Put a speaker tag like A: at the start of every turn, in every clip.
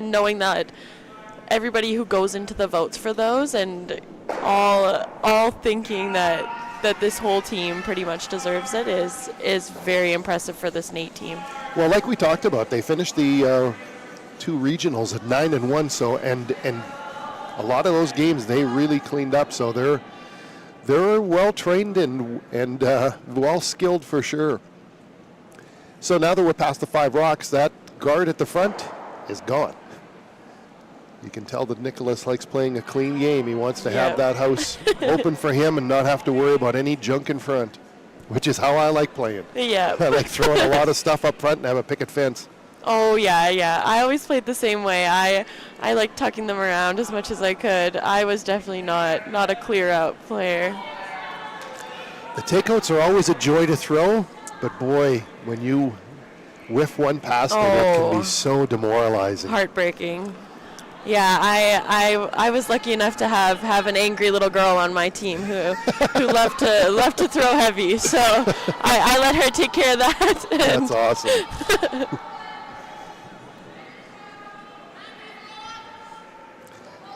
A: knowing that everybody who goes into the votes for those and all thinking that this whole team pretty much deserves it is very impressive for this NAIT team.
B: Well, like we talked about, they finished the 2 regionals at 9-1. So and a lot of those games they really cleaned up. So they're well trained and well skilled for sure. So now that we're past the 5 rocks, that guard at the front is gone. You can tell that Nicholas likes playing a clean game. He wants to have that house open for him and not have to worry about any junk in front, which is how I like playing.
A: Yeah.
B: I like throwing a lot of stuff up front and have a picket fence.
A: Oh, yeah. I always played the same way. I liked tucking them around as much as I could. I was definitely not a clear-out player.
B: The takeouts are always a joy to throw, but boy, when you whiff one past it can be so demoralizing.
A: Heartbreaking. Yeah, I was lucky enough to have an angry little girl on my team who loved to throw heavy. So I let her take care of that.
B: That's awesome.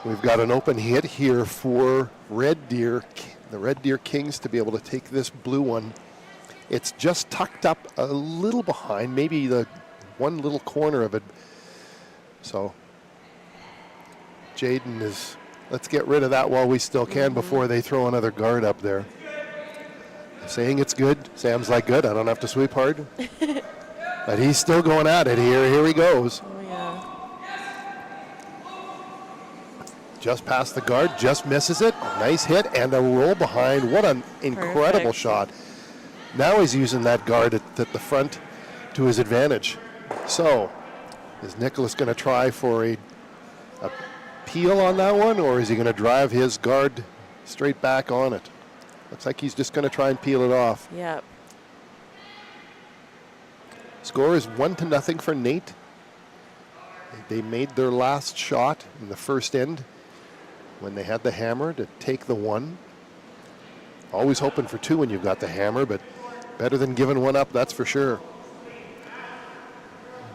B: We've got an open hit here for Red Deer, the Red Deer Kings, to be able to take this blue one. It's just tucked up a little behind, maybe the one little corner of it. So Jaden is, let's get rid of that while we still can before they throw another guard up there. Saying it's good. Sam's like, good, I don't have to sweep hard. But he's still going at it here. Here he goes.
A: Oh, yeah.
B: Just past the guard, just misses it. Nice hit and a roll behind. What an incredible shot. Now he's using that guard at the front to his advantage. So, is Nicholas going to try for a peel on that one, or is he going to drive his guard straight back on it? Looks like he's just going to try and peel it off.
A: Yep.
B: Score is 1-0 for NAIT. They made their last shot in the first end when they had the hammer to take the one. Always hoping for 2 when you've got the hammer, but better than giving one up, that's for sure.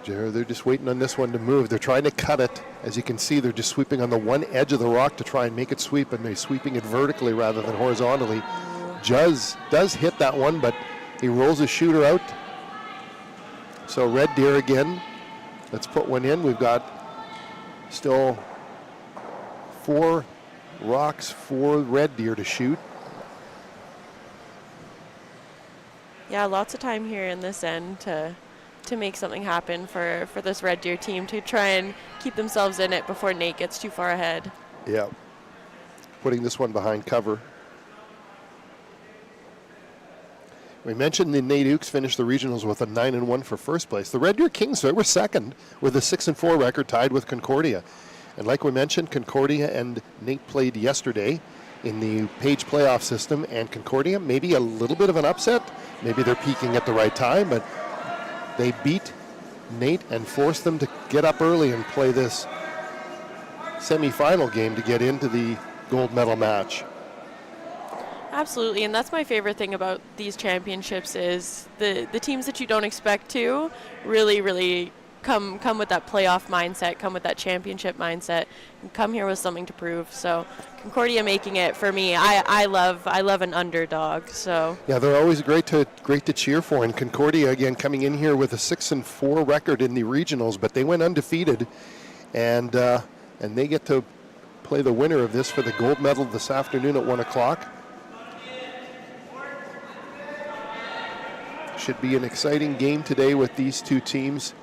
B: They're just waiting on this one to move. They're trying to cut it. As you can see, they're just sweeping on the one edge of the rock to try and make it sweep, and they're sweeping it vertically rather than horizontally. Juz does hit that one, but he rolls his shooter out. So Red Deer again. Let's put one in. We've got still 4 rocks for Red Deer to shoot.
A: Yeah, lots of time here in this end to make something happen for this Red Deer team to try and keep themselves in it before NAIT gets too far ahead.
B: Yeah. Putting this one behind cover. We mentioned the NAIT Ukes finished the regionals with a 9-1 for first place. The Red Deer Kings were second with a 6-4 record, tied with Concordia. And like we mentioned, Concordia and NAIT played yesterday in the Page playoff system, and Concordia, maybe a little bit of an upset. Maybe they're peaking at the right time, but they beat NAIT and forced them to get up early and play this semifinal game to get into the gold medal match.
A: Absolutely, and that's my favorite thing about these championships is the teams that you don't expect to really come with that playoff mindset, come with that championship mindset, and come here with something to prove. So Concordia making it, for me, I love an underdog. So
B: yeah, they're always great to cheer for. And Concordia again coming in here with a 6-4 record in the regionals, but they went undefeated, and they get to play the winner of this for the gold medal this afternoon at 1 o'clock. Should be an exciting game today with these two teams.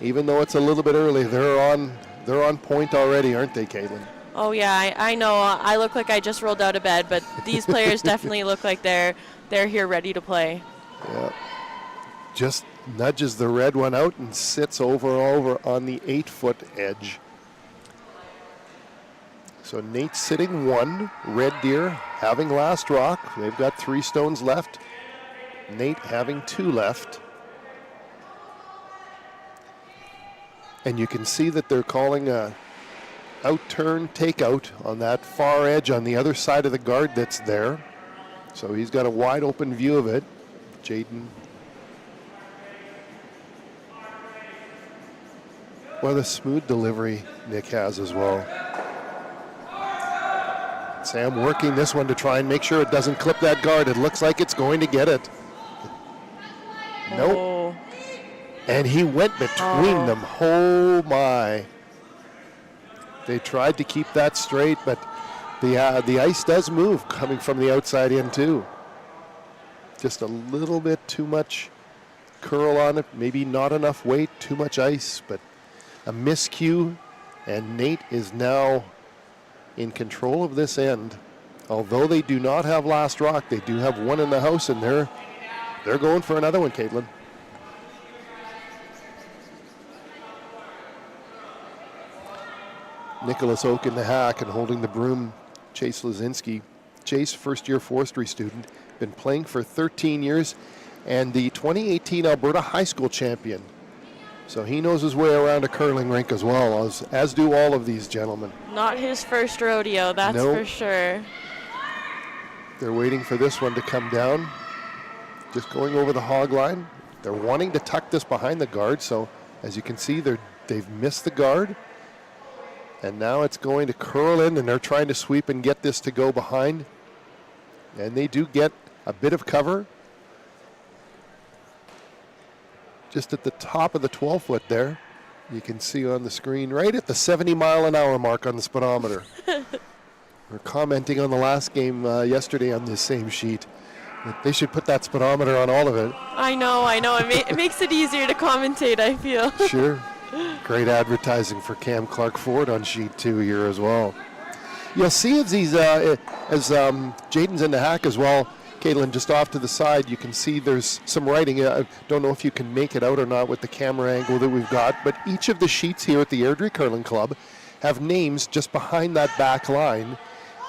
B: Even though it's a little bit early, they're on point already, aren't they, Caitlin?
A: Oh yeah, I know. I look like I just rolled out of bed, but these players definitely look like they're here ready to play.
B: Yeah. Just nudges the red one out and sits over on the 8-foot edge. So NAIT sitting 1, Red Deer having last rock. They've got 3 stones left. NAIT having 2 left. And you can see that they're calling a out-turn takeout on that far edge on the other side of the guard that's there. So he's got a wide open view of it. Jaden What a smooth delivery Nick has as well. Sam working this one to try and make sure it doesn't clip that guard. It looks like it's going to get it. Nope.
A: Oh.
B: And he went between them. Oh my. They tried to keep that straight, but the ice does move coming from the outside in too. Just a little bit too much curl on it, maybe not enough weight, too much ice, but a miscue, and Nate is now in control of this end. Although they do not have last rock, they do have one in the house, and they're going for another one, Caitlin. Nicholas Oak in the hack and holding the broom, Chase Lazinski. Chase, first-year forestry student, been playing for 13 years, and the 2018 Alberta High School champion. So he knows his way around a curling rink as well, as do all of these gentlemen.
A: Not his first rodeo, that's for sure.
B: They're waiting for this one to come down. Just going over the hog line. They're wanting to tuck this behind the guard, so as you can see, they've missed the guard. And now it's going to curl in, and they're trying to sweep and get this to go behind. And they do get a bit of cover. Just at the top of the 12-foot there. You can see on the screen right at the 70-mile-an-hour mark on the speedometer. We're commenting on the last game yesterday on this same sheet. They should put that speedometer on all of it.
A: I know. It makes it easier to commentate, I feel.
B: Sure. Great advertising for Cam Clark Ford on sheet 2 here as well. You'll see as Jaden's in the hack as well, Caitlin, just off to the side, you can see there's some writing. I don't know if you can make it out or not with the camera angle that we've got, but each of the sheets here at the Airdrie Curling Club have names just behind that back line.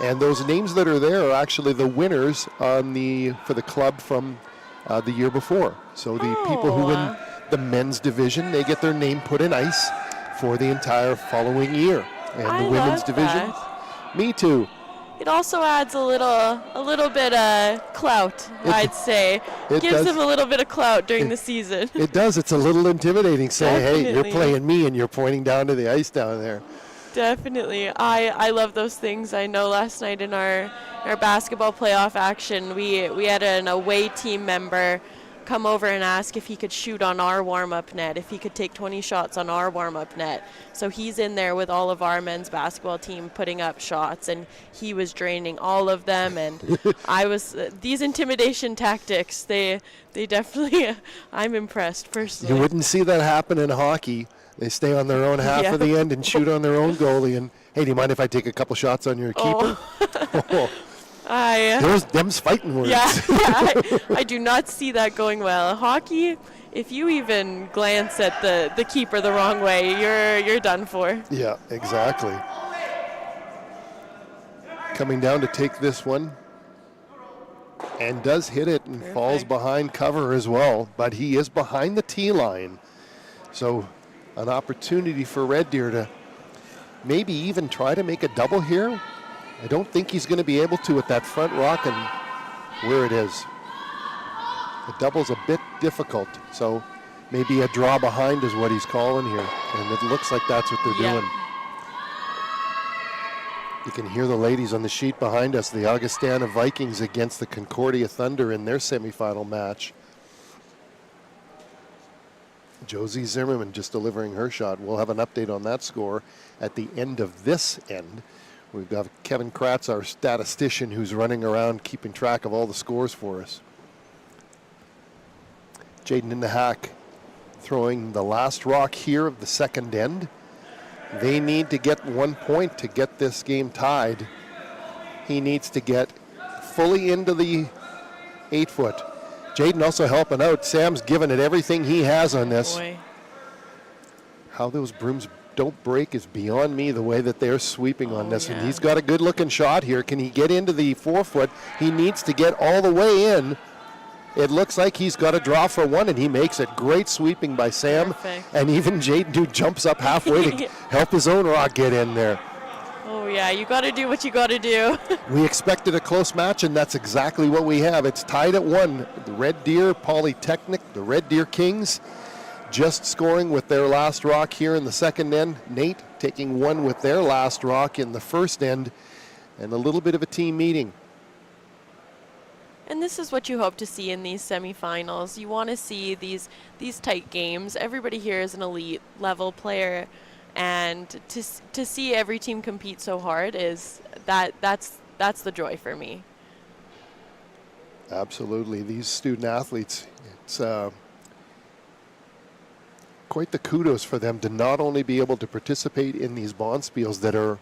B: And those names that are there are actually the winners for the club from the year before. So the people who win the men's division, they get their name put in ice for the entire following year. And the women's division, me too.
A: It also adds a little bit of clout, I'd say. It gives them a little bit of clout during the season.
B: It does. It's a little intimidating saying, hey, you're playing me and you're pointing down to the ice down there.
A: Definitely. I love those things. I know last night in our basketball playoff action, we had an away team member come over and ask if he could shoot on our warm-up net, if he could take 20 shots on our warm-up net. So he's in there with all of our men's basketball team putting up shots, and he was draining all of them. And these intimidation tactics, they definitely, I'm impressed personally.
B: You wouldn't see that happen in hockey. They stay on their own half of the end and shoot on their own goalie. And, hey, do you mind if I take a couple shots on your keeper? Them's fighting words.
A: Yeah, I do not see that going well. Hockey, if you even glance at the keeper the wrong way, you're done for.
B: Yeah, exactly. Coming down to take this one. And does hit it and falls behind cover as well. But he is behind the tee line. So an opportunity for Red Deer to maybe even try to make a double here. I don't think he's going to be able to with that front rock and where it is. The double's a bit difficult, so maybe a draw behind is what he's calling here. And it looks like that's what they're doing. You can hear the ladies on the sheet behind us, the Augustana Vikings against the Concordia Thunder in their semifinal match. Josie Zimmerman just delivering her shot. We'll have an update on that score at the end of this end. We've got Kevin Kratz, our statistician, who's running around keeping track of all the scores for us. Jaden in the hack throwing the last rock here of the second end. They need to get 1 point to get this game tied. He needs to get fully into the 8-foot. Jaden also helping out. Sam's giving it everything he has on this.
A: Boy.
B: How those brooms don't break is beyond me, the way that they're sweeping on this. And he's got a good looking shot here. Can he get into the 4-foot? He needs to get all the way in. It looks like he's got a draw for one, and he makes it. Great sweeping by Sam.
A: Perfect.
B: And even Jaden, who jumps up halfway to help his own rock get in there.
A: Oh yeah, you got to do what you got to do.
B: We expected a close match, and that's exactly what we have. It's tied at 1. The Red Deer Polytechnic, the Red Deer Kings, just scoring with their last rock here in the second end. Nate taking one with their last rock in the first end, and a little bit of a team meeting.
A: And this is what you hope to see in these semifinals. You want to see these tight games. Everybody here is an elite level player, and to see every team compete so hard that's the joy for me.
B: Absolutely, these student athletes, it's quite the kudos for them to not only be able to participate in these bonspiels that are,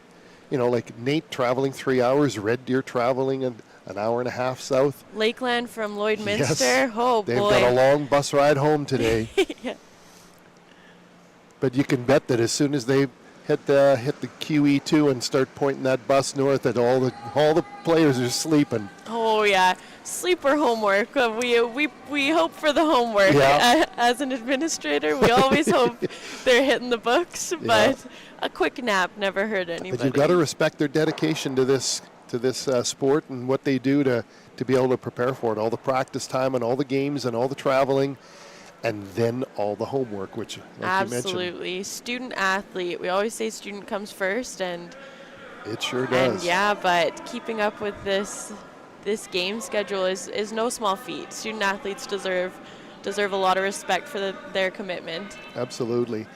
B: like Nate traveling 3 hours, Red Deer traveling an hour and a half south.
A: Lakeland from Lloydminster.
B: Yes,
A: Oh,
B: they've
A: boy.
B: got a long bus ride home today.
A: Yeah.
B: But you can bet that as soon as they hit the QE2 and start pointing that bus north, that all the players are sleeping.
A: Oh yeah, sleeper homework. We hope for the homework.
B: Yeah.
A: As an administrator, we always hope they're hitting the books, but a quick nap never hurt anybody.
B: But you've got to respect their dedication to this sport and what they do to be able to prepare for it. All the practice time and all the games and all the traveling, and then all the homework, which, like
A: absolutely,
B: you mentioned,
A: student athlete. We always say student comes first, and
B: it sure does.
A: And yeah, but keeping up with this game schedule is no small feat. Student athletes deserve a lot of respect for their commitment.
B: Absolutely.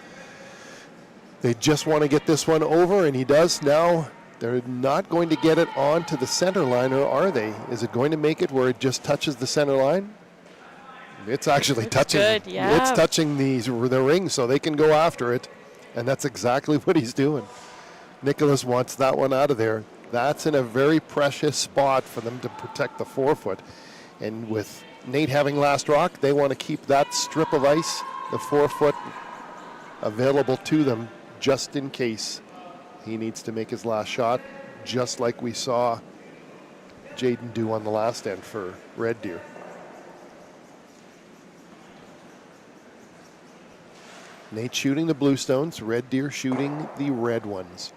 B: They just want to get this one over, and he does now. They're not going to get it onto the center line, or are they? Is it going to make it where it just touches the center line? It's actually touching.
A: Good, yeah.
B: It's touching the ring, so they can go after it, and that's exactly what he's doing. Nicholas wants that one out of there. That's in a very precious spot for them to protect the forefoot. And with Nate having last rock, they want to keep that strip of ice, the forefoot, available to them just in case he needs to make his last shot, just like we saw Jaden do on the last end for Red Deer. Nate shooting the blue stones, Red Deer shooting the red ones.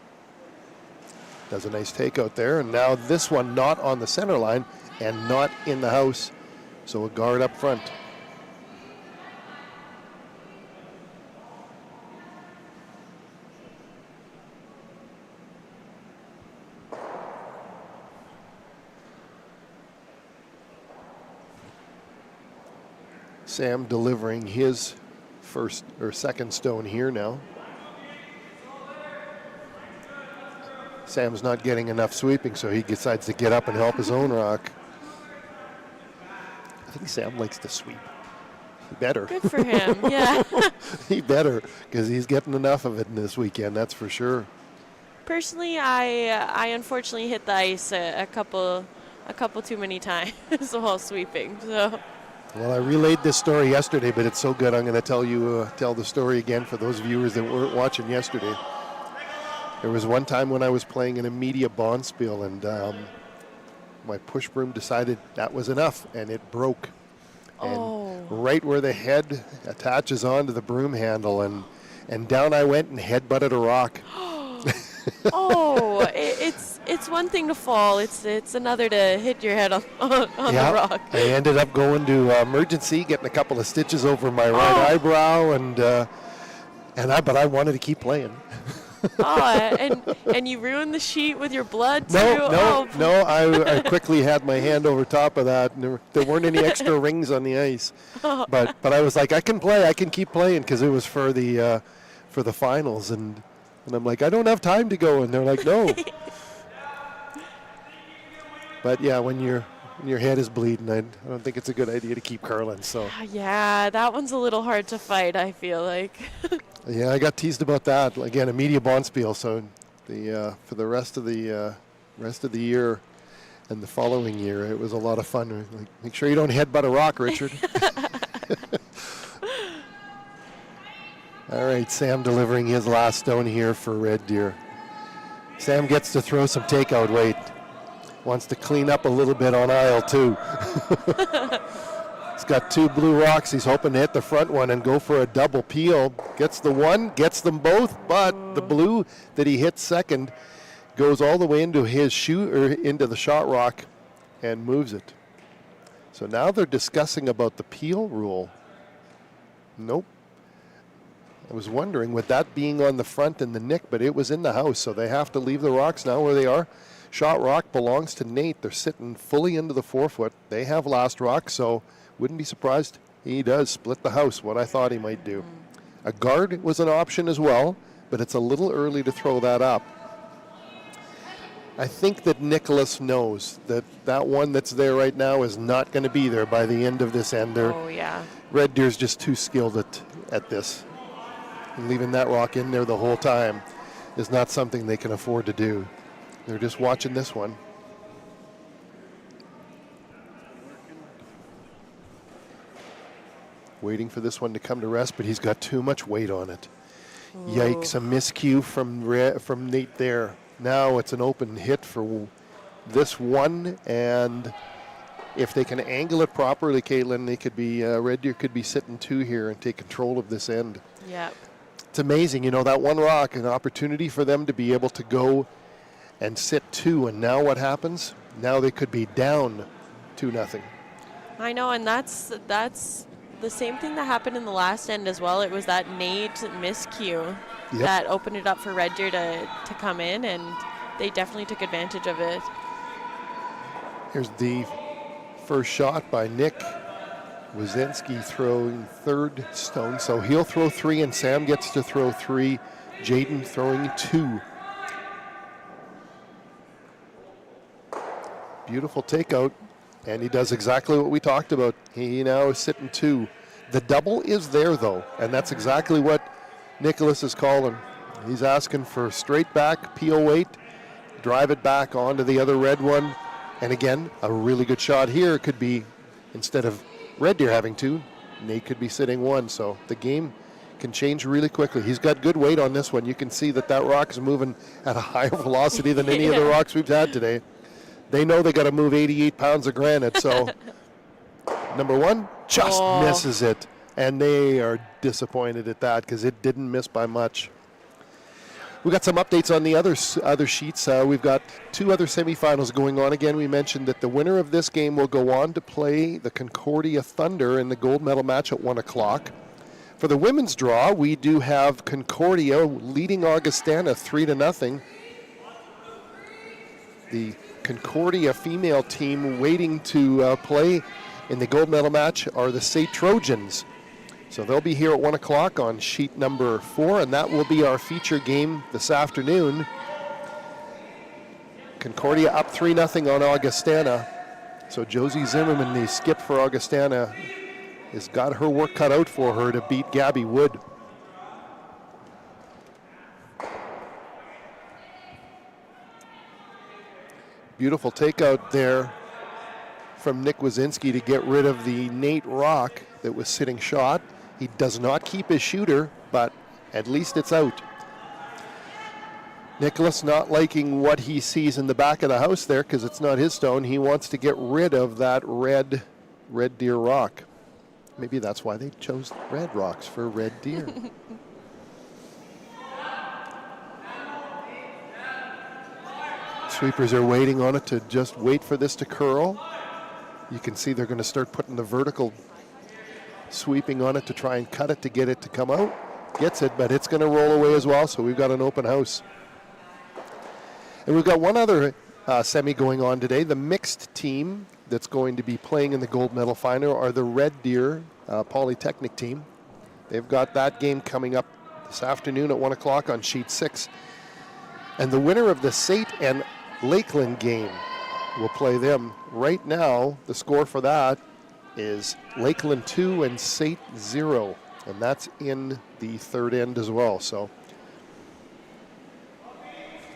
B: Does a nice takeout there, and now this one not on the center line and not in the house, so a guard up front. Sam delivering his first or second stone here now. Sam's not getting enough sweeping, so he decides to get up and help his own rock. I think Sam likes to sweep. He better.
A: Good for him, yeah.
B: He better, because he's getting enough of it in this weekend, that's for sure.
A: Personally, I unfortunately hit the ice a couple too many times while sweeping. So.
B: Well, I relayed this story yesterday, but it's so good I'm going to tell the story again for those viewers that weren't watching yesterday. There was one time when I was playing an immediate bonspiel, and my push broom decided that was enough, and it broke. And right where the head attaches onto the broom handle, and down I went and headbutted a rock.
A: It's one thing to fall. It's another to hit your head on the rock.
B: I ended up going to emergency, getting a couple of stitches over my right eyebrow, but I wanted to keep playing.
A: And you ruined the sheet with your blood too?
B: No, I quickly had my hand over top of that, and there weren't any extra rings on the ice. But I was like, I can play, I can keep playing, because it was for the finals, and I'm like, I don't have time to go, and they're like, no. But yeah, when your head is bleeding, I don't think it's a good idea to keep curling. So
A: yeah, that one's a little hard to fight, I feel like.
B: Yeah, I got teased about that. Again, a media bonspiel, so for the rest of the year and the following year, it was a lot of fun. Like, make sure you don't headbutt a rock, Richard. All right, Sam delivering his last stone here for Red Deer. Sam gets to throw some takeout weight. Wants to clean up a little bit on aisle 2. He's got 2 blue rocks. He's hoping to hit the front one and go for a double peel. Gets the one, gets them both, but the blue that he hits second goes all the way into into the shot rock and moves it. So now they're discussing about the peel rule. Nope. I was wondering, with that being on the front and the nick, but it was in the house, so they have to leave the rocks now where they are. Shot rock belongs to Nate. They're sitting fully into the 4-foot. They have last rock, so wouldn't be surprised he does split the house, what I thought he might do. A guard was an option as well, but it's a little early to throw that up. I think that Nicholas knows that that one that's there right now is not going to be there by the end of this ender.
A: Oh, yeah.
B: Red Deer's just too skilled at this. And leaving that rock in there the whole time is not something they can afford to do. They're just watching this one. Waiting for this one to come to rest, but he's got too much weight on it. Ooh. Yikes, a miscue from Nate there. Now it's an open hit for this one, and if they can angle it properly, Caitlin, they could be Red Deer could be sitting 2 here and take control of this end.
A: Yep.
B: It's amazing, you know, that one rock, an opportunity for them to be able to go and sit 2, and now what happens? Now they could be down 2-0.
A: I know, and that's the same thing that happened in the last end as well. It was that Nate miscue that opened it up for Red Deer to come in, and they definitely took advantage of it.
B: Here's the first shot by Nick. Wazinski throwing 3rd stone, so he'll throw 3, and Sam gets to throw 3. Jaden throwing 2. Beautiful takeout, and he does exactly what we talked about. He now is sitting 2. The double is there, though, and that's exactly what Nicholas is calling. He's asking for straight back, peel weight, drive it back onto the other red one, and again, a really good shot here could be, instead of Red Deer having 2, Nate could be sitting 1, so the game can change really quickly. He's got good weight on this one. You can see that rock is moving at a higher velocity than any of the rocks we've had today. They know they got to move 88 pounds of granite, so number 1 just misses it, and they are disappointed at that because it didn't miss by much. We got some updates on the other sheets. We've got 2 other semifinals going on. Again, we mentioned that the winner of this game will go on to play the Concordia Thunder in the gold medal match at 1 o'clock. For the women's draw, we do have Concordia leading Augustana 3-0. The Concordia female team waiting to play in the gold medal match are the SAIT Trojans. So they'll be here at 1 o'clock on sheet number 4, and that will be our feature game this afternoon. Concordia up 3-0 on Augustana. So Josie Zimmerman, the skip for Augustana, has got her work cut out for her to beat Gabby Wood. Beautiful takeout there from Nick Wazinski to get rid of the Nate rock that was sitting shot. He does not keep his shooter, but at least it's out. Nicholas not liking what he sees in the back of the house there because it's not his stone. He wants to get rid of that Red Deer rock. Maybe that's why they chose red rocks for Red Deer. Sweepers are waiting on it to just wait for this to curl. You can see they're going to start putting the vertical sweeping on it to try and cut it to get it to come out. Gets it, but it's going to roll away as well, so we've got an open house. And we've got one other semi going on today. The mixed team that's going to be playing in the gold medal final are the Red Deer Polytechnic team. They've got that game coming up this afternoon at 1 o'clock on sheet 6. And the winner of the SAIT and Lakeland game will play them. Right now, the score for that is Lakeland 2 and SAIT 0. And that's in the third end as well. So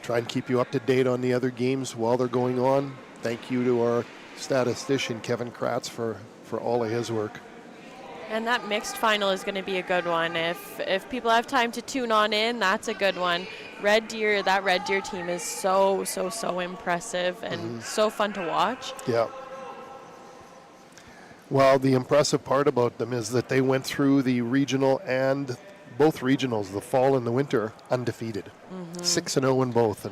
B: try and keep you up to date on the other games while they're going on. Thank you to our statistician, Kevin Kratz, for all of his work.
A: And that mixed final is going to be a good one. If people have time to tune on in, that's a good one. That Red Deer team is so impressive and so fun to watch. Yeah.
B: Well, the impressive part about them is that they went through the regional and both regionals, the fall and the winter, undefeated. 6-0 in both.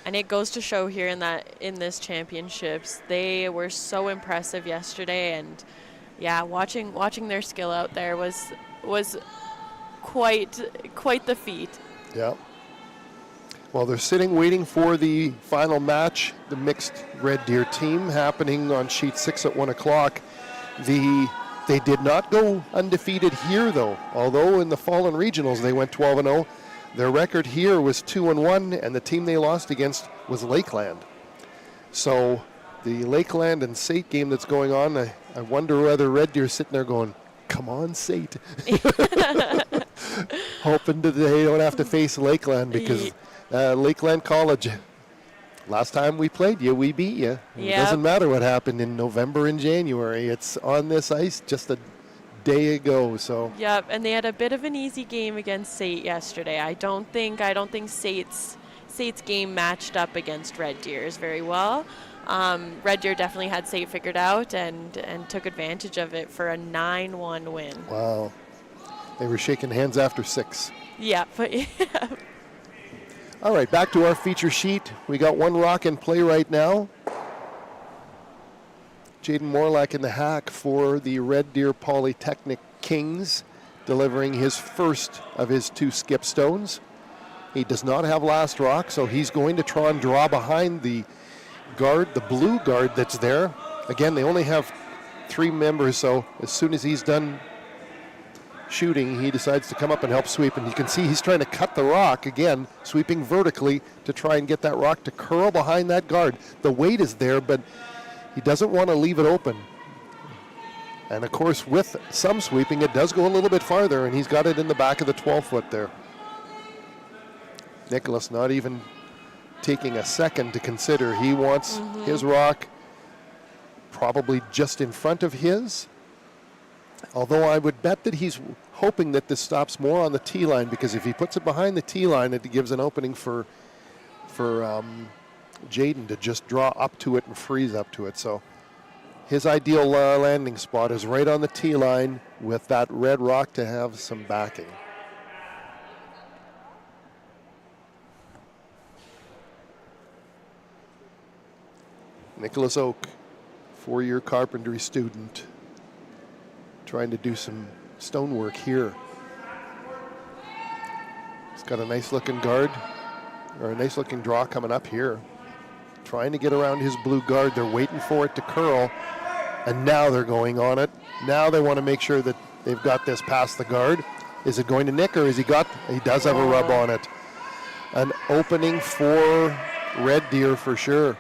B: And
A: it goes to show here in this championships, they were so impressive yesterday, and yeah, watching their skill out there was quite the feat.
B: Yeah. Well, they're sitting waiting for the final match, the mixed Red Deer team, happening on sheet 6 at 1 o'clock. They did not go undefeated here, though. Although in the Fallen Regionals they went 12-0, their record here was 2-1, and the team they lost against was Lakeland. So the Lakeland and SAIT game that's going on, I wonder whether Red Deer's sitting there going, come on, SAIT. Hoping that they don't have to face Lakeland, because Lakeland College, last time we played you, we beat you. It doesn't matter what happened in November and January. It's on this ice just a day ago. So.
A: Yep, and they had a bit of an easy game against SAIT yesterday. I don't think SAIT's game matched up against Red Deer's very well. Red Deer definitely had SAIT figured out and took advantage of it for a 9-1 win.
B: Wow. They were shaking hands after 6.
A: Yeah, but
B: All right, back to our feature sheet. We got one rock in play right now. Jaden Morlack in the hack for the Red Deer Polytechnic Kings, delivering his first of his 2 skip stones. He does not have last rock, so he's going to try and draw behind the guard, the blue guard that's there. Again, they only have 3 members, so as soon as he's done shooting, he decides to come up and help sweep, and you can see he's trying to cut the rock again, sweeping vertically to try and get that rock to curl behind that guard. The weight is there, but he doesn't want to leave it open. And of course, with some sweeping, it does go a little bit farther, and he's got it in the back of the 12-foot there. Nicholas not even taking a second to consider. He wants his rock probably just in front of his. Although I would bet that he's hoping that this stops more on the tee line, because if he puts it behind the tee line, it gives an opening for Jaden to just draw up to it and freeze up to it. So his ideal landing spot is right on the tee line with that red rock to have some backing. Nicholas Oak, 4-year carpentry student, trying to do some stonework here. He's got a nice looking guard, or a nice looking draw coming up here. Trying to get around his blue guard. They're waiting for it to curl, and now they're going on it. Now they want to make sure that they've got this past the guard. Is it going to nick, or he does have a rub on it. An opening for Red Deer for sure.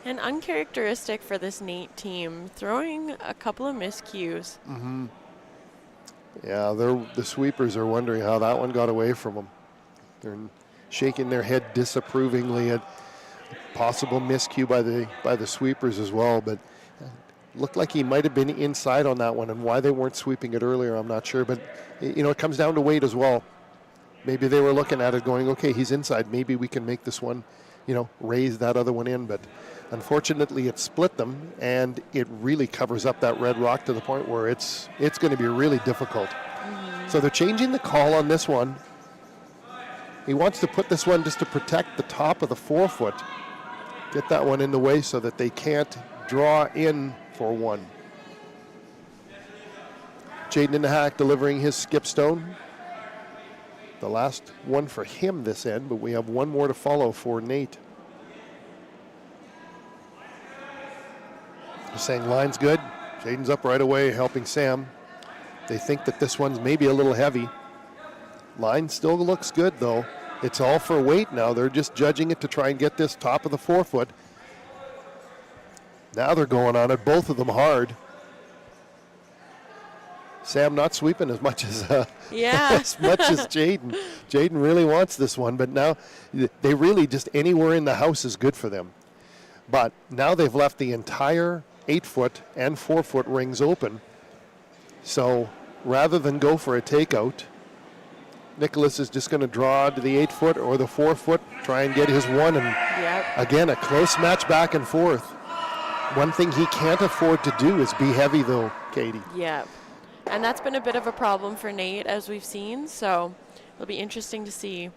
A: And uncharacteristic for this NAIT team, throwing a couple of miscues.
B: Yeah, the sweepers are wondering how that one got away from them. They're shaking their head disapprovingly at possible miscue by the sweepers as well. But looked like he might have been inside on that one, and why they weren't sweeping it earlier, I'm not sure. But it comes down to weight as well. Maybe they were looking at it going, okay, he's inside. Maybe we can make this one, raise that other one in. But unfortunately, it split them, and it really covers up that red rock to the point where it's going to be really difficult. So they're changing the call on this one. He wants to put this one just to protect the top of the 4-foot. Get that one in the way so that they can't draw in for one. Jaden in the hack delivering his skip stone. The last one for him this end, but we have one more to follow for Nate. Just saying line's good. Jaden's up right away helping Sam. They think that this one's maybe a little heavy. Line still looks good though. It's all for weight now. They're just judging it to try and get this top of the 4-foot. Now they're going on it, both of them hard. Sam not sweeping as much as as much as Jaden. Jaden really wants this one, but now they really just anywhere in the house is good for them. But now they've left the entire 8-foot and 4-foot rings open. So rather than go for a takeout, Nicholas is just going to draw to the 8-foot or the 4-foot, try and get his one. And again, a close match back and forth. One thing he can't afford to do is be heavy though, Katie.
A: Yeah. And that's been a bit of a problem for Nate, as we've seen, so it'll be interesting to see.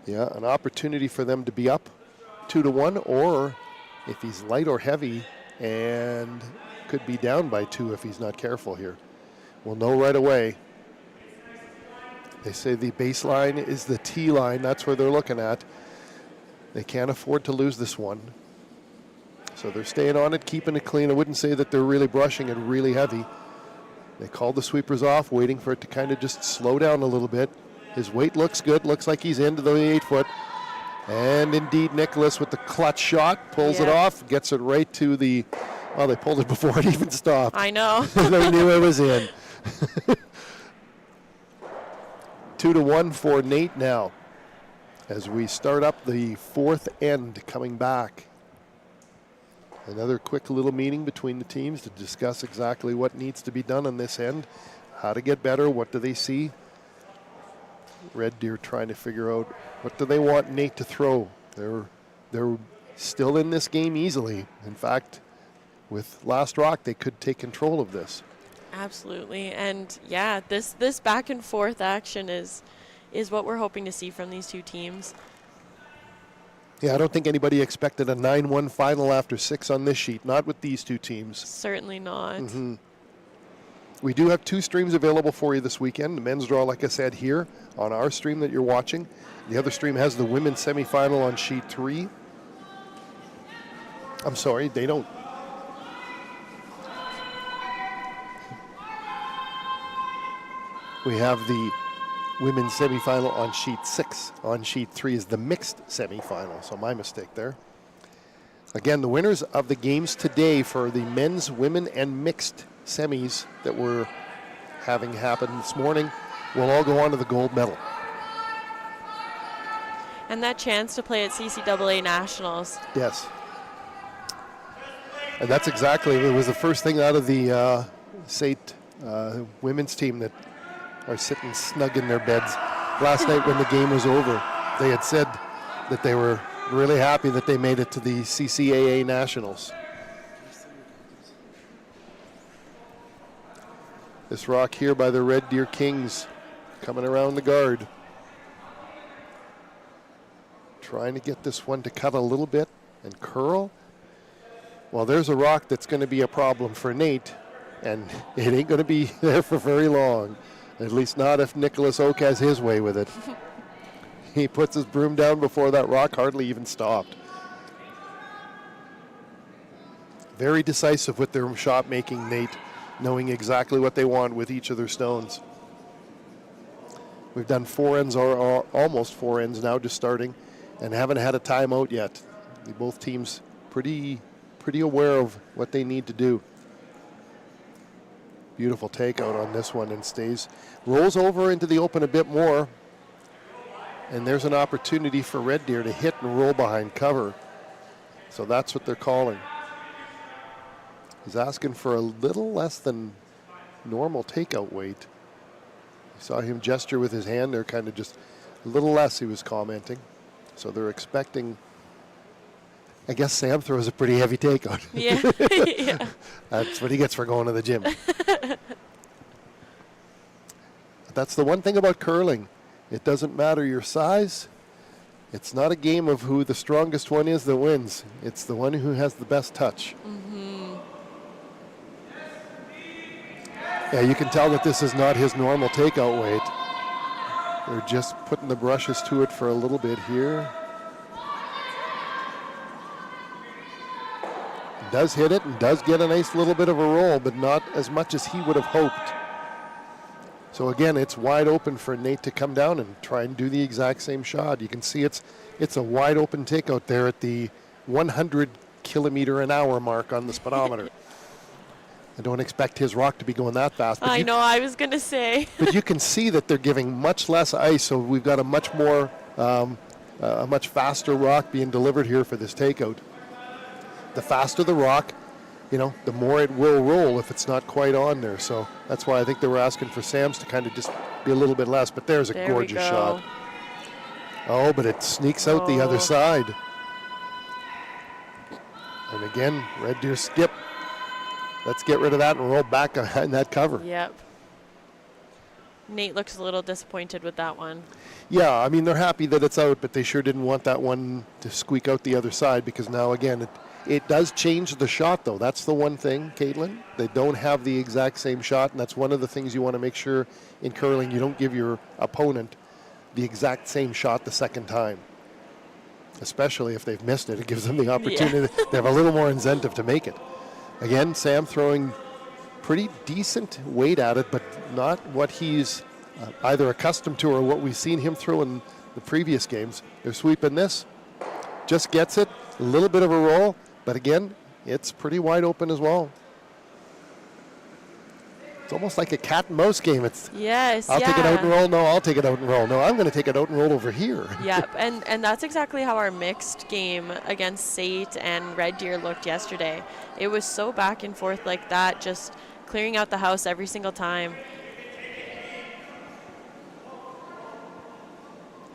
B: Yeah, an opportunity for them to be up 2-1, or if he's light or heavy and could be down by 2 if he's not careful here. We'll know right away. They say the baseline is the T line. That's where they're looking at. They can't afford to lose this one. So they're staying on it, keeping it clean. I wouldn't say that they're really brushing it really heavy. They called the sweepers off, waiting for it to kind of just slow down a little bit. His weight looks good. Looks like he's into the 8-foot. And indeed, Nicholas with the clutch shot pulls it off, gets it right to the, well, they pulled it before it even stopped.
A: I know.
B: They knew it was in. 2-1 for Nate now as we start up the 4th end coming back. Another quick little meeting between the teams to discuss exactly what needs to be done on this end, how to get better, what do they see. Red Deer trying to figure out what do they want Nate to throw. They're still in this game easily. In fact, with Last Rock, they could take control of this.
A: Absolutely. And yeah, this back and forth action is what we're hoping to see from these two teams.
B: Yeah, I don't think anybody expected a 9-1 final after 6 on this sheet, not with these two teams.
A: Certainly not.
B: Mm-hmm. We do have 2 streams available for you this weekend. The men's draw, like I said, here on our stream that you're watching. The other stream has the women's semifinal on sheet 3. I'm sorry, they don't. We have the women's semifinal on sheet 6. On sheet 3 is the mixed semifinal, so my mistake there. Again, the winners of the games today for the men's, women, and mixed semis that were having happen this morning will all go on to the gold medal.
A: And that chance to play at CCAA Nationals.
B: Yes. And that's exactly, it was the first thing out of the SAIT women's team that are sitting snug in their beds. Last night when the game was over, they had said that they were really happy that they made it to the CCAA Nationals. This rock here by the Red Deer Kings coming around the guard. Trying to get this one to cut a little bit and curl. Well, there's a rock that's going to be a problem for Nate, and it ain't going to be there for very long. At least not if Nicholas Oak has his way with it. He puts his broom down before that rock hardly even stopped. Very decisive with their shot making, Nate, knowing exactly what they want with each of their stones. We've done 4 ends or almost 4 ends now, just starting, and haven't had a timeout yet. Both teams pretty aware of what they need to do. Beautiful takeout on this one, and rolls over into the open a bit more. And there's an opportunity for Red Deer to hit and roll behind cover. So that's what they're calling. He's asking for a little less than normal takeout weight. You saw him gesture with his hand there, kind of just a little less, he was commenting. So they're expecting, I guess Sam throws a pretty heavy takeout.
A: Yeah. Yeah.
B: That's what he gets for going to the gym. That's the one thing about curling. It doesn't matter your size. It's not a game of who the strongest one is that wins. It's the one who has the best touch. Mm-hmm. Yeah, you can tell that this is not his normal takeout weight. They're just putting the brushes to it for a little bit here. Does hit it and does get a nice little bit of a roll, but not as much as he would have hoped. So again, it's wide open for Nate to come down and try and do the exact same shot. You can see it's a wide open takeout there at the 100 kilometer an hour mark on the speedometer. I don't expect his rock to be going that fast.
A: I know, I was going to say.
B: But you can see that they're giving much less ice, so we've got a much more, a much faster rock being delivered here for this takeout. The faster the rock, the more it will roll if it's not quite on there. So that's why I think they were asking for Sam's to kind of just be a little bit less. But there's a gorgeous shot. Oh, but it sneaks out the other side. And again, Red Deer skip. Let's get rid of that and roll back behind that cover.
A: Yep. Nate looks a little disappointed with that one.
B: Yeah, I mean, they're happy that it's out, but they sure didn't want that one to squeak out the other side because now, again, It does change the shot, though. That's the one thing, Caitlin. They don't have the exact same shot, and that's one of the things you want to make sure in curling you don't give your opponent the exact same shot the second time. Especially if they've missed it. It gives them the opportunity. They have a little more incentive to make it. Again, Sam throwing pretty decent weight at it, but not what he's either accustomed to or what we've seen him throw in the previous games. They're sweeping this. Just gets it. A little bit of a roll. But again, it's pretty wide open as well. It's almost like a cat and mouse game. It's I'll take it out and roll. No, I'll take it out and roll. No, I'm going to take it out and roll over here.
A: Yep, and that's exactly how our mixed game against SAIT and Red Deer looked yesterday. It was so back and forth like that, just clearing out the house every single time.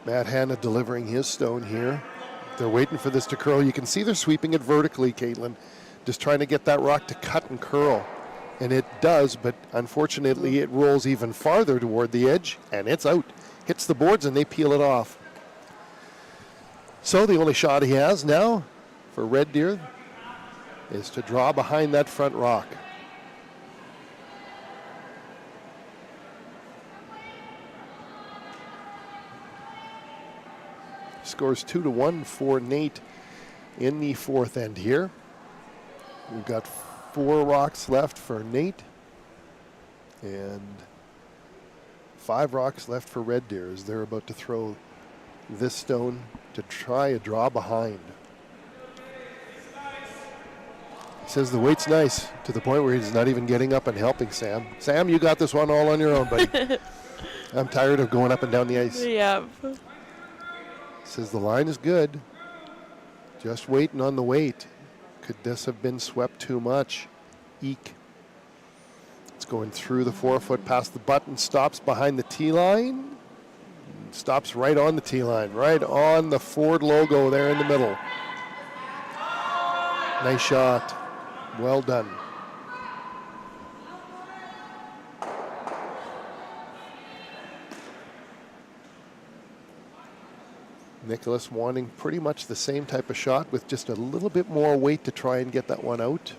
B: Matt Hanna delivering his stone here. They're waiting for this to curl. You can see they're sweeping it vertically, Caitlin, just trying to get that rock to cut and curl. And it does, but unfortunately it rolls even farther toward the edge, and it's out. Hits the boards, and they peel it off. So the only shot he has now for Red Deer is to draw behind that front rock. Scores 2-1 for Nate in the fourth end here. We've got 4 rocks left for Nate and 5 rocks left for Red Deer as they're about to throw this stone to try a draw behind. He says the weight's nice to the point where he's not even getting up and helping Sam. Sam, you got this one all on your own, buddy. I'm tired of going up and down the ice.
A: Yeah.
B: Says the line is good. Just waiting on the weight. Could this have been swept too much? Eek. It's going through the 4-foot past the button. Stops behind the tee line. Stops right on the tee line. Right on the Ford logo there in the middle. Nice shot. Well done. Nicholas wanting pretty much the same type of shot with just a little bit more weight to try and get that one out.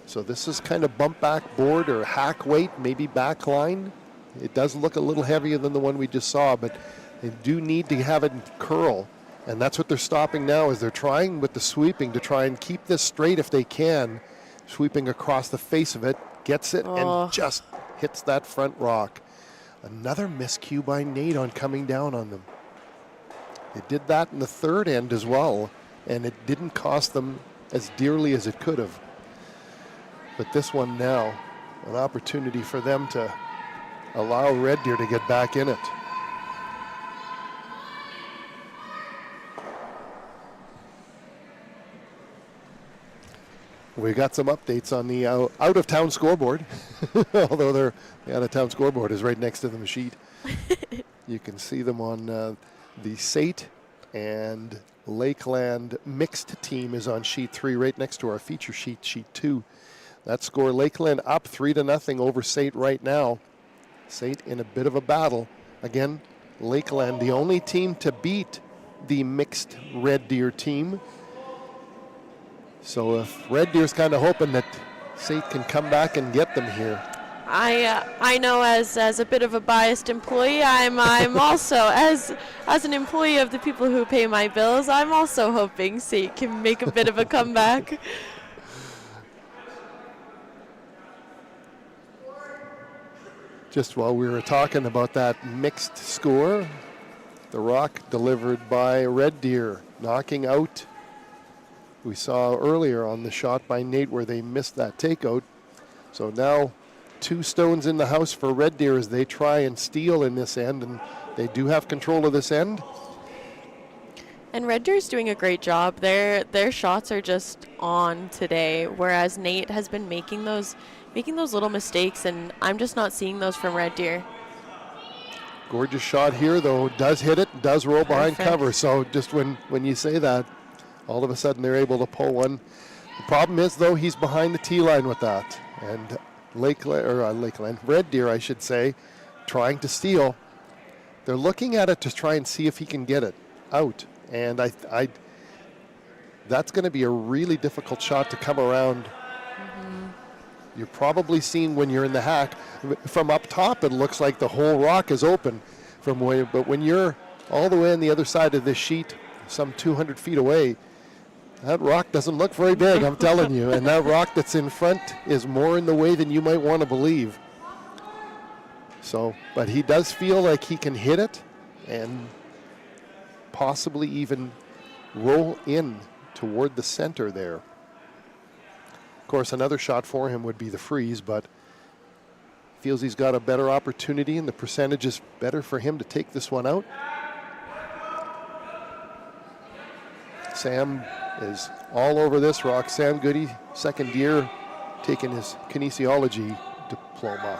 B: So this is kind of bump back board or hack weight, maybe back line. It does look a little heavier than the one we just saw, but they do need to have it curl. And that's what they're stopping now, is they're trying with the sweeping to try and keep this straight if they can. Sweeping across the face of it, gets it, and just hits that front rock. Another miscue by Nate on coming down on them. They did that in the third end as well, and it didn't cost them as dearly as it could have. But this one now, an opportunity for them to allow Red Deer to get back in it. We got some updates on the out-of-town scoreboard, although the out-of-town scoreboard is right next to the sheet. You can see them on the SAIT and Lakeland mixed team is on sheet 3 right next to our feature sheet, sheet 2. That score, Lakeland up 3-0 over SAIT right now. SAIT in a bit of a battle. Again, Lakeland, the only team to beat the mixed Red Deer team. So if Red Deer's kind of hoping that SAIT can come back and get them here.
A: I know as a bit of a biased employee, I'm also as an employee of the people who pay my bills, I'm also hoping SAIT can make a bit of a comeback.
B: Just while we were talking about that mixed score, the rock delivered by Red Deer, knocking out. We saw earlier on the shot by Nate where they missed that takeout. So now 2 stones in the house for Red Deer as they try and steal in this end, and they do have control of this end.
A: And Red Deer's doing a great job. Their shots are just on today, whereas Nate has been making those little mistakes, and I'm just not seeing those from Red Deer.
B: Gorgeous shot here, though. Does hit it, does roll behind
A: Perfect.
B: cover. So just when you say that, all of a sudden they're able to pull one. The problem is, though, he's behind the tee line with that. And Red Deer, I should say, trying to steal. They're looking at it to try and see if he can get it out. And that's going to be a really difficult shot to come around. You're probably seeing when you're in the hack, from up top, it looks like the whole rock is open from way, but when you're all the way on the other side of this sheet, some 200 feet away, that rock doesn't look very big, I'm telling you. And that rock that's in front is more in the way than you might want to believe. So, but he does feel like he can hit it and possibly even roll in toward the center there. Of course, another shot for him would be the freeze, but feels he's got a better opportunity and the percentage is better for him to take this one out. Sam is all over this rock. Sam Goody, second year, taking his kinesiology diploma.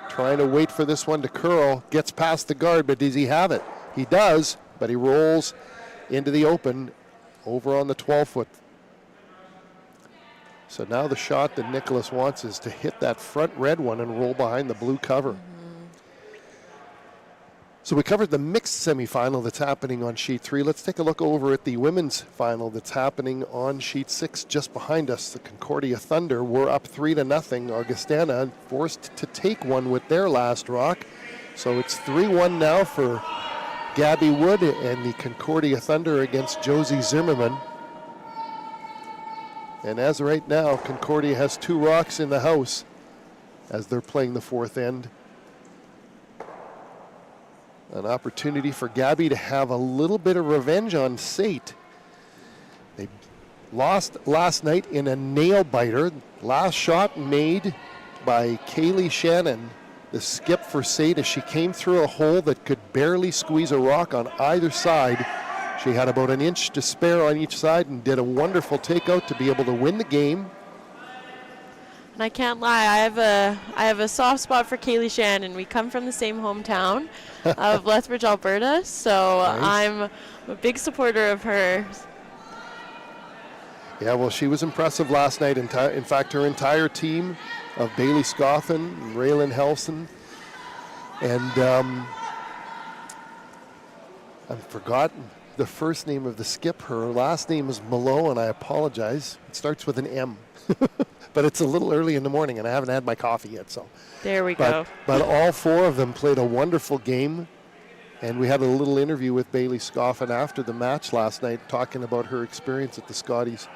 B: Trying to wait for this one to curl, gets past the guard, but does he have it? He does, but he rolls into the open over on the 12-foot. So now the shot that Nicholas wants is to hit that front red one and roll behind the blue cover. So we covered the mixed semifinal that's happening on sheet 3. Let's take a look over at the women's final that's happening on sheet 6 just behind us. The Concordia Thunder were up 3-0. Augustana forced to take one with their last rock. So it's 3-1 now for Gabby Wood and the Concordia Thunder against Josie Zimmerman. And as of right now, Concordia has 2 rocks in the house as they're playing the fourth end. An opportunity for Gabby to have a little bit of revenge on SAIT. They lost last night in a nail biter. Last shot made by Kaylee Shannon, the skip for SAIT, as she came through a hole that could barely squeeze a rock on either side. She had about an inch to spare on each side and did a wonderful takeout to be able to win the game.
A: And I can't lie, I have a soft spot for Kaylee Shannon. We come from the same hometown of Lethbridge, Alberta, so nice. I'm a big supporter of her.
B: Yeah, well, she was impressive last night. In fact, her entire team of Bailey Scoffin, Raylan Helson, and I've forgotten the first name of the skip. Her last name is Malo, and I apologize. It starts with an M. But it's a little early in the morning, and I haven't had my coffee yet. So
A: there we go.
B: But all 4 of them played a wonderful game, and we had a little interview with Bailey Scoffin after the match last night, talking about her experience at the Scotties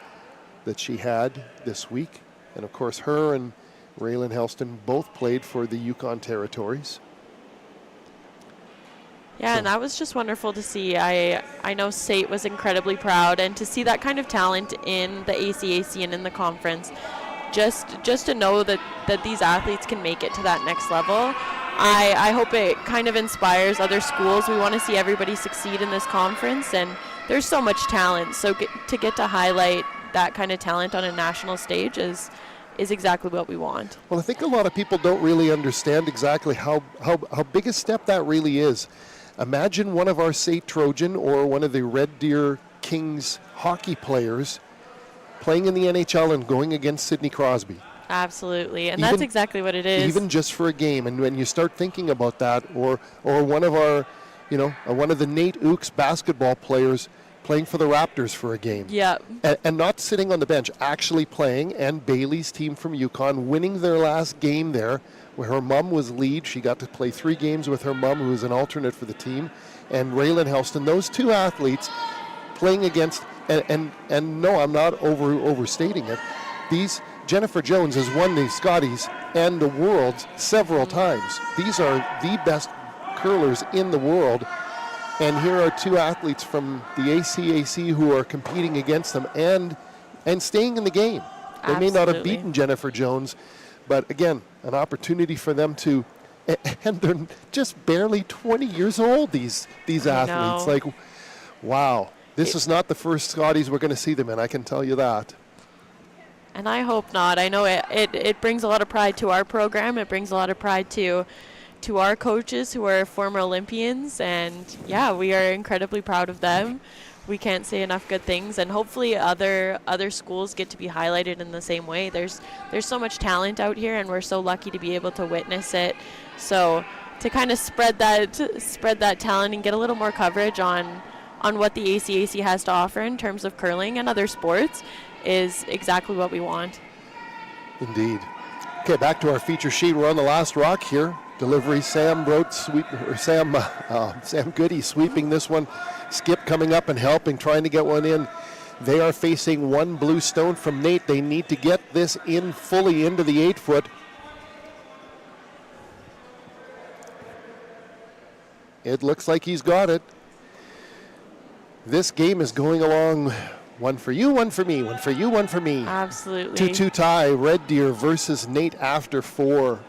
B: that she had this week. And of course, her and Raylan Helston both played for the Yukon Territories.
A: Yeah, and that was just wonderful to see. I know SAIT was incredibly proud, and to see that kind of talent in the ACAC and in the conference, just to know that these athletes can make it to that next level. I hope it kind of inspires other schools. We want to see everybody succeed in this conference, and there's so much talent. So to get to highlight that kind of talent on a national stage is exactly what we want.
B: Well, I think a lot of people don't really understand exactly how big a step that really is. Imagine one of our SAIT Trojan or one of the Red Deer Kings hockey players playing in the NHL and going against Sidney Crosby.
A: Absolutely, and that's exactly what it is.
B: Even just for a game, and when you start thinking about that, or one of our, one of the Nate Ooks basketball players playing for the Raptors for a game.
A: Yeah.
B: And not sitting on the bench, actually playing, and Bailey's team from Yukon winning their last game there, where her mom was lead. She got to play 3 games with her mom, who was an alternate for the team, and Raylan Helston. Those 2 athletes playing against, and no, I'm not overstating it. Jennifer Jones has won the Scotties and the Worlds several times. These are the best curlers in the world. And here are 2 athletes from the ACAC who are competing against them and staying in the game. They may not have beaten Jennifer Jones, but again, an opportunity for them to, and they're just barely 20 years old, these athletes. Like, wow, this is not the first Scotties we're going to see them in, I can tell you that.
A: And I hope not. I know it brings a lot of pride to our program. It brings a lot of pride to our coaches who are former Olympians, and yeah, we are incredibly proud of them. We can't say enough good things, and hopefully other schools get to be highlighted in the same way. There's so much talent out here, and we're so lucky to be able to witness it. So to kind of spread that talent and get a little more coverage on on what the ACAC has to offer in terms of curling and other sports is exactly what we want.
B: Indeed. Okay, back to our feature sheet. We're on the last rock here. Delivery, Sam Goody sweeping this one. Skip coming up and helping, trying to get one in. They are facing one blue stone from Nate. They need to get this in fully into the 8-foot. It looks like he's got it. This game is going along. One for you, one for me. One for you, one for me.
A: Absolutely.
B: 2-2 tie. Red Deer versus Nate after 4.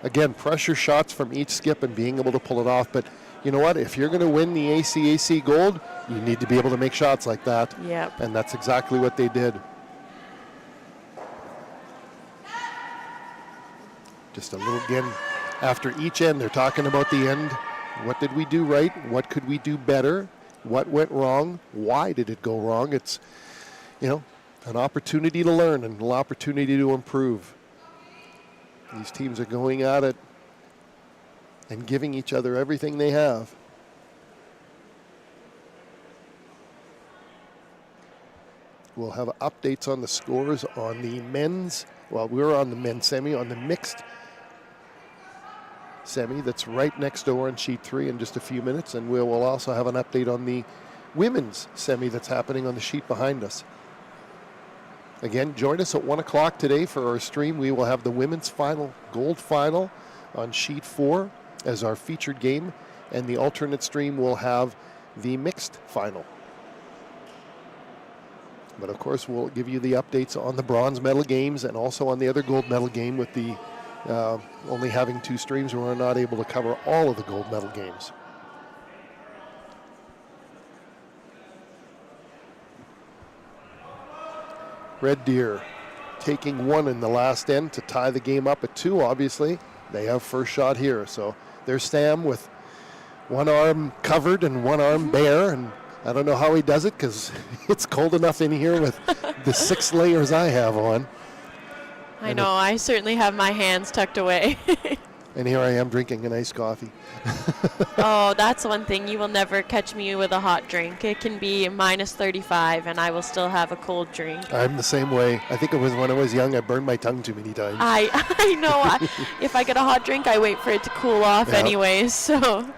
B: Again, pressure shots from each skip and being able to pull it off. But you know what? If you're going to win the ACAC gold, you need to be able to make shots like that.
A: Yep.
B: And that's exactly what they did. Just a little again. After each end, they're talking about the end. What did we do right? What could we do better? What went wrong? Why did it go wrong? It's, an opportunity to learn and an opportunity to improve. These teams are going at it and giving each other everything they have. We'll have updates on the scores on the men's. Well, we're on the men's semi, on the mixed semi that's right next door on sheet 3 in just a few minutes, and we'll also have an update on the women's semi that's happening on the sheet behind us. Again, join us at 1 o'clock today for our stream. We will have the women's final, gold final on sheet 4 as our featured game, and the alternate stream will have the mixed final. But of course, we'll give you the updates on the bronze medal games and also on the other gold medal game with the only having 2 streams. We're not able to cover all of the gold medal games. Red Deer taking 1 in the last end to tie the game up at 2, obviously. They have first shot here. So there's Sam with one arm covered and one arm bare, and I don't know how he does it because it's cold enough in here with the 6 layers I have on.
A: I know, I certainly have my hands tucked away.
B: And here I am drinking an iced coffee.
A: Oh, that's one thing. You will never catch me with a hot drink. It can be minus 35 and I will still have a cold drink.
B: I'm the same way. I think it was when I was young, I burned my tongue too many times.
A: I know. If I get a hot drink, I wait for it to cool off anyways. So.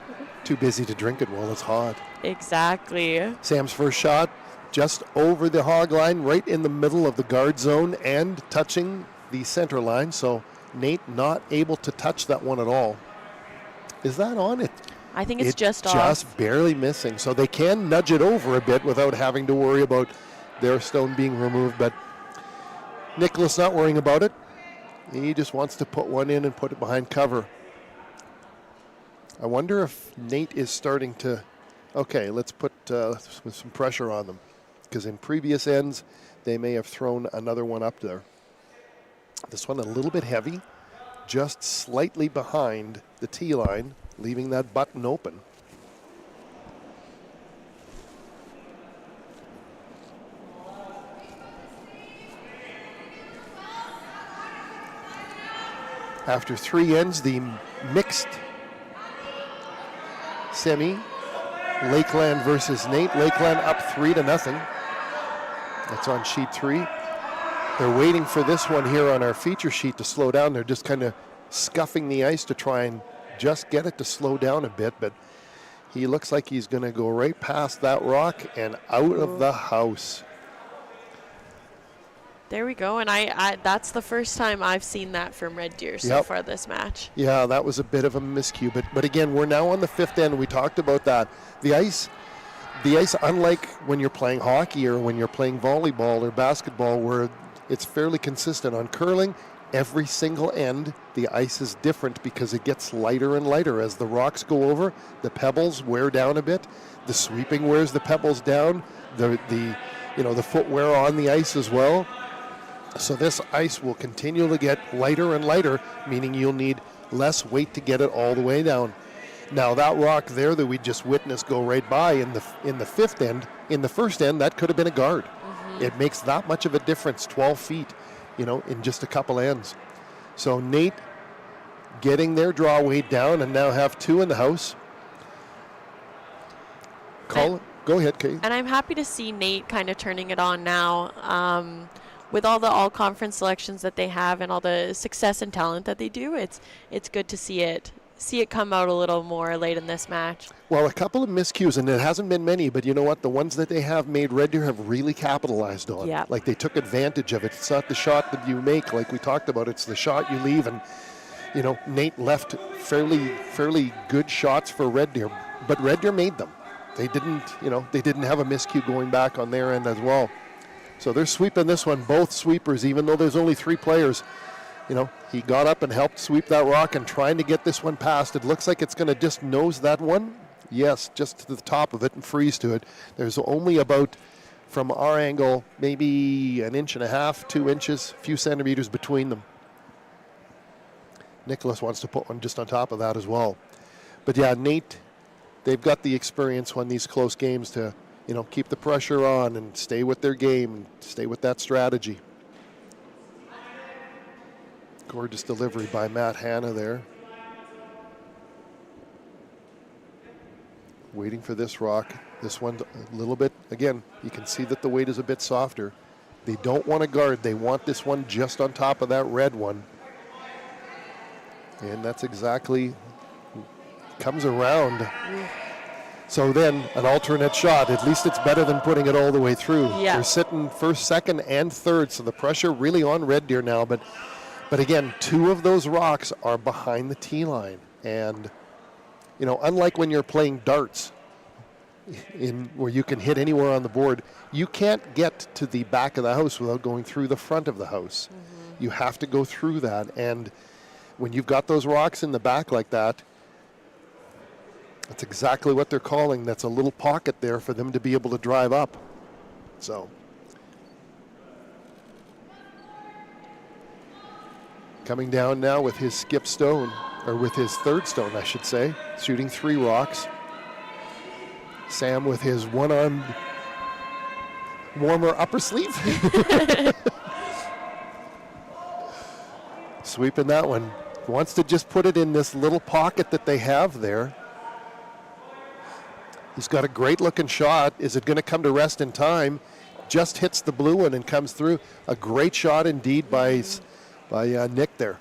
B: Too busy to drink it while it's hot.
A: Exactly.
B: Sam's first shot just over the hog line, right in the middle of the guard zone and touching the center line. So Nate not able to touch that one at all. Is that on it?
A: I think it's just off.
B: Just barely missing. So they can nudge it over a bit without having to worry about their stone being removed. But Nicholas not worrying about it. He just wants to put one in and put it behind cover. I wonder if Nate is starting to, okay, let's put some pressure on them. Because in previous ends, they may have thrown another one up there. This one a little bit heavy, just slightly behind the tee line, leaving that button open. After 3 ends, the mixed semi, Lakeland versus Nate. Lakeland up 3-0. That's on sheet 3. They're waiting for this one here on our feature sheet to slow down. They're just kind of scuffing the ice to try and just get it to slow down a bit, but he looks like he's going to go right past that rock and out of the house.
A: There we go, and I that's the first time I've seen that from Red Deer so far this match.
B: Yeah, that was a bit of a miscue, but again, we're now on the 5th end. We talked about that. The ice, unlike when you're playing hockey or when you're playing volleyball or basketball, where it's fairly consistent. On curling, every single end, the ice is different because it gets lighter and lighter as the rocks go over. The pebbles wear down a bit. The sweeping wears the pebbles down. The footwear on the ice as well. So this ice will continue to get lighter and lighter, meaning you'll need less weight to get it all the way down. Now that rock there that we just witnessed go right by in the 5th end, in the first end, that could have been a guard. Mm-hmm. It makes that much of a difference, 12 feet, in just a couple ends. So Nate getting their draw weight down and now have 2 in the house. Go ahead, Kate.
A: And I'm happy to see Nate kind of turning it on now. With all the all-conference selections that they have and all the success and talent that they do, it's good to see it come out a little more late in this match.
B: Well, a couple of miscues, and it hasn't been many, but you know what? The ones that they have made, Red Deer have really capitalized on.
A: Yeah.
B: Like, they took advantage of it. It's not the shot that you make, like we talked about. It's the shot you leave, and, you know, Nate left fairly good shots for Red Deer, but Red Deer made them. They didn't have a miscue going back on their end as well. So they're sweeping this one, both sweepers, even though there's only 3 players. You know, he got up and helped sweep that rock and trying to get this one past. It looks like it's going to just nose that one. Yes, just to the top of it and freeze to it. There's only about, from our angle, maybe 1.5 inches, 2 inches, a few centimeters between them. Nicholas wants to put one just on top of that as well. But yeah, Nate, they've got the experience on these close games to, you know, keep the pressure on and stay with their game and stay with that strategy. Gorgeous delivery by Matt Hanna there. Waiting for this rock. This one a little bit, again, you can see that the weight is a bit softer. They don't want to guard. They want this one just on top of that red one. And that's exactly, comes around. So then an alternate shot. At least it's better than putting it all the way through.
A: Yeah.
B: They're sitting first, second, and third. So the pressure really on Red Deer now. But again, 2 of those rocks are behind the tee line. And, you know, unlike when you're playing darts, where you can hit anywhere on the board, you can't get to the back of the house without going through the front of the house. Mm-hmm. You have to go through that. And when you've got those rocks in the back like that, that's exactly what they're calling. That's a little pocket there for them to be able to drive up. So coming down now with his skip stone, or with his third stone, I should say, shooting 3 rocks. Sam with his one-armed warmer upper sleeve. Sweeping that one. Wants to just put it in this little pocket that they have there. He's got a great-looking shot. Is it going to come to rest in time? Just hits the blue one and comes through. A great shot indeed by Nick there.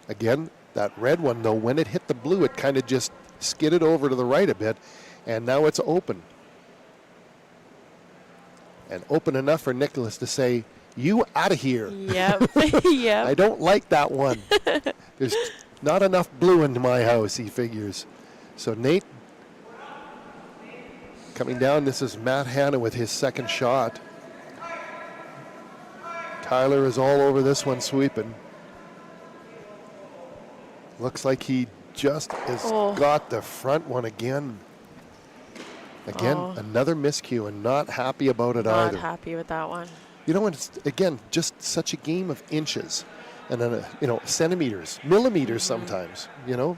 B: Again, that red one, though, when it hit the blue, it kind of just skidded over to the right a bit, and now it's open. And open enough for Nicholas to say, "You out of here."
A: Yep. Yep.
B: I don't like that one. There's not enough blue in my house, he figures. So Nate coming down. This is Matt Hanna with his second shot. Tyler is all over this one, sweeping. Looks like he just has got the front one again. Another miscue, and not happy about it either.
A: Not happy with that one.
B: You know, it's, again, just such a game of inches and then, you know, centimeters, millimeters sometimes, you know,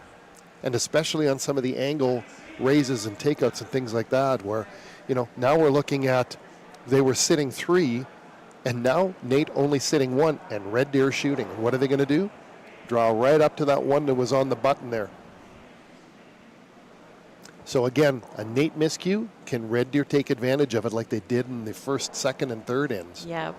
B: and especially on some of the angle raises and takeouts and things like that where, you know, now we're looking at, they were sitting 3 and now Nate only sitting 1 and Red Deer shooting. And what are they going to do? Draw right up to that one that was on the button there. So again, a Nate miscue. Can Red Deer take advantage of it like they did in the first, second, and third ends?
A: Yep.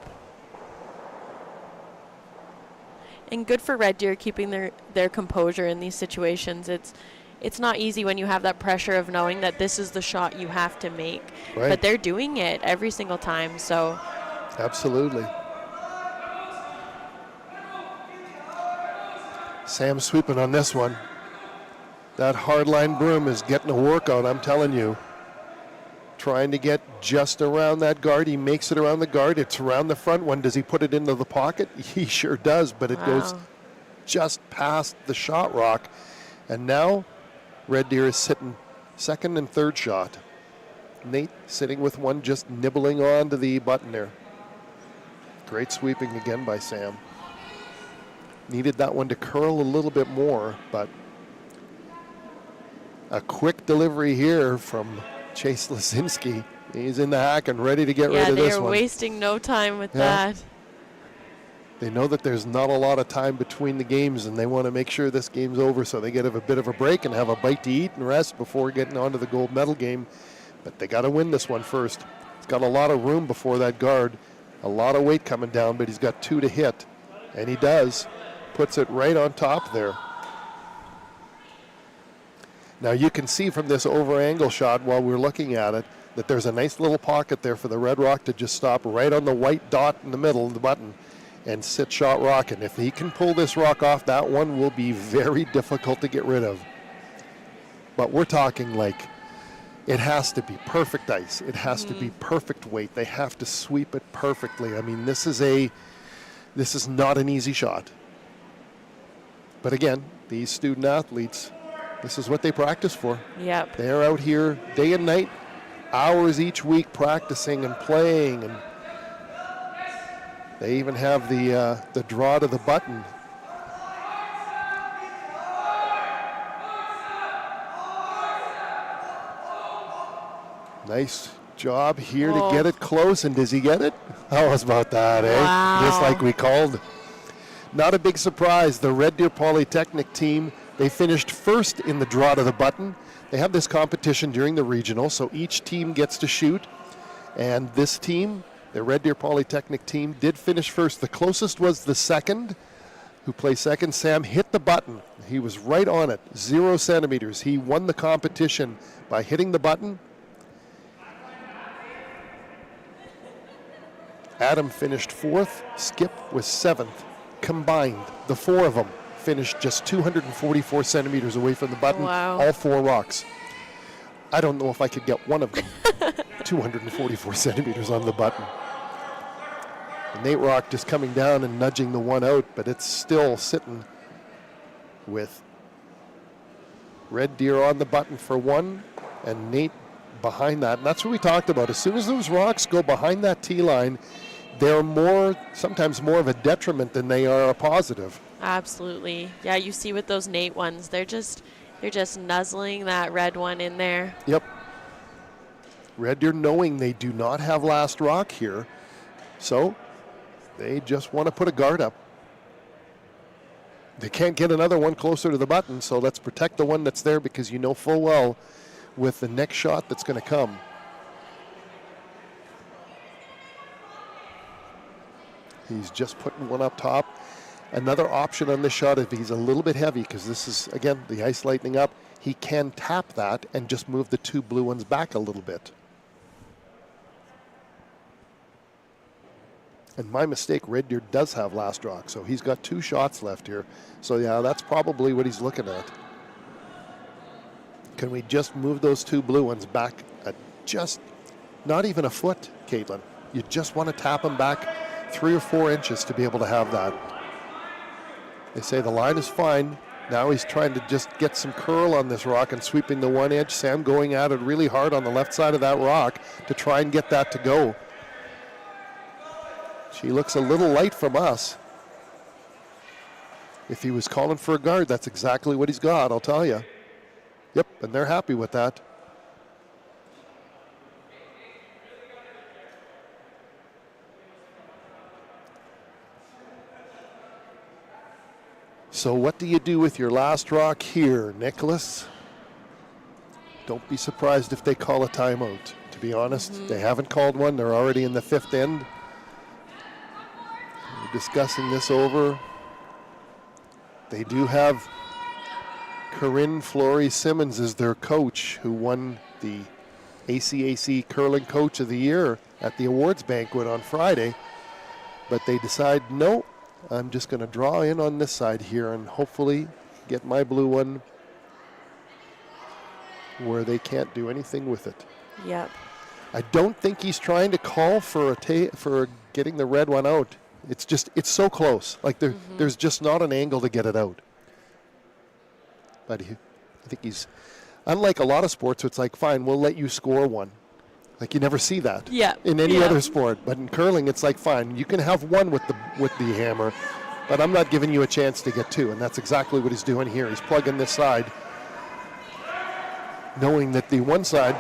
A: And good for Red Deer keeping their composure in these situations. It's not easy when you have that pressure of knowing that this is the shot you have to make.
B: Right.
A: But they're doing it every single time. So
B: absolutely. Sam sweeping on this one. That hardline broom is getting a workout, I'm telling you. Trying to get just around that guard. He makes it around the guard. It's around the front one. Does he put it into the pocket? He sure does, but it goes just past the shot rock. And now Red Deer is sitting second and third shot. Nate sitting with one just nibbling onto the button there. Great sweeping again by Sam. Needed that one to curl a little bit more, but a quick delivery here from Chase Lasinski. He's in the hack and ready to get rid of this one.
A: Yeah, they are wasting no time with that.
B: They know that there's not a lot of time between the games, and they want to make sure this game's over so they get a bit of a break and have a bite to eat and rest before getting on to the gold medal game. But they got to win this one first. He's got a lot of room before that guard, a lot of weight coming down, but he's got 2 to hit, and he does. Puts it right on top there. Now you can see from this over angle shot while we're looking at it that there's a nice little pocket there for the red rock to just stop right on the white dot in the middle of the button and sit shot rock. And if he can pull this rock off, that one will be very difficult to get rid of. But we're talking like it has to be perfect ice. It has to be perfect weight. They have to sweep it perfectly. I mean, this is not an easy shot. But again, these student athletes, this is what they practice for.
A: Yep.
B: They're out here day and night, hours each week practicing and playing, and they even have the draw to the button. Nice job here to get it close, and does he get it? How was about that, eh?
A: Wow.
B: Just like we called. Not a big surprise. The Red Deer Polytechnic team, they finished first in the draw to the button. They have this competition during the regional, so each team gets to shoot. And this team, the Red Deer Polytechnic team, did finish first. The closest was the second, who placed second. Sam hit the button. He was right on it, 0 centimeters. He won the competition by hitting the button. Adam finished 4th. Skip was 7th. Combined, the 4 of them finished just 244 centimeters away from the button.
A: Wow.
B: All 4 rocks. I don't know if I could get one of them 244 centimeters on the button. And Nate Rock just coming down and nudging the one out, but it's still sitting with Red Deer on the button for 1 and Nate behind that. And that's what we talked about. As soon as those rocks go behind that tee line, they're sometimes more of a detriment than they are a positive.
A: Absolutely. Yeah, you see with those Nate ones, they're just nuzzling that red one in there.
B: Yep. Red Deer knowing they do not have last rock here, so they just want to put a guard up. They can't get another one closer to the button, so let's protect the one that's there, because you know full well with the next shot that's going to come. He's just putting one up top. Another option on this shot, if he's a little bit heavy, because this is, again, the ice lightening up, he can tap that and just move the 2 blue ones back a little bit. And my mistake, Red Deer does have last rock, so he's got 2 shots left here. So yeah, that's probably what he's looking at. Can we just move those 2 blue ones back at just not even a foot, Caitlin? You just want to tap them back 3 or 4 inches to be able to have that. They say the line is fine. Now he's trying to just get some curl on this rock and sweeping the one edge. Sam going at it really hard on the left side of that rock to try and get that to go. She looks a little light from us. If he was calling for a guard, that's exactly what he's got, I'll tell you. Yep, and they're happy with that. So what do you do with your last rock here, Nicholas? Don't be surprised if they call a timeout. To be honest, they haven't called one. They're already in the 5th end. We're discussing this over. They do have Corinne Flory Simmons as their coach, who won the ACAC Curling Coach of the Year at the awards banquet on Friday. But they decide, no, I'm just going to draw in on this side here and hopefully get my blue one where they can't do anything with it.
A: Yep.
B: I don't think he's trying to call for getting the red one out. It's so close. Like there's just not an angle to get it out. But I think he's, unlike a lot of sports, it's like, fine, we'll let you score one. Like you never see that in any other sport. But in curling, it's like, fine, you can have one with the hammer, but I'm not giving you a chance to get 2. And that's exactly what he's doing here. He's plugging this side, knowing that the one side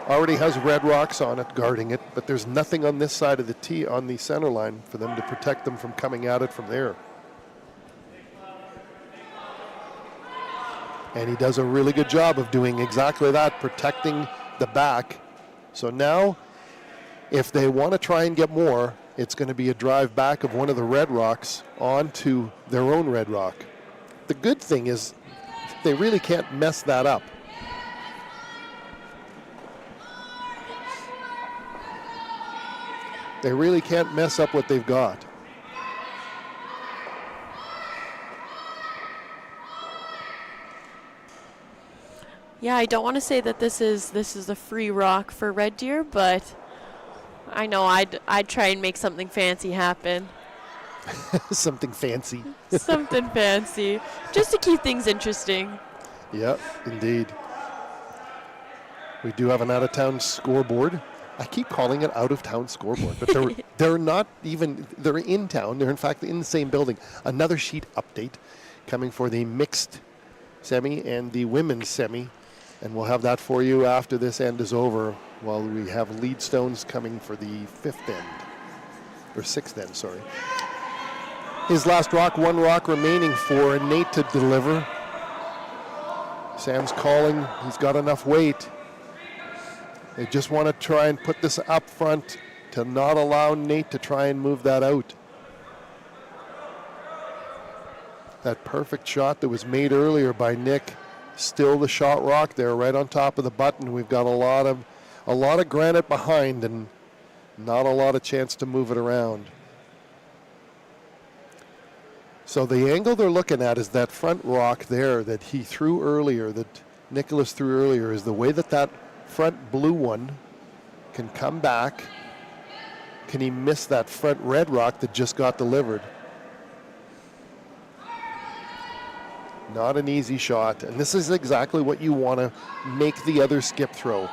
B: already has red rocks on it, guarding it, but there's nothing on this side of the tee, on the center line, for them to protect them from coming at it from there. And he does a really good job of doing exactly that, protecting the back. So now, if they want to try and get more, it's going to be a drive back of one of the red rocks onto their own red rock. The good thing is they really can't mess that up. They really can't mess up what they've got.
A: Yeah, I don't want to say that this is a free rock for Red Deer, but I know I'd try and make something fancy happen.
B: Something fancy.
A: Something fancy, just to keep things interesting.
B: Yep, indeed. We do have an out-of-town scoreboard. I keep calling it out-of-town scoreboard, but they're not even, they're in town. They're in fact in the same building. Another sheet update coming for the mixed semi and the women's semi. And we'll have that for you after this end is over, while we have Leadstones coming for the fifth end, or sixth end, sorry. His last rock, one rock remaining for Nate to deliver. Sam's calling, he's got enough weight. They just want to try and put this up front to not allow Nate to try and move that out. That perfect shot that was made earlier by Nick, still the shot rock there right on top of the button. We've got a lot of granite behind and not a lot of chance to move it around. So the angle they're looking at is that front rock there that he threw earlier, that Nicholas threw earlier, is the way that that front blue one can come back. Can he miss that front red rock that just got delivered? Not an easy shot, and this is exactly what you want to make the other skip throw.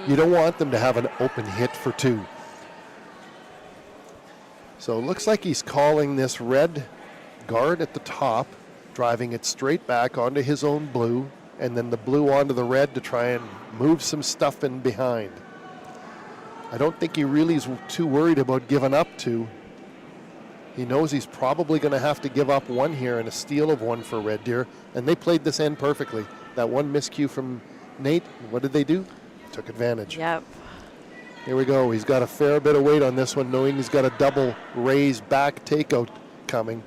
B: You don't want them to have an open hit for two. So it looks like he's calling this red guard at the top, driving it straight back onto his own blue, and then the blue onto the red to try and move some stuff in behind. I don't think he really is too worried about giving up two. He knows he's probably going to have to give up one here and a steal of one for Red Deer. And they played this end perfectly. That one miscue from Nate, what did they do? Took advantage.
A: Yep.
B: Here we go. He's got a fair bit of weight on this one, knowing he's got a double raise back takeout coming.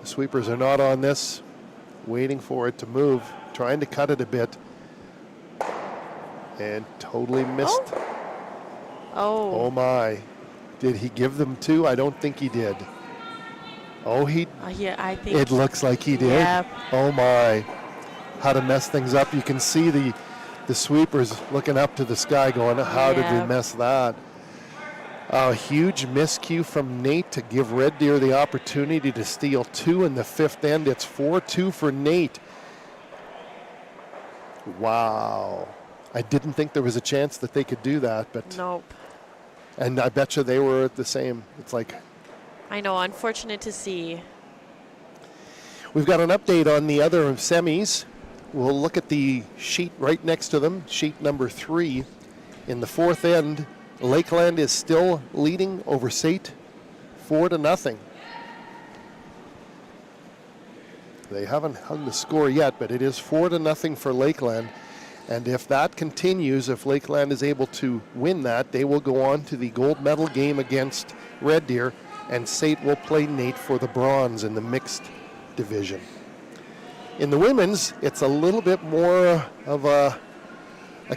B: The sweepers are not on this, waiting for it to move, trying to cut it a bit. And totally missed.
A: Oh.
B: Oh my. Did he give them two? I don't think he did. Oh,
A: yeah, I think
B: it looks like he did.
A: Yep.
B: Oh my. How to mess things up. You can see the sweepers looking up to the sky going, how did we mess that? A huge miscue from Nate to give Red Deer the opportunity to steal two in the fifth end. It's 4-2 for Nate. Wow. I didn't think there was a chance that they could do that, but
A: nope.
B: And I bet you they were the same. It's like,
A: I know, unfortunate to see.
B: We've got an update on the other semis. We'll look at the sheet right next to them, sheet number 3. In the fourth end, Lakeland is still leading over SAIT 4-0. They haven't hung the score yet, but it is 4-0 for Lakeland. And if that continues, if Lakeland is able to win that, they will go on to the gold medal game against Red Deer, and SAIT will play Nate for the bronze in the mixed division. In the women's, it's a little bit more of a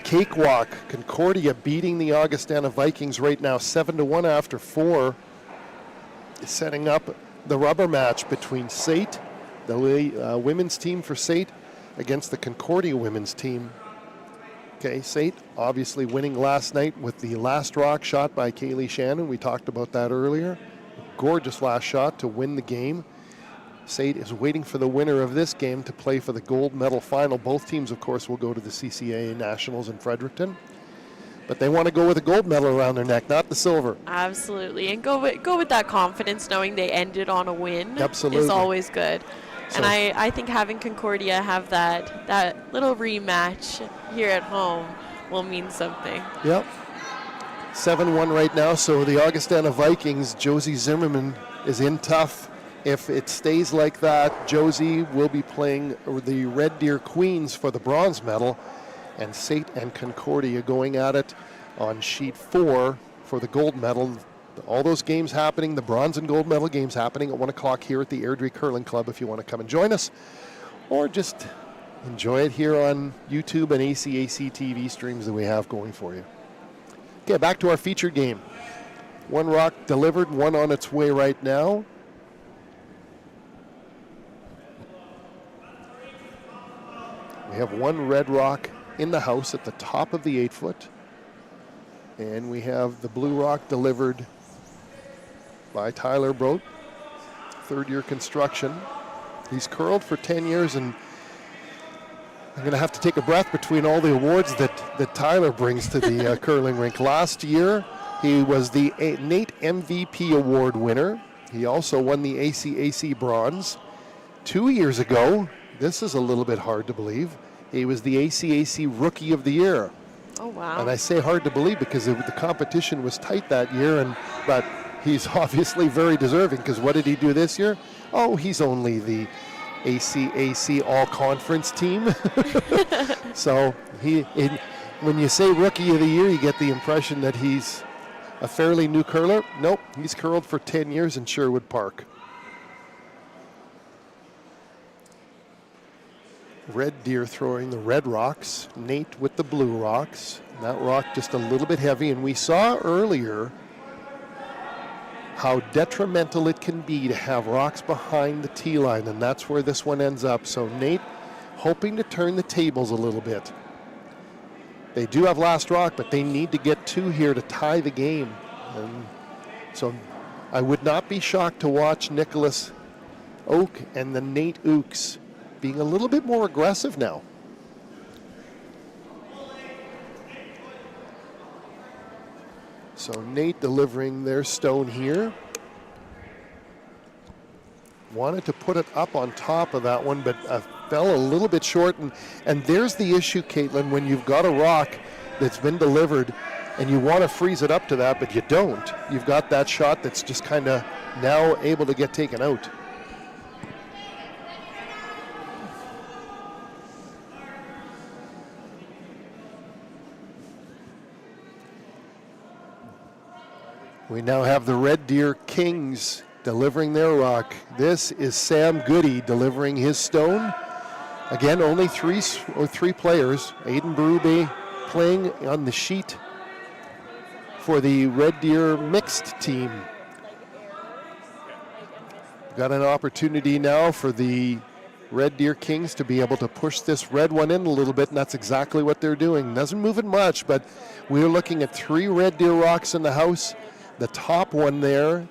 B: cakewalk. Concordia beating the Augustana Vikings right now 7-1 after 4, setting up the rubber match between SAIT, the women's team for SAIT, against the Concordia women's team. Okay, SAIT obviously winning last night with the last rock shot by Kaylee Shannon. We talked about that earlier. Gorgeous last shot to win the game. SAIT is waiting for the winner of this game to play for the gold medal final. Both teams, of course, will go to the CCA Nationals in Fredericton. But they want to go with a gold medal around their neck, not the silver.
A: Absolutely, and go with that confidence, knowing they ended on a win.
B: Absolutely.
A: Is always good.
B: So,
A: and I think having Concordia have that little rematch here at home will mean something.
B: Yep. 7-1 right now, so the Augustana Vikings, Josie Zimmerman is in tough. If it stays like that, Josie will be playing the Red Deer Queens for the bronze medal, and SAIT and Concordia going at it on sheet 4 for the gold medal. All those games happening, the bronze and gold medal games happening at 1 o'clock here at the Airdrie Curling Club if you want to come and join us, or just enjoy it here on YouTube and ACAC TV streams that we have going for you. Okay, back to our featured game. 1 rock delivered, 1 on its way right now. We have 1 red rock in the house at the top of the 8-foot. And we have the blue rock delivered by Tyler Brodt, 3rd-year construction. He's curled for 10 years, and I'm going to have to take a breath between all the awards that Tyler brings to the curling rink. Last year, he was the NAIT MVP award winner. He also won the ACAC bronze. 2 years ago, this is a little bit hard to believe, he was the ACAC Rookie of the Year.
A: Oh, wow.
B: And I say hard to believe because the competition was tight that year, but he's obviously very deserving, because what did he do this year? Oh, he's only the ACAC all-conference team. So when you say Rookie of the Year, you get the impression that he's a fairly new curler. Nope, he's curled for 10 years in Sherwood Park. Red Deer throwing the red rocks, NAIT with the blue rocks. That rock just a little bit heavy, and we saw earlier how detrimental it can be to have rocks behind the tee line, and that's where this one ends up. So NAIT hoping to turn the tables a little bit. They do have last rock, but they need to get 2 here to tie the game. And so I would not be shocked to watch Nicholas Oak and the NAIT Ooks being a little bit more aggressive now. So NAIT delivering their stone here. Wanted to put it up on top of that one, but fell a little bit short. And there's the issue, Caitlin, when you've got a rock that's been delivered and you want to freeze it up to that, but you don't. You've got that shot that's just kind of now able to get taken out. We now have the Red Deer Kings delivering their rock. This is Sam Goody delivering his stone. Again, only three players. Aiden Berube playing on the sheet for the Red Deer mixed team. Got an opportunity now for the Red Deer Kings to be able to push this red one in a little bit, and that's exactly what they're doing. Doesn't move it much, but we're looking at 3 Red Deer rocks in the house. The top one there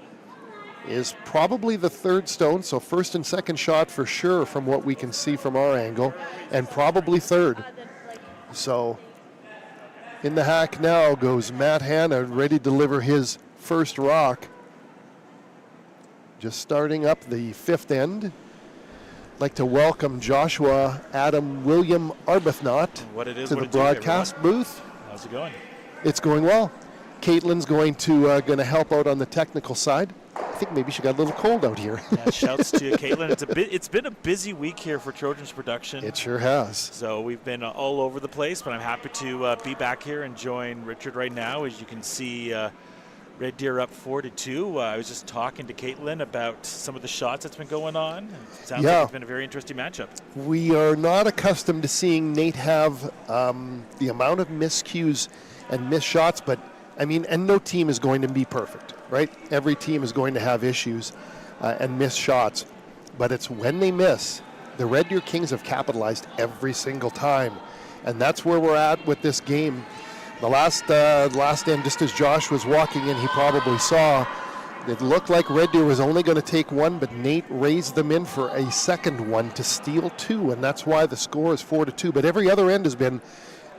B: is probably the 3rd stone, so 1st and 2nd shot for sure from what we can see from our angle, and probably 3rd. So in the hack now goes Matt Hanna, ready to deliver his first rock. Just starting up the 5th end. I'd like to welcome Joshua Adam William Arbuthnot to the broadcast booth.
C: How's it going?
B: It's going well. Caitlin's going to help out on the technical side. I think maybe she got a little cold out here.
C: Yeah, shouts to Caitlin. It's been a busy week here for Trojans production.
B: It sure has.
C: So we've been all over the place, but I'm happy to be back here and join Richard right now. As you can see, Red Deer up 4-2. I was just talking to Caitlin about some of the shots that's been going on. It sounds like it's been a very interesting matchup.
B: We are not accustomed to seeing NAIT have the amount of miscues and missed shots, but I mean, and no team is going to be perfect, right? Every team is going to have issues and miss shots. But it's when they miss, the Red Deer Kings have capitalized every single time. And that's where we're at with this game. The last end, just as Josh was walking in, he probably saw, it looked like Red Deer was only going to take 1, but NAIT raised them in for a 2nd one to steal 2. And that's why the score is 4-2. But every other end has been,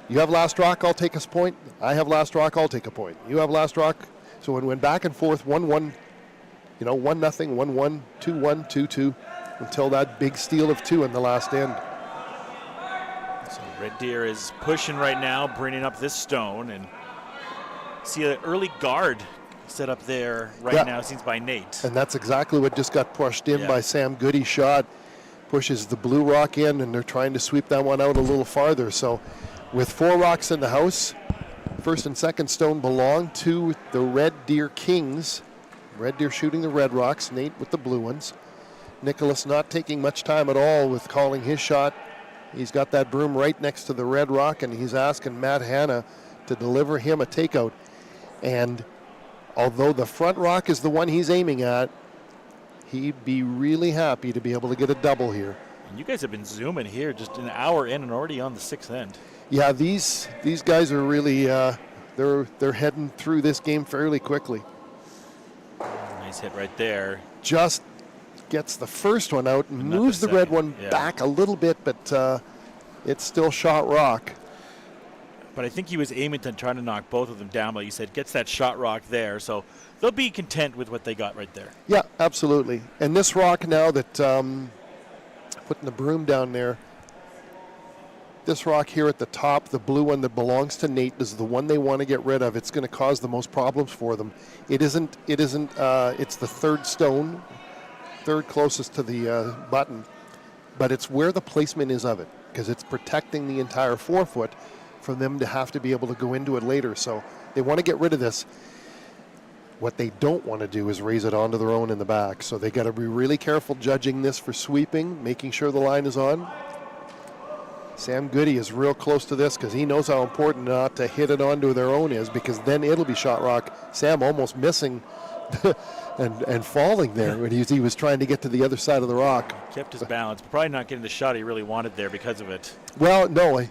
B: you have last rock, I'll take a point. I have last rock, I'll take a point. You have last rock. So it went back and forth, 1-1, 1-0, 1-1, 2-1, 2-2, until that big steal of 2 in the last end.
C: So Red Deer is pushing right now, bringing up this stone, and see an early guard set up there right now, seems by Nate.
B: And that's exactly what just got pushed in by Sam Goody's shot. Pushes the blue rock in, and they're trying to sweep that one out a little farther. So with 4 rocks in the house, first and second stone belong to the Red Deer Kings. Red Deer shooting the red rocks, Nate with the blue ones. Nicholas not taking much time at all with calling his shot. He's got that broom right next to the red rock, and he's asking Matt Hanna to deliver him a takeout. And although the front rock is the one he's aiming at, he'd be really happy to be able to get a double here.
C: And you guys have been zooming here just an hour in and already on the 6th end.
B: Yeah, these guys are really they're heading through this game fairly quickly.
C: Nice hit right there.
B: Just gets the first one out and moves the red one back a little bit, but it's still shot rock.
C: But I think he was aiming to try to knock both of them down, like you said, gets that shot rock there. So they'll be content with what they got right there.
B: Yeah, absolutely. And this rock now that putting the broom down there, this rock here at the top, the blue one that belongs to Nate, is the one they want to get rid of. It's going to cause the most problems for them. It's the third stone, third closest to the button, but it's where the placement is of it, because it's protecting the entire 4-foot for them to have to be able to go into it later. So they want to get rid of this. What they don't want to do is raise it onto their own in the back. So they got to be really careful judging this for sweeping, making sure the line is on. Sam Goody is real close to this because he knows how important not to hit it onto their own is, because then it'll be shot rock. Sam almost missing and falling there when he was trying to get to the other side of the rock.
C: Kept his balance, but probably not getting the shot he really wanted there because of it.
B: Well, no, I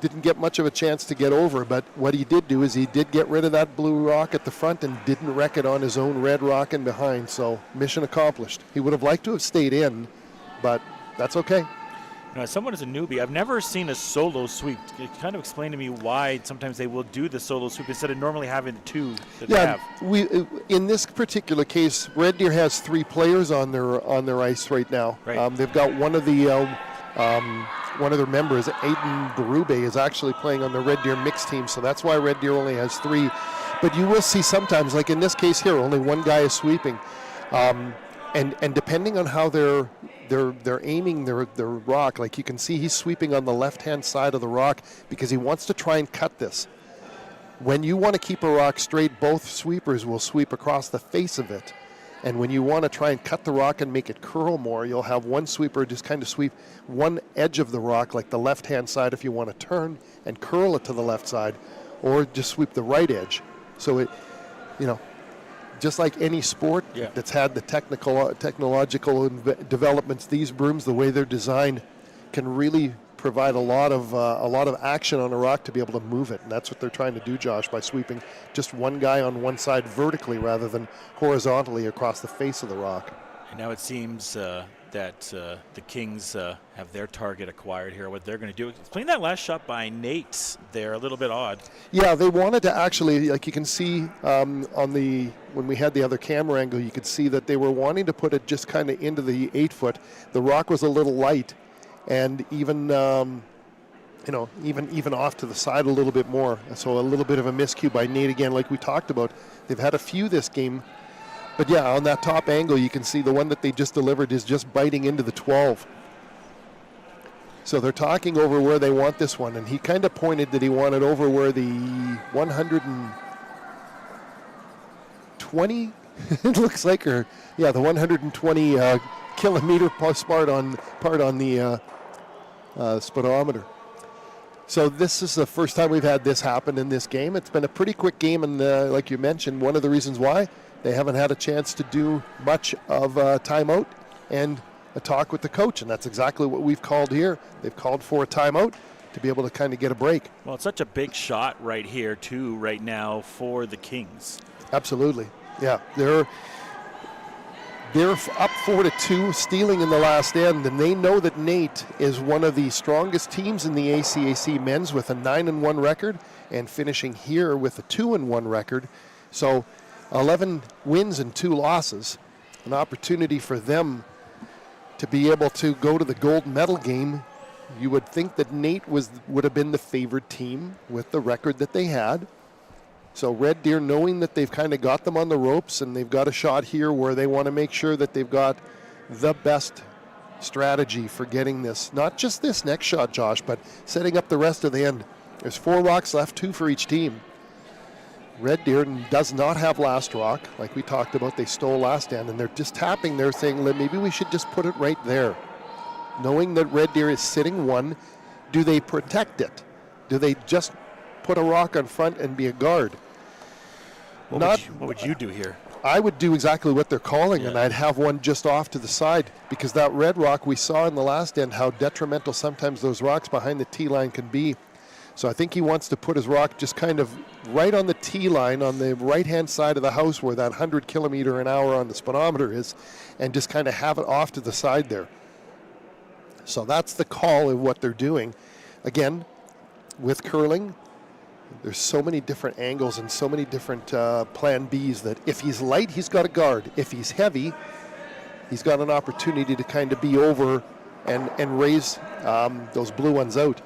B: didn't get much of a chance to get over, but what he did do is he did get rid of that blue rock at the front and didn't wreck it on his own red rock in behind, so mission accomplished. He would have liked to have stayed in, but that's okay.
C: You know, as someone as a newbie, I've never seen a solo sweep. Can you kind of explain to me why sometimes they will do the solo sweep instead of normally having the 2 that they have?
B: In this particular case, Red Deer has 3 players on their ice right now.
C: Right.
B: They've got one of their members, Aiden Berube, is actually playing on the Red Deer mixed team, so that's why Red Deer only has 3. But you will see sometimes, like in this case here, only one guy is sweeping, and depending on how they're aiming their rock, like you can see he's sweeping on the left-hand side of the rock because he wants to try and cut this. When you want to keep a rock straight, both sweepers will sweep across the face of it. And when you want to try and cut the rock and make it curl more, you'll have one sweeper just kind of sweep one edge of the rock, like the left-hand side if you want to turn and curl it to the left side, or just sweep the right edge. So it, just like any sport that's had the technological developments, these brooms, the way they're designed, can really provide a lot of action on a rock to be able to move it, and that's what they're trying to do, Josh, by sweeping just one guy on one side vertically rather than horizontally across the face of the rock.
C: And now it seems that the Kings have their target acquired here. What they're going to do? Explain that last shot by Nate there, a little bit odd.
B: Yeah, they wanted to actually, like you can see when we had the other camera angle, you could see that they were wanting to put it just kind of into the 8-foot. The rock was a little light, and even even off to the side a little bit more. So a little bit of a miscue by Nate again, like we talked about. They've had a few this game. But yeah, on that top angle, you can see the one that they just delivered is just biting into the 12. So they're talking over where they want this one, and he kind of pointed that he wanted over where the 120, it looks like, or yeah, the 120 kilometer part on the speedometer. So this is the first time we've had this happen in this game. It's been a pretty quick game, and like you mentioned, one of the reasons why they haven't had a chance to do much of a timeout and a talk with the coach, and that's exactly what we've called here. They've called for a timeout to be able to kind of get a break.
C: Well, it's such a big shot right here, too, right now for the Kings.
B: Absolutely. Yeah, they're up 4-2, stealing in the last end, and they know that Nate is one of the strongest teams in the ACAC men's with a 9-1 record and finishing here with a 2-1 record. So 11 wins and 2 losses, an opportunity for them to be able to go to the gold medal game you would think that Nate would have been the favored team with the record that they had. So Red Deer, knowing that they've kind of got them on the ropes and they've got a shot here where they want to make sure that they've got the best strategy for getting this, not just this next shot, Josh, but setting up the rest of the end. There's 4 rocks left, 2 for each team. Red Deer does not have last rock, like we talked about. They stole last end, and they're just tapping there saying, maybe we should just put it right there. Knowing that Red Deer is sitting 1, do they protect it? Do they just put a rock on front and be a guard?
C: What would you do here?
B: I would do exactly what they're calling, and I'd have one just off to the side, because that red rock, we saw in the last end how detrimental sometimes those rocks behind the tee line can be. So I think he wants to put his rock just kind of right on the tee line on the right-hand side of the house where that 100 kilometer an hour on the speedometer is, and just kind of have it off to the side there. So that's the call of what they're doing. Again, with curling, there's so many different angles and so many different plan Bs that if he's light, he's got a guard. If he's heavy, he's got an opportunity to kind of be over and raise those blue ones out.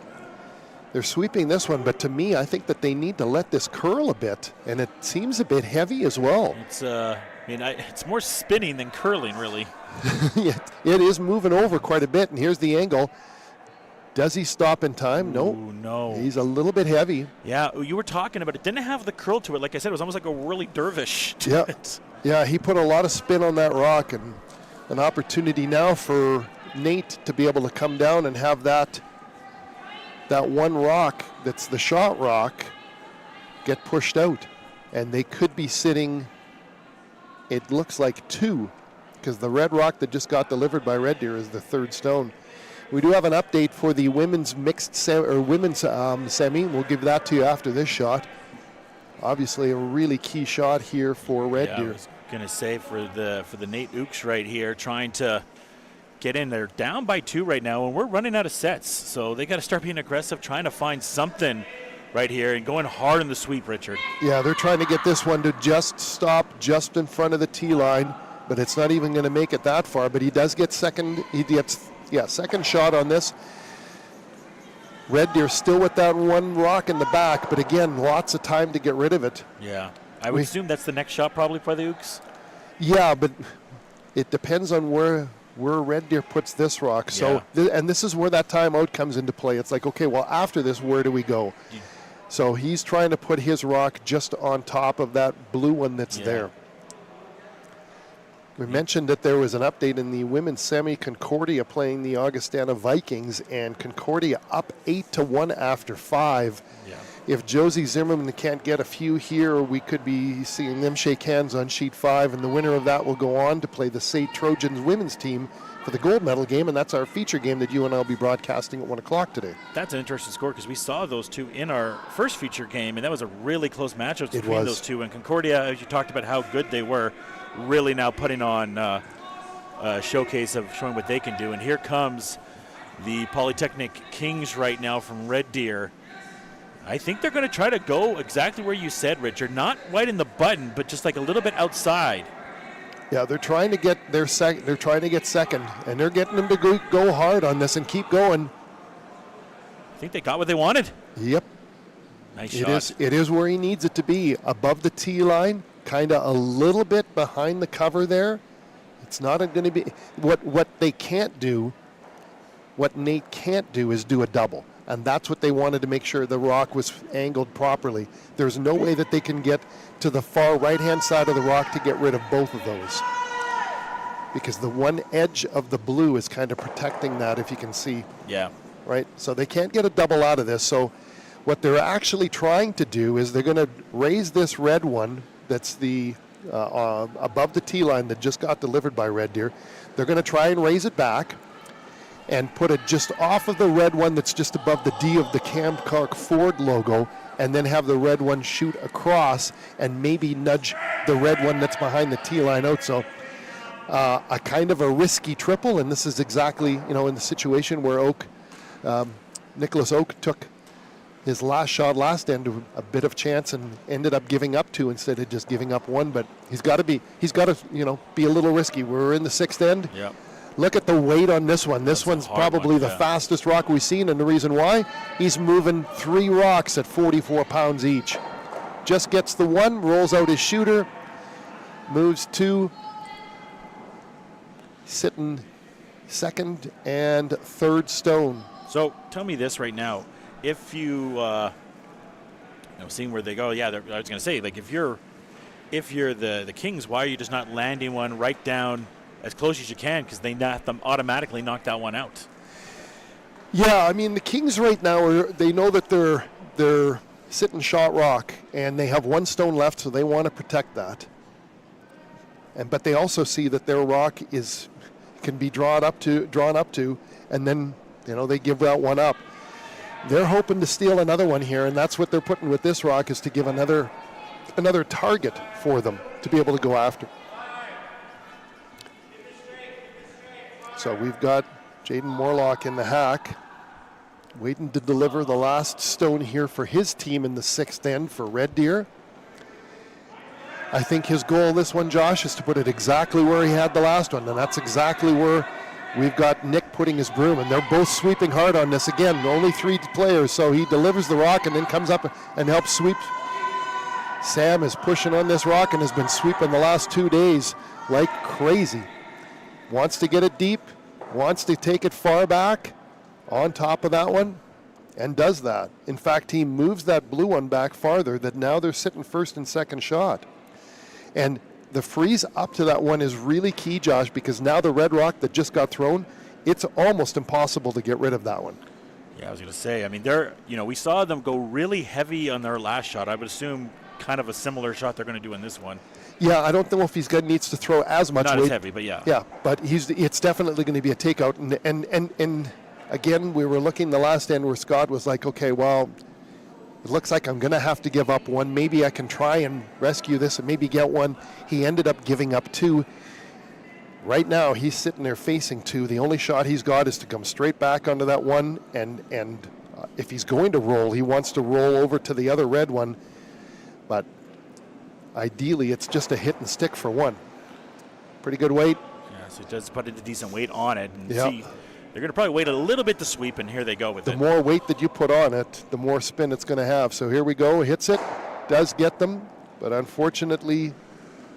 B: They're sweeping this one, but to me, I think that they need to let this curl a bit, and it seems a bit heavy as well.
C: It's it's more spinning than curling, really.
B: Yeah, it is moving over quite a bit, and here's the angle. Does he stop in time?
C: Ooh, no.
B: He's a little bit heavy.
C: Yeah, you were talking about it. Didn't have the curl to it. Like I said, it was almost like a whirly dervish to
B: Yeah.
C: it.
B: Yeah, he put a lot of spin on that rock, and an opportunity now for Nate to be able to come down and have that one rock that's the shot rock get pushed out. And they could be sitting, it looks like 2, because the red rock that just got delivered by Red Deer is the 3rd stone. We do have an update for the women's semi. We'll give that to you after this shot. Obviously, a really key shot here for Red Deer.
C: I was going to say for the Nate Ooks right here, trying to get in. They're down by 2 right now, and we're running out of sets. So they got to start being aggressive, trying to find something right here and going hard in the sweep, Richard.
B: Yeah, they're trying to get this one to just stop just in front of the tee line, but it's not even going to make it that far. But he does get second. He gets second shot on this. Red Deer still with that one rock in the back, but again, lots of time to get rid of it.
C: Yeah, I would assume that's the next shot probably for the Ooks.
B: Yeah, but it depends on where Red Deer puts this rock. So, and this is where that timeout comes into play. It's like, okay, well, after this, where do we go? Yeah. So he's trying to put his rock just on top of that blue one that's there. We mentioned that there was an update in the women's semi. Concordia playing the Augustana Vikings, and Concordia up 8-1 after 5. Yeah. If Josie Zimmerman can't get a few here, we could be seeing them shake hands on sheet 5, and the winner of that will go on to play the SAIT Trojans women's team for the gold medal game, and that's our feature game that you and I will be broadcasting at 1 o'clock today.
C: That's an interesting score because we saw those two in our first feature game, and that was a really close matchup between those two. And Concordia, as you talked about how good they were, really now putting on a showcase of showing what they can do. And here comes the Polytechnic Kings right now from Red Deer. I think they're going to try to go exactly where you said, Richard. Not right in the button, but just like a little bit outside.
B: Yeah, they're trying to get they're trying to get second, and they're getting them to go hard on this and keep going.
C: I think they got what they wanted.
B: Yep.
C: Nice shot.
B: It is where he needs it to be, above the tee line, kind of a little bit behind the cover there. It's not going to be what they can't do. What Nate can't do is do a double. And that's what they wanted to make sure the rock was angled properly. There's no way that they can get to the far right-hand side of the rock to get rid of both of those. Because the one edge of the blue is kind of protecting that, if you can see.
C: Yeah.
B: Right? So they can't get a double out of this. So what they're actually trying to do is they're going to raise this red one that's the above the tee line that just got delivered by Red Deer. They're going to try and raise it back and put it just off of the red one that's just above the D of the Cam Clark Ford logo, and then have the red one shoot across and maybe nudge the red one that's behind the tee line out. So a kind of a risky triple, and this is exactly, in the situation where Nicholas Oak took his last shot last end to a bit of chance and ended up giving up 2 instead of just giving up 1. But he's got to be a little risky. We're in the 6th end.
C: Yeah.
B: look at the weight on this one. This one's probably the fastest rock we've seen, and the reason why, he's moving 3 rocks at 44 pounds each. Just gets the one, rolls out his shooter, moves 2, sitting second and third stone.
C: So tell me this right now. If you, seeing where they go, I was going to say, like, if you're the Kings, why are you just not landing one right down as close as you can? Because they have to automatically knock that one out.
B: Yeah, I mean, the Kings right now, they know that they're sitting shot rock, and they have 1 stone left, so they want to protect that. But they also see that their rock can be drawn up to, and then they give that one up. They're hoping to steal another one here, and that's what they're putting with this rock, is to give another target for them to be able to go after. So we've got Jaden Morlock in the hack, waiting to deliver the last stone here for his team in the 6th end for Red Deer. I think his goal this one, Josh, is to put it exactly where he had the last one, and that's exactly where we've got Nick putting his broom, and they're both sweeping hard on this. Again, only 3 players, so he delivers the rock and then comes up and helps sweep. Sam is pushing on this rock and has been sweeping the last 2 days like crazy. Wants to get it deep, wants to take it far back on top of that one, and does that. In fact, he moves that blue one back farther, that now they're sitting first and second shot. And the freeze up to that one is really key, Josh, because now the red rock that just got thrown, it's almost impossible to get rid of that one.
C: Yeah, I was going to say, I mean, we saw them go really heavy on their last shot. I would assume kind of a similar shot they're going to do in this one.
B: Yeah, I don't know if needs to throw as much weight.
C: Not as heavy, but yeah.
B: Yeah, but it's definitely going to be a takeout. And again, we were looking the last end where Scott was like, okay, well, it looks like I'm going to have to give up one. Maybe I can try and rescue this and maybe get one. He ended up giving up 2. Right now, he's sitting there facing 2. The only shot he's got is to come straight back onto that one. And if he's going to roll, he wants to roll over to the other red one. But ideally, it's just a hit and stick for 1. Pretty good weight.
C: Yeah, so it does put a decent weight on it. And
B: yep.
C: See, they're going to probably wait a little bit to sweep, and here they go with it.
B: The more weight that you put on it, the more spin it's going to have. So here we go. Hits it. Does get them. But unfortunately,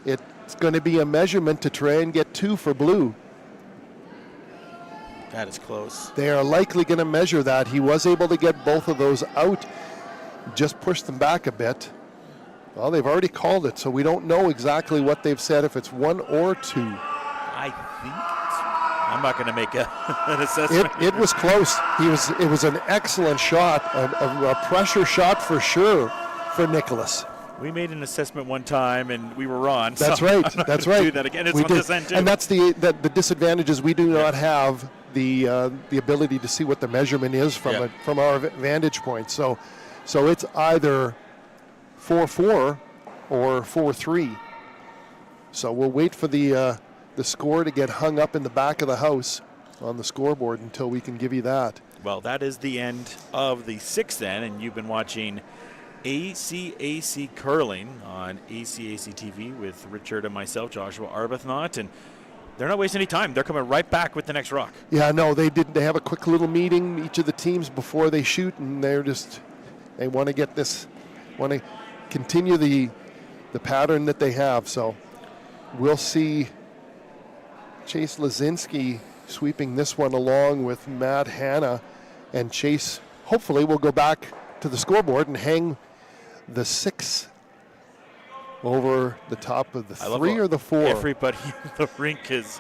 B: it's going to be a measurement to try and get 2 for blue.
C: That is close.
B: They are likely going to measure that. He was able to get both of those out. Just push them back a bit. Well, they've already called it, so we don't know exactly what they've said, if it's 1 or 2.
C: I think I'm not going to make an assessment.
B: It was close. It was an excellent shot, a pressure shot for sure for Nicholas.
C: We made an assessment one time, and we were wrong.
B: That's
C: so
B: right.
C: I'm not
B: That's
C: gonna
B: right.
C: Do that again. It's
B: we
C: on
B: did.
C: this end too.
B: And that's the disadvantage is we do not have the ability to see what the measurement is from our vantage point. So it's either 4-4 or 4-3. So we'll wait for the score to get hung up in the back of the house on the scoreboard until we can give you that.
C: Well, that is the end of the 6th end, and you've been watching ACAC Curling on ACAC TV with Richard and myself, Joshua Arbuthnot, and they're not wasting any time. They're coming right back with the next rock.
B: Yeah, no, they did. They have a quick little meeting, each of the teams, before they shoot, and they want to get this, want to continue the pattern that they have. So we'll see Chase Lazinski sweeping this one along with Matt Hanna, and Chase hopefully will go back to the scoreboard and hang the 6 over the top of the 3 or the 4.
C: Everybody in the rink is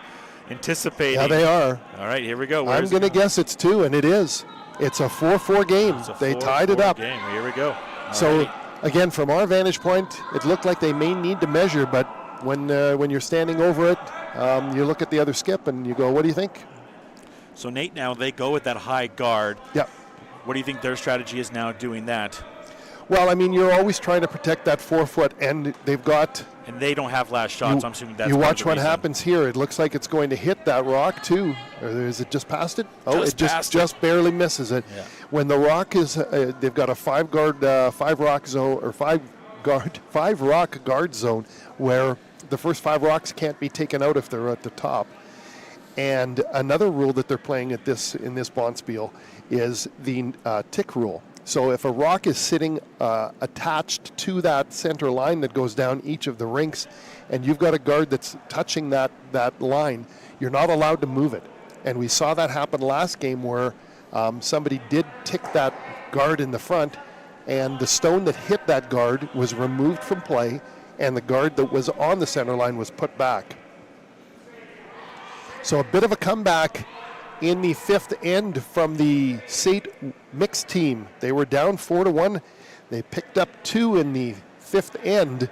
C: anticipating.
B: Yeah, they are.
C: All right, here we go.
B: I'm going to guess it's 2, and it is. It's a 4-4 game. They tied it up.
C: Game. Here we go.
B: So, again, from our vantage point, it looked like they may need to measure, but when you're standing over it, you look at the other skip and you go, what do you think?
C: So, Nate, now they go with that high guard.
B: Yeah.
C: What do you think their strategy is now doing that?
B: Well, I mean, you're always trying to protect that 4 foot, and they've got...
C: And they don't have last shots. I'm assuming that's
B: you
C: part
B: watch
C: of the
B: what
C: reason.
B: happens here. It looks like it's going to hit that rock, too. Or is it just past it?
C: Just
B: It just barely misses it.
C: Yeah.
B: When the rock is... they've got a 5 rock zone, or 5 rock guard zone, where the first 5 rocks can't be taken out if they're at the top. And another rule that they're playing in this bonspiel is the tick rule. So if a rock is sitting attached to that center line that goes down each of the rinks, and you've got a guard that's touching that line, you're not allowed to move it. And we saw that happen last game where somebody did tick that guard in the front, and the stone that hit that guard was removed from play, and the guard that was on the center line was put back. So a bit of a comeback in the fifth end from the SAIT mixed team. They were down 4-1. They picked up 2 in the fifth end,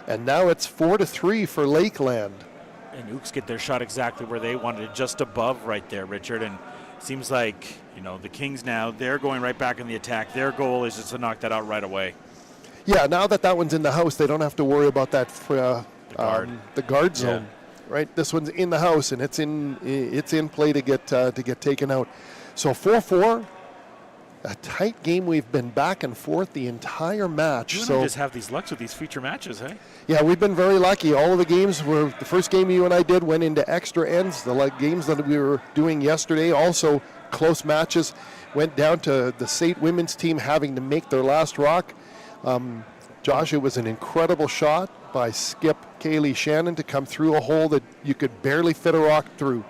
B: and now it's 4-3 for Lakeland.
C: And Ooks get their shot exactly where they wanted it, just above right there, Richard. And it seems like, the Kings now, they're going right back in the attack. Their goal is just to knock that out right away.
B: Yeah, now that one's in the house, they don't have to worry about that the guard zone.
C: Yeah.
B: Right, this one's in the house, and it's in play to get taken out. So 4-4, a tight game. We've been back and forth the entire match.
C: You and I just have these lucks with these feature matches, hey?
B: Yeah, we've been very lucky. All of the games were, the first game you and I did went into extra ends. The games that we were doing yesterday, also close matches, went down to the SAIT women's team having to make their last rock. Josh, it was an incredible shot by skip Kaylee Shannon to come through a hole that you could barely fit a rock through.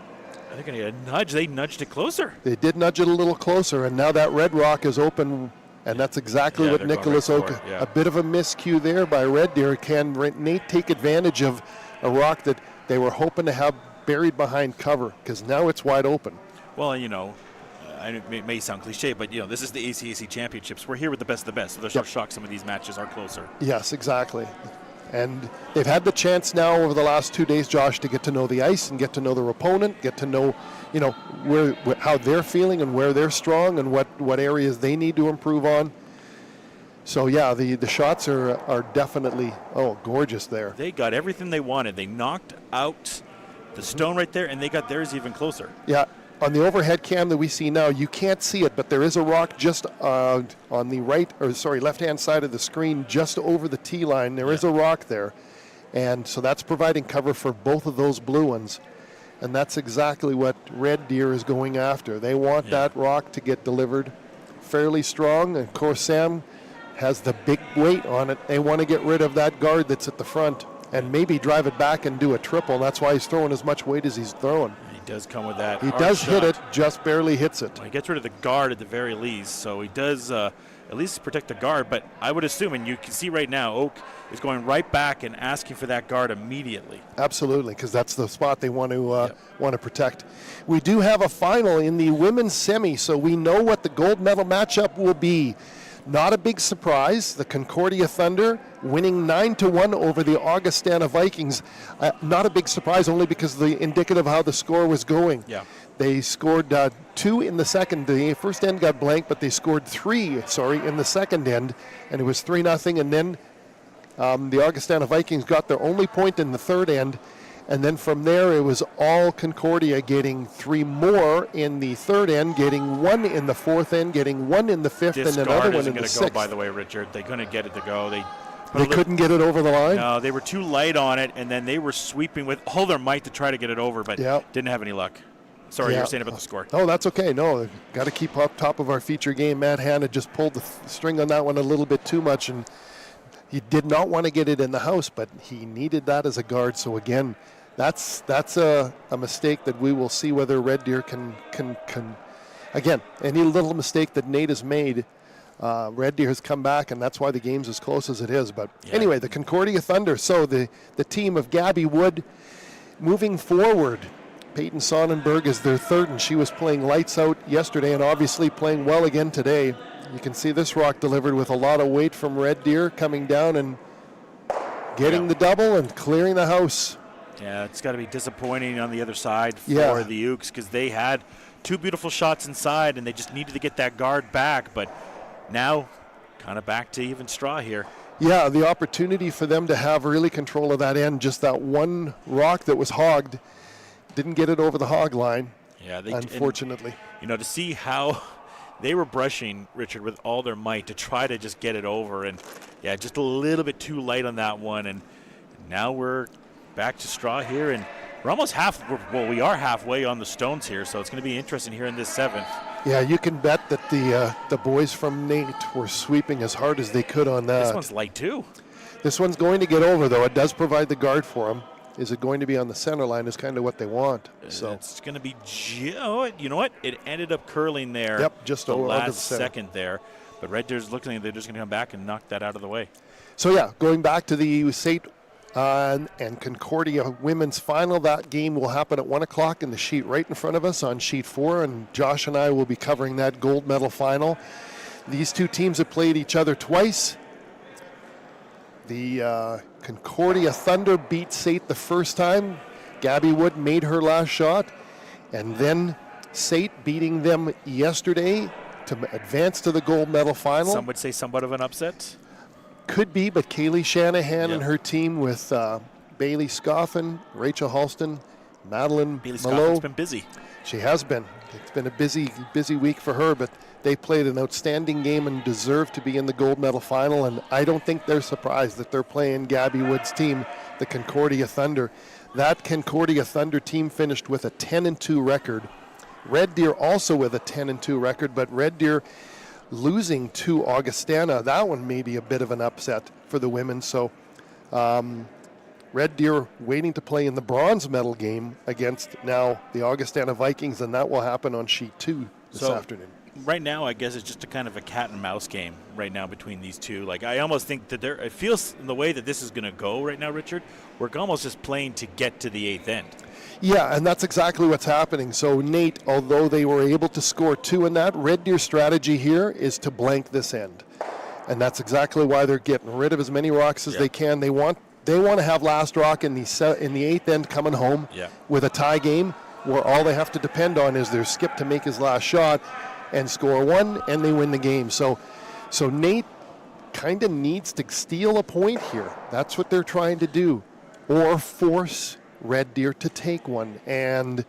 C: I think I need a nudge. They nudged it closer.
B: They did nudge it a little closer, and now that red rock is open, and that's exactly what Nicholas Oka.
C: Yeah.
B: A bit of a miscue there by Red Deer. Can Nate take advantage of a rock that they were hoping to have buried behind cover, because now it's wide open.
C: Well, it may sound cliche, but this is the ACAC championships. We're here with the best of the best, so there's no shock some of these matches are closer.
B: Yes, exactly. And they've had the chance now over the last 2 days, Josh, to get to know the ice and get to know their opponent, get to know, how they're feeling and where they're strong and what areas they need to improve on. So yeah, the shots are definitely gorgeous there.
C: They got everything they wanted. They knocked out the stone right there, and they got theirs even closer.
B: Yeah. On the overhead cam that we see now, you can't see it, but there is a rock just on the left-hand side of the screen, just over the tee line. There is a rock there, and so that's providing cover for both of those blue ones, and that's exactly what Red Deer is going after. They want that rock to get delivered fairly strong, and of course Sam has the big weight on it. They want to get rid of that guard that's at the front and maybe drive it back and do a triple, and that's why he's throwing as much weight as he's throwing.
C: Does come with that.
B: He does hit it, just barely hits it.
C: Well, he gets rid of the guard at the very least, so he does at least protect the guard. But I would assume, and you can see right now, Oak is going right back and asking for that guard immediately.
B: Absolutely, because that's the spot they want to protect. We do have a final in the women's semi, so we know what the gold medal matchup will be. Not a big surprise. The Concordia Thunder winning 9-1 over the Augustana Vikings. Not a big surprise, only because the indicative of how the score was going.
C: Yeah.
B: They scored 2 in the second. The first end got blank, but they scored 3 in the second end, and it was 3-0. And then the Augustana Vikings got their only point in the third end. And then from there, it was all Concordia getting 3 more in the third end, getting 1 in the fourth end, getting 1 in the fifth, and another one in the sixth.
C: Go, by the way, Richard. They couldn't get it to go.
B: They couldn't get it over the line?
C: No, they were too light on it, and then they were sweeping with all their might to try to get it over, but didn't have any luck. Sorry, you were saying about the score.
B: Oh, that's okay. No, got to keep up top of our feature game. Matt Hanna just pulled the string on that one a little bit too much, and he did not want to get it in the house, but he needed that as a guard. So again, that's a mistake that we will see whether Red Deer can again, any little mistake that Nate has made, Red Deer has come back, and that's why the game's as close as it is. But anyway, the Concordia Thunder, so the team of Gabby Wood moving forward. Peyton Sonnenberg is their third, and she was playing lights out yesterday and obviously playing well again today. You can see this rock delivered with a lot of weight from Red Deer coming down and getting the double and clearing the house.
C: Yeah, it's got to be disappointing on the other side for the Ukes, because they had 2 beautiful shots inside and they just needed to get that guard back, but now kind of back to even straw here.
B: Yeah, the opportunity for them to have really control of that end, just that one rock that was hogged, didn't get it over the hog line, unfortunately.
C: And, to see how they were brushing, Richard, with all their might to try to just get it over, and just a little bit too light on that one, and now we're back to straw here, and We're almost we are halfway on the stones here, so it's going to be interesting here in this 7th.
B: Yeah, you can bet that the boys from Nate were sweeping as hard as they could on that.
C: This one's light too.
B: This one's going to get over, though. It does provide the guard for them. Is it going to be on the center line is kind of what they want. So
C: it's going to be, you know what? It ended up curling there.
B: Yep, just
C: the
B: over
C: last
B: the center.
C: second there. But Red Deer's looking like they're just going to come back and knock that out of the way.
B: So, yeah, going back to the SAIT and Concordia women's final, that game will happen at 1 o'clock in the sheet right in front of us on sheet 4, and Josh and I will be covering that gold medal final. These two teams have played each other twice. The Concordia Thunder beat SAIT the first time. Gabby Wood made her last shot, and then SAIT beating them yesterday to advance to the gold medal final.
C: Some would say somewhat of an upset.
B: Could be, but Kaylee Shanahan and her team with Bailey Scoffin, Rachel Halston, Madeline
C: Bailey
B: Malo.
C: Scoffin's been busy.
B: She has been. It's been a busy week for her, but they played an outstanding game and deserve to be in the gold medal final, and I don't think they're surprised that they're playing Gabby Wood's team, the Concordia Thunder. That Concordia Thunder team finished with a 10-2 record. Red Deer also with a 10-2 record, but Red Deer losing to Augustana. That one may be a bit of an upset for the women. So Red Deer waiting to play in the bronze medal game against now the Augustana Vikings, and that will happen on sheet 2 this afternoon.
C: Right now, I guess it's just a kind of a cat and mouse game right now between these two. Like, I almost think that it feels in the way that this is going to go right now, Richard, we're almost just playing to get to the 8th end.
B: Yeah, and that's exactly what's happening. So Nate, although they were able to score 2 in that, Red Deer's strategy here is to blank this end. And that's exactly why they're getting rid of as many rocks as they can. They want to have last rock in the 8th end coming home with a tie game where all they have to depend on is their skip to make his last shot and score 1, and they win the game. So Nate kind of needs to steal a point here. That's what they're trying to do, or force Red Deer to take one. And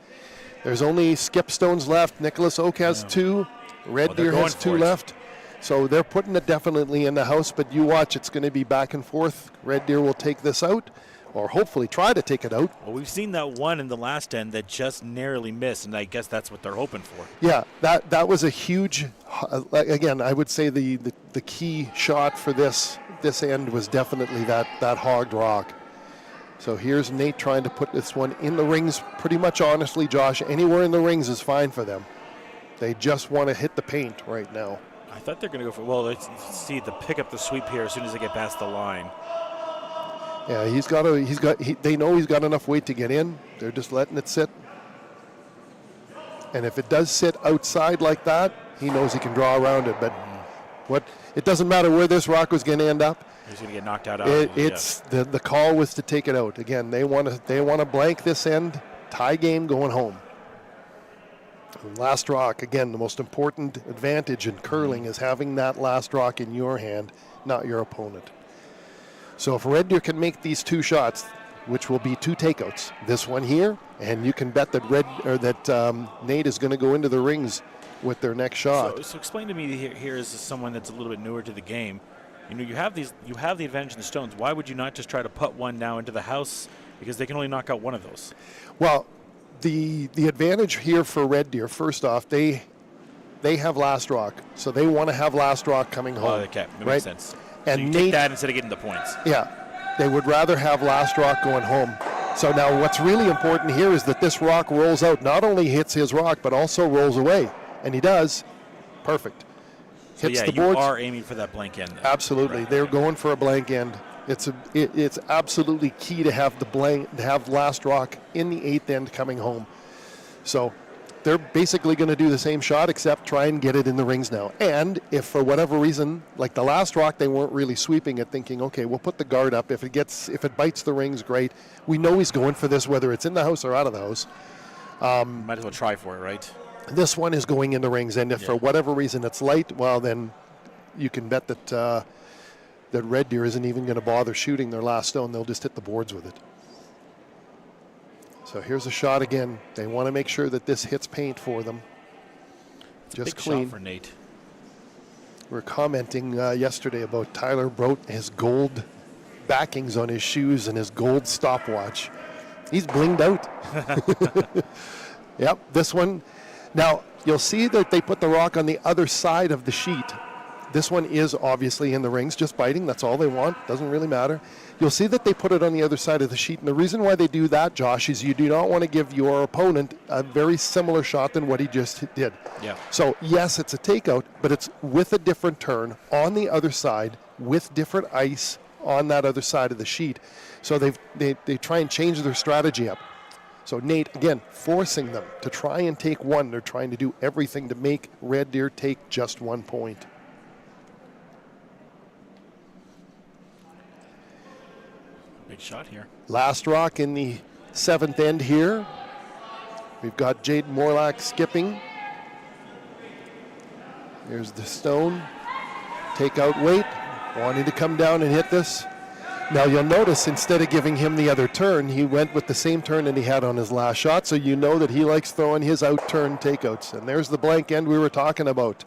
B: there's only skip stones left. Nicholas Oak has 2. Red Deer has 2 left. So they're putting it definitely in the house, but you watch, it's going to be back and forth. Red Deer will take this out, or hopefully try to take it out.
C: Well, we've seen that one in the last end that just narrowly missed, and I guess that's what they're hoping for.
B: Yeah, that was a huge, again, I would say the key shot for this end was definitely that hogged rock. So here's Nate trying to put this one in the rings pretty much honestly, Josh. Anywhere in the rings is fine for them. They just want to hit the paint right now.
C: I thought they're going to go for, well, let's see, the pick up the sweep here as soon as they get past the line.
B: Yeah, they know he's got enough weight to get in. They're just letting it sit. And if it does sit outside like that, he knows he can draw around it. But it doesn't matter where this rock was going to end up.
C: He's going to get knocked out.
B: The call was to take it out. Again, they want to blank this end. Tie game going home. Last rock, again, the most important advantage in curling is having that last rock in your hand, not your opponent. So if Red Deer can make these 2 shots, which will be 2 takeouts, this one here, and you can bet that Nate is going to go into the rings with their next shot.
C: So explain to me here as someone that's a little bit newer to the game. You know, you have the advantage in the stones. Why would you not just try to put one now into the house? Because they can only knock out one of those. Well,
B: the advantage here for Red Deer, first off, they have last rock, so they want to have last rock coming home.
C: Oh, okay, that makes sense.
B: And
C: so you
B: Nate,
C: take that instead of getting the points.
B: Yeah, they would rather have last rock going home. So now what's really important here is that this rock rolls out, not only hits his rock, but also rolls away. And he does. Perfect.
C: So
B: hits the boards.
C: You are aiming for that blank end.
B: Absolutely. They're going for a blank end. It's absolutely key to have last rock in the 8th end coming home. So they're basically going to do the same shot except try and get it in the rings now. And if for whatever reason, like the last rock, they weren't really sweeping it, thinking, okay, we'll put the guard up. If it bites the rings, great. We know he's going for this, whether it's in the house or out of the house.
C: Might as well try for it, right?
B: This one is going in the rings, and if for whatever reason it's light, well, then you can bet that that Red Deer isn't even going to bother shooting their last stone. They'll just hit the boards with it. So here's a shot again. They want to make sure that this hits paint for them. Just
C: big
B: clean.
C: Shot for Nate.
B: We were commenting yesterday about Tyler Brote, his gold backings on his shoes and his gold stopwatch. He's blinged out. Yep, this one. Now, you'll see that they put the rock on the other side of the sheet. This one is obviously in the rings, just biting. That's all they want. Doesn't really matter. You'll see that they put it on the other side of the sheet. And the reason why they do that, Josh, is you do not want to give your opponent a very similar shot than what he just did.
C: Yeah.
B: So, yes, it's a takeout, but it's with a different turn on the other side with different ice on that other side of the sheet. So they try and change their strategy up. So Nate, again, forcing them to try and take one. They're trying to do everything to make Red Deer take just 1 point.
C: Big shot here.
B: Last rock in the 7th end here. We've got Jaden Morlack skipping. There's the stone. Takeout weight. Wanting to come down and hit this. Now you'll notice instead of giving him the other turn, he went with the same turn that he had on his last shot, so you know that he likes throwing his out-turn takeouts. And there's the blank end we were talking about.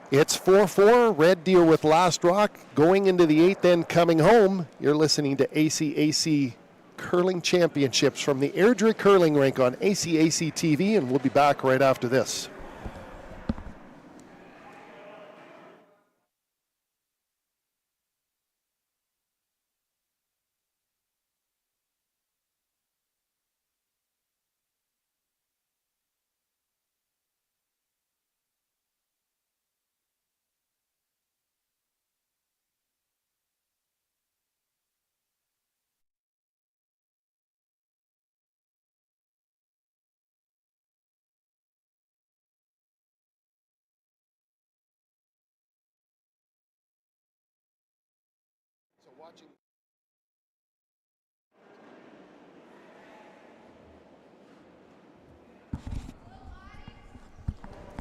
B: It's 4-4, Red Deer with last rock, going into the 8th end, coming home. You're listening to ACAC Curling Championships from the Airdrie Curling Rink on ACAC TV, and we'll be back right after this.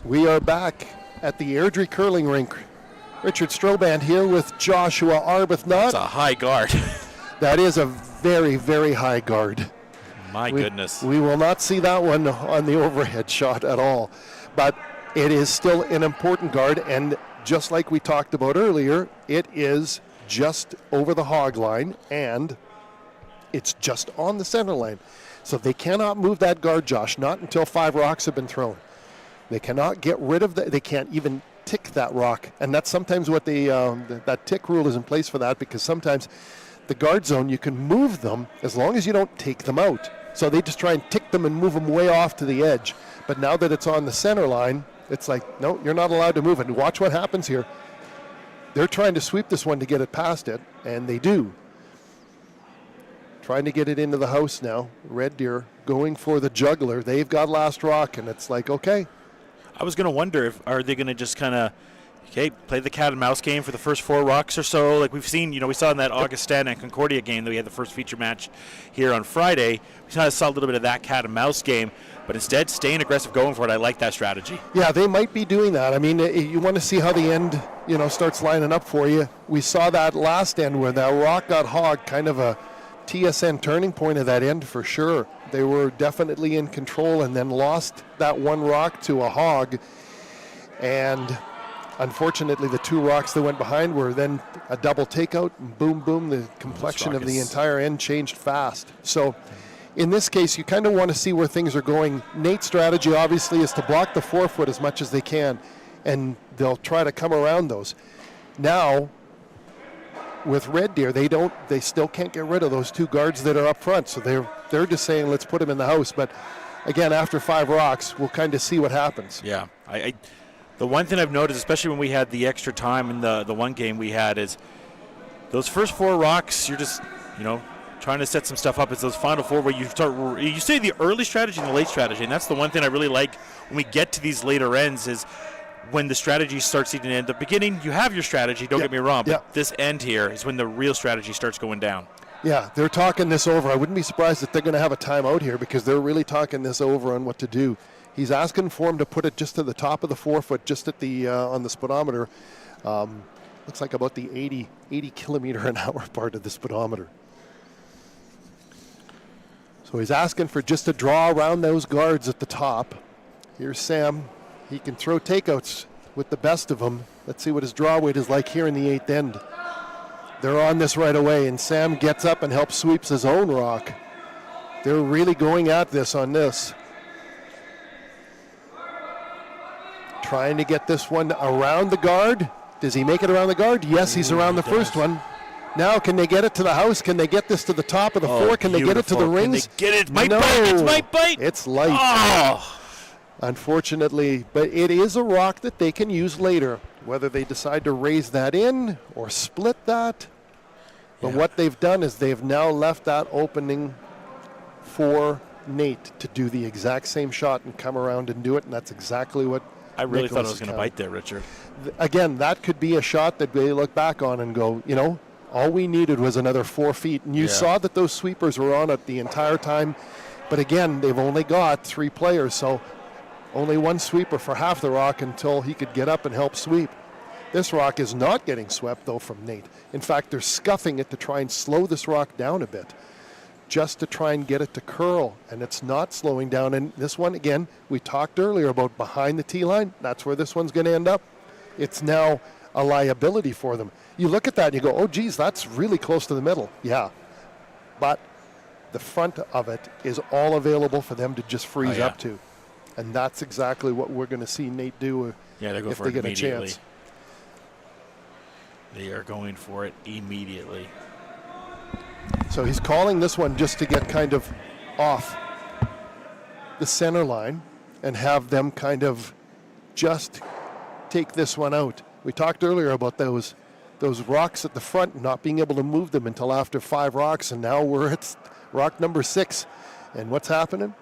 B: We are back at the Airdrie Curling Rink. Richard Stroband here with Joshua Arbuthnot.
C: That's a high guard.
B: That is a very, very high guard.
C: My goodness.
B: We will not see that one on the overhead shot at all. But it is still an important guard, and just like we talked about earlier, it is just over the hog line, and it's just on the center line. So they cannot move that guard, Josh, not until 5 rocks have been thrown. They cannot get rid of that. They can't even tick that rock. And that's sometimes what that tick rule is in place for that, because sometimes the guard zone, you can move them as long as you don't take them out. So they just try and tick them and move them way off to the edge. But now that it's on the center line, it's like, no, you're not allowed to move it. And watch what happens here. They're trying to sweep this one to get it past it, and they do. Trying to get it into the house now. Red Deer going for the juggler. They've got last rock, and it's like, okay.
C: I was going to wonder are they going to just kind of, play the cat and mouse game for the first 4 rocks or so, like we've seen. We saw in that Augustin and Concordia game that we had the first feature match here on Friday. We kind of saw a little bit of that cat and mouse game, but instead staying aggressive, going for it. I like that strategy.
B: Yeah, they might be doing that. I mean, you want to see how the end, starts lining up for you. We saw that last end where that rock got hogged, kind of a TSN turning point of that end for sure. They were definitely in control and then lost that one rock to a hog. And unfortunately, the 2 rocks that went behind were then a double takeout. And boom, boom, the complexion of the entire end changed fast. So in this case, you kind of want to see where things are going. Nate's strategy, obviously, is to block the forefoot as much as they can, and they'll try to come around those. Now, with Red Deer, they still can't get rid of those 2 guards that are up front. So they're just saying, let's put them in the house. But again, after 5 rocks, we'll kind of see what happens.
C: Yeah, the one thing I've noticed, especially when we had the extra time in the one game we had, is those first 4 rocks, you're just, trying to set some stuff up. It's those final 4 where you say the early strategy and the late strategy, and that's the one thing I really like when we get to these later ends is when the strategy starts eating in. The beginning, you have your strategy, don't get me wrong, but this end here is when the real strategy starts going down.
B: Yeah, they're talking this over. I wouldn't be surprised if they're going to have a timeout here because they're really talking this over on what to do. He's asking for him to put it just to the top of the forefoot, just at the on the speedometer. Looks like about the 80 kilometer an hour part of the speedometer. So he's asking for just a draw around those guards at the top. Here's Sam. He can throw takeouts with the best of them. Let's see what his draw weight is like here in the 8th end. They're on this right away, and Sam gets up and helps sweeps his own rock. They're really going at this on this. Trying to get this one around the guard. Does he make it around the guard? Yes, he's around the first one. Now, can they get it to the house? Can they get this to the top of the floor? Can they get it to the rings?
C: Can they get it? Might bite. It might bite.
B: It's light.
C: Oh.
B: Unfortunately, but it is a rock that they can use later, whether they decide to raise that in or split that. But what they've done is they've now left that opening for Nate to do the exact same shot and come around and do it, and that's exactly what
C: I really
B: Nicholas
C: thought it was going to bite there, Richard.
B: Again, that could be a shot that they look back on and go, you know, all we needed was another 4 feet. And you saw that those sweepers were on it the entire time. But again, they've only got 3 players, so only one sweeper for half the rock until he could get up and help sweep. This rock is not getting swept, though, from Nate. In fact, they're scuffing it to try and slow this rock down a bit, just to try and get it to curl, and it's not slowing down. And this one, again, we talked earlier about behind the tee line. That's where this one's going to end up. It's now a liability for them. You look at that and you go, oh, geez, that's really close to the middle. Yeah, but the front of it is all available for them to just freeze up to. And that's exactly what we're going to see Nate do if they get a chance.
C: They are going for it immediately.
B: So he's calling this one just to get kind of off the center line and have them kind of just take this one out. We talked earlier about those rocks at the front, not being able to move them until after 5 rocks, and now we're at rock number 6. And what's happening?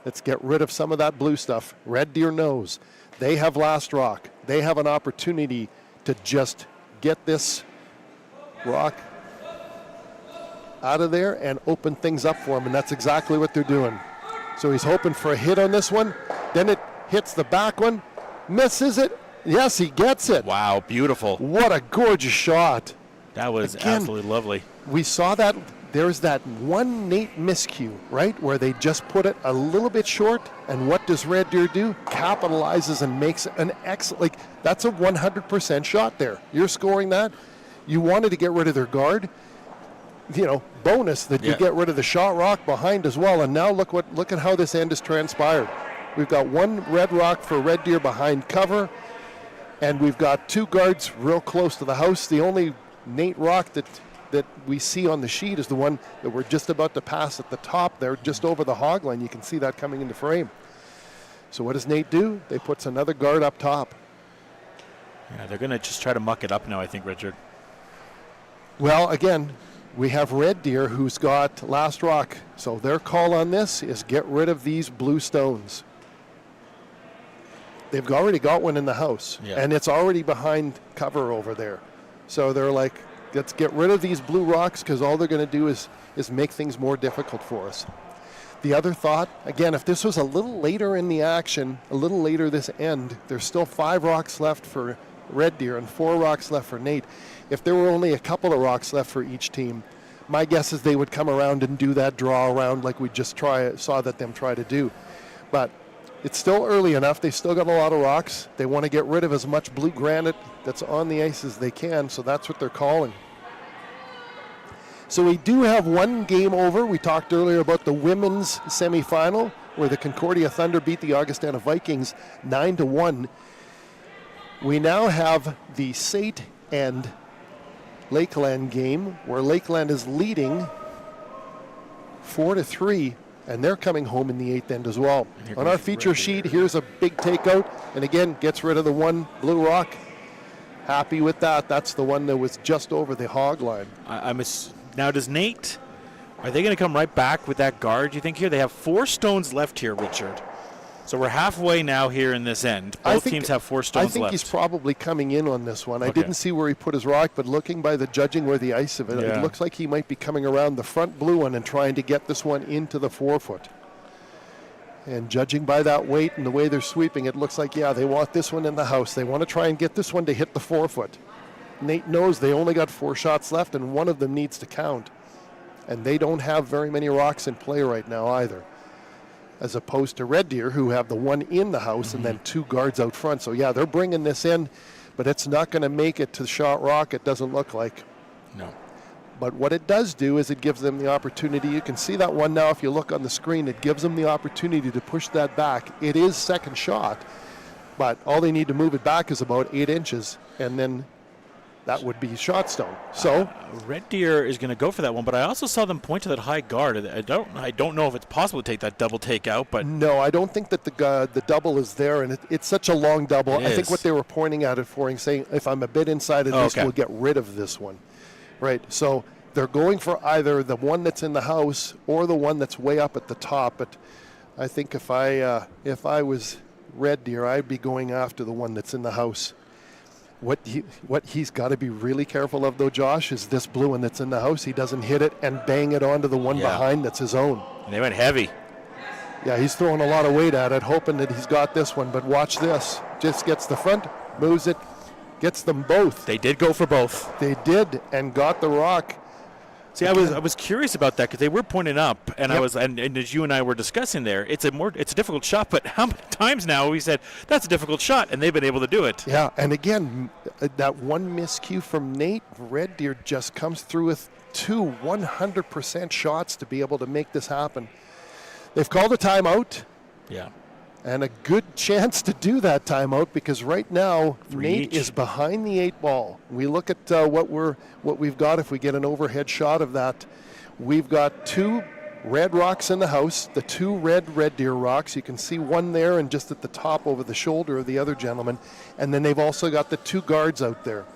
B: Let's get rid of some of that blue stuff. Red Deer knows they have last rock. They have an opportunity to just get this rock out of there and open things up for him, and that's exactly what they're doing. So he's hoping for a hit on this one. Then it hits the back one, misses it. Yes, he gets it.
C: Wow, beautiful.
B: What a gorgeous shot.
C: That was absolutely lovely.
B: We saw that. There's that one Nate miscue, right, where they just put it a little bit short, and what does Red Deer do? Capitalizes and makes an excellent, like, that's a 100% shot there. You're scoring that. You wanted to get rid of their guard. You know, bonus that you get rid of the shot rock behind as well. And now look at how this end has transpired. We've got one red rock for Red Deer behind cover, and we've got 2 guards real close to the house. The only Nate rock that we see on the sheet is the one that we're just about to pass at the top there, just over the hog line. You can see that coming into frame. So what does Nate do? They puts another guard up top.
C: Yeah, they're going to just try to muck it up now, I think, Richard.
B: Well, again, we have Red Deer who's got last rock. So their call on this is get rid of these blue stones. They've already got one in the house, and it's already behind cover over there. So they're like, let's get rid of these blue rocks, because all they're going to do is make things more difficult for us. The other thought, again, if this was a little later in the action, a little later this end, there's still 5 rocks left for Red Deer and 4 rocks left for Nate. If there were only a couple of rocks left for each team, my guess is they would come around and do that draw around like we just saw them try to do. But it's still early enough. They've still got a lot of rocks. They want to get rid of as much blue granite that's on the ice as they can, so that's what they're calling. So we do have one game over. We talked earlier about the women's semifinal where the Concordia Thunder beat the Augustana Vikings 9-1. We now have the SAIT and Lakeland game where Lakeland is leading 4-3. And they're coming home in the 8th end as well. On our feature sheet, here's a big takeout. And again, gets rid of the one blue rock. Happy with that. That's the one that was just over the hog line.
C: Now, does Nate, are they going to come right back with that guard, you think, here? They have 4 stones left here, Richard. So we're halfway now here in this end. Both teams have 4 stones left.
B: I think he's probably coming in on this one. I didn't see where he put his rock, but looking by the judging where the ice of it, it looks like he might be coming around the front blue one and trying to get this one into the 4-foot. And judging by that weight and the way they're sweeping, it looks like, they want this one in the house. They want to try and get this one to hit the 4-foot. Nate knows they only got 4 shots left, and one of them needs to count. And they don't have very many rocks in play right now either, as opposed to Red Deer, who have the one in the house and then 2 guards out front. So, they're bringing this in, but it's not going to make it to the shot rock, it doesn't look like.
C: No.
B: But what it does do is it gives them the opportunity. You can see that one now if you look on the screen. It gives them the opportunity to push that back. It is second shot, but all they need to move it back is about 8 inches, and then that would be shot stone. So
C: Red Deer is going to go for that one, but I also saw them point to that high guard. I don't know if it's possible to take that double takeout, but
B: no, I don't think that the double is there, and it's such a long double. I think what they were pointing at it for and saying, if I'm a bit inside of this, we'll get rid of this one. Right, so they're going for either the one that's in the house or the one that's way up at the top. But I think if I was Red Deer, I'd be going after the one that's in the house. What he's got to be really careful of, though, Josh, is this blue one that's in the house. He doesn't hit it and bang it onto the one behind that's his own.
C: And they went heavy.
B: Yeah, he's throwing a lot of weight at it, hoping that he's got this one. But watch this. Just gets the front, moves it, gets them both.
C: They did go for both.
B: They did, and got the rock.
C: See, I was curious about that because they were pointing up, and and as you and I were discussing there, it's a difficult shot. But how many times now we said that's a difficult shot, and they've been able to do it?
B: Yeah, and again, that one miscue from Nate, Red Deer just comes through with 2 100% shots to be able to make this happen. They've called a timeout.
C: Yeah.
B: And a good chance to do that timeout because right now Nate is behind the 8 ball. We look at what we've got. If we get an overhead shot of that, we've got 2 red rocks in the house. The 2 Red Deer rocks. You can see one there and just at the top over the shoulder of the other gentleman. And then they've also got the 2 guards out there.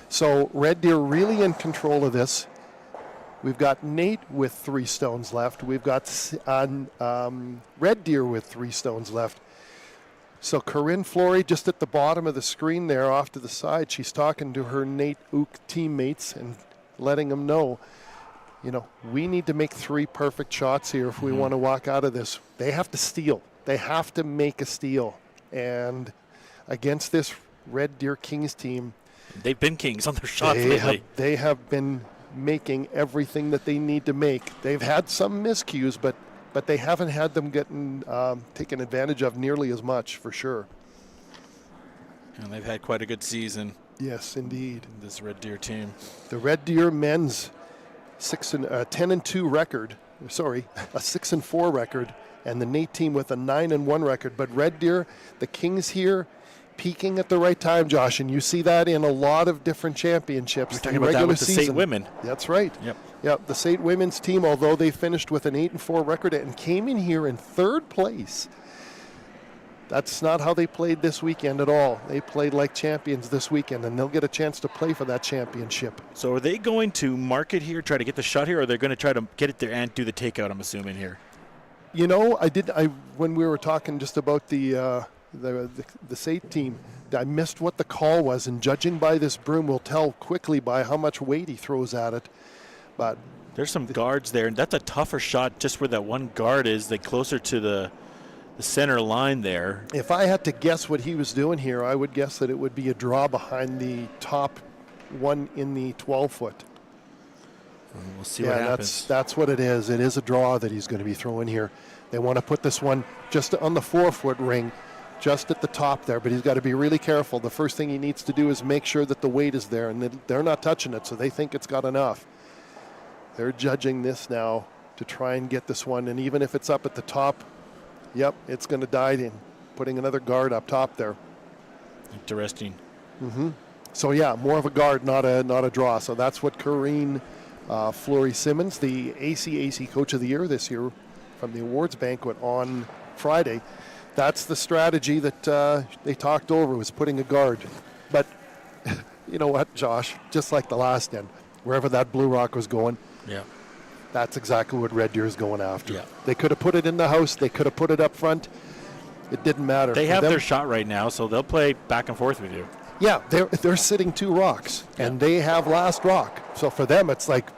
B: So Red Deer really in control of this. We've got Nate with 3 stones left. We've got Red Deer with 3 stones left. So Corinne Flory just at the bottom of the screen there off to the side. She's talking to her Nate Ook teammates and letting them know, we need to make 3 perfect shots here if we want to walk out of this. They have to steal. They have to make a steal. And against this Red Deer Kings team,
C: they've been kings on their shots lately.
B: They have been making everything that they need to make. They've had some miscues, but they haven't had them getting taken advantage of nearly as much, for sure.
C: And they've had quite a good season.
B: Yes, indeed.
C: This Red Deer team.
B: The Red Deer men's 10-2 record. Sorry, a 6-4 record, and the Nate team with a 9-1 record. But Red Deer, the Kings here, peaking at the right time, Josh, and you see that in a lot of different championships.
C: We're talking about that with the SAIT women.
B: That's right.
C: Yep.
B: The SAIT women's team, although they finished with an 8-4 record and came in here in 3rd place, that's not how they played this weekend at all. They played like champions this weekend, and they'll get a chance to play for that championship.
C: So are they going to mark it here, try to get the shot here, or are they going to try to get it there and do the takeout, I'm assuming, here?
B: When we were talking just about the SAIT team, I missed what the call was, and judging by this broom, we'll tell quickly by how much weight he throws at it. But
C: there's some guards there, and that's a tougher shot just where that one guard is, closer to the center line there.
B: If I had to guess what he was doing here, I would guess that it would be a draw behind the top one in the 12-foot.
C: We'll see what happens.
B: That's what it is. It is a draw that he's going to be throwing here. They want to put this one just on the 4-foot ring, just at the top there, but he's got to be really careful. The first thing he needs to do is make sure that the weight is there, and they're not touching it, so they think it's got enough. They're judging this now to try and get this one, and even if it's up at the top, yep, it's going to die in, putting another guard up top there.
C: Interesting.
B: So yeah, more of a guard, not a draw. So that's what Corinne Flory Simmons, the ACAC Coach of the Year this year from the awards banquet on Friday, that's the strategy that they talked over, was putting a guard. But you know what, Josh, just like the last end, wherever that blue rock was going, that's exactly what Red Deer is going after.
C: Yeah.
B: They could have put it in the house. They could have put it up front. It didn't matter.
C: They have their shot right now, so they'll play back and forth with you.
B: Yeah, they're sitting 2 rocks, and they have last rock. So for them, it's like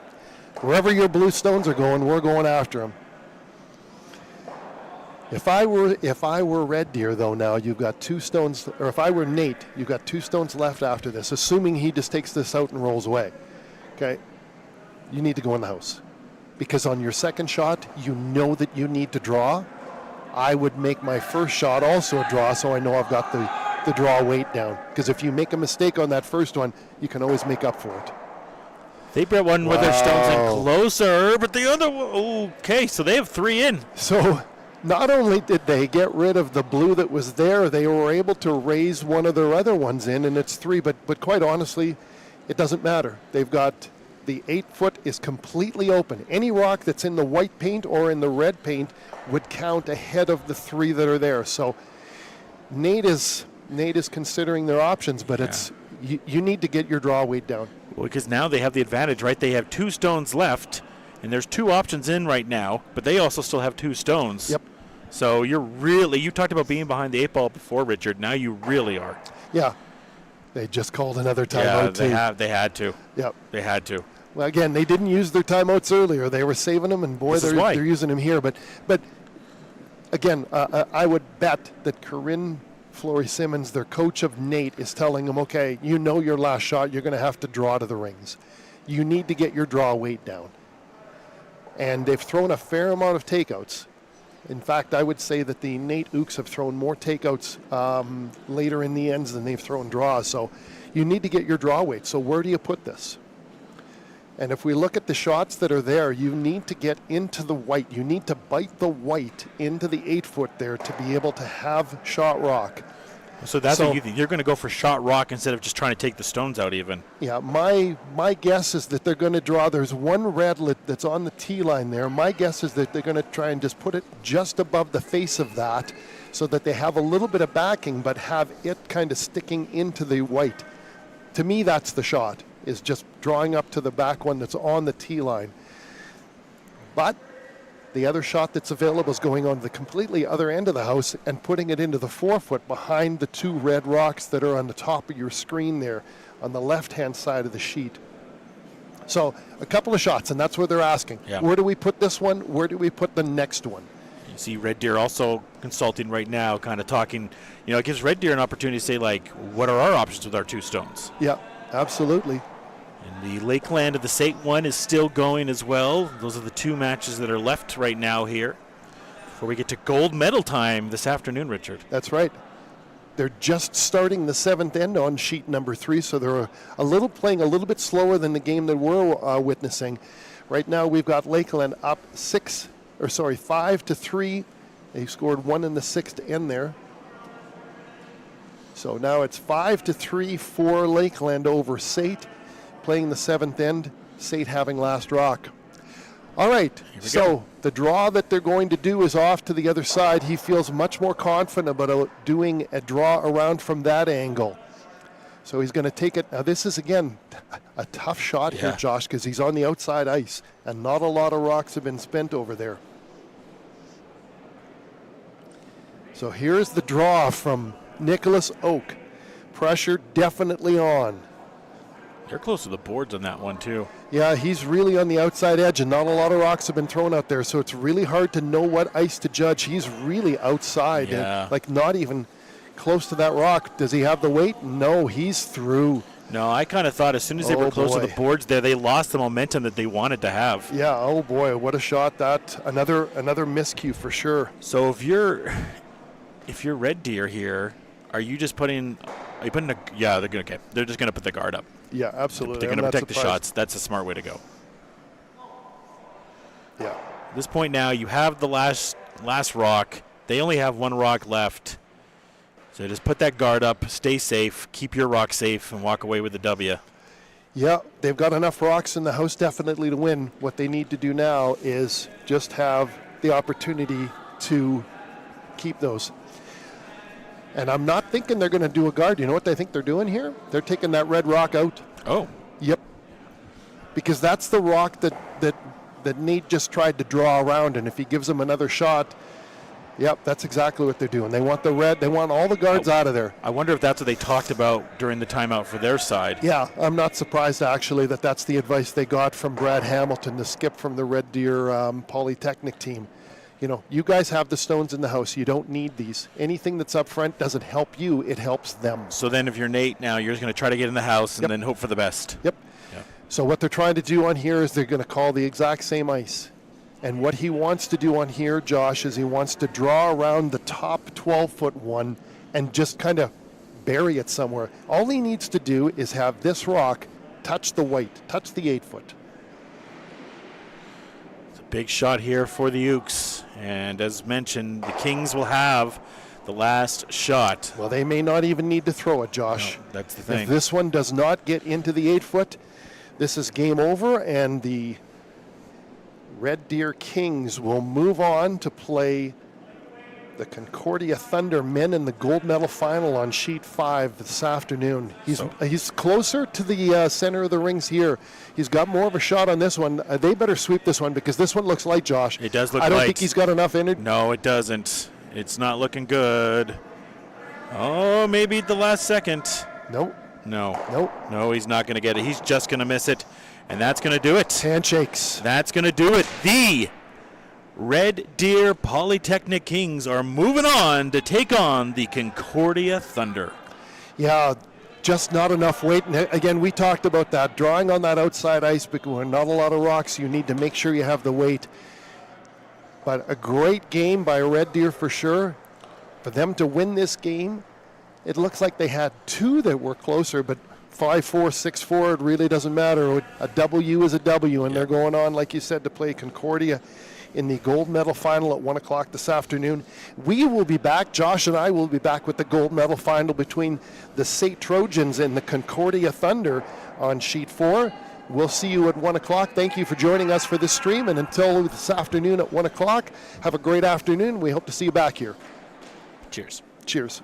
B: wherever your blue stones are going, we're going after them. If I were Red Deer, though, now you've got 2 stones, or if I were Nate, you've got 2 stones left after this, assuming he just takes this out and rolls away. Okay, you need to go in the house, because on your second shot, you know that you need to draw. I would make my first shot also a draw, so I know I've got the draw weight down. Because if you make a mistake on that first one, you can always make up for it.
C: They brought one with their stones in closer, but the other one, okay, so they have 3 in.
B: So not only did they get rid of the blue that was there, they were able to raise one of their other ones in, and it's 3. But quite honestly, it doesn't matter. They've got the 8-foot is completely open. Any rock that's in the white paint or in the red paint would count ahead of the 3 that are there. So Nate is considering their options, but it's you need to get your draw weight down.
C: Well, because now they have the advantage, right? They have 2 stones left, and there's 2 options in right now, but they also still have 2 stones.
B: Yep.
C: So you talked about being behind the 8 ball before, Richard. Now you really are.
B: Yeah. They just called another timeout too.
C: They had to.
B: Yep.
C: They had to.
B: Well, again, they didn't use their timeouts earlier. They were saving them, and boy, they're using them here. But again, I would bet that Corinne Flory-Simmons, their coach of Nate, is telling them, okay, you know your last shot, you're going to have to draw to the rings. You need to get your draw weight down. And they've thrown a fair amount of takeouts. In fact, I would say that the Nate Ooks have thrown more takeouts later in the ends than they've thrown draws. So you need to get your draw weight. So where do you put this? And if we look at the shots that are there, you need to get into the white. You need to bite the white into the 8-foot there to be able to have shot rock.
C: So that's what you think. You're going to go for shot rock instead of just trying to take the stones out even.
B: Yeah, my guess is that they're going to draw. There's one redlet that's on the tee line there. My guess is that they're going to try and just put it just above the face of that so that they have a little bit of backing but have it kind of sticking into the white. To me, that's the shot, is just drawing up to the back one that's on the tee line. But the other shot that's available is going on the completely other end of the house and putting it into the 4-foot behind the 2 red rocks that are on the top of your screen there on the left-hand side of the sheet. So a couple of shots, and that's what they're asking.
C: Yeah.
B: Where do we put this one? Where do we put the next one?
C: You see Red Deer also consulting right now, kind of talking. It gives Red Deer an opportunity to say, like, what are our options with our 2 stones?
B: Yeah, absolutely.
C: And the Lakeland of the SAIT one is still going as well. Those are the 2 matches that are left right now here before we get to gold medal time this afternoon, Richard.
B: That's right. They're just starting the 7th end on sheet number 3, so they're playing a little bit slower than the game that we're witnessing. Right now we've got Lakeland up 5-3. They scored 1 in the 6th end there. So now it's 5-3 for Lakeland over SAIT. Playing the 7th end, SAIT having last rock. All right, so the draw that they're going to do is off to the other side. He feels much more confident about doing a draw around from that angle. So he's going to take it. Now this is, again, a tough shot here, Josh, because he's on the outside ice, and not a lot of rocks have been spent over there. So here's the draw from Nicholas Oak. Pressure definitely on.
C: They're close to the boards on that one, too.
B: Yeah, he's really on the outside edge, and not a lot of rocks have been thrown out there, so it's really hard to know what ice to judge. He's really outside, and, not even close to that rock. Does he have the weight? No, he's through.
C: No, I kind of thought as soon as they were close to the boards there, they lost the momentum that they wanted to have.
B: Yeah, oh boy, what a shot that. Another miscue for sure.
C: So if you're Red Deer here, are you just putting they're just going to put the guard up.
B: Yeah, absolutely.
C: They're going to protect the shots. That's a smart way to go.
B: Yeah.
C: At this point now, you have the last rock. They only have 1 rock left. So just put that guard up, stay safe, keep your rock safe, and walk away with the W.
B: Yeah, they've got enough rocks in the house definitely to win. What they need to do now is just have the opportunity to keep those. And I'm not thinking they're going to do a guard. You know what I think they're doing here? They're taking that red rock out.
C: Oh.
B: Yep. Because that's the rock that Nate just tried to draw around, and if he gives them another shot, yep, that's exactly what they're doing. They want the red. They want all the guards out of there.
C: I wonder if that's what they talked about during the timeout for their side.
B: Yeah, I'm not surprised, actually, that that's the advice they got from Brad Hamilton, the skip from the Red Deer Polytechnic team. You guys have the stones in the house. You don't need these. Anything that's up front doesn't help you. It helps them.
C: So then if you're Nate now, you're just going to try to get in the house and then hope for the best.
B: Yep. So what they're trying to do on here is they're going to call the exact same ice. And what he wants to do on here, Josh, is he wants to draw around the top 12-foot one and just kind of bury it somewhere. All he needs to do is have this rock touch the white, touch the 8-foot.
C: It's a big shot here for the Ukes. And as mentioned, the Kings will have the last shot.
B: Well, they may not even need to throw it, Josh.
C: No, that's the thing.
B: If this one does not get into the 8-foot, this is game over, and the Red Deer Kings will move on to play the Concordia Thunder men in the gold medal final on sheet 5 this afternoon. He's closer to the center of the rings here. He's got more of a shot on this one. They better sweep this one because this one looks light, Josh.
C: It does look light.
B: I don't think he's got enough in it.
C: No, it doesn't. It's not looking good. Oh, maybe at the last second.
B: Nope.
C: No, he's not going to get it. He's just going to miss it. And that's going to do it.
B: Handshakes.
C: That's going to do it. The Red Deer Polytechnic Kings are moving on to take on the Concordia Thunder.
B: Yeah, just not enough weight. And again, we talked about that. Drawing on that outside ice, because not a lot of rocks, you need to make sure you have the weight. But a great game by Red Deer for sure. For them to win this game, it looks like they had two that were closer, but 5-4, 6-4, it really doesn't matter. A W is a W, and they're going on, like you said, to play Concordia in the gold medal final at 1 o'clock this afternoon. We will be back, Josh and I will be back with the gold medal final between the SAIT Trojans and the Concordia Thunder on sheet 4. We'll see you at 1 o'clock. Thank you for joining us for this stream, and until this afternoon at 1 o'clock, have a great afternoon. We hope to see you back here.
C: Cheers.
B: Cheers.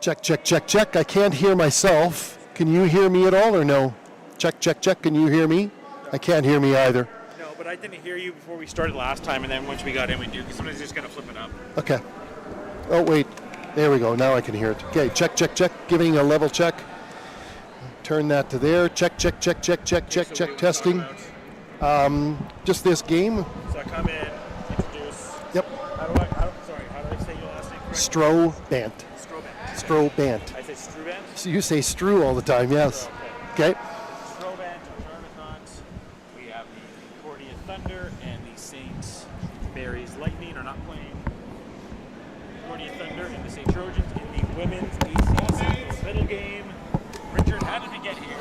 B: Check, check, check, check. I can't hear myself. Can you hear me at all or no? Check, check, check. Can you hear me? I can't hear me either.
C: No, but I didn't hear you before we started last time, and then once we got in, we do, because sometimes just got to flip it up.
B: Okay. Oh, wait. There we go. Now I can hear it. Okay, check, check, check. Giving a level check. Turn that to there. Check, check, check, check, check, check,
C: So
B: check. Testing. Just this game.
C: So I come in, introduce.
B: Yep.
C: How do I say your last name correctly?
B: Strobant.
C: Strobant.
B: Strobant.
C: I say Strubant?
B: So you say Stru all the time, yes. Okay.
C: Strobant, Jarnathons. We have the Concordia Thunder and the St. Mary's Lightning are not playing. Concordia Thunder and the St. Trojans in the women's ACAC middle game. Richard, how did we get here?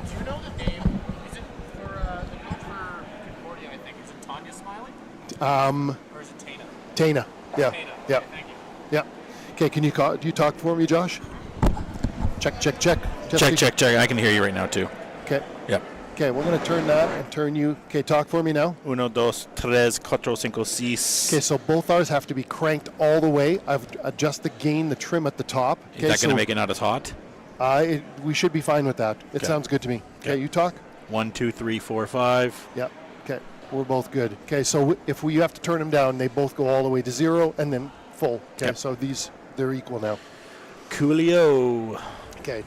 D: Do you know the name? Is it for the coach for Concordia? I think is it Tanya Smiley? Or is it Tana?
B: Tana. Yeah.
D: Tana.
B: Yeah.
D: Okay, thank you.
B: Yeah. Okay, can you do you talk for me, Josh? Check, check, check.
E: Check, check, check. I can hear you right now, too.
B: Okay.
E: Yep.
B: Okay, we're going to turn that and turn you. Okay, talk for me now.
E: 1, 2, 3, 4, 5, 6.
B: Okay, so both ours have to be cranked all the way. I've adjusted the gain, the trim at the top.
E: Is that going to make it not as hot?
B: We should be fine with that. It
E: Okay.
B: sounds good to me. Okay, you talk?
E: 1, 2, 3, 4, 5.
B: Yeah. Okay, we're both good. Okay, so if we have to turn them down, they both go all the way to 0 and then full. Okay,
E: Yep.
B: so they're equal now.
E: Coolio.
B: Okay,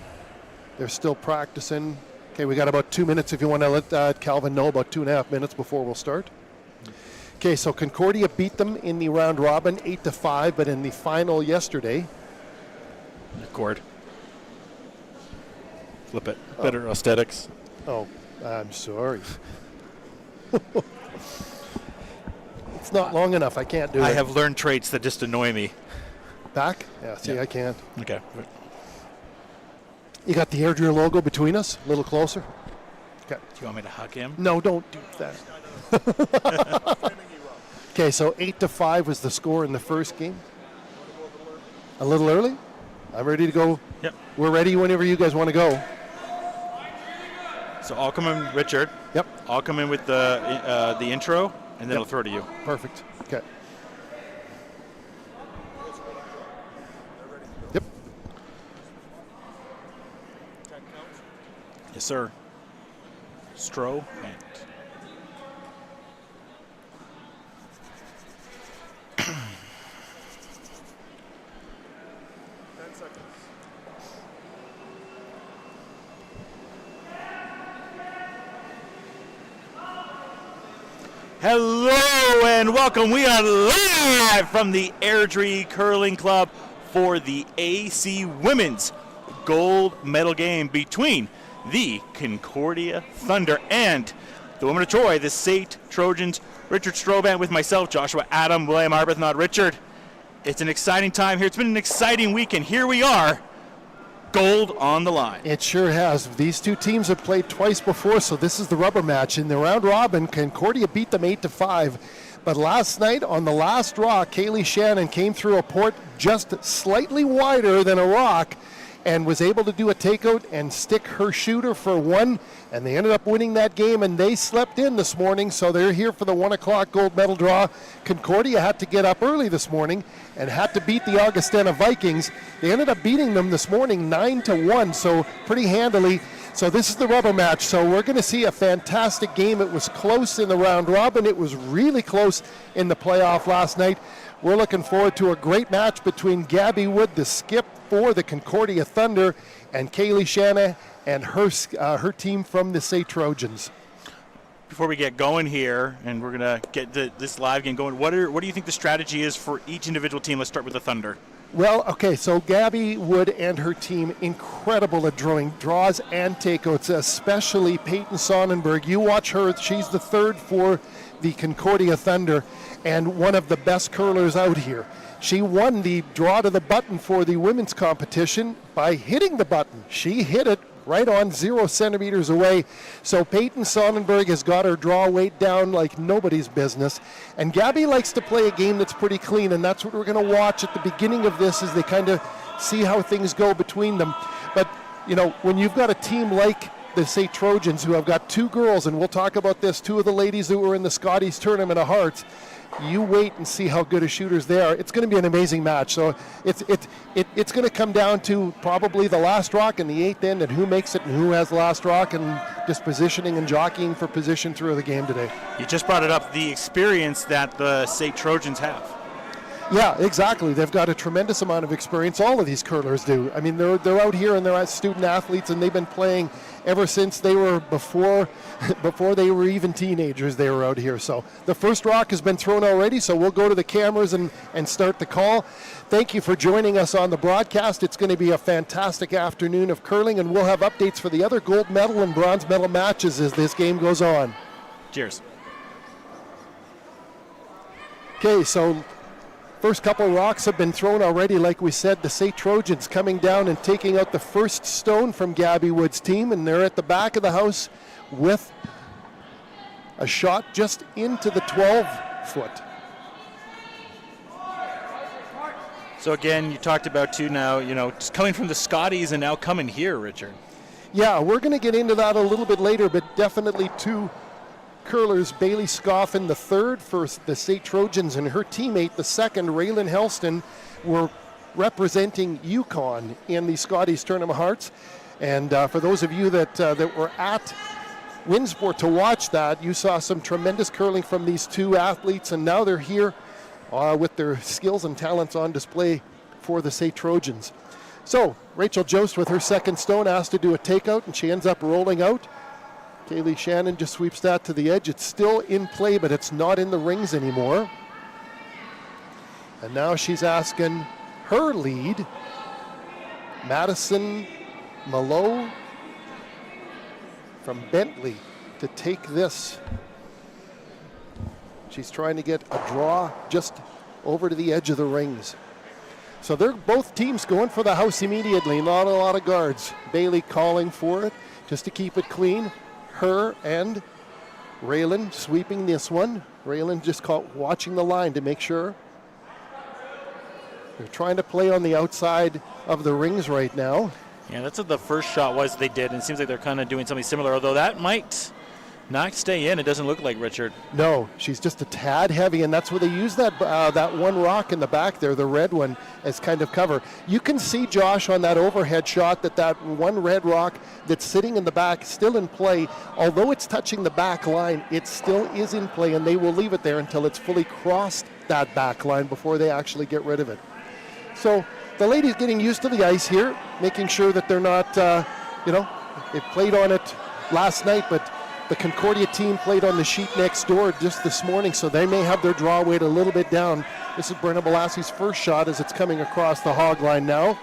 B: they're still practicing. Okay, we got about 2 minutes if you want to let Calvin know, about 2.5 minutes before we'll start. Okay, so Concordia beat them in the round robin 8-5, but in the final yesterday.
E: Record. Flip it. Better aesthetics.
B: Oh, I'm sorry. It's not long enough. I can't do it.
E: I have learned traits that just annoy me.
B: Back? Yeah, see,
E: Yeah.
B: I can't.
E: Okay.
B: You got the Airdrie logo between us, a little closer. Okay.
E: Do you want me to hug him?
B: No, don't do that. Okay, so 8-5 was the score in the first game. A little early? I'm ready to go.
E: Yep.
B: We're ready whenever you guys want to go.
E: So I'll come in, Richard.
B: Yep.
E: I'll come in with the intro, and then I'll throw it to you.
B: Perfect. Okay. Yep.
E: Yes, sir. Stro and hello and welcome. We are live from the Airdrie Curling Club for the AC Women's Gold Medal game between the Concordia Thunder and the women of Troy, the SAIT Trojans. Richard Strobant with myself, Joshua Adam, William Arbuthnot. Richard, it's an exciting time here. It's been an exciting week, and here we are, gold on the line.
B: It sure has. These two teams have played twice before, so this is the rubber match. In the round robin, Concordia beat them 8-5. But last night on the last rock, Kaylee Shannon came through a port just slightly wider than a rock and was able to do a takeout and stick her shooter for one, and they ended up winning that game, and they slept in this morning, so they're here for the 1 o'clock gold medal draw. Concordia had to get up early this morning and had to beat the Augustana Vikings. They ended up beating them this morning 9-1, so pretty handily. So this is the rubber match, so we're going to see a fantastic game. It was close in the round robin. It was really close in the playoff last night. We're looking forward to a great match between Gabby Wood, the skip for the Concordia Thunder, and Kaylee Shanna and her team from the SAIT Trojans.
E: Before we get going here, and we're going to get this live game going, what do you think the strategy is for each individual team? Let's start with the Thunder.
B: Well, okay, so Gabby Wood and her team, incredible at drawing draws and takeouts, especially Peyton Sonnenberg. You watch her, she's the third for the Concordia Thunder and one of the best curlers out here. She won the draw to the button for the women's competition by hitting the button. She hit it right on 0 centimeters away. So Peyton Sonnenberg has got her draw weight down like nobody's business. And Gabby likes to play a game that's pretty clean, and that's what we're going to watch at the beginning of this as they kind of see how things go between them. But, you know, when you've got a team like the SAIT Trojans who have got two girls, and we'll talk about this, two of the ladies who were in the Scotties Tournament of Hearts, You wait and see how good a shooters they are. It's going to be an amazing match. So it's going to come down to probably the last rock in the 8th end and who makes it and who has the last rock, and just positioning and jockeying for position through the game today.
E: You just brought it up, the experience that the SAIT Trojans have.
B: Yeah, exactly. They've got a tremendous amount of experience. All of these curlers do. I mean, they're out here and they're student athletes, and they've been playing ever since they were before they were even teenagers. They were out here. So the first rock has been thrown already. So we'll go to the cameras and start the call. Thank you for joining us on the broadcast. It's going to be a fantastic afternoon of curling, and we'll have updates for the other gold medal and bronze medal matches as this game goes on.
E: Cheers.
B: Okay, so first couple rocks have been thrown already. Like we said, the SAIT Trojans coming down and taking out the first stone from Gabby Wood's team, and they're at the back of the house with a shot just into the 12-foot.
E: So again, you talked about too now, just coming from the Scotties and now coming here, Richard.
B: Yeah, we're going to get into that a little bit later, but definitely two curlers, Bailey Scoffin, the third for the SAIT Trojans, and her teammate, the second, Raylan Helston, were representing Yukon in the Scotties Tournament Hearts. And for those of you that were at Winsport to watch that, you saw some tremendous curling from these two athletes, and now they're here with their skills and talents on display for the SAIT Trojans. So Rachel Jost with her second stone asked to do a takeout, and she ends up rolling out. Kaylee Shannon just sweeps that to the edge. It's still in play, but it's not in the rings anymore. And now she's asking her lead, Madison Malo from Bentley, to take this. She's trying to get a draw just over to the edge of the rings. So they're both teams going for the house immediately. Not a lot of guards. Bailey calling for it just to keep it clean. Her and Raylan sweeping this one. Raylan just watching the line to make sure. They're trying to play on the outside of the rings right now.
E: Yeah, that's what the first shot was they did, and it seems like they're kind of doing something similar, although that might not stay in. It doesn't look like, Richard.
B: No, she's just a tad heavy, and that's where they use that one rock in the back there, the red one, as kind of cover. You can see, Josh, on that overhead shot that one red rock that's sitting in the back still in play. Although it's touching the back line, it still is in play, and they will leave it there until it's fully crossed that back line before they actually get rid of it. So the ladies getting used to the ice here, making sure that they're not, they played on it last night, but the Concordia team played on the sheet next door just this morning, so they may have their draw weight a little bit down. This is Brenna Belassi's first shot as it's coming across the hog line now.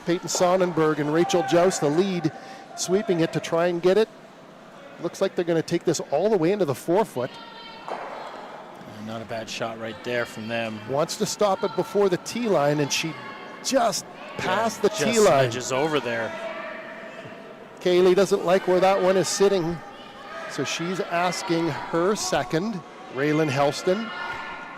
B: Peyton Sonnenberg and Rachel Joust, the lead, sweeping it to try and get it. Looks like they're going to take this all the way into the 4-foot.
E: Not a bad shot right there from them.
B: Wants to stop it before the tee line, and she just passed the tee line.
E: Edges over there.
B: Kaylee doesn't like where that one is sitting. So she's asking her second, Raylan Helston,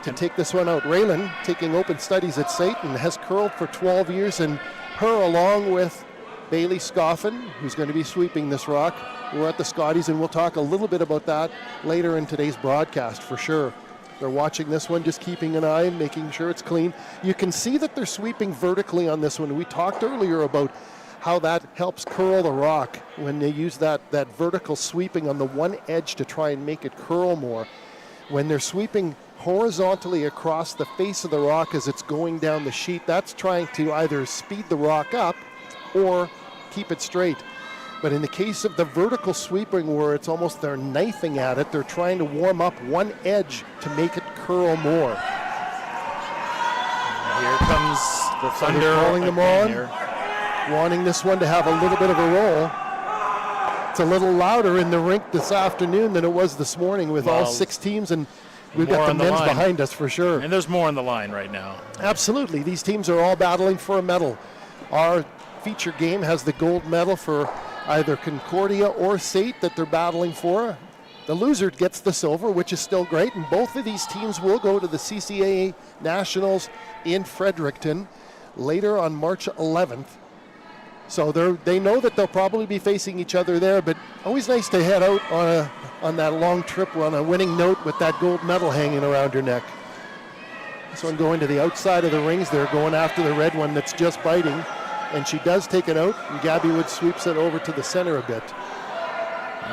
B: to take this one out. Raylan taking open studies at SAIT and has curled for 12 years, and her along with Bailey Scoffin, who's going to be sweeping this rock. We're at the Scotties, and we'll talk a little bit about that later in today's broadcast for sure. They're watching this one, just keeping an eye, making sure it's clean. You can see that they're sweeping vertically on this one. We talked earlier about how that helps curl the rock when they use that vertical sweeping on the one edge to try and make it curl more. When they're sweeping horizontally across the face of the rock as it's going down the sheet, that's trying to either speed the rock up or keep it straight. But in the case of the vertical sweeping, where it's almost they're knifing at it, they're trying to warm up one edge to make it curl more.
E: Here comes the Thunder
B: calling them on. Wanting this one to have a little bit of a roll. It's a little louder in the rink this afternoon than it was this morning with all 6 teams, and we've got the men's behind us for sure.
E: And there's more on the line right now.
B: Absolutely. These teams are all battling for a medal. Our feature game has the gold medal for either Concordia or SAIT that they're battling for. The loser gets the silver, which is still great, and both of these teams will go to the CCAA Nationals in Fredericton later on March 11th. So they know that they'll probably be facing each other there, but always nice to head out on that long trip on a winning note with that gold medal hanging around your neck. This one going to the outside of the rings there, going after the red one that's just biting. And she does take it out, and Gabby Wood sweeps it over to the center a bit.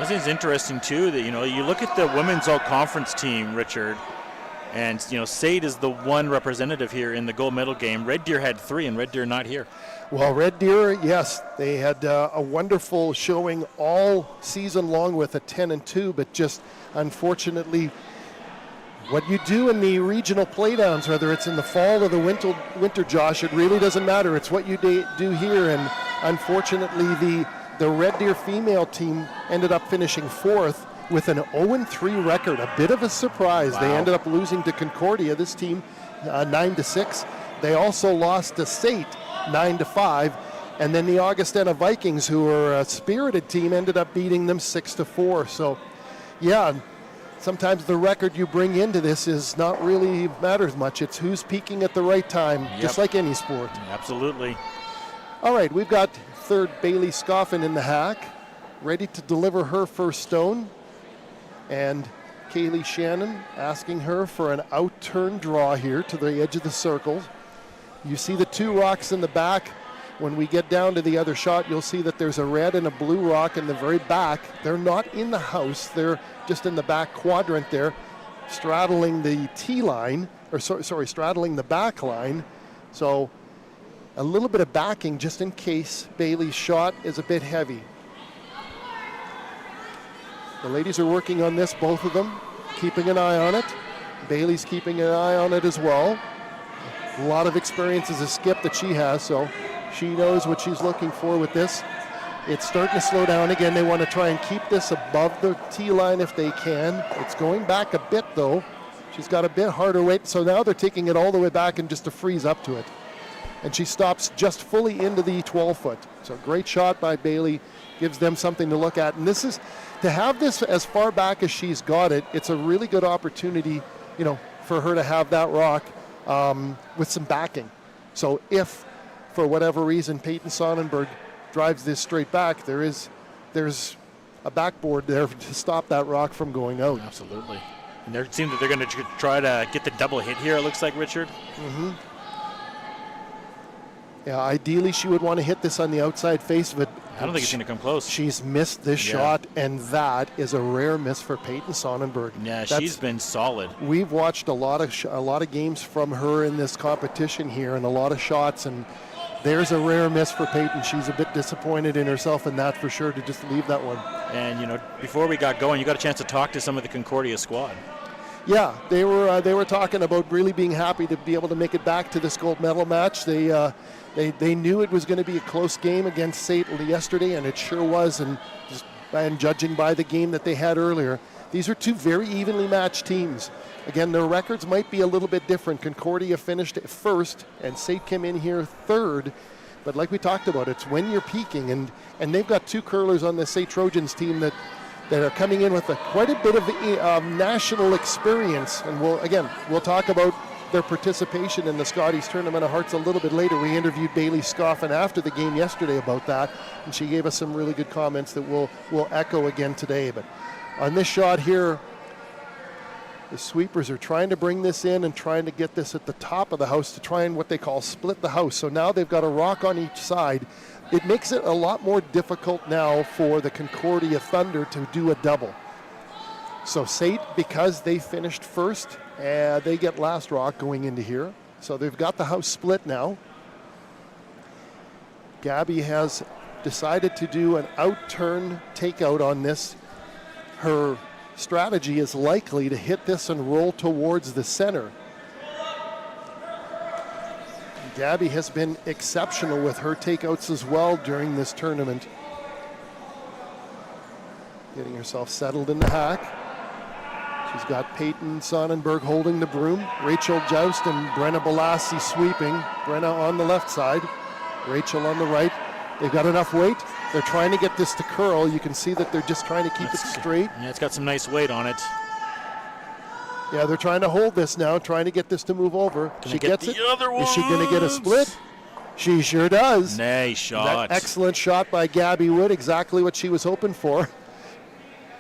E: This is interesting, too, that, you look at the women's all-conference team, Richard, and, SAIT is the one representative here in the gold medal game. Red Deer had 3, and Red Deer not here.
B: Well, Red Deer, yes, they had a wonderful showing all season long with a 10-2, but just unfortunately, what you do in the regional playdowns, whether it's in the fall or the winter, Josh, it really doesn't matter. It's what you do here, and unfortunately, the Red Deer female team ended up finishing 4th with an 0-3 record, a bit of a surprise.
E: Wow.
B: They ended up losing to Concordia, this team, 9-6. They also lost to SAIT, 9-5, and then the Augustana Vikings, who are a spirited team, ended up beating them 6-4. So, yeah, sometimes the record you bring into this is not really matters much. It's who's peaking at the right time, just like any sport.
E: Absolutely.
B: All right, we've got third Bailey Scoffin in the hack, ready to deliver her first stone. And Kaylee Shannon asking her for an out-turn draw here to the edge of the circle. You see the 2 rocks in the back. When we get down to the other shot, you'll see that there's a red and a blue rock in the very back. They're not in the house. They're just in the back quadrant there, straddling the tee line, or straddling the back line. So a little bit of backing just in case Bailey's shot is a bit heavy. The ladies are working on this, both of them, keeping an eye on it. Bailey's keeping an eye on it as well. A lot of experience as a skip that she has, so she knows what she's looking for with this. It's starting to slow down again. They want to try and keep this above the tee line if they can. It's going back a bit, though. She's got a bit harder weight, so now they're taking it all the way back and just to freeze up to it. And she stops just fully into the 12-foot. So great shot by Bailey, gives them something to look at. And this is, to have this as far back as she's got it, it's a really good opportunity, for her to have that rock with some backing. So if, for whatever reason, Peyton Sonnenberg drives this straight back, there's a backboard there to stop that rock from going out.
E: Absolutely. And it seems that they're going to try to get the double hit here, it looks like, Richard.
B: Mm-hmm. Yeah, ideally she would want to hit this on the outside face of it.
E: I don't think it's going to come close.
B: She's missed this shot, and that is a rare miss for Peyton Sonnenberg.
E: Yeah, she's been solid.
B: We've watched a lot of games from her in this competition here, and a lot of shots, and there's a rare miss for Peyton. She's a bit disappointed in herself in that for sure, to just leave that one.
E: And before we got going, you got a chance to talk to some of the Concordia squad.
B: Yeah, they were talking about really being happy to be able to make it back to this gold medal match. They knew it was going to be a close game against SAIT yesterday, and it sure was. And judging by the game that they had earlier, these are 2 very evenly matched teams. Again, their records might be a little bit different. Concordia finished first, and SAIT came in here third. But like we talked about, it's when you're peaking, and they've got 2 curlers on the SAIT Trojans team that are coming in with quite a bit of national experience. And we'll talk about their participation in the Scotties Tournament of Hearts a little bit later. We interviewed Bailey Scoffin after the game yesterday about that, and she gave us some really good comments that we'll echo again today. But on this shot here, the sweepers are trying to bring this in and trying to get this at the top of the house to try and what they call split the house. So now they've got a rock on each side. It makes it a lot more difficult now for the Concordia Thunder to do a double. So SAIT, because they finished first, they get last rock going into here. So they've got the house split now. Gabby has decided to do an out-turn takeout on this. Her strategy is likely to hit this and roll towards the center. Gabby has been exceptional with her takeouts as well during this tournament. Getting herself settled in the hack. She's got Peyton Sonnenberg holding the broom, Rachel Joust and Brenna Balassi sweeping. Brenna on the left side, Rachel on the right. They've got enough weight. They're trying to get this to curl. You can see that they're just trying to keep it straight.
E: Yeah, it's got some nice weight on it.
B: Yeah, they're trying to hold this now, trying to get this to move over. She gets it. Is she going to get a split? She sure does.
E: Nice shot.
B: That excellent shot by Gabby Wood, exactly what she was hoping for.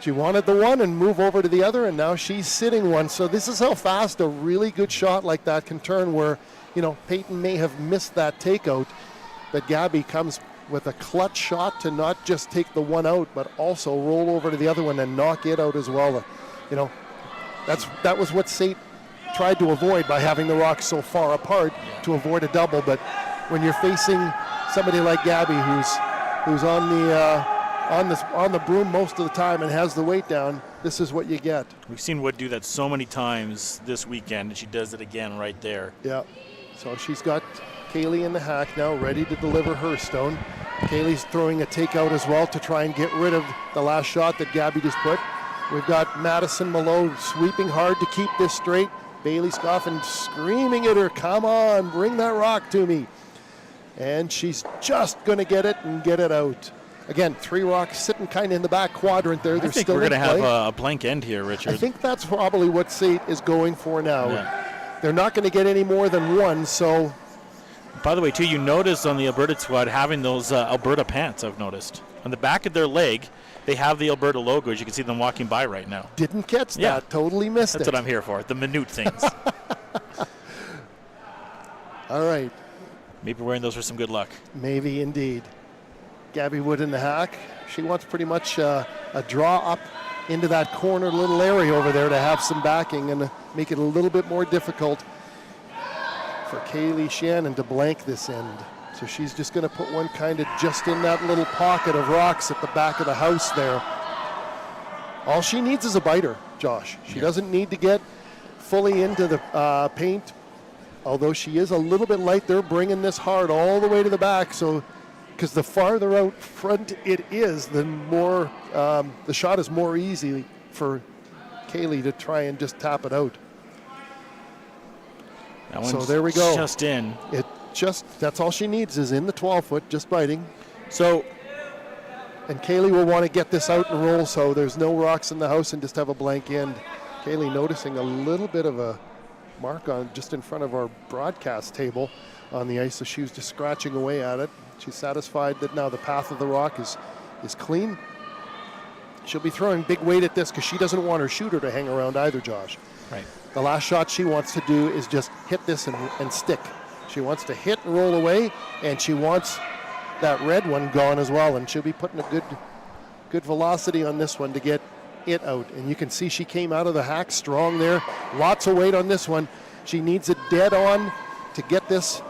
B: She wanted the one and move over to the other, and now she's sitting one. So this is how fast a really good shot like that can turn, where, Peyton may have missed that takeout, but Gabby comes with a clutch shot to not just take the one out, but also roll over to the other one and knock it out as well. That was what SAIT tried to avoid by having the rocks so far apart, to avoid a double. But when you're facing somebody like Gabby, who's on the broom most of the time and has the weight down, this is what you get.
E: We've seen Wood do that so many times this weekend, and she does it again right there.
B: Yeah. So she's got Kaylee in the hack now, ready to deliver her stone. Kaylee's throwing a takeout as well to try and get rid of the last shot that Gabby just put. We've got Madison Malo sweeping hard to keep this straight. Bailey Scoffin screaming at her, come on, bring that rock to me. And she's just going to get it and get it out. Again, 3 rocks sitting kind of in the back quadrant there.
E: I think we're going to have a blank end here, Richard.
B: I think that's probably what SAIT is going for now.
E: Yeah.
B: They're not going to get any more than one, so...
E: By the way, too, you notice on the Alberta squad having those Alberta pants, I've noticed. On the back of their leg, they have the Alberta logo, as you can see them walking by right now.
B: Didn't catch that.
E: Yeah.
B: Totally missed it.
E: That's what I'm here for, the minute things.
B: All right.
E: Maybe wearing those for some good luck.
B: Maybe indeed. Gabby Wood in the hack. She wants pretty much a draw up into that corner little area over there to have some backing and make it a little bit more difficult for Kaylee Shannon to blank this end. So she's just going to put one kind of just in that little pocket of rocks at the back of the house there. All she needs is a biter, Josh. She doesn't need to get fully into the paint, although she is a little bit light. They're bringing this hard all the way to the back, so because the farther out front it is, the more the shot is more easy for Kaylee to try and just tap it out. So there we go.
E: Just in.
B: That's all she needs is in the 12-foot, just biting.
E: So,
B: and Kaylee will want to get this out and roll, so there's no rocks in the house and just have a blank end. Kaylee noticing a little bit of a mark on just in front of our broadcast table on the ice, so she was just scratching away at it. She's satisfied that now the path of the rock is clean. She'll be throwing big weight at this because she doesn't want her shooter to hang around either, Josh.
E: right.
B: The last shot she wants to do is just hit this and stick. She wants to hit and roll away, and she wants that red one gone as well, and she'll be putting a good velocity on this one to get it out. And you can see she came out of the hack strong there. Lots of weight on this one. She needs it dead on to get this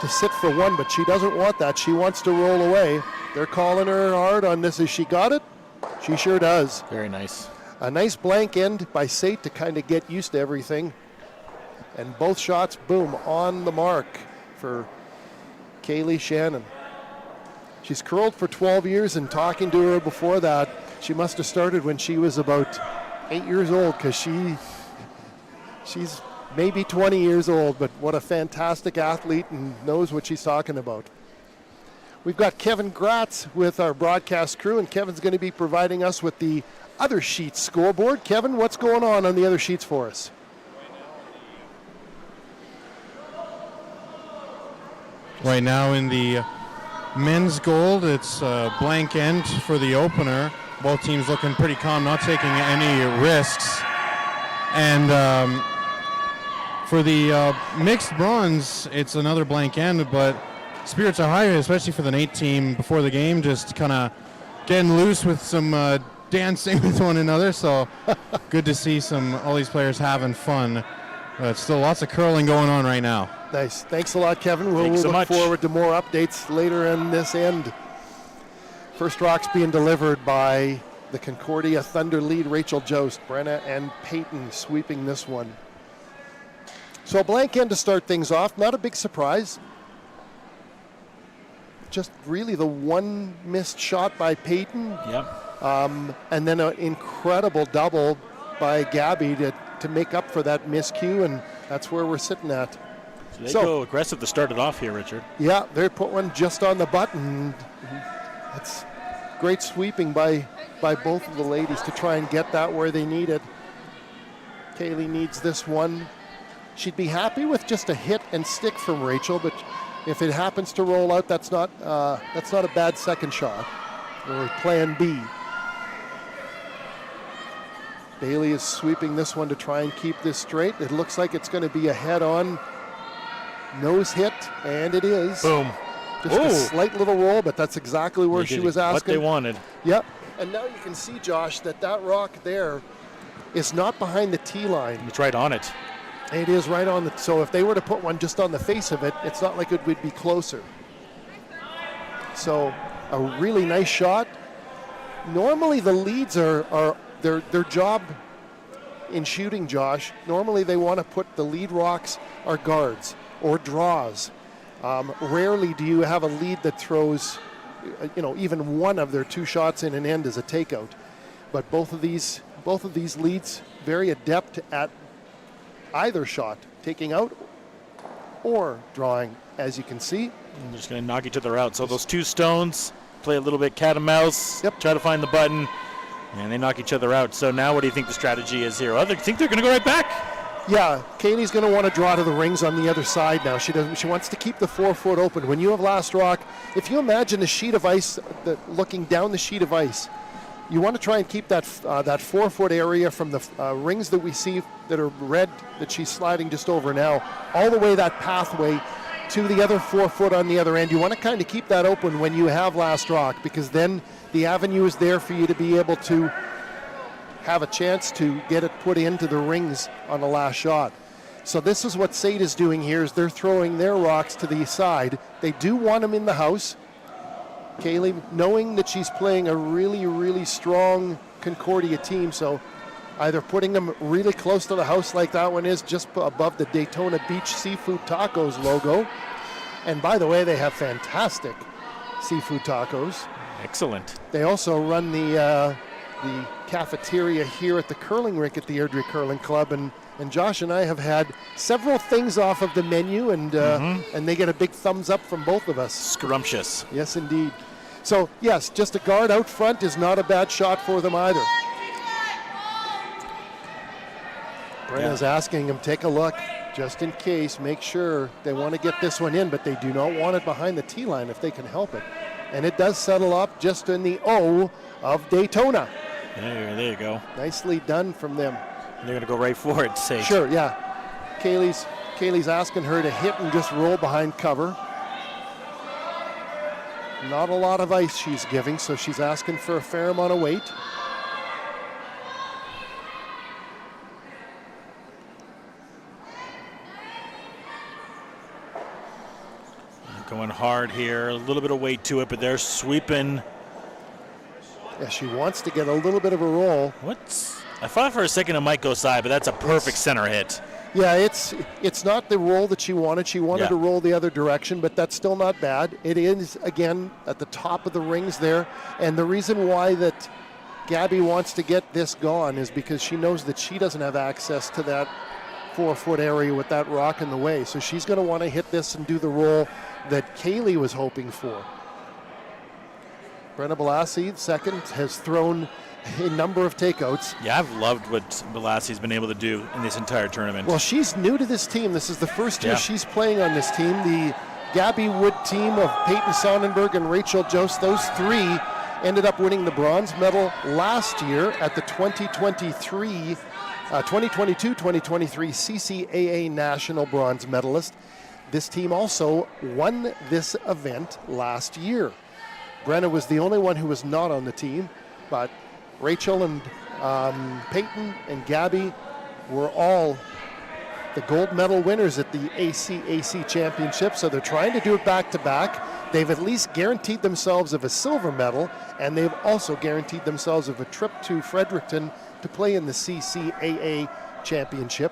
B: to sit for one, but she doesn't want that. She wants to roll away. They're calling her hard on this. Has she got it? She sure does.
E: Very nice.
B: A nice blank end by SAIT to kind of get used to everything. And both shots, boom, on the mark for Kaylee Shannon. She's curled for 12 years, and talking to her before that, she must have started when she was about 8 years old, because she's maybe 20 years old, but what a fantastic athlete and knows what she's talking about. We've got Kevin Gratz with our broadcast crew, and Kevin's going to be providing us with the other sheets scoreboard. Kevin, what's going on the other sheets for us?
F: Right now in the men's gold, it's a blank end for the opener. Both teams looking pretty calm, not taking any risks. And for the mixed bronze, it's another blank end, but spirits are higher, especially for the Nate team before the game, just kind of getting loose with some dancing with one another. So good to see all these players having fun. But still lots of curling going on right now.
B: Nice. Thanks a lot, Kevin. We'll
E: Thanks so
B: look
E: much.
B: forward to more updates later in this end. First rocks being delivered by the Concordia Thunder lead, Rachel Jost. Brenna and Peyton sweeping this one. So a blank end to start things off. Not a big surprise. Just really the one missed shot by Peyton.
E: Yep.
B: And then an incredible double by Gabby to make up for that miscue, and that's where we're sitting at.
E: So they go aggressive to start it off here, Richard.
B: Yeah, they put one just on the button. That's great sweeping by both of the ladies to try and get that where they need it. Kaylee needs this one. She'd be happy with just a hit and stick from Rachel, but if it happens to roll out, that's not a bad second shot or plan B. Bailey is sweeping this one to try and keep this straight. It looks like it's going to be a head-on nose hit, and it is.
C: Boom.
B: Just a slight little roll, but that's exactly where she was asking.
C: What they wanted.
B: Yep. And now you can see, Josh, that rock there is not behind the tee line.
C: It's right on it.
B: It is right on the. So if they were to put one just on the face of it, it's not like it would be closer. So a really nice shot. Normally the leads are their job in shooting, Josh. Normally they want to put the lead rocks are guards or draws. Rarely do you have a lead that throws, even one of their two shots in an end as a takeout. But both of these leads very adept at either shot, taking out or drawing, as you can see.
C: I'm just going to knock each other out. So those two stones play a little bit cat and mouse.
B: Yep.
C: Try to find the button, and they knock each other out. So now what do you think the strategy is here? I think they're going to go right back.
B: Yeah, Kaylee's going to want to draw to the rings on the other side now. She wants to keep the 4-foot open. When you have last rock, if you imagine a sheet of ice looking down the sheet of ice, you want to try and keep that 4-foot area from the rings that we see that are red that she's sliding just over now, all the way that pathway to the other 4-foot on the other end. You want to kind of keep that open when you have last rock, because then the avenue is there for you to be able to have a chance to get it put into the rings on the last shot. So this is what SAIT is doing here, is they're throwing their rocks to the side. They do want them in the house. Kaylee, knowing that she's playing a really, really strong Concordia team, so either putting them really close to the house like that one is, just above the Daytona Beach Seafood Tacos logo. And by the way, they have fantastic seafood tacos.
C: Excellent.
B: They also run the cafeteria here at the curling rink at the Airdrie Curling Club, and Josh and I have had several things off of the menu, and they get a big thumbs up from both of us.
C: Scrumptious.
B: Yes, indeed. So, yes, just a guard out front is not a bad shot for them either. Brenna's asking him, take a look, just in case, make sure. They want to get this one in, but they do not want it behind the tee line if they can help it. And it does settle up just in the O of Daytona.
C: There you go.
B: Nicely done from them.
C: They're going to go right for it, SAIT.
B: Sure, yeah. Kaylee's asking her to hit and just roll behind cover. Not a lot of ice she's giving, so she's asking for a fair amount of weight.
C: Going hard here, a little bit of weight to it, but they're sweeping.
B: Yeah, she wants to get a little bit of a roll.
C: I thought for a second it might go side, but that's a perfect center hit.
B: Yeah, it's not the roll that she wanted. She wanted to roll the other direction, but that's still not bad. It is, again, at the top of the rings there. And the reason why that Gabby wants to get this gone is because she knows that she doesn't have access to that 4-foot area with that rock in the way. So she's going to want to hit this and do the roll that Kaylee was hoping for. Brenna Balassi, second, has thrown a number of takeouts.
C: Yeah, I've loved what Balassi's been able to do in this entire tournament.
B: Well, she's new to this team. This is the first year she's playing on this team. The Gabby Wood team of Peyton Sonnenberg and Rachel Jost, those three ended up winning the bronze medal last year at the 2022-2023 CCAA National Bronze Medalist. This team also won this event last year. Brenna was the only one who was not on the team, but Rachel and Peyton and Gabby were all the gold medal winners at the ACAC Championship, so they're trying to do it back-to-back. They've at least guaranteed themselves of a silver medal, and they've also guaranteed themselves of a trip to Fredericton to play in the CCAA Championship.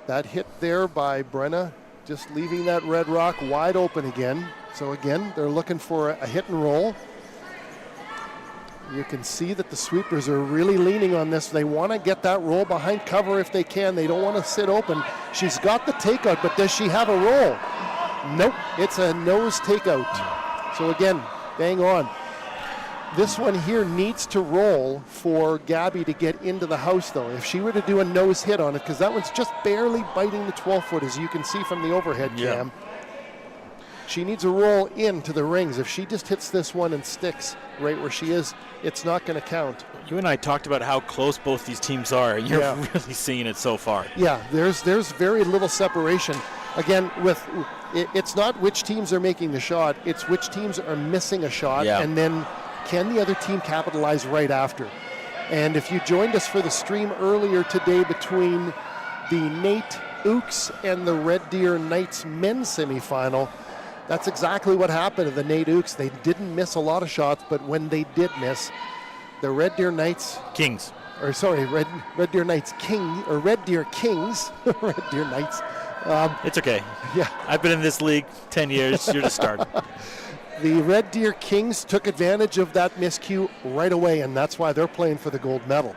B: That hit there by Brenna, just leaving that red rock wide open again. So again, they're looking for a hit and roll. You can see that the sweepers are really leaning on this. They want to get that roll behind cover if they can. They don't want to sit open. She's got the takeout, but does she have a roll? Nope, it's a nose takeout. So again, bang on. This one here needs to roll for Gabby to get into the house, though. If she were to do a nose hit on it, because that one's just barely biting the 12-foot, as you can see from the overhead cam. She needs a roll into the rings. If she just hits this one and sticks right where she is, it's not going to count.
C: You and I talked about how close both these teams are, and you're really seeing it so far.
B: Yeah, there's very little separation. Again, it's not which teams are making the shot, it's which teams are missing a shot, and then can the other team capitalize right after. And if you joined us for the stream earlier today between the Nate Ooks and the Red Deer Knights men's semifinal, that's exactly what happened to the Nate Ooks. They didn't miss a lot of shots, but when they did miss, the Red Deer Knights
C: Kings.
B: Or sorry, Red Deer Knights King, or Red Deer Kings, Red Deer Knights.
C: It's okay.
B: Yeah.
C: I've been in this league 10 years. You're just starting.
B: The Red Deer Kings took advantage of that miscue right away, and that's why they're playing for the gold medal.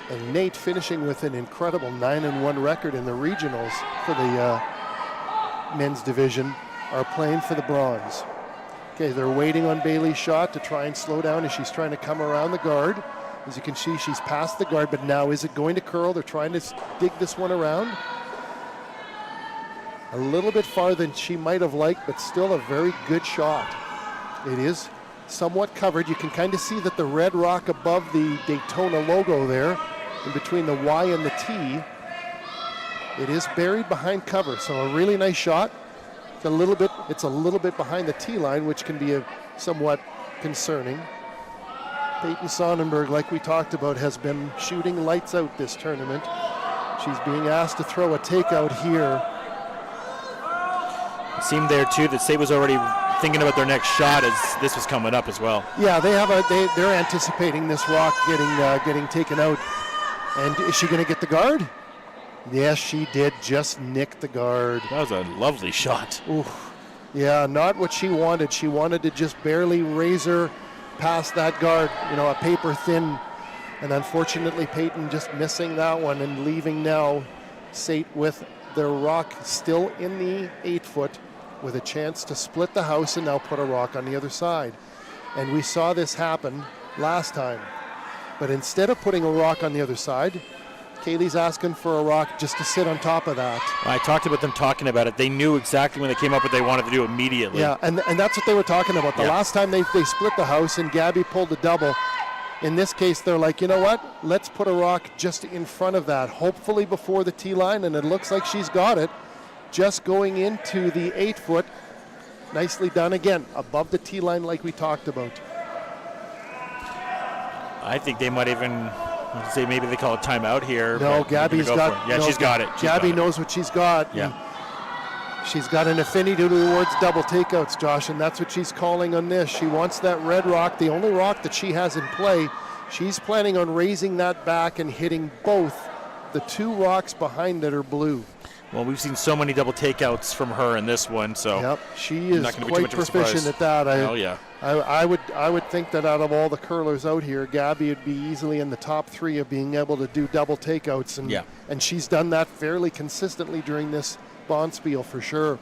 B: And Nate finishing with an incredible 9-1 record in the regionals for the men's division are playing for the bronze. Okay, they're waiting on Bailey's shot to try and slow down as she's trying to come around the guard. As you can see, she's past the guard, but now is it going to curl? They're trying to dig this one around. A little bit farther than she might have liked, but still a very good shot. It is somewhat covered. You can kind of see that the red rock above the Daytona logo there, in between the Y and the T, it is buried behind cover. So a really nice shot. It's a little bit behind the T line, which can be somewhat concerning. Peyton Sonnenberg, like we talked about, has been shooting lights out this tournament. She's being asked to throw a takeout here.
C: It seemed there too that SAIT was already thinking about their next shot as this was coming up as well.
B: Yeah, they're anticipating this rock getting taken out. And is she going to get the guard? Yes, she did just nick the guard.
C: That was a lovely shot.
B: Oof. Yeah, not what she wanted. She wanted to just barely raise her past that guard, a paper thin. And unfortunately, Peyton just missing that one and leaving now SAIT with their rock still in the 8-foot with a chance to split the house and now put a rock on the other side. And we saw this happen last time. But instead of putting a rock on the other side, Kaylee's asking for a rock just to sit on top of that.
C: I talked about them talking about it. They knew exactly when they came up what they wanted to do immediately.
B: Yeah, and that's what they were talking about. The last time they split the house and Gabby pulled the double. In this case, they're like, you know what? Let's put a rock just in front of that, hopefully before the T line, and it looks like she's got it. Just going into the 8-foot. Nicely done again, above the T line like we talked about.
C: I think they might even say maybe they call a timeout here.
B: No, Gabby's got.
C: Yeah, she's got it.
B: Gabby knows what she's got.
C: Yeah.
B: She's got an affinity towards double takeouts, Josh, and that's what she's calling on this. She wants that red rock, the only rock that she has in play. She's planning on raising that back and hitting both. The two rocks behind it are blue.
C: Well, we've seen so many double takeouts from her in this one, so.
B: Yep, she is quite proficient at that. I would think that out of all the curlers out here, Gabby would be easily in the top 3 of being able to do double takeouts, and she's done that fairly consistently during this Bonspiel for sure.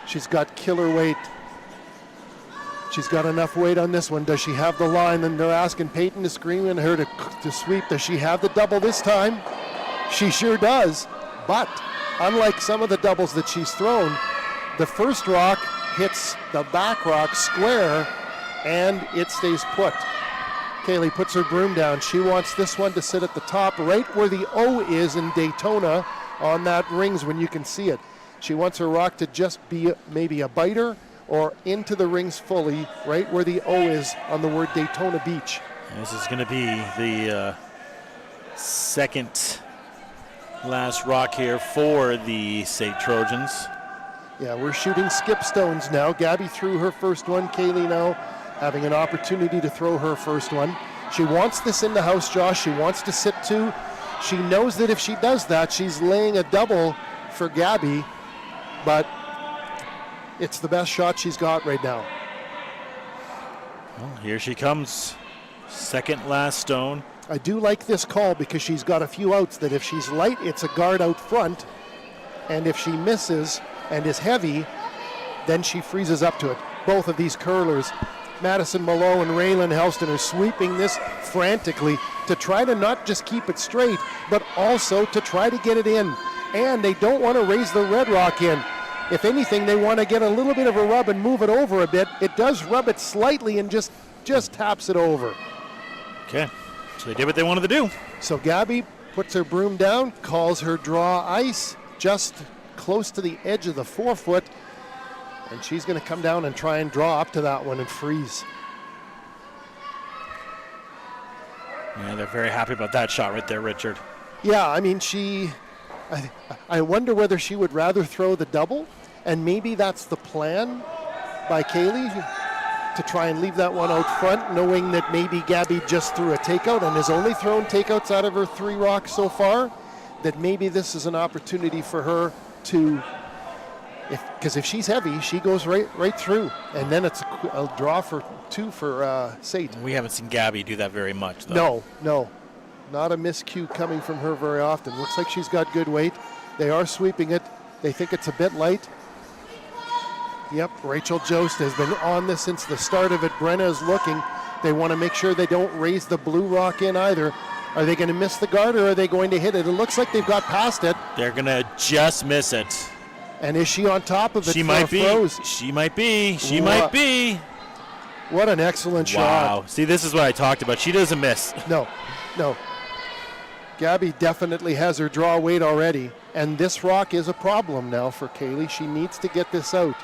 B: She's got killer weight. She's got enough weight on this one. Does she have the line? And they're asking Peyton to scream and her to sweep. Does she have the double this time? She sure does. But unlike some of the doubles that she's thrown, the first rock hits the back rock square and it stays put. Kaylee puts her broom down. She wants this one to sit at the top, right where the O is in Daytona on that rings when you can see it. She wants her rock to just be maybe a biter or into the rings fully, right where the O is on the word Daytona Beach.
C: This is going to be the second last rock here for the SAIT Trojans.
B: Yeah, we're shooting skip stones now. Gabby threw her first one. Kaylee now having an opportunity to throw her first one. She wants this in the house, Josh. She wants to sit 2. She knows that if she does that, she's laying a double for Gabby, but it's the best shot she's got right now.
C: Well, here she comes. Second last stone.
B: I do like this call because she's got a few outs that if she's light, it's a guard out front, and if she misses and is heavy, then she freezes up to it. Both of these curlers, Madison Malo and Raylan Helston, are sweeping this frantically to try to not just keep it straight, but also to try to get it in. And they don't want to raise the red rock in. If anything, they want to get a little bit of a rub and move it over a bit. It does rub it slightly and just taps it over.
E: Okay, so they did what they wanted to do.
B: So Gabby puts her broom down, calls her draw ice, just close to the edge of the forefoot, and she's going to come down and try and draw up to that one and freeze.
E: Yeah, they're very happy about that shot right there, Richard.
B: Yeah, I mean, I wonder whether she would rather throw the double, and maybe that's the plan by Kaylee, to try and leave that one out front, knowing that maybe Gabby just threw a takeout and has only thrown takeouts out of her 3 rocks so far, that maybe this is an opportunity for her to, because if she's heavy, she goes right through, and then it's a draw for 2 for SAIT.
E: We haven't seen Gabby do that very much, though.
B: No. Not a miscue coming from her very often. Looks like she's got good weight. They are sweeping it. They think it's a bit light. Yep, Rachel Jost has been on this since the start of it. Brenna is looking. They want to make sure they don't raise the blue rock in either. Are they going to miss the guard, or are they going to hit it? It looks like they've got past it.
E: They're going to just miss it.
B: And is she on top of it?
E: She
B: for
E: might
B: a
E: be.
B: froze?
E: She might be. She might be.
B: What an excellent shot.
E: Wow. See, this is what I talked about. She doesn't miss.
B: No. Gabby definitely has her draw weight already, and this rock is a problem now for Kaylee. She needs to get this out.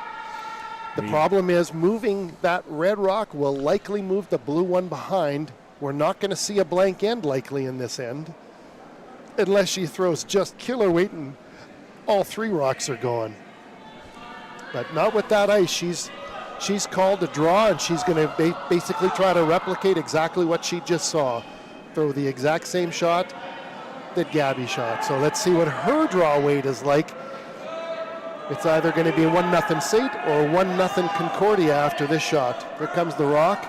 B: The problem is moving that red rock will likely move the blue one behind. We're not going to see a blank end likely in this end, unless she throws just killer weight and all 3 rocks are gone. But not with that ice. She's called a draw, and she's going to basically try to replicate exactly what she just saw. Throw the exact same shot that Gabby shot. So let's see what her draw weight is like. It's either going to be 1-0 SAIT or 1-0 Concordia after this shot. Here comes the rock.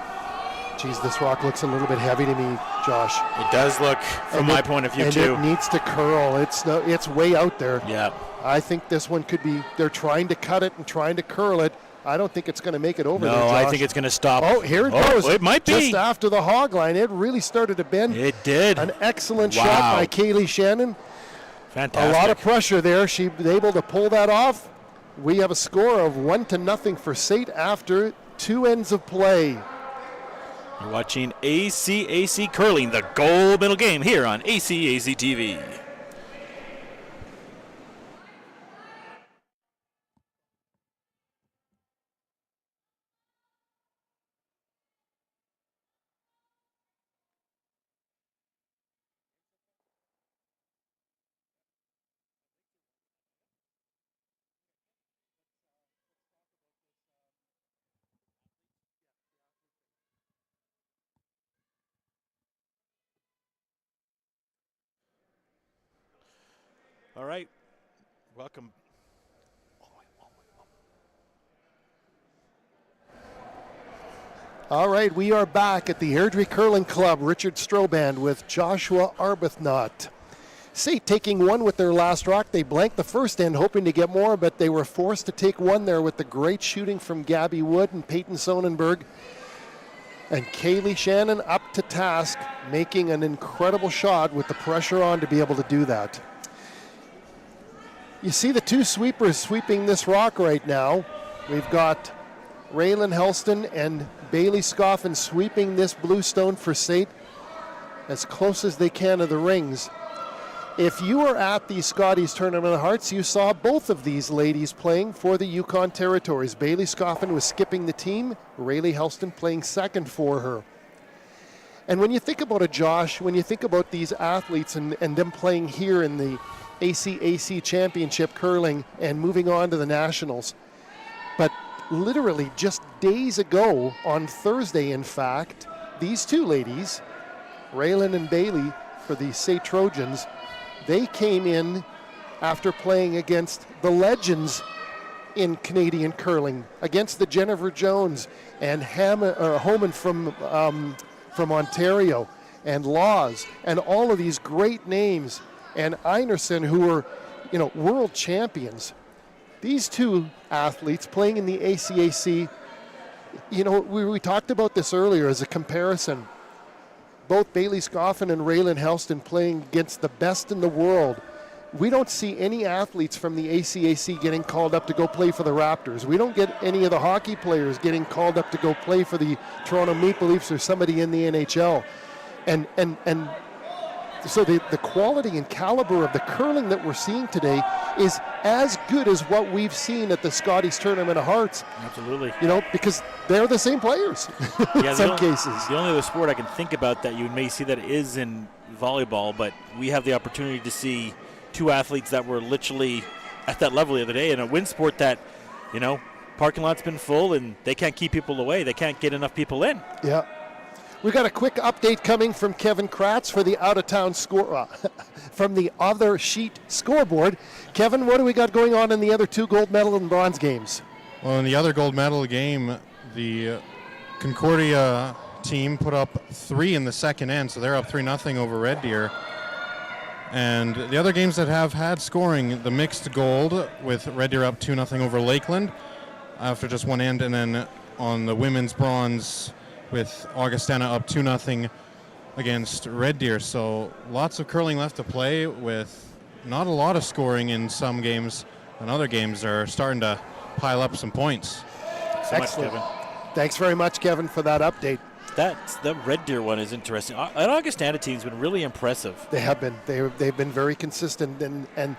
B: Geez, this rock looks a little bit heavy to me, Josh.
E: It does look, from my point of view, too.
B: And it needs to curl. It's way out there.
E: Yeah.
B: I think this one could be, they're trying to cut it and trying to curl it. I don't think it's going to make it over there, Josh.
E: No, I think it's going to stop.
B: Oh, here it goes.
E: It might be.
B: Just after the hog line, it really started to bend.
E: It did.
B: An excellent shot by Kaylee Shannon.
E: Fantastic.
B: A lot of pressure there. She was able to pull that off. We have a score of 1-0 for SAIT after 2 ends of play.
E: You're watching ACAC Curling, the gold medal game here on ACAC TV. All right, welcome.
B: All right, we are back at the Airdrie Curling Club. Richard Stroband with Joshua Arbuthnot. SAIT taking 1 with their last rock. They blanked the first end, hoping to get more, but they were forced to take 1 there with the great shooting from Gabby Wood and Peyton Sonnenberg. And Kaylee Shannon up to task, making an incredible shot with the pressure on to be able to do that. You see the 2 sweepers sweeping this rock right now. We've got Raylan Helston and Bailey Scoffin sweeping this blue stone for SAIT as close as they can to the rings. If you were at the Scotties Tournament of Hearts, you saw both of these ladies playing for the Yukon Territories. Bailey Scoffin was skipping the team, Rayleigh Helston playing second for her. And when you think about it, Josh, when you think about these athletes and them playing here in the ACAC Championship Curling and moving on to the Nationals, but literally just days ago, on Thursday in fact, these 2 ladies, Raylan and Bailey for the SAIT Trojans, they came in after playing against the legends in Canadian curling, against the Jennifer Jones and Homan from Ontario, and Laws, and all of these great names, and Einerson, who were, world champions. These 2 athletes playing in the ACAC, we talked about this earlier as a comparison. both Bailey Scoffin and Raylan Helston playing against the best in the world. We don't see any athletes from the ACAC getting called up to go play for the Raptors. We don't get any of the hockey players getting called up to go play for the Toronto Maple Leafs or somebody in the NHL. And so the quality and caliber of the curling that we're seeing today is as good as what we've seen at the Scotties Tournament of Hearts.
C: Absolutely.
B: Because they're the same players in some cases.
C: The only other sport I can think about that you may see that is in volleyball, but we have the opportunity to see two athletes that were literally at that level the other day in a wind sport that, parking lot's been full and they can't keep people away. They can't get enough people in.
B: Yeah. We got a quick update coming from Kevin Kratz for the out-of-town score from the other sheet scoreboard. Kevin, what do we got going on in the other two gold medal and bronze games?
F: Well, in the other gold medal game, the Concordia team put up 3 in the second end, so they're up 3-0 over Red Deer. And the other games that have had scoring, the mixed gold with Red Deer up 2-0 over Lakeland after just one end, and then on the women's bronze with Augustana up 2-0 against Red Deer. So lots of curling left to play with not a lot of scoring in some games, and other games are starting to pile up some points.
B: Excellent. Kevin. Thanks very much, Kevin, for that update.
C: The Red Deer one is interesting. An Augustana team's been really impressive.
B: They have been. They've been very consistent, and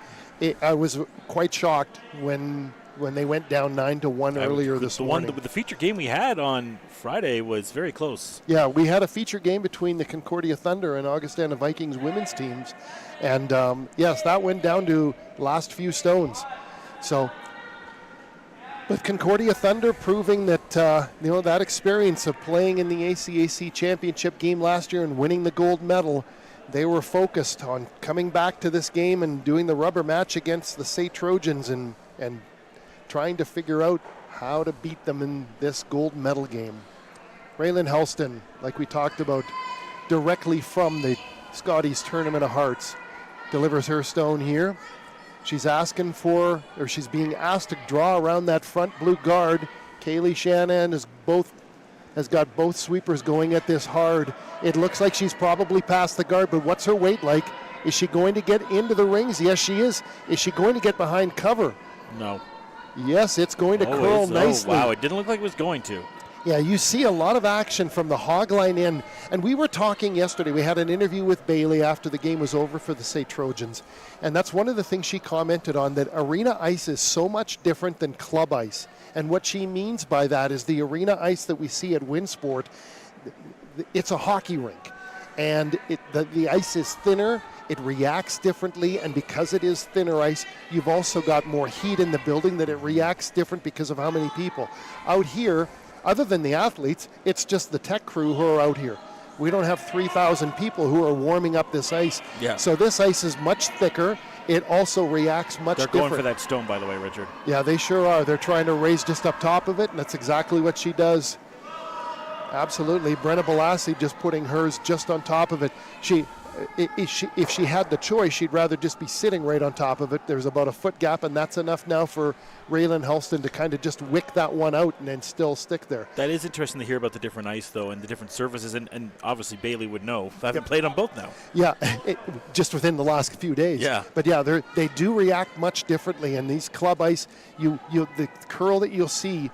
B: I was quite shocked when they went down 9-1 earlier this morning.
C: The feature game we had on Friday was very close.
B: Yeah, we had a feature game between the Concordia Thunder and Augustana Vikings women's teams, and yes, that went down to last few stones. So, with Concordia Thunder proving that that experience of playing in the ACAC championship game last year and winning the gold medal, they were focused on coming back to this game and doing the rubber match against the SAIT Trojans and trying to figure out how to beat them in this gold medal game. Raylan Helston, like we talked about, directly from the Scotties Tournament of Hearts, delivers her stone here. She's being asked to draw around that front blue guard. Kaylee Shannon has got both sweepers going at this hard. It looks like she's probably past the guard, but what's her weight like? Is she going to get into the rings? Yes, she is. Is she going to get behind cover?
C: No.
B: Yes, it's going to curl nicely.
C: Oh, wow, it didn't look like it was going to.
B: Yeah, you see a lot of action from the hog line in. And we were talking yesterday. We had an interview with Bailey after the game was over for the SAIT Trojans. And that's one of the things she commented on, that arena ice is so much different than club ice. And what she means by that is the arena ice that we see at Winsport, it's a hockey rink. And the ice is thinner. It reacts differently, and because it is thinner ice, you've also got more heat in the building, that it reacts different because of how many people. Out here, other than the athletes, it's just the tech crew who are out here. We don't have 3,000 people who are warming up this ice.
C: Yeah.
B: So this ice is much thicker. It also reacts much different.
C: They're going for that stone, by the way, Richard.
B: Yeah, they sure are. They're trying to raise just up top of it, and that's exactly what she does. Absolutely. Brenna Balassi just putting hers just on top of it. If she had the choice, she'd rather just be sitting right on top of it. There's about a foot gap, and that's enough now for Raylan Helston to kind of just wick that one out and then still stick there.
C: That is interesting to hear about the different ice, though, and the different surfaces, and obviously Bailey would know. I haven't played on both now.
B: Yeah, just within the last few days.
C: Yeah.
B: But yeah, they do react much differently, and these club ice, the curl that you'll see,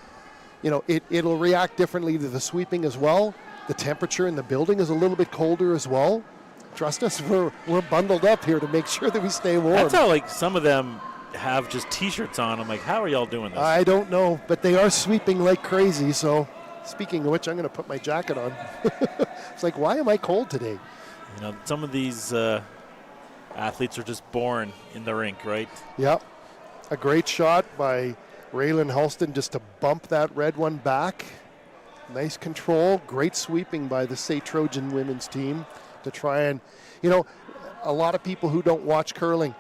B: it'll react differently to the sweeping as well. The temperature in the building is a little bit colder as well. Trust us, we're bundled up here to make sure that we stay warm.
C: That's how, some of them have just T-shirts on. I'm like, how are y'all doing this?
B: I don't know, but they are sweeping like crazy. So, speaking of which, I'm going to put my jacket on. It's like, why am I cold today?
C: Some of these athletes are just born in the rink, right?
B: Yep. A great shot by Raylan Helston just to bump that red one back. Nice control. Great sweeping by the SAIT Trojan women's team to try and, a lot of people who don't watch curling,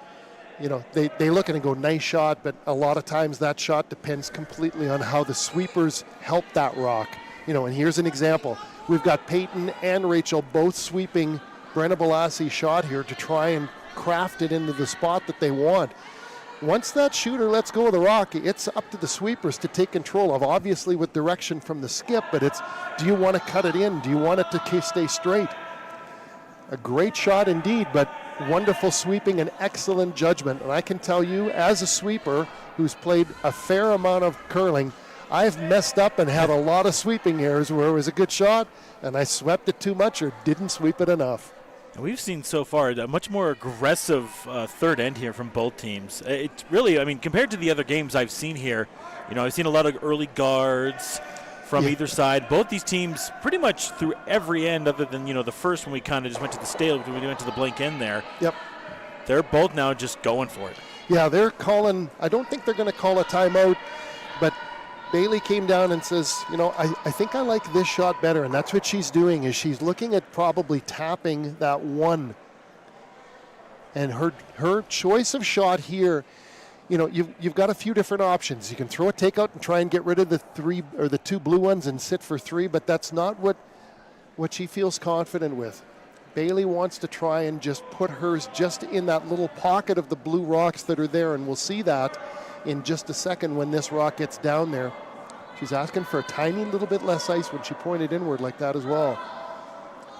B: they look at it and go, nice shot, but a lot of times that shot depends completely on how the sweepers help that rock. And here's an example. We've got Peyton and Rachel both sweeping Brenna Balassi's shot here to try and craft it into the spot that they want. Once that shooter lets go of the rock, it's up to the sweepers to take control of, obviously with direction from the skip, but it's, do you want to cut it in? Do you want it to stay straight? A great shot indeed, but wonderful sweeping and excellent judgment. And I can tell you, as a sweeper who's played a fair amount of curling, I've messed up and had a lot of sweeping errors where it was a good shot and I swept it too much or didn't sweep it enough.
C: And we've seen so far a much more aggressive third end here from both teams. It's really, I mean, compared to the other games I've seen here, I've seen a lot of early guards from either side. Both these teams pretty much through every end other than, the first when we kind of just went to the stale, when we went to the blank end there.
B: Yep.
C: They're both now just going for it.
B: Yeah, they're calling, I don't think they're going to call a timeout, but Bailey came down and says, I think I like this shot better, and that's what she's doing, is she's looking at probably tapping that one. And her choice of shot here, you've got a few different options. You can throw a takeout and try and get rid of the three or the two blue ones and sit for three, but that's not what she feels confident with. Bailey wants to try and just put hers just in that little pocket of the blue rocks that are there, and we'll see that in just a second when this rock gets down there. She's asking for a tiny little bit less ice when she pointed inward like that as well.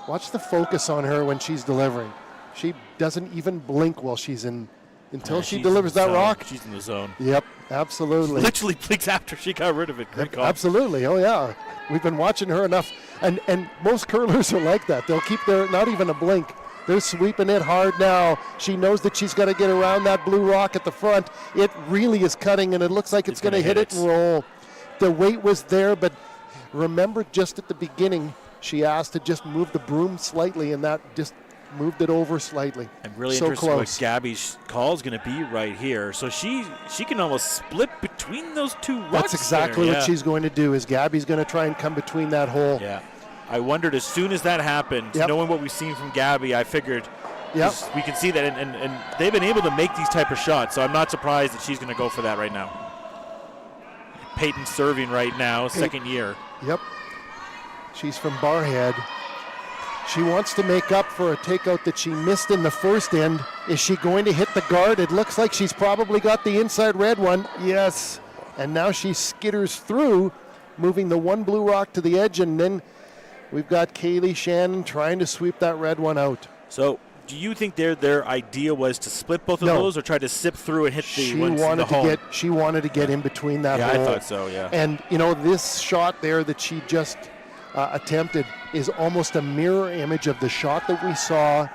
B: Watch the focus on her when she's delivering. She doesn't even blink while she's in, until she delivers that rock.
C: She's in the zone.
B: Yep, absolutely.
C: Literally blinks after she got rid of it. Great call.
B: Absolutely, oh yeah. We've been watching her enough, and most curlers are like that. They'll keep their, not even a blink. They're sweeping it hard now. She knows that she's got to get around that blue rock at the front. It really is cutting, and it looks like it's going to hit it and roll. The weight was there, but remember just at the beginning, she asked to just move the broom slightly, and that just moved it over slightly.
C: I'm really
B: so
C: interested
B: close.
C: what Gabby's call is going to be right here. So she can almost split between those two rocks.
B: That's exactly what she's going to do, is Gabby's going to try and come between that hole.
C: Yeah. I wondered as soon as that happened, knowing what we've seen from Gabby, I figured we can see that, and they've been able to make these type of shots, so I'm not surprised that she's going to go for that right now. Peyton serving right now, second year.
B: Yep. She's from Barhead. She wants to make up for a takeout that she missed in the first end. Is she going to hit the guard? It looks like she's probably got the inside red one. Yes. And now she skitters through, moving the one blue rock to the edge, and then we've got Kaylee Shannon trying to sweep that red one out.
C: So do you think their idea was to split both of those or try to sip through and hit the ones in the hole?
B: She wanted to get in between that hole.
C: Yeah, I thought so, yeah.
B: And, this shot there that she just attempted is almost a mirror image of the shot that we saw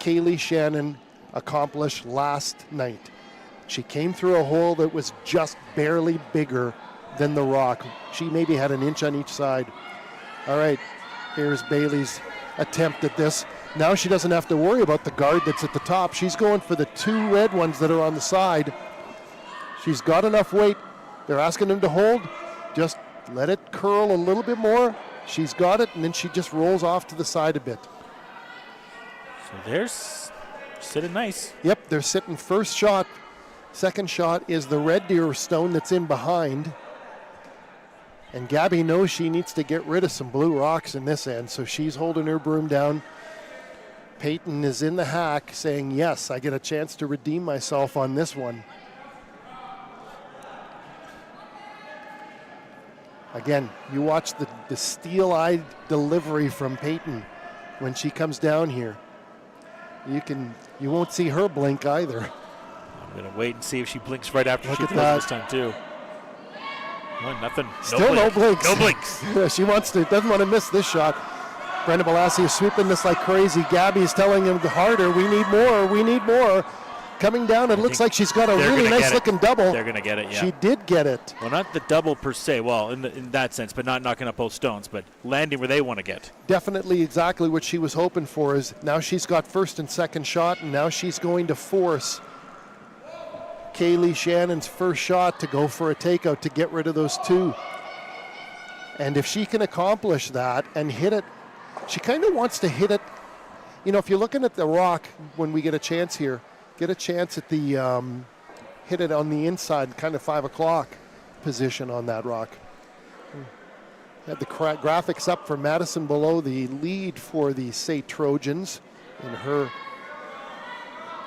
B: Kaylee Shannon accomplish last night. She came through a hole that was just barely bigger than the rock. She maybe had an inch on each side. All right, here's Bailey's attempt at this. Now she doesn't have to worry about the guard that's at the top. She's going for the two red ones that are on the side. She's got enough weight. They're asking them to hold. Just let it curl a little bit more. She's got it, and then she just rolls off to the side a bit.
C: So they're sitting nice.
B: Yep, they're sitting first shot. Second shot is the red deer stone that's in behind. And Gabby knows she needs to get rid of some blue rocks in this end, so she's holding her broom down. Peyton is in the hack saying, yes, I get a chance to redeem myself on this one. Again, you watch the steel-eyed delivery from Peyton when she comes down here. You won't see her blink either.
C: I'm going to wait and see if she blinks right after she throws this time too. Oh, nothing.
B: Still no blinks.
C: No blinks.
B: She doesn't want to miss this shot. Brenda Balassi is sweeping this like crazy. Gabby's telling him harder, we need more. Coming down, it looks like she's got a really nice looking double.
C: They're going to get it, yeah.
B: She did get it.
C: Well, not the double per se, in that sense, but not knocking up both stones, but landing where they want to get.
B: Definitely exactly what she was hoping for, is now she's got first and second shot, and now she's going to force Kaylee Shannon's first shot to go for a takeout to get rid of those two. And if she can accomplish that and hit it, she kind of wants to hit it. If you're looking at the rock when we get a chance here, get a chance at the hit it on the inside, kind of 5 o'clock position on that rock. Had the graphics up for Madison below, the lead for the SAIT Trojans, and her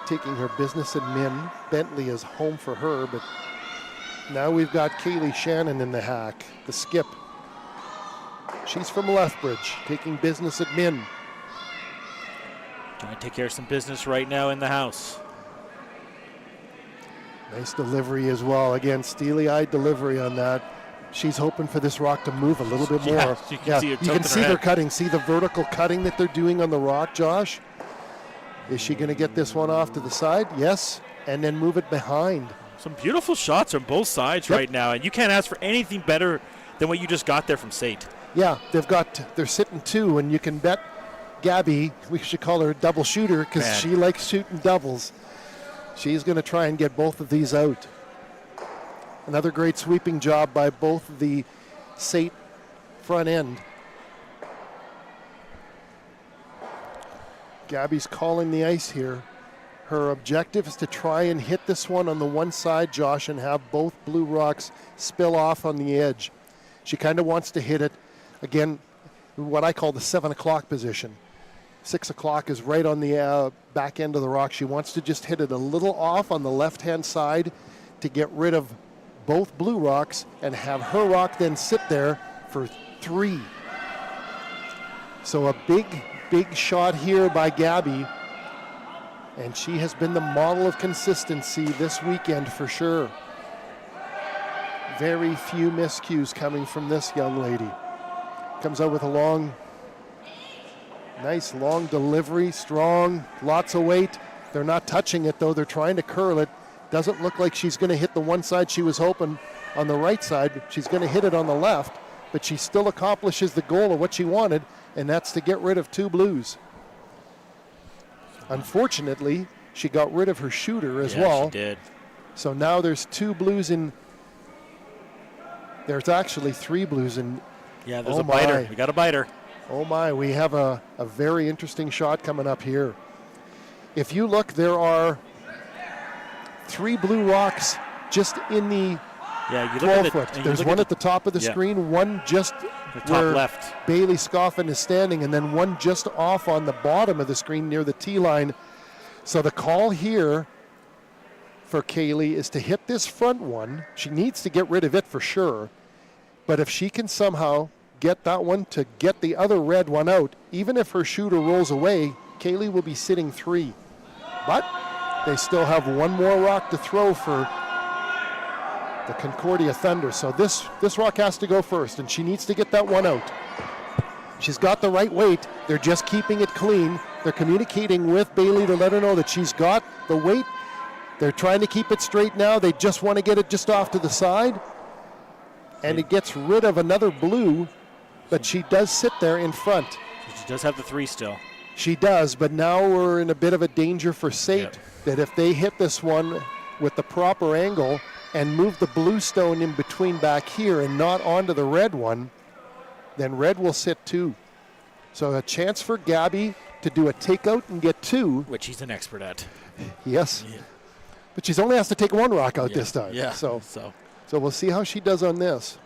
B: taking her business admin. Bentley is home for her, but now we've got Kaylee Shannon in the hack, the skip. She's from Lethbridge, taking business admin.
C: Trying to take care of some business right now in the house.
B: Nice delivery as well. Again, steely-eyed delivery on that. She's hoping for this rock to move a little bit more.
C: Yeah, you can see her
B: you can
C: tilting
B: see
C: her
B: their
C: head.
B: cutting. See the vertical cutting that they're doing on the rock, Josh? Is she going to get this one off to the side? Yes. And then move it behind.
C: Some beautiful shots on both sides right now, and you can't ask for anything better than what you just got there from SAIT.
B: Yeah, they're sitting 2, and you can bet Gabby, we should call her a double shooter because
C: Man.
B: she likes shooting doubles. She's going to try and get both of these out. Another great sweeping job by both of the SAIT front end. Gabby's calling the ice here. Her objective is to try and hit this one on the one side, Josh, and have both blue rocks spill off on the edge. She kind of wants to hit it, again, what I call the 7 o'clock position. 6 o'clock is right on the back end of the rock. She wants to just hit it a little off on the left-hand side to get rid of both blue rocks and have her rock then sit there for 3. So a big shot here by Gabby. And she has been the model of consistency this weekend for sure. Very few miscues coming from this young lady. Comes out with a nice long delivery, strong, lots of weight. They're not touching it though, they're trying to curl it. Doesn't look like she's gonna hit the one side she was hoping on the right side. She's gonna hit it on the left, but she still accomplishes the goal of what she wanted, and that's to get rid of 2 blues. Unfortunately, she got rid of her shooter as well.
C: She did.
B: So now there's 2 blues in. There's actually 3 blues in.
C: Yeah, there's a biter. We got a biter.
B: Oh my, we have a very interesting shot coming up here. If you look, there are 3 blue rocks just in the
C: Yeah, you
B: 12
C: look
B: foot.
C: at the,
B: There's one at the top of the screen, one just
C: the top
B: where
C: left.
B: Bailey Scoffin is standing, and then one just off on the bottom of the screen near the tee line. So the call here for Kaylee is to hit this front one. She needs to get rid of it for sure. But if she can somehow get that one to get the other red one out, even if her shooter rolls away, Kaylee will be sitting 3. But they still have one more rock to throw for the Concordia Thunder. So this rock has to go first, and she needs to get that one out. She's got the right weight. They're just keeping it clean. They're communicating with Bailey to let her know that she's got the weight. They're trying to keep it straight now. They just want to get it just off to the side. And it gets rid of another blue, but she does sit there in front.
C: She does have the 3 still.
B: She does, but now we're in a bit of a danger for SAIT,
C: Yep.
B: that if they hit this one with the proper angle and move the blue stone in between back here and not onto the red one, then red will sit 2. So a chance for Gabby to do a takeout and get 2.
C: Which he's an expert at.
B: Yes.
C: Yeah.
B: But she's only has to take 1 rock out
C: Yeah.
B: this time.
C: Yeah.
B: So
C: So
B: we'll see how she does on this.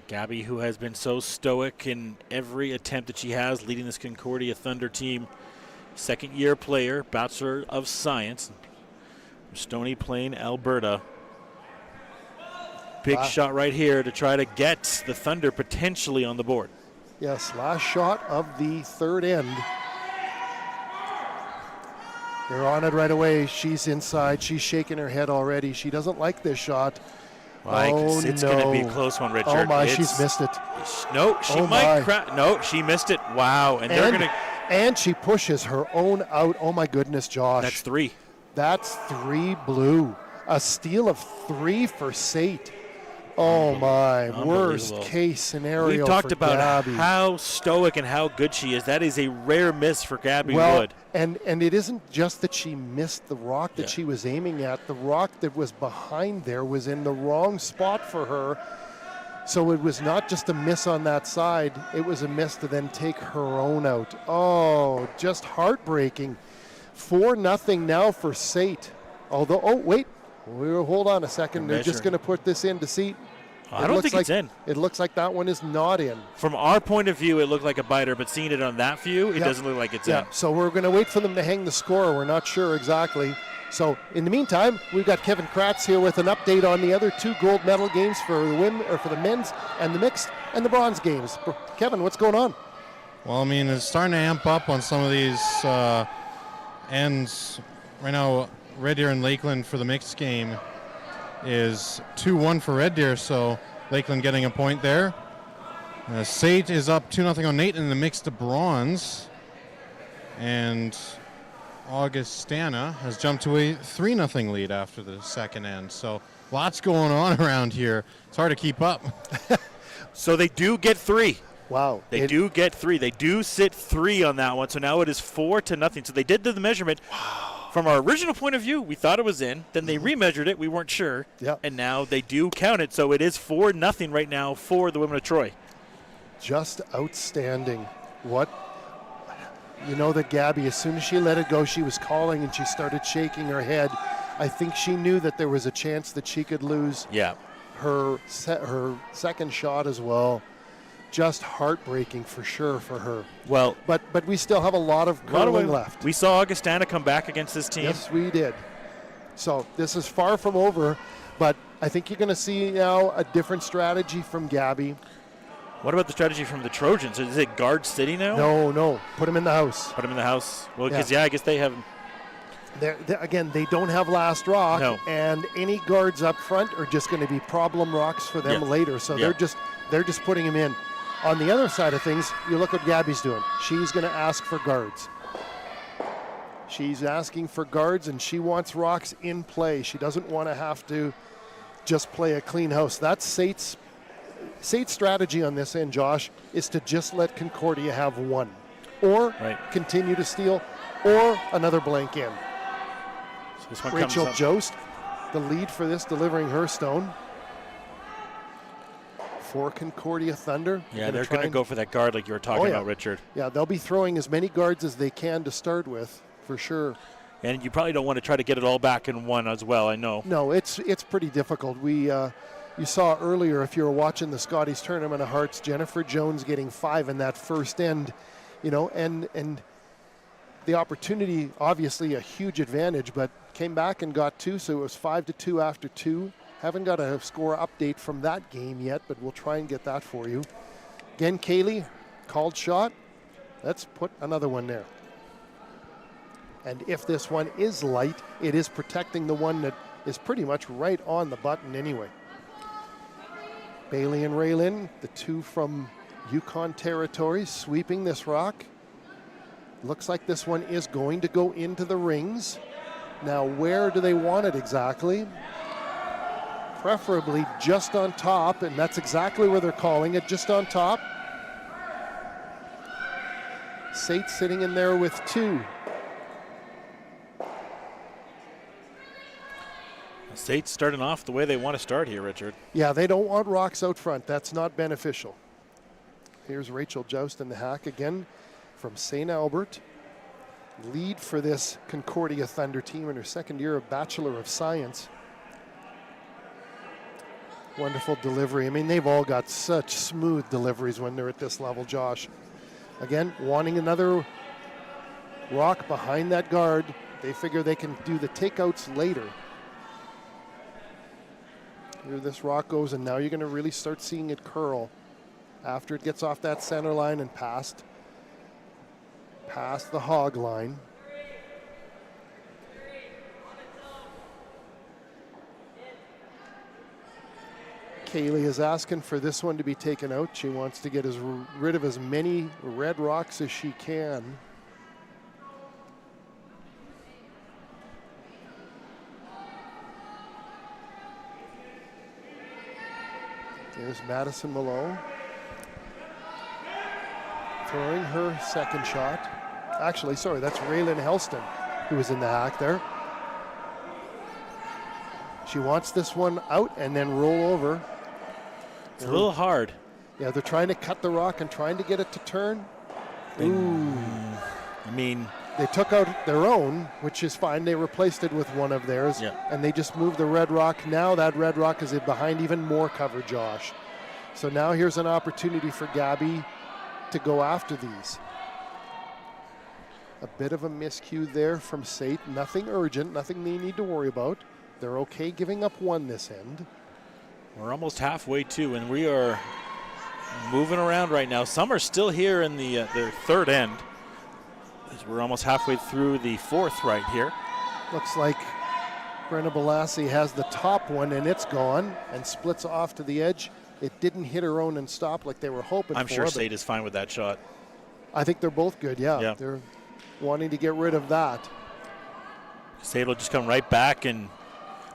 C: Gabby, who has been so stoic in every attempt that she has leading this Concordia Thunder team. Second-year player, Bachelor of Science, from Stony Plain, Alberta. Big shot right here to try to get the Thunder potentially on the board.
B: Yes, last shot of the third end. They're on it right away. She's inside. She's shaking her head already. She doesn't like this shot.
C: It's going to be a close one, Richard.
B: Oh my, she's missed it.
C: No, she
B: Oh
C: might
B: my.
C: No, she missed it. Wow. And they're going to.
B: And she pushes her own out. Oh my goodness, Josh.
C: That's 3.
B: That's 3 blue. A steal of 3 for SAIT. Oh my, worst
C: Unbelievable.
B: case scenario.
C: We've talked
B: for
C: about
B: Gabby.
C: how stoic and how good she is. That is a rare miss for Gabby
B: Well,
C: Wood.
B: and it isn't just that she missed the rock that
C: Yeah.
B: she was aiming at. The rock that was behind there was in the wrong spot for her. So it was not just a miss on that side. It was a miss to then take her own out. Oh, just heartbreaking. 4-0 now for SAIT. Although, oh, wait. Hold on a second. They're just going to put this in to see.
C: I don't think it's in.
B: It looks like that one is not in.
C: From our point of view, it looked like a biter, but seeing it on that view, it
B: Yep.
C: doesn't look like it's in.
B: So we're going to wait for them to hang the score. We're not sure exactly. So in the meantime, we've got Kevin Kratz here with an update on the other 2 gold medal games for the women, or for the men's and the mixed and the bronze games. Kevin, what's going on?
F: Well, I mean, it's starting to amp up on some of these ends. Right now, Red Deer and Lakeland for the mixed game is 2-1 for Red Deer, so Lakeland getting a point there. SAIT is up 2-0 on Nate in the mixed bronze. And Augustana has jumped to a 3-0 lead after the second end. So lots going on around here. It's hard to keep up.
C: So they do get 3.
B: Wow.
C: They do get 3. They do sit 3 on that one. So now it is 4-0. So they did do the measurement. Wow. From our original point of view, we thought it was in. Then they remeasured it. We weren't sure.
B: Yep.
C: And now they do count it. So it is 4-0 right now for the women of Troy.
B: Just outstanding. What? You know that Gabby, as soon as she let it go, she was calling and she started shaking her head. I think she knew that there was a chance that she could lose her second shot as well. Just heartbreaking for sure for her.
C: Well,
B: but we still have a lot of curling left.
C: We saw Augustana come back against this team.
B: Yes, we did. So this is far from over, but I think you're going to see now a different strategy from Gabby.
C: What about the strategy from the Trojans? Is it guard city now?
B: No. Put them in the house.
C: Put them in the house. Well, because I guess they have.
B: Again, they don't have last rock,
C: No.
B: and any guards up front are just going to be problem rocks for them later. So they're just putting them in. On the other side of things, you look what Gabby's doing. She's going to ask for guards. She's asking for guards, and she wants rocks in play. She doesn't want to have to just play a clean house. That's SAIT's strategy on this end, Josh, is to just let Concordia have one, or continue to steal, or another blank in.
C: So this one
B: Rachel
C: comes up.
B: Jost, the lead for this, delivering her stone. For Concordia Thunder.
C: Yeah, they're going to go for that guard like you were talking about, Richard.
B: Yeah, they'll be throwing as many guards as they can to start with, for sure.
C: And you probably don't want to try to get it all back in one as well, I know.
B: No, it's pretty difficult. You saw earlier, if you were watching the Scotties Tournament of Hearts, Jennifer Jones getting 5 in that first end, and the opportunity, obviously a huge advantage, but came back and got 2, so it was 5-2 after 2. Haven't got a score update from that game yet, but we'll try and get that for you. Again, Kaylee, called shot. Let's put another one there. And if this one is light, it is protecting the one that is pretty much right on the button anyway. Bailey and Raylin, the two from Yukon territory, sweeping this rock. Looks like this one is going to go into the rings. Now, where do they want it exactly? Preferably just on top, and that's exactly where they're calling it, just on top. SAIT sitting in there with 2.
C: SAIT's starting off the way they want to start here, Richard.
B: Yeah, they don't want rocks out front. That's not beneficial. Here's Rachel Joust in the hack again from St. Albert. Lead for this Concordia Thunder team in her second year of Bachelor of Science. Wonderful delivery. I mean, they've all got such smooth deliveries when they're at this level, Josh. Again, wanting another rock behind that guard. They figure they can do the takeouts later. Here this rock goes, and now you're going to really start seeing it curl after it gets off that center line and past the hog line. Kaylee is asking for this one to be taken out. She wants to get rid of as many red rocks as she can. There's Madison Malone throwing her second shot. Actually, sorry, that's Raylin Helston who was in the hack there. She wants this one out and then roll over.
C: It's a little hard.
B: Yeah, they're trying to cut the rock and trying to get it to turn. Ooh.
C: I mean,
B: they took out their own, which is fine. They replaced it with one of theirs, and they just moved the red rock. Now that red rock is behind even more cover, Josh. So now here's an opportunity for Gabby to go after these. A bit of a miscue there from SAIT. Nothing urgent, nothing they need to worry about. They're okay giving up one this end.
C: We're almost halfway too, and we are moving around right now. Some are still here in the their third end. As we're almost halfway through the fourth right here.
B: Looks like Brenna Balassi has the top one, and it's gone and splits off to the edge. It didn't hit her own and stop like they were hoping
C: I'm
B: for.
C: sure SAIT is fine with that shot.
B: I think they're both good, yeah. They're wanting to get rid of that.
C: SAIT will just come right back, and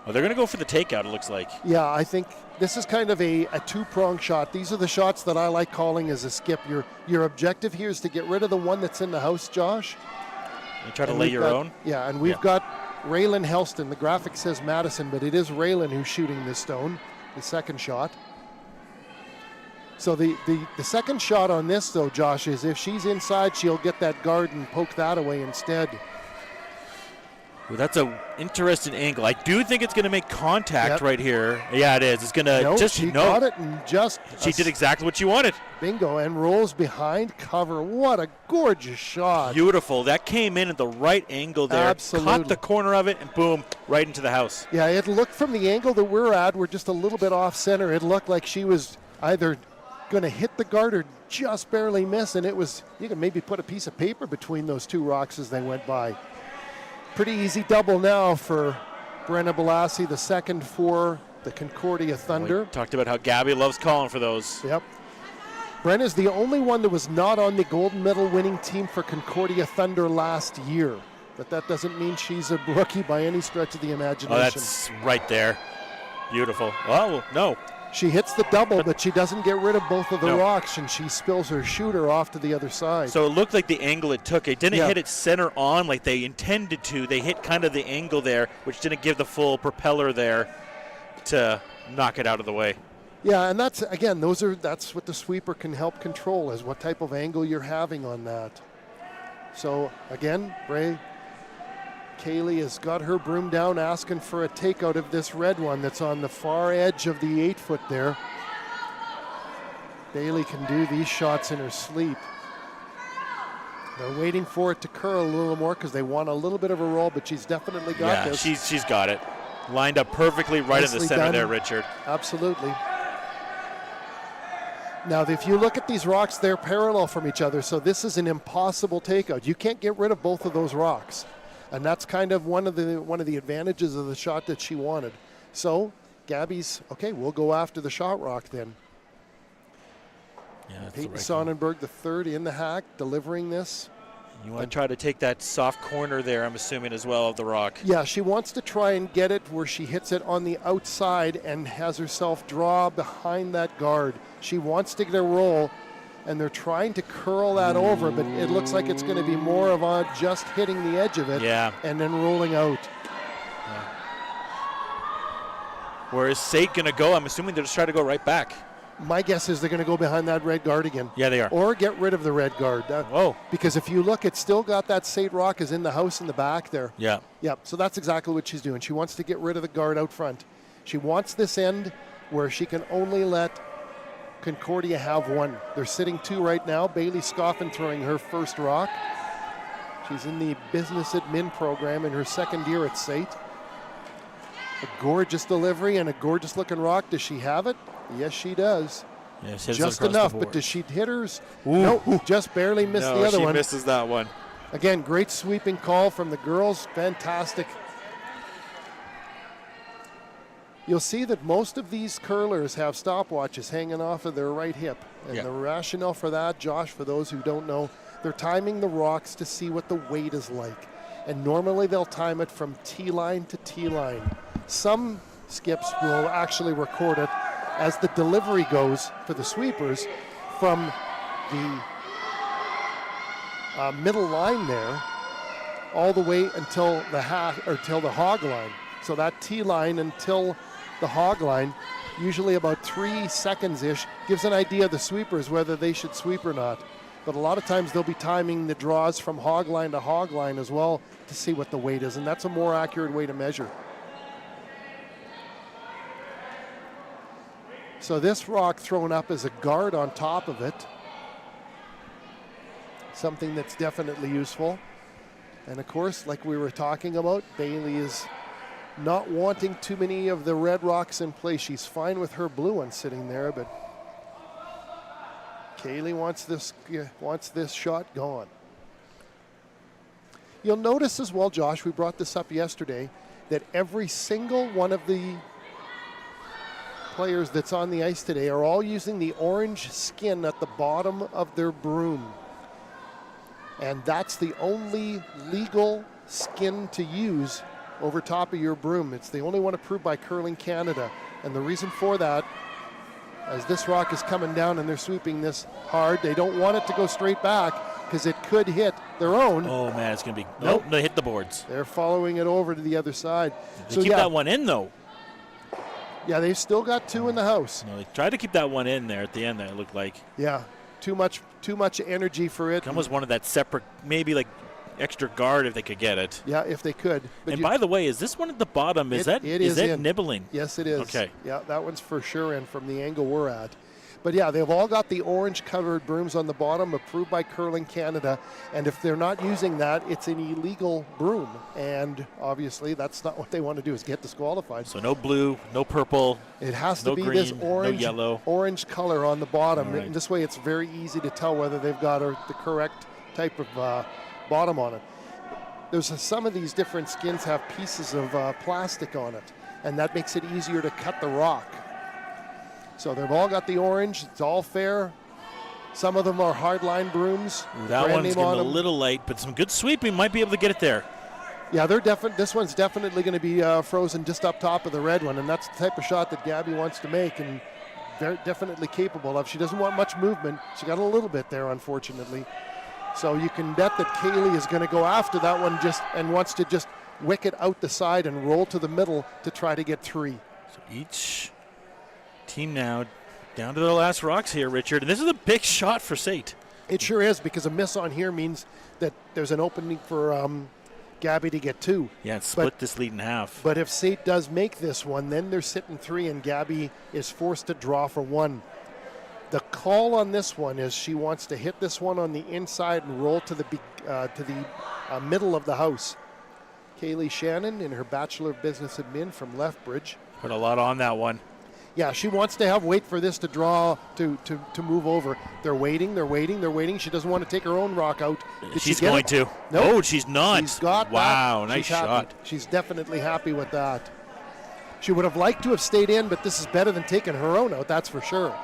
C: well, they're going to go for the takeout, it looks like.
B: Yeah, I think this is kind of a two-pronged shot. These are the shots that I like calling as a skip. Your objective here is to get rid of the one that's in the house, Josh.
C: You try to lay your own?
B: Yeah, and we've got Raylan Helston. The graphic says Madison, but it is Raylan who's shooting this stone, the second shot. So the second shot on this, though, Josh, is if she's inside, she'll get that guard and poke that away instead.
C: Well, that's an interesting angle. I do think it's going to make contact right here. Yeah, it is. It's going to
B: she got it and just...
C: She did exactly what she wanted.
B: Bingo, and rolls behind cover. What a gorgeous shot.
C: Beautiful. That came in at the right angle there.
B: Absolutely.
C: Caught the corner of it, and boom, right into the house.
B: Yeah, it looked from the angle that we're at, we're just a little bit off center. It looked like she was either going to hit the guard or just barely miss, and it was, you can maybe put a piece of paper between those two rocks as they went by. Pretty easy double now for Brenna Balassi, the second for the Concordia Thunder.
C: We talked about how Gabby loves calling for those.
B: Yep. Brenna's the only one that was not on the gold medal winning team for Concordia Thunder last year. But that doesn't mean she's a rookie by any stretch of the imagination.
C: Oh, that's right there. Beautiful. Well, no.
B: She hits the double, but she doesn't get rid of both of the rocks, and she spills her shooter off to the other side.
C: So it looked like the angle it took. It didn't hit it center on like they intended to. They hit kind of the angle there, which didn't give the full propeller there to knock it out of the way.
B: Yeah, and that's, again, that's what the sweeper can help control, is what type of angle you're having on that. So, again, Kaylee has got her broom down, asking for a takeout of this red one that's on the far edge of the 8-foot there. Bailey can do these shots in her sleep. They're waiting for it to curl a little more because they want a little bit of a roll, but she's definitely got this.
C: She's got it. Lined up perfectly right in the center
B: done.
C: there, Richard.
B: Absolutely. Now, if you look at these rocks, they're parallel from each other, so this is an impossible takeout. You can't get rid of both of those rocks. And that's kind of one of the advantages of the shot that she wanted. So Gabby's, okay, we'll go after the shot rock then.
C: Yeah,
B: Peyton Sonnenberg, the third in the hack, delivering this.
C: You want to try to take that soft corner there, I'm assuming, as well, of the rock.
B: Yeah, she wants to try and get it where she hits it on the outside and has herself draw behind that guard. She wants to get a roll, and they're trying to curl that over, but it looks like it's going to be more of a just hitting the edge of it and then rolling out.
C: Yeah. Where is SAIT going to go? I'm assuming they're just trying to go right back.
B: My guess is they're going to go behind that red guard again.
C: Yeah, they are.
B: Or get rid of the red guard. Because if you look, it's still got that SAIT rock is in the house in the back there.
C: Yeah.
B: Yep, so that's exactly what she's doing. She wants to get rid of the guard out front. She wants this end where she can only let Concordia have one. They're sitting two right now. Bailey Scoffin throwing her first rock. She's in the business admin program in her second year at SAIT. A gorgeous delivery and a gorgeous looking rock. Does she have it? Yes, she does.
C: Yeah,
B: just enough, but does she hit hers? No, just barely missed the other one.
C: She misses that one.
B: Again, great sweeping call from the girls. Fantastic. You'll see that most of these curlers have stopwatches hanging off of their right hip. And the rationale for that, Josh, for those who don't know, they're timing the rocks to see what the weight is like. And normally they'll time it from T-line to T-line. Some skips will actually record it as the delivery goes for the sweepers from the middle line there all the way until the hog line. So that T-line until the hog line, usually about 3 seconds-ish, gives an idea of the sweepers whether they should sweep or not. But a lot of times they'll be timing the draws from hog line to hog line as well to see what the weight is, and that's a more accurate way to measure. So this rock thrown up as a guard on top of it, something that's definitely useful. And of course, like we were talking about, Bailey is not wanting too many of the red rocks in place. She's fine with her blue one sitting there, but Kaylee wants this shot gone. You'll notice as well, Josh, we brought this up yesterday, that every single one of the players that's on the ice today are all using the orange skin at the bottom of their broom. And that's the only legal skin to use over top of your broom. It's the only one approved by Curling Canada. And the reason for that, as this rock is coming down and they're sweeping this hard, they don't want it to go straight back because it could hit their own.
E: Oh, man, it's going to be...
B: Nope.
E: They hit the boards.
B: They're following it over to the other side.
E: They keep that one in, though.
B: Yeah, they've still got two in the house.
E: No, they tried to keep that one in there at the end there, it looked like.
B: Yeah, too much energy for it.
E: Almost wanted that separate, maybe like extra guard if they could get it.
B: Yeah, if they could. But
E: and by the way, is this one at the bottom? Is that nibbling?
B: Yes, it is.
E: Okay.
B: Yeah, that one's for sure in from the angle we're at. But yeah, they've all got the orange covered brooms on the bottom, approved by Curling Canada. And if they're not using that, it's an illegal broom. And obviously, that's not what they want to do, is get disqualified.
E: So no blue, no purple.
B: It has
E: no
B: to be
E: green,
B: this orange,
E: no yellow.
B: Orange color on the bottom.
E: Right.
B: And this way, it's very easy to tell whether they've got the correct type of bottom on it. There's some of these different skins have pieces of plastic on it, and that makes it easier to cut the rock. So they've all got the orange. It's all fair. Some of them are hardline brooms.
E: That one's getting a little light, but some good sweeping might be able to get it there.
B: Yeah, this one's definitely going to be frozen just up top of the red one, and that's the type of shot that Gabby wants to make, and they're definitely capable of. She doesn't want much movement. She got a little bit there, unfortunately. So you can bet that Kaylee is going to go after that one and wants to just wick it out the side and roll to the middle to try to get three.
E: So each team now down to their last rocks here, Richard. And this is a big shot for SAIT.
B: It sure is, because a miss on here means that there's an opening for Gabby to get two.
E: Yeah, and split this lead in half.
B: But if SAIT does make this one, then they're sitting three, and Gabby is forced to draw for one. The call on this one is she wants to hit this one on the inside and roll to the middle of the house. Kaylee Shannon in her Bachelor of Business Admin from Lethbridge.
E: Put a lot on that one.
B: Yeah, she wants to wait for this to draw, to move over. They're waiting. She doesn't want to take her own rock out.
E: She's going to.
B: No,
E: Oh, she's not.
B: She's got
E: wow,
B: that.
E: Nice shot.
B: She's definitely happy with that. She would have liked to have stayed in, but this is better than taking her own out, that's for sure.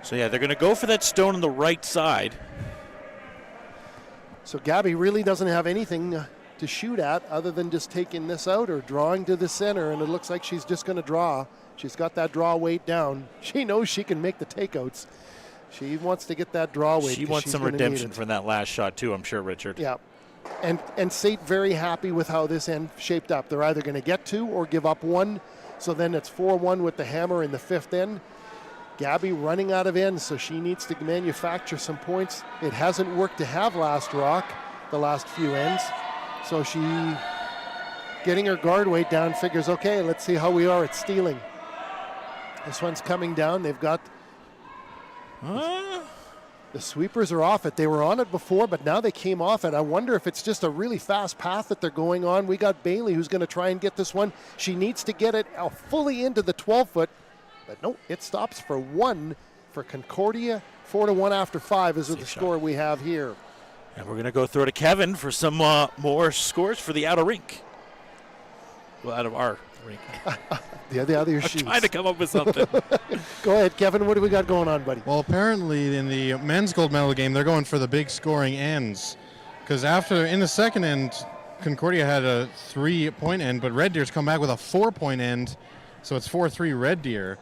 E: So, yeah, they're going to go for that stone on the right side.
B: So Gabby really doesn't have anything to shoot at other than just taking this out or drawing to the center, and it looks like she's just going to draw. She's got that draw weight down. She knows she can make the takeouts. She wants to get that draw weight.
E: She wants some redemption from that last shot, too, I'm sure, Richard.
B: Yeah. And SAIT very happy with how this end shaped up. They're either going to get two or give up one. So then it's 4-1 with the hammer in the fifth end. Gabby running out of ends, so she needs to manufacture some points. It hasn't worked to have last rock, the last few ends. So she, getting her guard weight down, figures, okay, let's see how we are at stealing. This one's coming down. They've got... The sweepers are off it. They were on it before, but now they came off it. I wonder if it's just a really fast path that they're going on. We got Bailey who's going to try and get this one. She needs to get it fully into the 12-foot. But no, it stops for one for Concordia. 4-1 after 5 is the score we have here.
E: And we're going to go throw to Kevin for some more scores for the outer rink. Well, out of our rink.
B: The other sheets.
E: I'm trying to come up with something.
B: Go ahead, Kevin. What do we got going on, buddy?
F: Well, apparently in the men's gold medal game, they're going for the big scoring ends. Because in the second end, Concordia had a 3-point end, but Red Deer's come back with a 4-point end. So it's 4-3 Red Deer.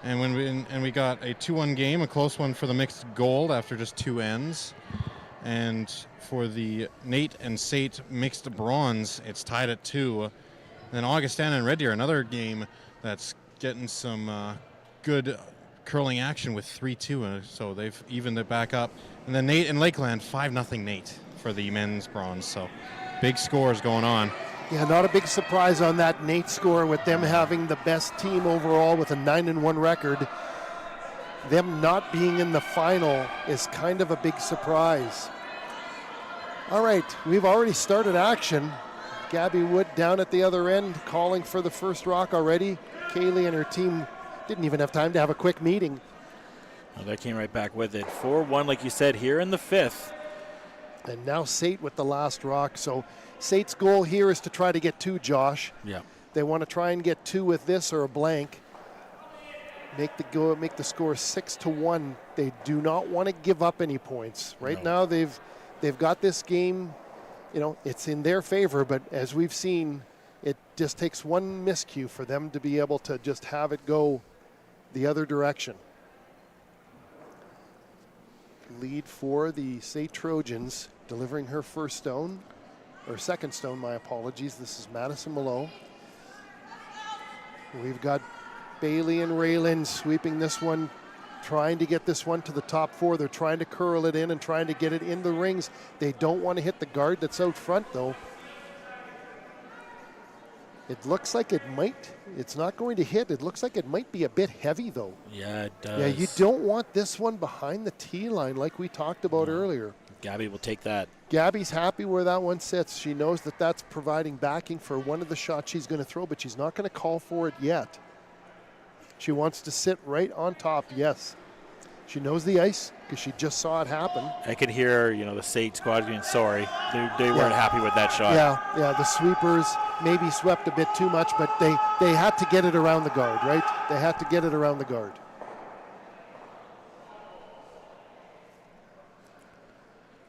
F: And we got a 2-1 game, a close one for the mixed gold after just 2 ends. And for the Nate and SAIT mixed bronze, it's tied at 2. And then Augustana and Red Deer, another game that's getting some good curling action with 3-2. So they've evened it back up. And then Nate and Lakeland, 5-0 Nate for the men's bronze. So big scores going on.
B: Yeah, not a big surprise on that Nate score with them having the best team overall with a 9-1 record. Them not being in the final is kind of a big surprise. All right, we've already started action. Gabby Wood down at the other end calling for the first rock already. Kaylee and her team didn't even have time to have a quick meeting.
C: Well, that came right back with it. 4-1, like you said, here in the 5th.
B: And now SAIT with the last rock. So SAIT's goal here is to try to get 2, Josh.
C: Yeah.
B: They want to try and get 2 with this or a blank. Make the score 6-1. They do not want to give up any points. Right now they've got this game, it's in their favor, but as we've seen, it just takes one miscue for them to be able to just have it go the other direction. Lead for the SAIT Trojans, delivering her first stone, or second stone, my apologies. This is Madison Malo. We've got Bailey and Raylan sweeping this one, trying to get this one to the top 4. They're trying to curl it in and trying to get it in the rings. They don't want to hit the guard that's out front, though. It looks like it's not going to hit. It looks like it might be a bit heavy, though.
C: Yeah, it does.
B: Yeah, you don't want this one behind the tee line like we talked about earlier.
C: Gabby will take that.
B: Gabby's happy where that one sits. She knows that that's providing backing for one of the shots she's going to throw, but she's not going to call for it yet. She wants to sit right on top, yes. She knows the ice because she just saw it happen.
C: I can hear, the SAIT squad being sorry. They weren't happy with that shot.
B: Yeah, the sweepers maybe swept a bit too much, but they had to get it around the guard, right? They had to get it around the guard.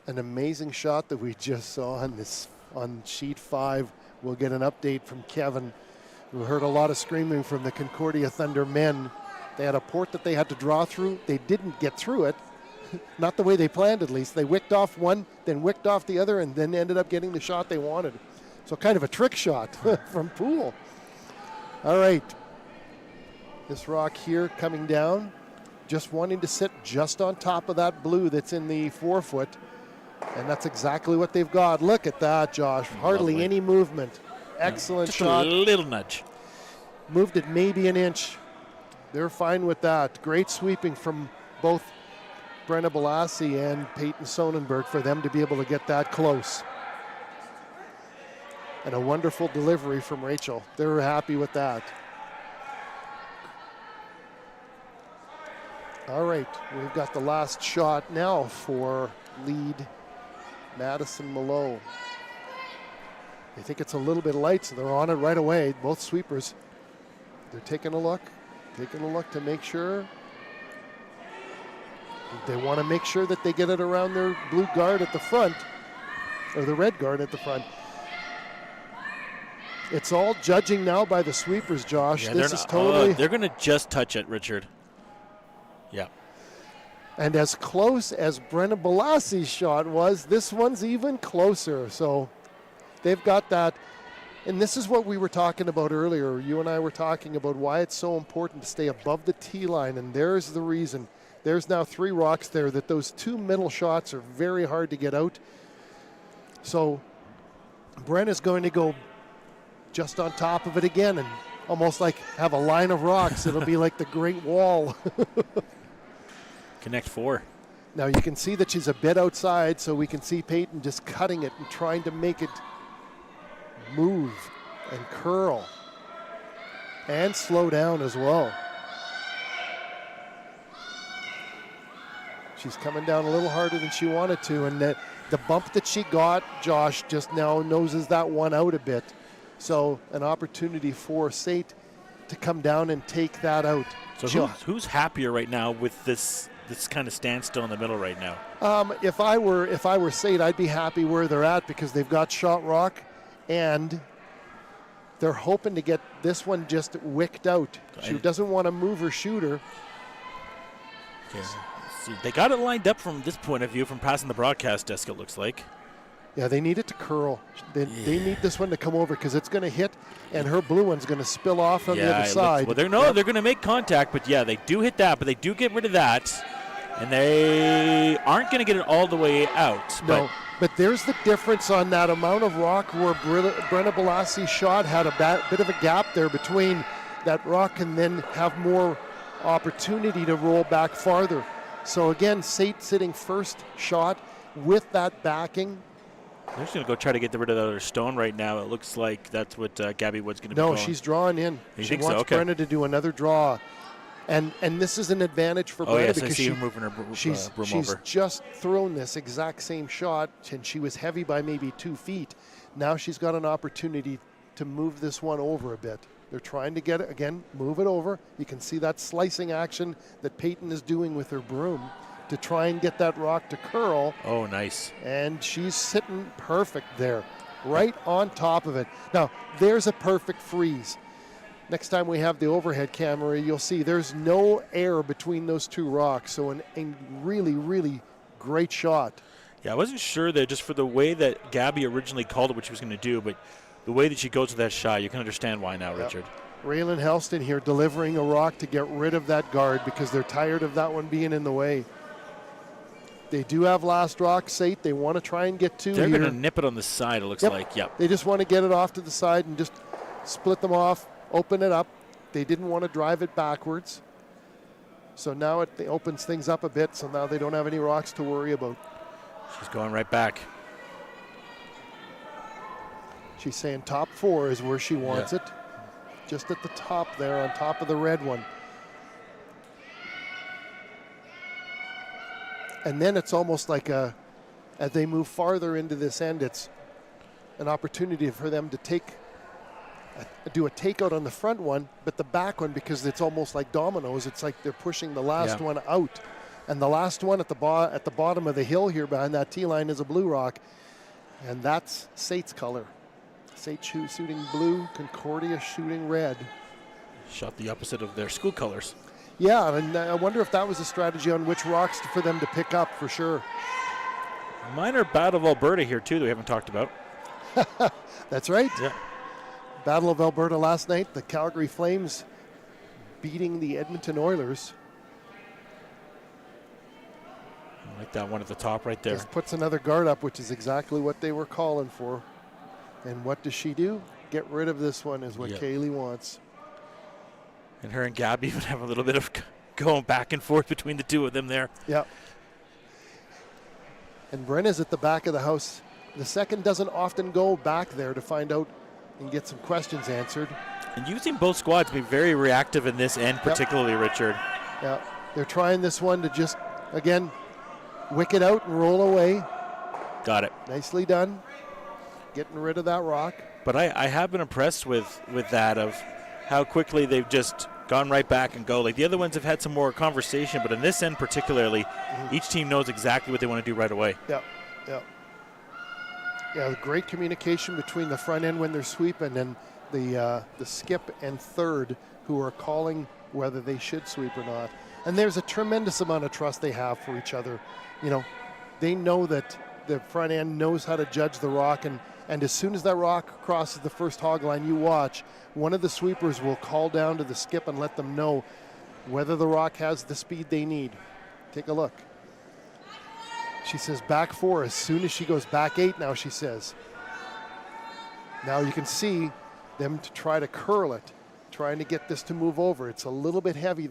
B: An amazing shot that we just saw on sheet 5. We'll get an update from Kevin. We heard a lot of screaming from the Concordia Thunder men. They had a port that they had to draw through. They didn't get through it. Not the way they planned, at least. They wicked off one, then wicked off the other, and then ended up getting the shot they wanted. So kind of a trick shot from Poole. All right. This rock here coming down, just wanting to sit just on top of that blue that's in the 4-foot. And that's exactly what they've got. Look at that, Josh. Hardly
C: Lovely.
B: any movement. Excellent
C: Just
B: shot.
C: a little nudge.
B: Moved it maybe an inch. They're fine with that. Great sweeping from both Brenna Balassi and Peyton Sonnenberg for them to be able to get that close. And a wonderful delivery from Rachel. They're happy with that. All right, we've got the last shot now for lead Madison Malo. They think it's a little bit light, so they're on it right away. Both sweepers. They're taking a look to make sure. They want to make sure that they get it around their blue guard at the front, or the red guard at the front. It's all judging now by the sweepers, Josh.
C: Yeah,
B: this is totally.
C: They're going to just touch it, Richard. Yeah.
B: And as close as Brenna Balassi's shot was, this one's even closer. So they've got that. And this is what we were talking about earlier. You and I were talking about why it's so important to stay above the tee line. And there's the reason. There's now 3 rocks there that those 2 middle shots are very hard to get out. So Brenna's going to go just on top of it again and almost like have a line of rocks. It'll be like the Great Wall.
C: Connect 4.
B: Now you can see that she's a bit outside, so we can see Peyton just cutting it and trying to make it move and curl and slow down as well. She's coming down a little harder than she wanted to, and the bump that she got, Josh, just now noses that one out a bit. So an opportunity for SAIT to come down and take that out.
C: So who's happier right now with this kind of standstill in the middle right now?
B: If I were SAIT, I'd be happy where they're at because they've got shot rock, and they're hoping to get this one just wicked out. She doesn't want to move her shooter.
C: Okay. See, they got it lined up from this point of view, from passing the broadcast desk, it looks like.
B: Yeah, they need it to curl. They need this one to come over because it's going to hit, and her blue one's going to spill off on the other side.
C: Well, they're going to make contact, but yeah, they do hit that, but they do get rid of that, and they aren't going to get it all the way out.
B: No, but there's the difference on that amount of rock where Brenna Balassi's shot had a bit of a gap there between that rock and then have more opportunity to roll back farther. So again, SAIT sitting first shot with that backing.
C: They're just going to go try to get rid of the other stone right now. It looks like that's what Gabby Wood's going to be
B: No,
C: going.
B: she's drawing in.
C: You
B: she
C: think
B: wants
C: so? Okay.
B: Brenna to do another draw. And this is an advantage for
E: Oh,
B: Brenna
E: yes, I
B: because
E: see her moving her broom
B: she's
E: over.
B: just thrown this exact same shot, and she was heavy by maybe 2 feet. Now she's got an opportunity to move this one over a bit. They're trying to get it, again, move it over. You can see that slicing action that Peyton is doing with her broom to try and get that rock to curl.
E: Oh, nice.
B: And she's sitting perfect there, right on top of it. Now, there's a perfect freeze. Next time we have the overhead camera, you'll see there's no air between those two rocks. So a really, really great shot.
E: Yeah, I wasn't sure that just for the way that Gabby originally called it what she was going to do, but the way that she goes with that shot, you can understand why now, Richard.
B: Raylan Helston here delivering a rock to get rid of that guard because they're tired of that one being in the way. They do have last rock, SAIT. They want to try and get 2
E: They're
B: here.
E: going to nip it on the side, it looks like. Yep.
B: They just want to get it off to the side and just split them off, open it up. They didn't want to drive it backwards. So now it opens things up a bit, so now they don't have any rocks to worry about.
E: She's going right back.
B: She's saying top 4 is where she wants it. Just at the top there, on top of the red one. And then it's almost like as they move farther into this end, it's an opportunity for them to do a takeout on the front one, but the back one, because it's almost like dominoes, it's like they're pushing the last one out. And the last one at the bottom of the hill here behind that T-line is a blue rock, and that's SAIT's color. SAIT shooting blue, Concordia shooting red.
E: Shot the opposite of their school colors.
B: Yeah, and I wonder if that was a strategy on which rocks for them to pick up for sure.
E: Minor Battle of Alberta here, too, that we haven't talked about.
B: That's right.
E: Yeah.
B: Battle of Alberta last night, the Calgary Flames beating the Edmonton Oilers.
E: I like that one at the top right there.
B: Just puts another guard up, which is exactly what they were calling for. And what does she do? Get rid of this one is what Kaylee wants.
E: And her and Gabby would have a little bit of going back and forth between the two of them there.
B: Yeah. And Brenna's at the back of the house. The second doesn't often go back there to find out and get some questions answered.
E: And you've seen both squads be very reactive in this end, particularly, Richard.
B: Yeah, they're trying this one to just, again, wick it out and roll away.
E: Got it.
B: Nicely done. Getting rid of that rock.
E: But I have been impressed with that of how quickly they've just gone right back and go. Like the other ones have had some more conversation, but in this end particularly, each team knows exactly what they want to do right away.
B: Yeah, yeah. Yeah, great communication between the front end when they're sweeping and the skip and third who are calling whether they should sweep or not. And there's a tremendous amount of trust they have for each other. You know, they know that the front end knows how to judge the rock, and as soon as that rock crosses the first hog line, you watch, one of the sweepers will call down to the skip and let them know whether the rock has the speed they need. Take a look. She says back 4 as soon as she goes back 8 now, she says. Now you can see them to try to curl it, trying to get this to move over. It's a little bit heavy,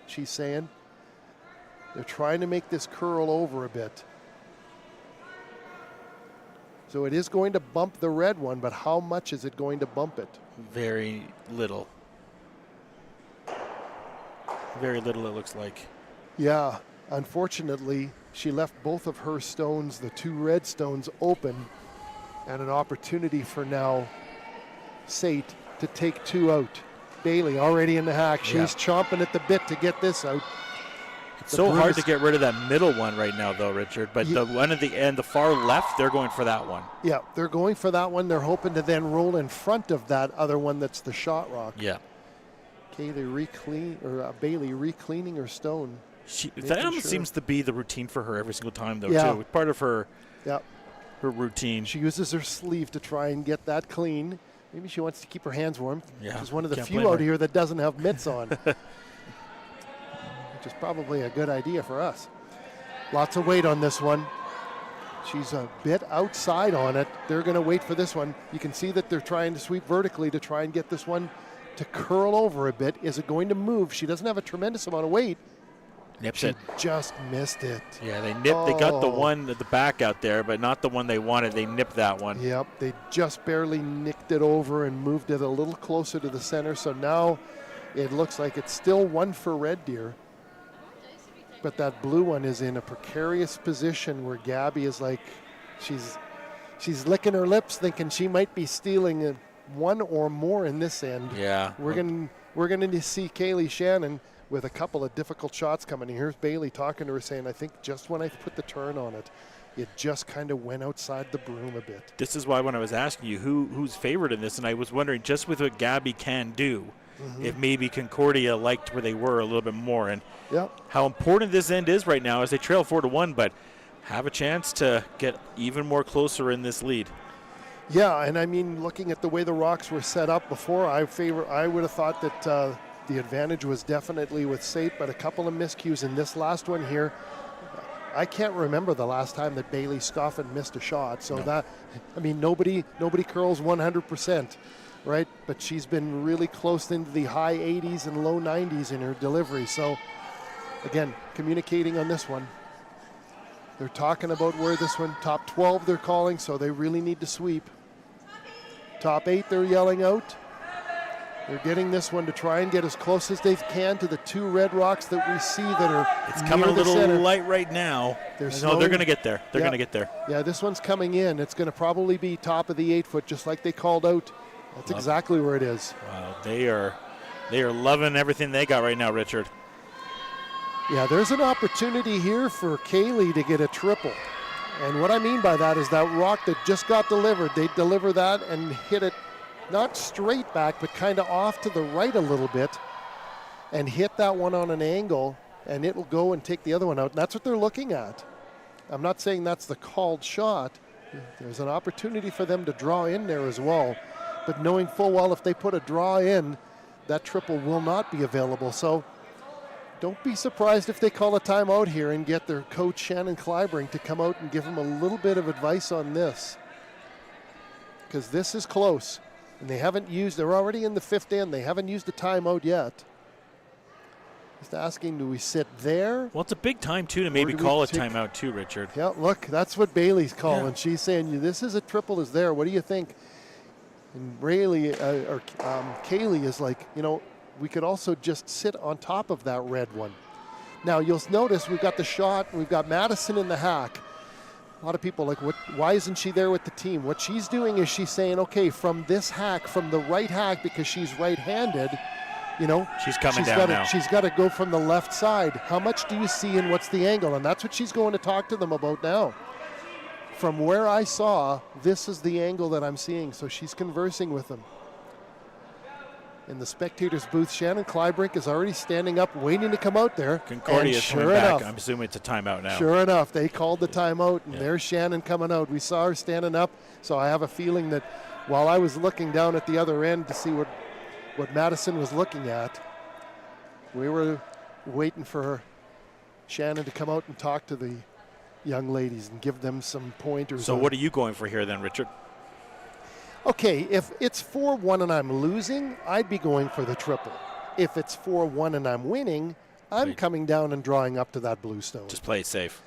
B: she's saying. They're trying to make this curl over a bit. So it is going to bump the red one, but how much is it going to bump it?
E: Very little. Very little, it looks like.
B: Yeah, unfortunately, she left both of her stones, the 2 red stones, open, and an opportunity for now SAIT to take 2 out. Bailey already in the hack. She's chomping at the bit to get this out.
E: It's so hard to get rid of that middle one right now, though, Richard. But the one at the end, the far left, they're going for that one.
B: Yeah, they're going for that one. They're hoping to then roll in front of that other one that's the shot rock.
E: Yeah.
B: Bailey re-cleaning her stone.
E: That almost seems to be the routine for her every single time, though, too. It's part of her routine.
B: She uses her sleeve to try and get that clean. Maybe she wants to keep her hands warm.
E: Yeah,
B: she's one of the few out here that doesn't have mitts on. Which is probably a good idea for us. Lots of weight on this one. She's a bit outside on it. They're going to wait for this one. You can see that they're trying to sweep vertically to try and get this one to curl over a bit. Is it going to move? She doesn't have a tremendous amount of weight.
E: Nips
B: she
E: it.
B: Just missed it.
E: Yeah, they nipped. They got the one at the back out there, but not the one they wanted. They nipped that one.
B: Yep, they just barely nicked it over and moved it a little closer to the center. So now It looks like it's still 1 for Red Deer. But that blue one is in a precarious position where Gabby is like, she's licking her lips thinking she might be stealing one or more in this end.
C: Yeah.
B: We're going to see Kaylee Shannon with a couple of difficult shots coming in. Here's Bailey talking to her saying, I think just when I put the turn on it, it just kind of went outside the broom a bit.
C: This is why when I was asking you who's favored in this, and I was wondering just with what Gabby can do, if maybe Concordia liked where they were a little bit more, and how important this end is right now as they trail 4-1, but have a chance to get even more closer in this lead.
B: Yeah, and I mean, looking at the way the rocks were set up before, I would have thought that the advantage was definitely with SAIT, but a couple of miscues in this last one here. I can't remember the last time that Bailey Scoffin missed a shot. So that, I mean, nobody curls 100%, right? But she's been really close into the high 80s and low 90s in her delivery. So again, communicating on this one. They're talking about where this one, top 12 they're calling, so they really need to sweep. Top 8 they're yelling out. They're getting this one to try and get as close as they can to the 2 red rocks that we see that are
C: It's coming a little
B: center.
C: light right now. They're going to get there. They're going to get there.
B: Yeah, this one's coming in. It's going to probably be top of the 8-foot, just like they called out. That's exactly where it is.
C: Wow, they are loving everything they got right now, Richard.
B: Yeah, there's an opportunity here for Kaylee to get a triple. And what I mean by that is that rock that just got delivered, they deliver that and hit it not straight back, but kind of off to the right a little bit and hit that one on an angle, and it will go and take the other one out. And that's what they're looking at. I'm not saying that's the called shot. There's an opportunity for them to draw in there as well. But knowing full well if they put a draw in, that triple will not be available. So don't be surprised if they call a timeout here and get their coach Shannon Clybring to come out and give them a little bit of advice on this. Because this is close. And they're already in the 5th end. They haven't used a timeout yet. Just asking, do we sit there?
C: Well, it's a big time, too, to maybe call a timeout, too, Richard.
B: Yeah, look, that's what Bailey's calling. Yeah. She's saying, this is a triple is there. What do you think? And Kaylee is like, we could also just sit on top of that red one. Now, you'll notice we've got the shot. We've got Madison in the hack. A lot of people like, why isn't she there with the team? What she's doing is she's saying, okay, from this hack, from the right hack, because she's right-handed,
C: she's coming down now.
B: She's got to go from the left side. How much do you see and what's the angle? And that's what she's going to talk to them about now. From where I saw, this is the angle that I'm seeing. So she's conversing with them. In the spectators' booth, Shannon Clybrink is already standing up, waiting to come out there.
C: Concordia is coming back. I'm assuming it's a timeout now.
B: Sure enough, they called the timeout, and there's Shannon coming out. We saw her standing up, so I have a feeling that while I was looking down at the other end to see what Madison was looking at, we were waiting for Shannon to come out and talk to the young ladies and give them some pointers.
C: So what are you going for here then, Richard?
B: Okay, if it's 4-1 and I'm losing, I'd be going for the triple. If it's 4-1 and I'm winning, I'm coming down and drawing up to that blue stone.
C: Just play it safe.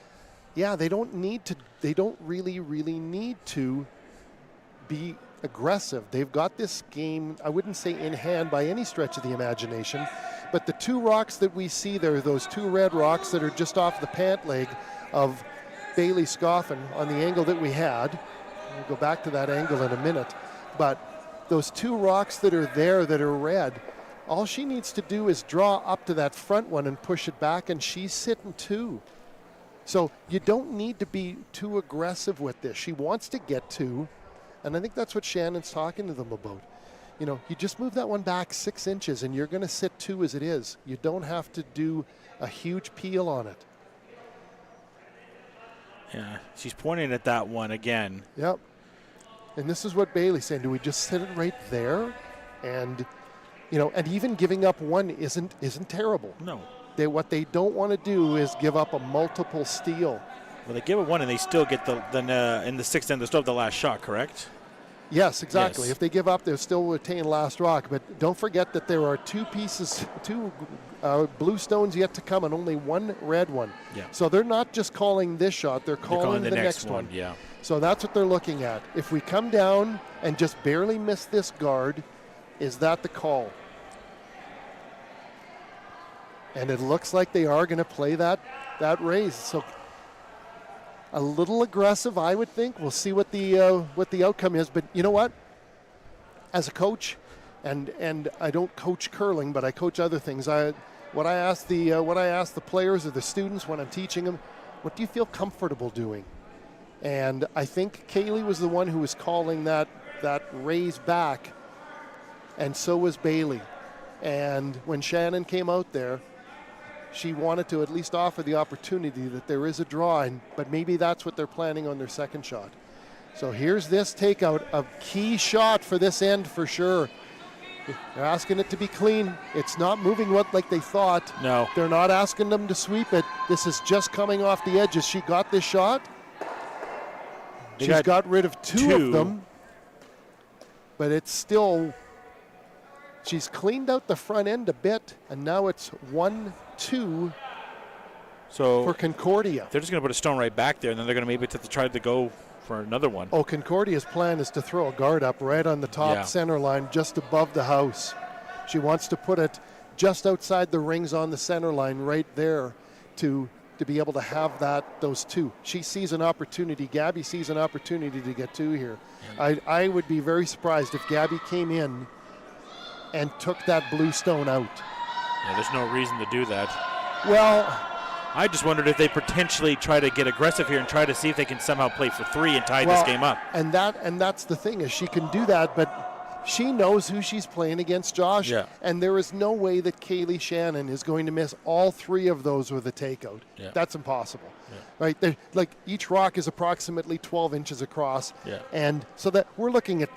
B: Yeah, they don't really need to be aggressive. They've got this game, I wouldn't say in hand by any stretch of the imagination, but the 2 rocks that we see there, those 2 red rocks that are just off the pant leg of Bailey Scoffin on the angle that we had. We'll go back to that angle in a minute. But those 2 rocks that are there that are red, all she needs to do is draw up to that front one and push it back, and she's sitting 2. So you don't need to be too aggressive with this. She wants to get 2, and I think that's what Shannon's talking to them about. You just move that one back 6 inches, and you're going to sit 2 as it is. You don't have to do a huge peel on it.
C: Yeah, she's pointing at that one again.
B: Yep. And this is what Bailey's saying. Do we just sit it right there? And, and even giving up 1 isn't terrible.
C: No.
B: What they don't want to do is give up a multiple steal.
C: Well, they give it 1 and they still get in the 6th end, they still have the last shot, correct?
B: Yes, exactly.
C: Yes.
B: If they give up, they'll still retain last rock. But don't forget that there are 2 blue stones yet to come and only 1 red one.
C: Yeah.
B: So they're not just calling this shot, they're calling the next one.
C: Yeah.
B: So that's what they're looking at. If we come down and just barely miss this guard, is that the call? And it looks like they are going to play that raise. So a little aggressive, I would think. We'll see what the outcome is. But you know what? As a coach, and I don't coach curling, but I coach other things. What I ask the players or the students when I'm teaching them, what do you feel comfortable doing? And I think Kaylee was the one who was calling that raise back, and so was Bailey. And when Shannon came out there, she wanted to at least offer the opportunity that there is a draw, but maybe that's what they're planning on their second shot. So here's this takeout, a key shot for this end for sure. They're asking it to be clean. It's not moving like they thought.
C: No.
B: They're not asking them to sweep it. This is just coming off the edges. She got this shot. She's got rid of two of them. But it's still, she's cleaned out the front end a bit, and now it's 1-2 for Concordia.
C: They're just going to put a stone right back there, and then they're going to maybe try to go for another one.
B: Oh, Concordia's plan is to throw a guard up right on the top center line, just above the house. She wants to put it just outside the rings on the center line right there to be able to have those two. She sees an opportunity. Gabby sees an opportunity to get two here. Yeah. I would be very surprised if Gabby came in and took that blue stone out.
C: Yeah, there's no reason to do that.
B: Well,
C: I just wondered if they potentially try to get aggressive here and try to see if they can somehow play for three and tie this game up.
B: And that's the thing, is she can do that, but she knows who she's playing against, Josh.
C: Yeah.
B: And there is no way that Kaylee Shannon is going to miss all three of those with a takeout. Yeah. That's impossible. Yeah. Right? Like each rock is approximately 12 inches across.
C: Yeah.
B: And so that we're looking at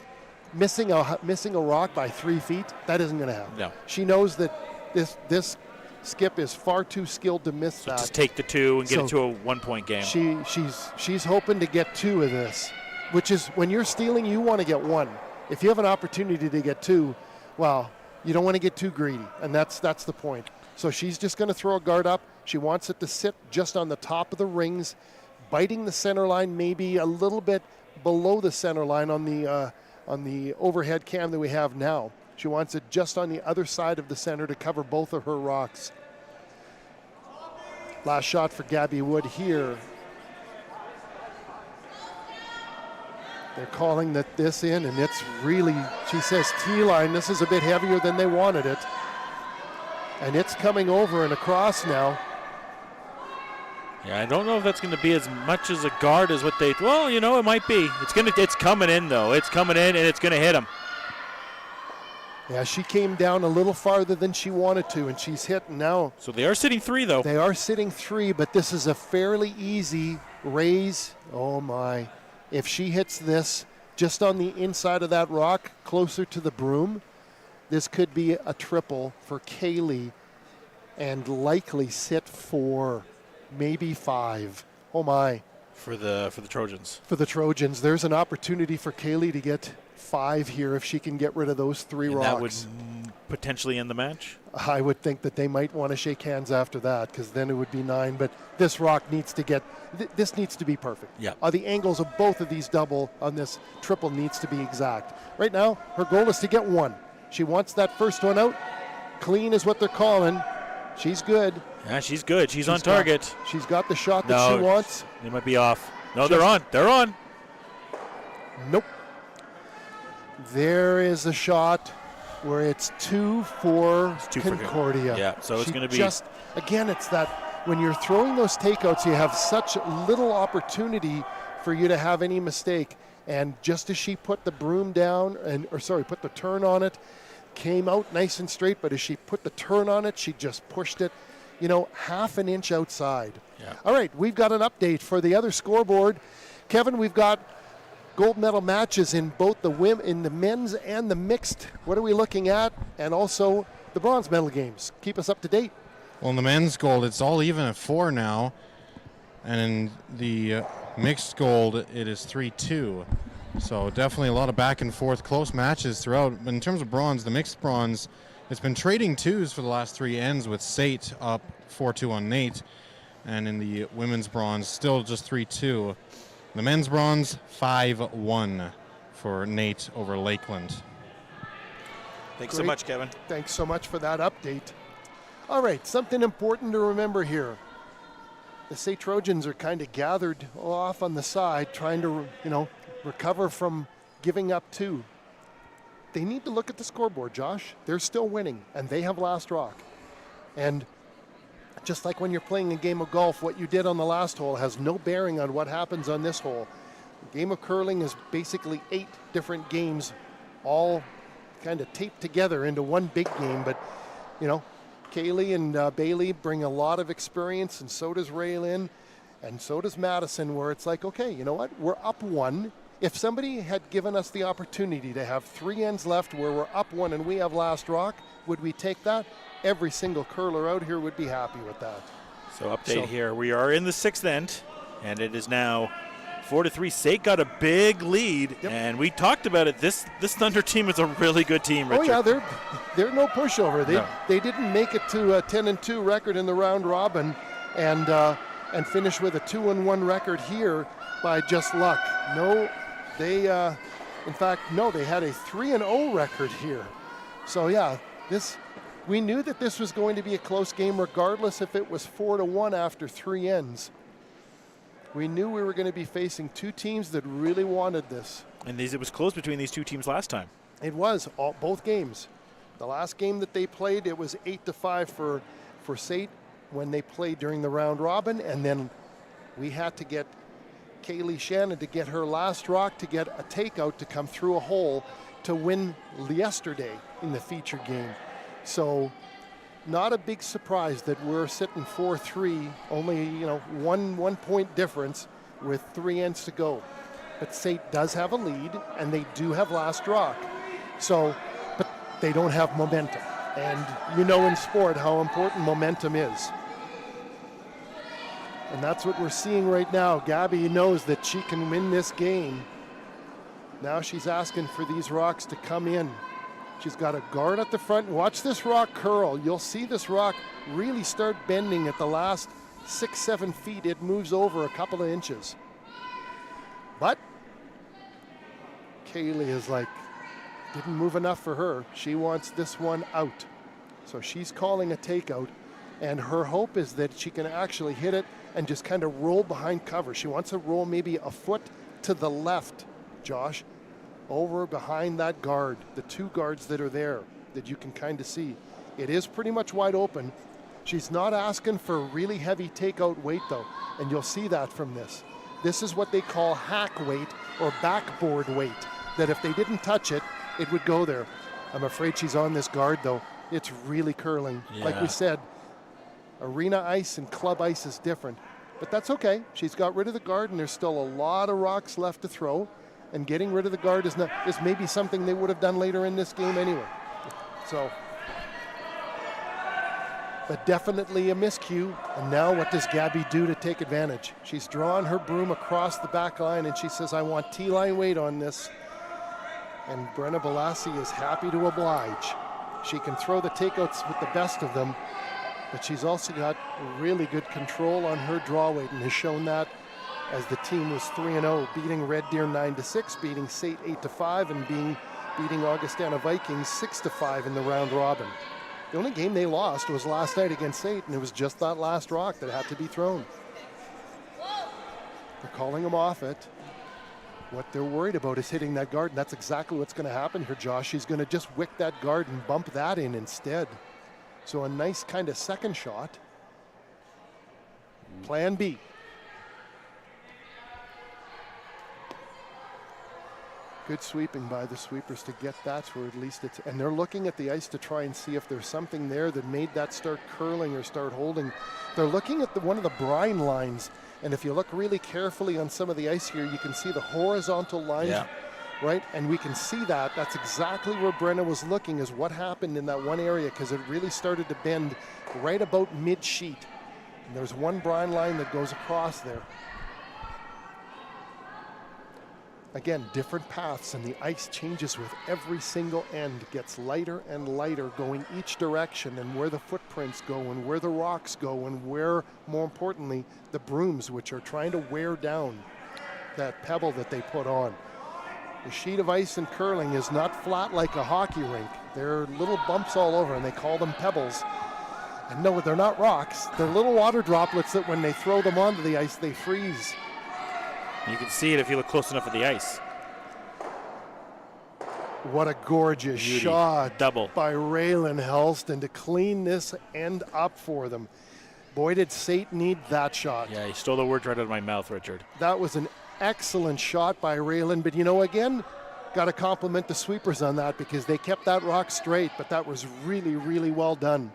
B: missing a rock by 3 feet. That isn't going to happen.
C: No.
B: She knows that this skip is far too skilled to miss that.
C: Just take the two and get it to a 1 point game.
B: She's hoping to get two of this, which is when you're stealing, you want to get one. If you have an opportunity to get two, well, you don't want to get too greedy, and that's the point. So she's just going to throw a guard up. She wants it to sit just on the top of the rings, biting the center line, maybe a little bit below the center line on the overhead cam that we have now. She wants it just on the other side of the center to cover both of her rocks. Last shot for Gabby Wood here. They're calling this in, and it's really, she says T-line. This is a bit heavier than they wanted it. And it's coming over and across now.
C: Yeah, I don't know if that's going to be as much as a guard as what they, well, you know, it might be. It's coming in, though. It's coming in, and it's going to hit them.
B: Yeah, she came down a little farther than she wanted to, and she's hit now.
C: So they are sitting three, though.
B: They are sitting three, but this is a fairly easy raise. Oh, my. If she hits this just on the inside of that rock, closer to the broom, this could be a triple for Kaylee and likely sit 4, maybe 5. Oh, my.
C: For the Trojans.
B: For the Trojans. There's an opportunity for Kaylee to get 5 here if she can get rid of those 3 rocks.
C: That would potentially end the match?
B: I would think that they might want to shake hands after that, because then it would be 9. But this rock needs to this needs to be perfect.
C: Yeah.
B: The angles of both of these double on this triple needs to be exact. Right now, her goal is to get 1. She wants that first one out. Clean is what they're calling. She's good.
C: Yeah, she's good. She's on target.
B: She's got the shot that she wants.
C: They might be off. No, they're on. They're on.
B: Nope. There is a shot where it's 2 for Concordia.
C: Yeah, so it's going to be.
B: Again, it's that when you're throwing those takeouts, you have such little opportunity for you to have any mistake. And just as she put the broom down, put the turn on it, came out nice and straight, but as she put the turn on it, she just pushed it, half an inch outside.
C: Yeah.
B: All right, we've got an update for the other scoreboard. Kevin, we've got gold medal matches in both in the men's and the mixed. What are we looking at? And also the bronze medal games. Keep us up to date.
F: Well, in the men's gold, it's all even at 4 now. And in the mixed gold, it is 3-2. So definitely a lot of back and forth, close matches throughout. But in terms of bronze, the mixed bronze, it's been trading 2s for the last 3 ends, with SAIT up 4-2 on Nate. And in the women's bronze, still just 3-2. The men's bronze, 5-1 for Nate over Lakeland.
C: Thanks so much, Kevin.
B: Thanks so much for that update. All right, something important to remember here. The SAIT Trojans are kind of gathered off on the side, trying to, recover from giving up 2. They need to look at the scoreboard, Josh. They're still winning, and they have last rock. And just like when you're playing a game of golf, what you did on the last hole has no bearing on what happens on this hole. The game of curling is basically 8 different games, all kind of taped together into one big game. But, Kaylee and Bailey bring a lot of experience, and so does Raylyn, and so does Madison, where it's like, okay, you know what? We're up 1. If somebody had given us the opportunity to have 3 ends left where we're up 1 and we have last rock, would we take that? Every single curler out here would be happy with that.
C: So update here. We are in the 6th end, and it is now 4-3. SAIT got a big lead, and we talked about it. This Thunder team is a really good team, Richard.
B: Oh, yeah, they're no pushover. They didn't make it to a 10-2 record in the round robin and finish with a 2-1 record here by just luck. No, they had a 3-0 record here. So, yeah, we knew that this was going to be a close game regardless if it was 4-1 after 3 ends. We knew we were going to be facing 2 teams that really wanted this.
C: And it was close between these 2 teams last time.
B: It was, both games. The last game that they played, it was 8-5 for SAIT when they played during the round robin, and then we had to get Kaylee Shannon to get her last rock to get a takeout to come through a hole to win yesterday in the feature game. So not a big surprise that we're sitting 4-3, only 1 point difference with 3 ends to go. But SAIT does have a lead, and they do have last rock. So, but they don't have momentum. And in sport how important momentum is. And that's what we're seeing right now. Gabby knows that she can win this game. Now she's asking for these rocks to come in. She's got a guard at the front. Watch this rock curl. You'll see this rock really start bending at the last 6-7 feet. It moves over a couple of inches. But Kaylee is didn't move enough for her. She wants this one out. So she's calling a takeout. And her hope is that she can actually hit it and just kind of roll behind cover. She wants to roll maybe a foot to the left, Josh, over behind that guard, the 2 guards that are there that you can kind of see. It is pretty much wide open. She's not asking for really heavy takeout weight, though, and you'll see that from this. This is what they call hack weight or backboard weight, that if they didn't touch it, it would go there. I'm afraid she's on this guard, though. It's really curling. Yeah. Like we said, arena ice and club ice is different, but that's okay. She's got rid of the guard, and there's still a lot of rocks left to throw, and getting rid of the guard is maybe something they would have done later in this game anyway. So, but definitely a miscue. And now what does Gabby do to take advantage? She's drawn her broom across the back line, and she says, I want T-line weight on this. And Brenna Balassi is happy to oblige. She can throw the takeouts with the best of them, but she's also got really good control on her draw weight, and has shown that as the team was 3-0, beating Red Deer 9-6, beating SAIT 8-5, and beating Augustana Vikings 6-5 in the round robin. The only game they lost was last night against SAIT, and it was just that last rock that had to be thrown. They're calling them off it. What they're worried about is hitting that guard, and that's exactly what's going to happen here, Josh. She's going to just wick that guard and bump that in instead. So a nice kind of second shot. Plan B. Good sweeping by the sweepers to get that where at least it's, and they're looking at the ice to try and see if there's something there that made that start curling or start holding. They're looking at one of the brine lines, and if you look really carefully on some of the ice here, you can see the horizontal lines, right? And we can see that. That's exactly where Brenna was looking, is what happened in that one area, because it really started to bend right about mid-sheet. And there's one brine line that goes across there. Again, different paths, and the ice changes with every single end. It gets lighter and lighter going each direction, and where the footprints go and where the rocks go and where, more importantly, the brooms, which are trying to wear down that pebble that they put on. The sheet of ice in curling is not flat like a hockey rink. There are little bumps all over, and they call them pebbles. And no, they're not rocks. They're little water droplets that when they throw them onto the ice, they freeze.
C: You can see it if you look close enough at the ice.
B: What a gorgeous
C: Beauty.
B: shot
C: Double.
B: by Raylan Helston to clean this end up for them. Boy, did SAIT need that shot.
C: Yeah, you stole the words right out of my mouth, Richard.
B: That was an excellent shot by Raylan, but again, got to compliment the sweepers on that because they kept that rock straight, but that was really, really well done.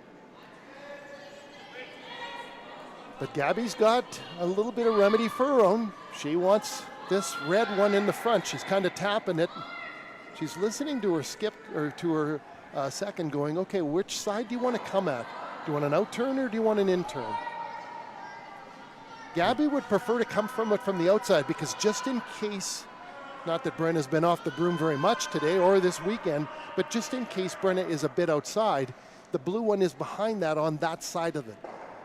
B: But Gabby's got a little bit of remedy for her own. She wants this red one in the front. She's kind of tapping it. She's listening to her skip or to her second going, okay, which side do you want to come at? Do you want an out turn or do you want an in turn? Gabby would prefer to come from it from the outside because just in case, not that Brenna's been off the broom very much today or this weekend, but just in case Brenna is a bit outside, the blue one is behind that on that side of it.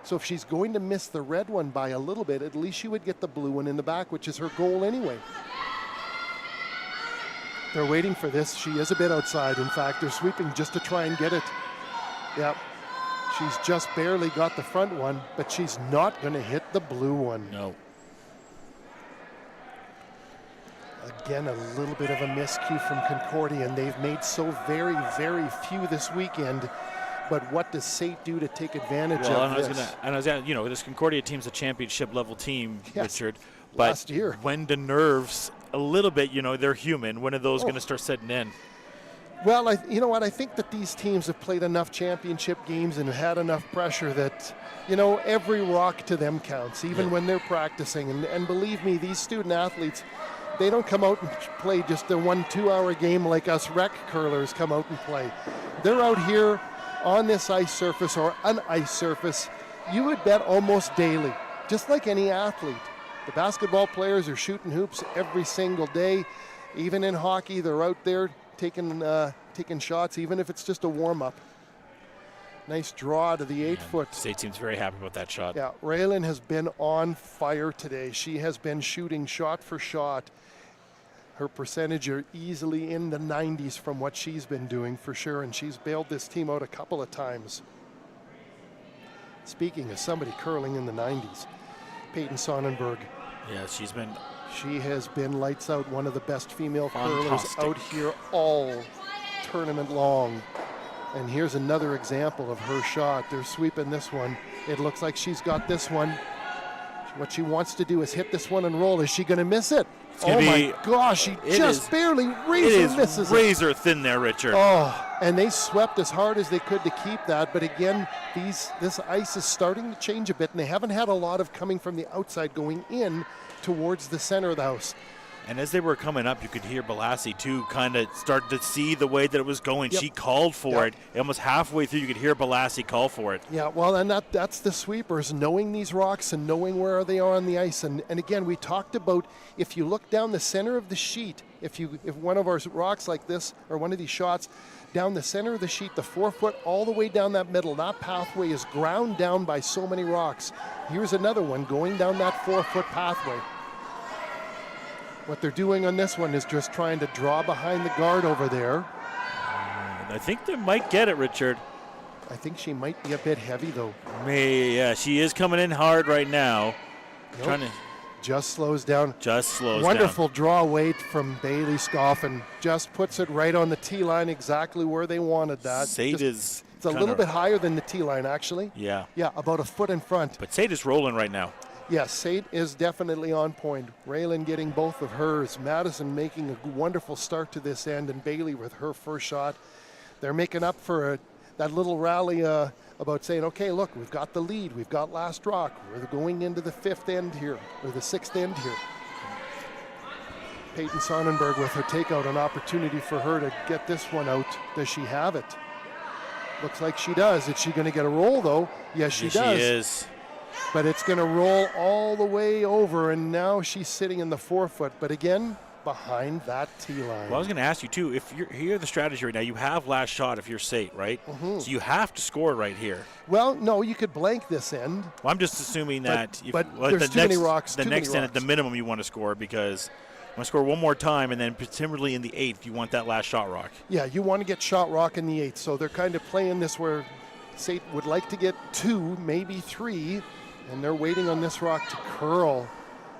B: So if she's going to miss the red one by a little bit, at least she would get the blue one in the back, which is her goal anyway. They're waiting for this. She is a bit outside. In fact, they're sweeping just to try and get it. Yep. She's just barely got the front one, but she's not going to hit the blue one.
C: No.
B: Again, a little bit of a miscue from Concordia, and they've made so very, very few this weekend. But what does SAIT do to take advantage of this?
C: This Concordia team's a championship level team,
B: Yes.
C: Richard. But
B: Last year.
C: when the nerves a little bit, they're human. When are those going to start setting in?
B: Well, you know what? I think that these teams have played enough championship games and had enough pressure that, every rock to them counts, even when they're practicing. And believe me, these student athletes, they don't come out and play just a 1-2 hour game like us rec curlers come out and play. They're out here on this ice surface or an ice surface, you would bet almost daily, just like any athlete. The basketball players are shooting hoops every single day. Even in hockey, they're out there taking shots, even if it's just a warm-up. Nice draw to the 8-foot.
C: SAIT seems very happy about that shot.
B: Yeah, Raylan has been on fire today. She has been shooting shot for shot. Her percentage are easily in the 90s from what she's been doing for sure, and she's bailed this team out a couple of times. Speaking of somebody curling in the 90s, Peyton Sonnenberg.
C: Yeah,
B: She has been lights out, one of the best female curlers
C: Fantastic.
B: out here all tournament long. And here's another example of her shot. They're sweeping this one. It looks like she's got this one. What she wants to do is hit this one and roll. Is she going to miss it? Oh my gosh, she just barely misses it.
C: Razor thin there, Richard.
B: Oh, and they swept as hard as they could to keep that. But again, this ice is starting to change a bit, and they haven't had a lot of coming from the outside going in towards the center of the house.
C: And as they were coming up, you could hear Balassi, too, kind of start to see the way that it was going.
B: Yep.
C: She called for it. Almost halfway through, you could hear Balassi call for it.
B: Yeah, well, and that's the sweepers, knowing these rocks and knowing where they are on the ice. And again, we talked about if you look down the center of the sheet, if one of our rocks like this, or one of these shots, down the center of the sheet, the 4-foot all the way down that middle, that pathway is ground down by so many rocks. Here's another one going down that 4-foot pathway. What they're doing on this one is just trying to draw behind the guard over there.
C: I think they might get it, Richard.
B: I think she might be a bit heavy, though.
C: Yeah, she is coming in hard right now.
B: Nope. Just slows down.
C: Wonderful
B: Wonderful draw weight from Bailey Scoffin. Just puts it right on the tee line, exactly where they wanted that.
C: SAIT is...
B: It's a little bit higher than the tee line, actually.
C: Yeah.
B: Yeah, about a foot in front.
C: But SAIT is rolling right now.
B: Yes, SAIT is definitely on point. Raylan getting both of hers. Madison making a wonderful start to this end, and Bailey with her first shot. They're making up for that little rally about saying, okay, look, we've got the lead. We've got last rock. We're going into the 5th end here, or the 6th end here. Peyton Sonnenberg with her takeout, an opportunity for her to get this one out. Does she have it? Looks like she does. Is she going to get a roll, though? Yes, she does.
C: She is.
B: But it's going to roll all the way over, and now she's sitting in the 4-foot. But again, behind that tee line.
C: Well, I was going to ask you, too, if you're here, the strategy right now, you have last shot if you're SAIT, right?
B: Mm-hmm.
C: So you have to score right here.
B: Well, no, you could blank this end.
C: Well, I'm just assuming that
B: there's too many rocks.
C: The next end at the minimum you want to score, because you want to score one more time, and then presumably in the 8th you want that last shot rock.
B: Yeah, you want to get shot rock in the 8th. So they're kind of playing this where SAIT would like to get 2, maybe 3, and they're waiting on this rock to curl.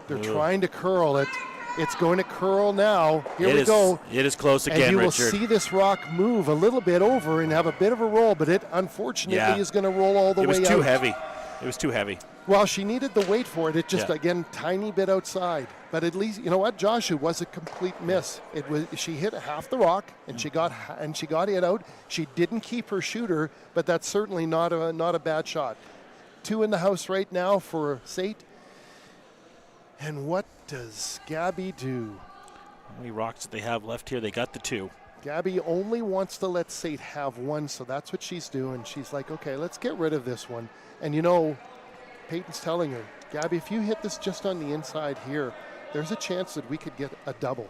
B: They're trying to curl it. It's going to curl now. Here we go.
C: It is close again,
B: and you
C: Richard.
B: will see this rock move a little bit over and have a bit of a roll, but it unfortunately is going to roll all the way out.
C: It was too heavy. It was too heavy.
B: Well, she needed the weight for it. It just, again, tiny bit outside. But at least, you know what, Josh, it was a complete miss. It was, she hit half the rock, and she got it out. She didn't keep her shooter, but that's certainly not a bad shot. 2 in the house right now for SAIT. And what does Gabby do?
C: How many rocks that they have left here? They got the 2.
B: Gabby only wants to let SAIT have 1, so that's what she's doing. She's like, okay, let's get rid of this one. And you know, Peyton's telling her, Gabby, if you hit this just on the inside here, there's a chance that we could get a double.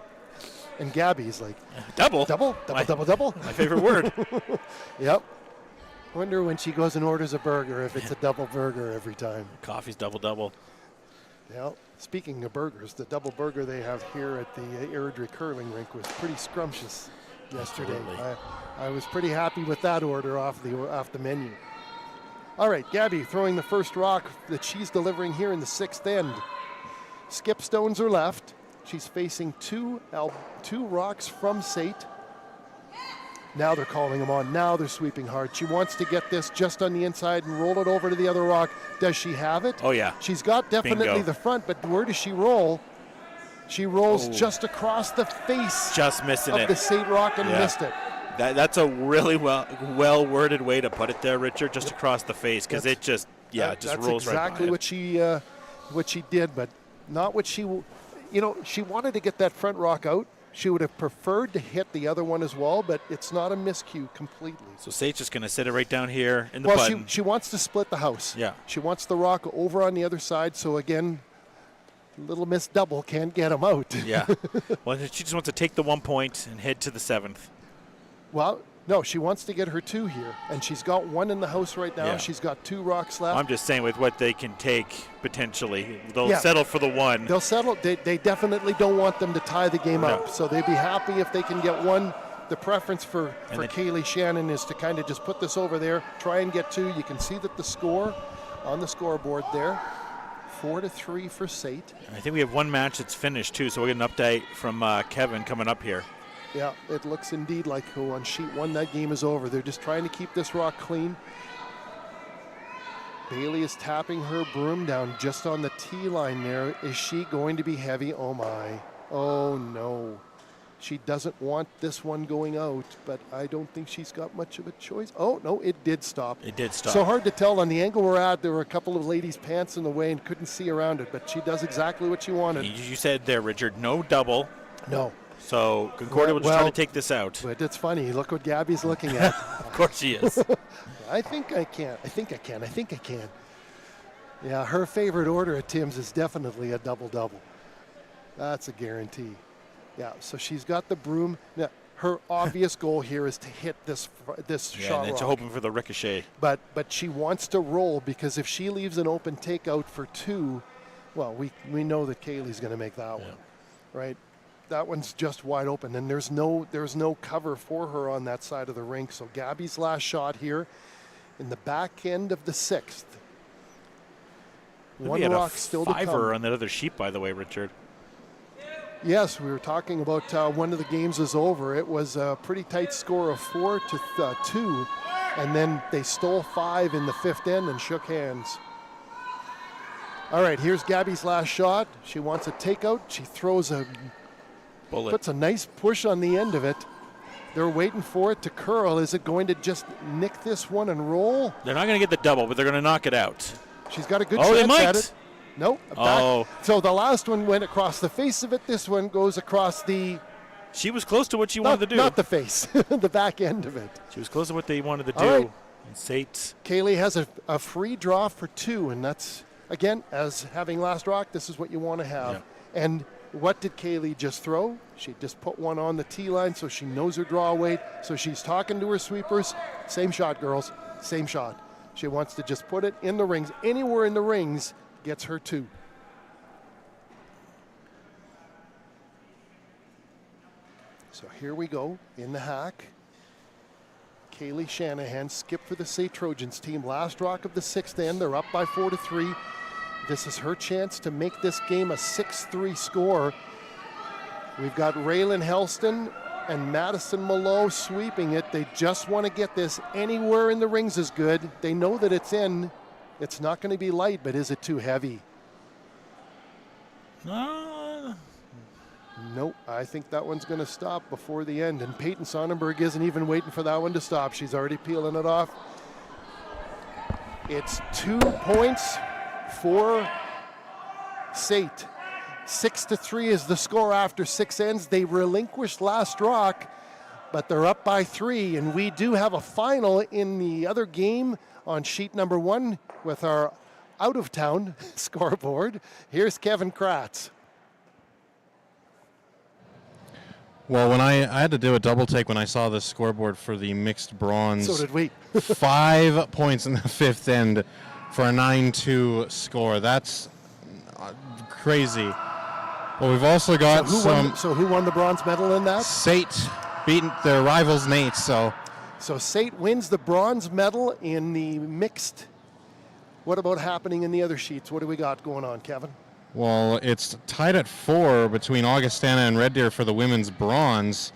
B: And Gabby's like,
C: double?
B: Double? Double?
C: My favorite word.
B: Yep. Wonder when she goes and orders a burger if it's a double burger every time.
C: Coffee's double.
B: Yeah. Speaking of burgers, the double burger they have here at the Airdrie curling rink was pretty scrumptious yesterday. I was pretty happy with that order off the menu. All right, Gabby throwing the first rock that she's delivering here in the 6th end. Skip stones are left. She's facing two rocks from SAIT. Now they're calling them on. Now they're sweeping hard. She wants to get this just on the inside and roll it over to the other rock. Does she have it?
C: Oh, yeah.
B: She's got definitely
C: Bingo.
B: the front, but where does she roll? She rolls just across the face
C: Just missing
B: of
C: it.
B: the SAIT rock and missed it.
C: That's a really well worded way to put it there, Richard, just across the face, because it just, rolls right by.
B: That's exactly what she did, but not what she, she wanted to get that front rock out. She would have preferred to hit the other one as well, but it's not a miscue completely.
C: So SAIT's just going to sit it right down here in the button.
B: She wants to split the house.
C: Yeah.
B: She wants the rock over on the other side, so again, little miss double can't get him out.
C: Yeah. Well, she just wants to take the 1 point and head to the 7th.
B: Well, no, she wants to get her 2 here, and she's got 1 in the house right now.
C: Yeah.
B: She's got 2 rocks left.
C: I'm just saying with what they can take potentially, they'll settle for the 1.
B: They'll settle. They definitely don't want them to tie the game up, so they'd be happy if they can get 1. The preference for Kaylee Shannon is to kind of just put this over there, try and get 2. You can see that the score on the scoreboard there, 4-3 for SAIT.
C: I think we have 1 match that's finished too, so we'll get an update from Kevin coming up here.
B: Yeah, it looks indeed like on sheet 1 that game is over. They're just trying to keep this rock clean. Bailey is tapping her broom down just on the tee line there. Is she going to be heavy? Oh my. Oh no. She doesn't want this one going out, but I don't think she's got much of a choice. Oh no, it did stop.
C: It did stop.
B: So hard to tell on the angle we're at. There were a couple of ladies' pants in the way and couldn't see around it, but she does exactly what she wanted.
C: You said there, Richard, no double.
B: No.
C: So Concordia will just try to take this out.
B: But it's funny. Look what Gabby's looking at.
C: Of course she is.
B: I think I can. I think I can. Yeah, her favorite order at Tim's is definitely a double-double. That's a guarantee. Yeah, so she's got the broom. Now, her obvious goal here is to hit this shot
C: and
B: rock.
C: hoping for the ricochet.
B: But she wants to roll, because if she leaves an open takeout for 2, well, we know that Kaylee's going to make that one, right? That one's just wide open, and there's no cover for her on that side of the rink. So Gabby's last shot here in the back end of the 6th.
C: One rock still to come. On that other sheet, by the way, Richard.
B: Yes, we were talking about one of the games is over. It was a pretty tight score of 4-2, and then they stole 5 in the 5th end and shook hands. All right, here's Gabby's last shot. She wants a takeout. She throws a bullet. Puts a nice push on the end of it. They're waiting for it to curl. Is it going to just nick this one and roll?
C: They're not going to get the double, but they're going to knock it out.
B: She's got a good chance
C: they might.
B: at it. Nope. So the last one went across the face of it. This one goes across the...
C: She was close to what she wanted to do.
B: Not the face, the back end of it.
C: She was close to what they wanted to do.
B: Right.
C: And SAIT.
B: Kaylee has a free draw for 2, and that's, again, as having last rock, this is what you want to have. Yeah. And what did Kaylee just throw? She just put one on the tee line, so she knows her draw weight. So she's talking to her sweepers. Same shot, girls. Same shot. She wants to just put it in the rings. Anywhere in the rings gets her 2. So here we go in the hack. Kaylee Shanahan, skip for the SAIT Trojans team. Last rock of the 6th end. They're up by 4-3. This is her chance to make this game a 6-3 score. We've got Raylan Helston and Madison Malo sweeping it. They just want to get this anywhere in the rings is good. They know that it's in. It's not going to be light, but is it too heavy? Nope, I think that one's going to stop before the end. And Peyton Sonnenberg isn't even waiting for that one to stop. She's already peeling it off. It's 2 points for SAIT. 6-3 is the score after 6 ends. They relinquished last rock, but they're up by 3. And we do have a final in the other game on sheet number 1 with our out-of-town scoreboard. Here's Kevin Kratz.
F: Well, when I had to do a double take when I saw the scoreboard for the mixed bronze.
B: So did we.
F: 5 points in the 5th end for a 9-2 score. That's crazy. But we've also got
B: So who won the bronze medal in that?
F: SAIT beating their rivals Nate. So
B: SAIT wins the bronze medal in the mixed. What about happening in the other sheets? What do we got going on, Kevin?
F: well, it's tied at 4 between Augustana and Red Deer for the women's bronze.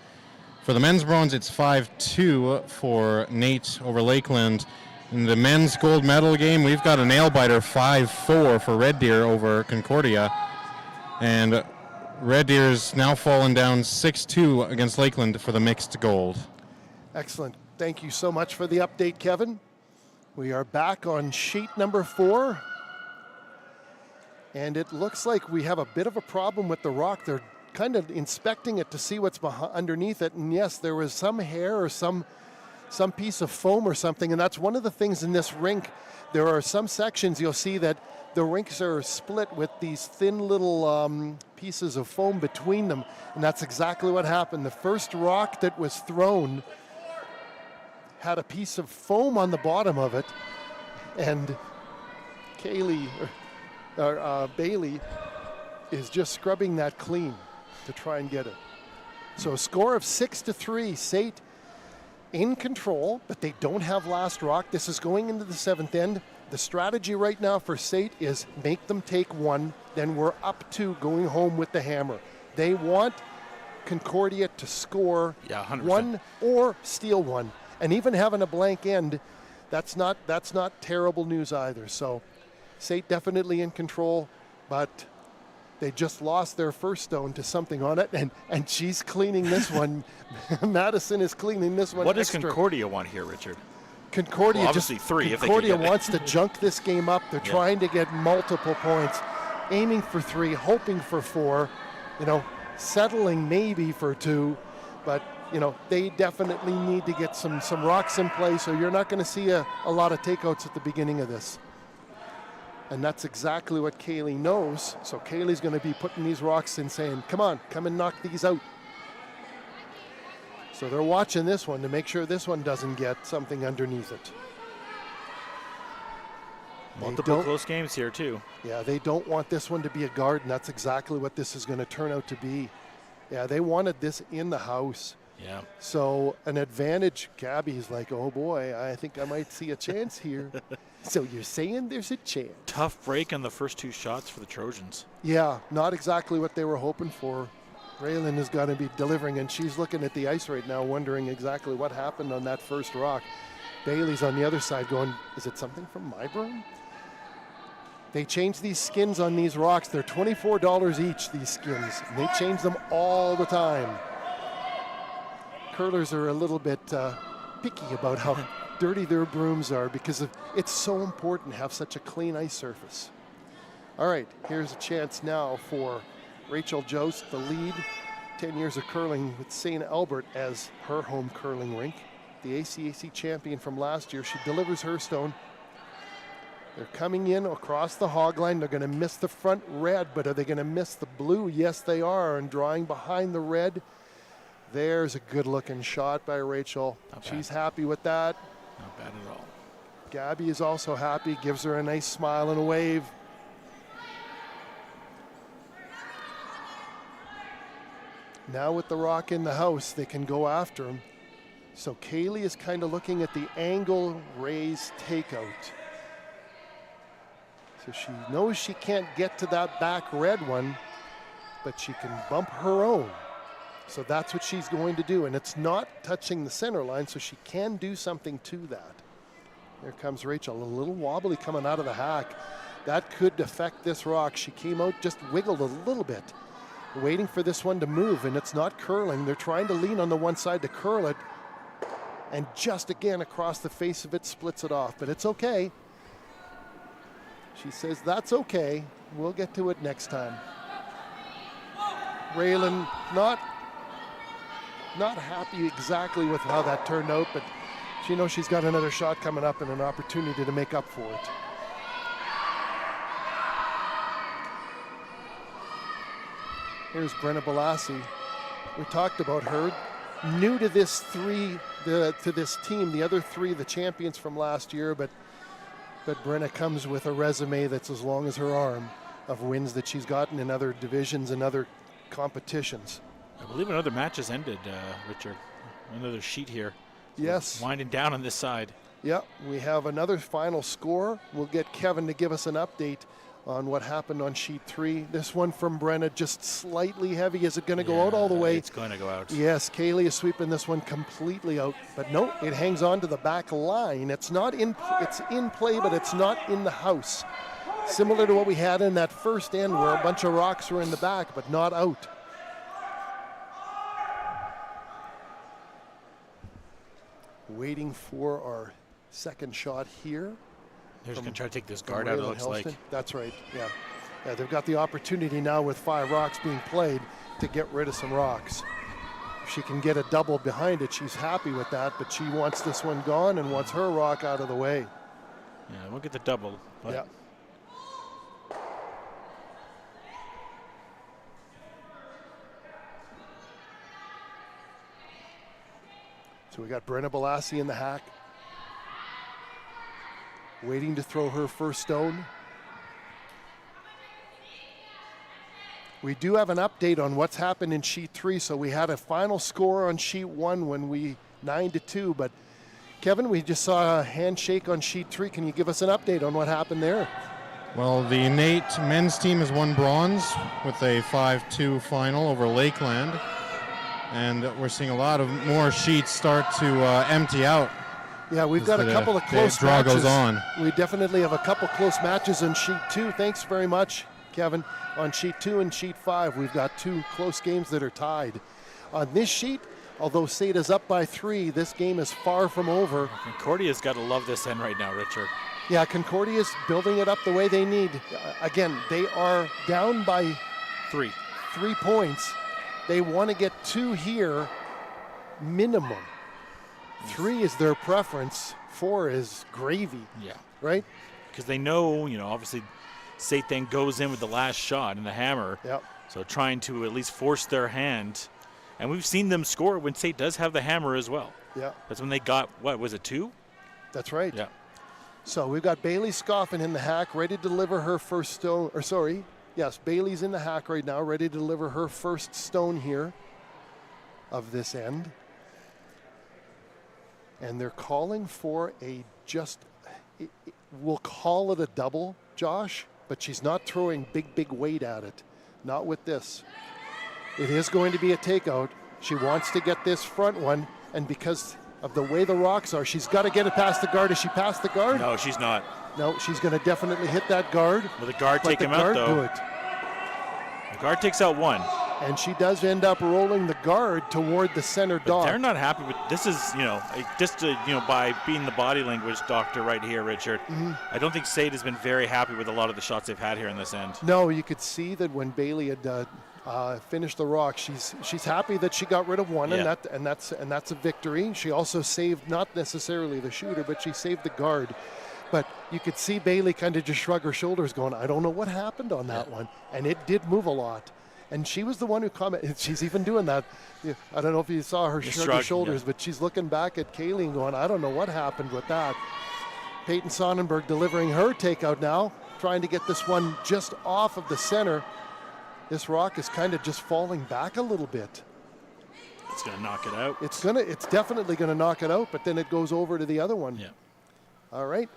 F: For the men's bronze, it's 5-2 for Nate over Lakeland. In the men's gold medal game, we've got a nail-biter 5-4 for Red Deer over Concordia. And Red Deer's now fallen down 6-2 against Lakeland for the mixed gold.
B: Excellent. Thank you so much for the update, Kevin. We are back on sheet number 4. And it looks like we have a bit of a problem with the rock. They're kind of inspecting it to see what's underneath it. And yes, there was some hair or some piece of foam or something. And that's one of the things in this rink. There are some sections you'll see that the rinks are split with these thin little pieces of foam between them. And that's exactly what happened. The first rock that was thrown had a piece of foam on the bottom of it. And Bailey is just scrubbing that clean to try and get it. So a score of 6-3, SAIT in control, but they don't have last rock. This is going into the 7th end. The strategy right now for SAIT is make them take 1, then we're up 2 going home with the hammer. They want Concordia to score 1 or steal 1. And even having a blank end, that's not terrible news either. So SAIT definitely in control, but they just lost their first stone to something on it, and she's cleaning this one. Madison is cleaning this one.
C: What does
B: extra.
C: Concordia want here, Richard?
B: Concordia
C: obviously 3.
B: Concordia
C: if they can get
B: wants to junk this game up. They're trying to get multiple points, aiming for 3, hoping for 4. Settling maybe for 2, but they definitely need to get some rocks in play. So you're not going to see a lot of takeouts at the beginning of this. And that's exactly what Kaylee knows. So Kaylee's going to be putting these rocks in, saying, come on, come and knock these out. So they're watching this one to make sure this one doesn't get something underneath it.
C: multiple close games here too.
B: Yeah, they don't want this one to be a guard, and that's exactly what this is going to turn out to be. Yeah, they wanted this in the house.
C: Yeah.
B: So an advantage, Gabby's like, oh boy, I think I might see a chance here. So you're saying there's a chance.
C: Tough break on the first 2 shots for the Trojans.
B: Yeah, not exactly what they were hoping for. Raylan is going to be delivering, and she's looking at the ice right now, wondering exactly what happened on that first rock. Bailey's on the other side going, is it something from my broom? They change these skins on these rocks. They're $24 each, these skins. And they change them all the time. Curlers are a little bit picky about how dirty their brooms are because it's so important to have such a clean ice surface. All right, here's a chance now for Rachel Jost, the lead, 10 years of curling with St. Albert as her home curling rink. The ACAC champion from last year. She delivers her stone. They're coming in across the hog line. They're going to miss the front red, but are they going to miss the blue? Yes, they are, and drawing behind the red. There's a good-looking shot by Rachel. She's happy with that.
C: Not bad at all.
B: Gabby is also happy, gives her a nice smile and a wave. Now with the rock in the house, they can go after him. So Kaylee is kind of looking at the angle raise takeout. So she knows she can't get to that back red one, but she can bump her own. So that's what she's going to do. And it's not touching the center line, so she can do something to that. Here comes Rachel, a little wobbly coming out of the hack. That could affect this rock. She came out, just wiggled a little bit, waiting for this one to move, and it's not curling. They're trying to lean on the one side to curl it, and just again across the face of it splits it off, but it's okay. She says, that's okay. We'll get to it next time. Raylan not happy exactly with how that turned out, but she knows she's got another shot coming up and an opportunity to make up for it. Here's Brenna Balassi. We talked about her. New to this to this team, the other three, the champions from last year, but Brenna comes with a resume that's as long as her arm of wins that she's gotten in other divisions and other competitions.
C: I believe another match has ended, Richard. Another sheet here. So
B: yes.
C: Winding down on this side.
B: Yeah, we have another final score. We'll get Kevin to give us an update on what happened on sheet 3. This one from Brenna, just slightly heavy. Is it going to go out all the way?
C: It's going to go out.
B: Yes, Kaylee is sweeping this one completely out. But no, it hangs on to the back line. It's in play, but it's not in the house. Similar to what we had in that first end where a bunch of rocks were in the back, but not out. Waiting for our second shot here.
C: They're just going to try to take this guard out, it looks like.
B: That's right, yeah. Yeah, they've got the opportunity now with 5 rocks being played to get rid of some rocks. If she can get a double behind it, she's happy with that, but she wants this one gone and wants her rock out of the way.
C: Yeah, we'll get the double. But
B: yeah. So we got Brenna Balassi in the hack, waiting to throw her first stone. We do have an update on what's happened in sheet 3. So we had a final score on sheet 1 when we 9-2, but Kevin, we just saw a handshake on sheet 3. Can you give us an update on what happened there?
F: Well, the Nate men's team has won bronze with a 5-2 final over Lakeland. And we're seeing a lot of more sheets start to empty out.
B: Yeah, we've got a couple of close
F: draw
B: matches.
F: Goes on.
B: We definitely have a couple close matches in sheet 2. Thanks very much, Kevin. On sheet 2 and sheet 5, we've got 2 close games that are tied. On this sheet, although SAIT is up by 3, this game is far from over.
C: Concordia's got to love this end right now, Richard.
B: Yeah, Concordia's building it up the way they need. Again, they are down by 3 points. They want to get 2 here, minimum. 3 is their preference. 4 is gravy.
C: Yeah.
B: Right?
C: Because they know, obviously SAIT then goes in with the last shot and the hammer.
B: Yep.
C: So trying to at least force their hand. And we've seen them score when SAIT does have the hammer as well.
B: Yeah.
C: That's when they got, what was it, 2?
B: That's right.
C: Yeah.
B: So we've got Bailey Scoffin in the hack, ready to deliver her first stone. Yes, Bailey's in the hack right now, ready to deliver her first stone here of this end. And they're calling for we'll call it a double, Josh, but she's not throwing big weight at it. Not with this. It is going to be a takeout. She wants to get this front one, and because of the way the rocks are, she's got to get it past the guard. Is she past the guard?
C: No, she's not.
B: No, she's going to definitely hit that guard.
C: Will the guard take him out, though? The guard takes out 1.
B: And she does end up rolling the guard toward the center dot.
C: They're not happy with this. Is by being the body language doctor right here, Richard.
B: Mm-hmm.
C: I don't think SAIT has been very happy with a lot of the shots they've had here in this end.
B: No, you could see that when Bailey had finished the rock, she's happy that she got rid of 1,
C: yeah.
B: and that's a victory. She also saved not necessarily the shooter, but she saved the guard. But you could see Bailey kind of just shrug her shoulders, going, "I don't know what happened on that one," and it did move a lot. And she was the one who commented. She's even doing that. I don't know if you saw her shrug her shoulders, but she's looking back at Kaylee and going, "I don't know what happened with that." Peyton Sonnenberg delivering her takeout now, trying to get this one just off of the center. This rock is kind of just falling back a little bit.
C: It's going to knock it out.
B: It's definitely gonna knock it out, but then it goes over to the other one.
C: Yeah.
B: All right.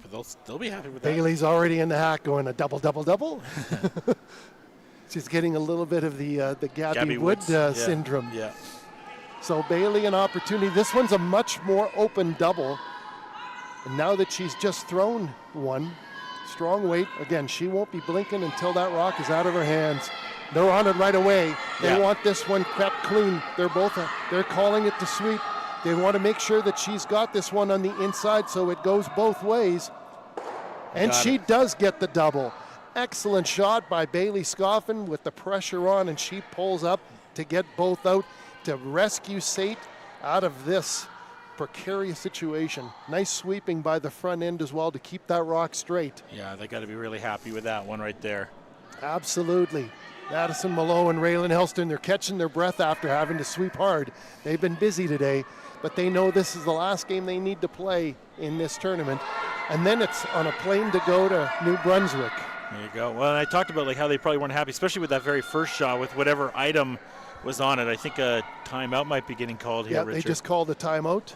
C: But they'll be happy with that.
B: Bailey's already in the hack going a double, double, double. She's getting a little bit of the Gabby Wood syndrome.
C: Yeah.
B: So Bailey an opportunity. This one's a much more open double. And now that she's just thrown one, strong weight. Again, she won't be blinking until that rock is out of her hands. They're on it right away. They want this one kept clean. They're calling it to sweep. They want to make sure that she's got this one on the inside so it goes both ways. And she does get the double. Excellent shot by Bailey Scoffin with the pressure on, and she pulls up to get both out to rescue SAIT out of this precarious situation. Nice sweeping by the front end as well to keep that rock straight.
C: Yeah, they got to be really happy with that one right there.
B: Absolutely. Madison Malo and Raylan Helston, they're catching their breath after having to sweep hard. They've been busy today, but they know this is the last game they need to play in this tournament. And then it's on a plane to go to New Brunswick.
C: There you go. Well, and I talked about how they probably weren't happy, especially with that very first shot with whatever item was on it. I think a timeout might be getting called here, Richard.
B: They just called a timeout.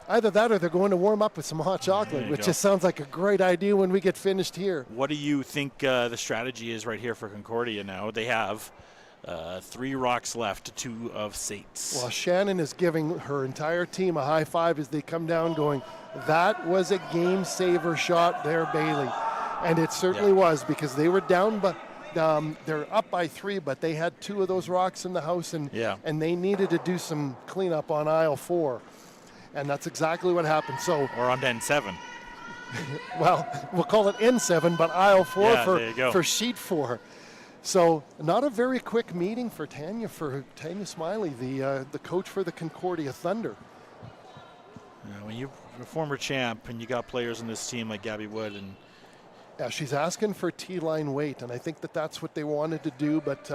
B: Either that or they're going to warm up with some hot chocolate, which just sounds like a great idea when we get finished here.
C: What do you think the strategy is right here for Concordia now? They have 3 rocks left, 2 of SAIT's.
B: Well, Shannon is giving her entire team a high five as they come down going, that was a game saver shot there, Bailey. And it certainly was, because they were down, but they're up by 3, but they had 2 of those rocks in the house, and they needed to do some cleanup on aisle 4. And that's exactly what happened. So,
C: or on N7.
B: Well, we'll call it N7, but aisle 4 for sheet 4. So not a very quick meeting for Tanya Smiley, the coach for the Concordia Thunder.
C: When you're a former champ and you got players in this team like Gabby Wood, and
B: she's asking for T-line weight, and I think that's what they wanted to do, but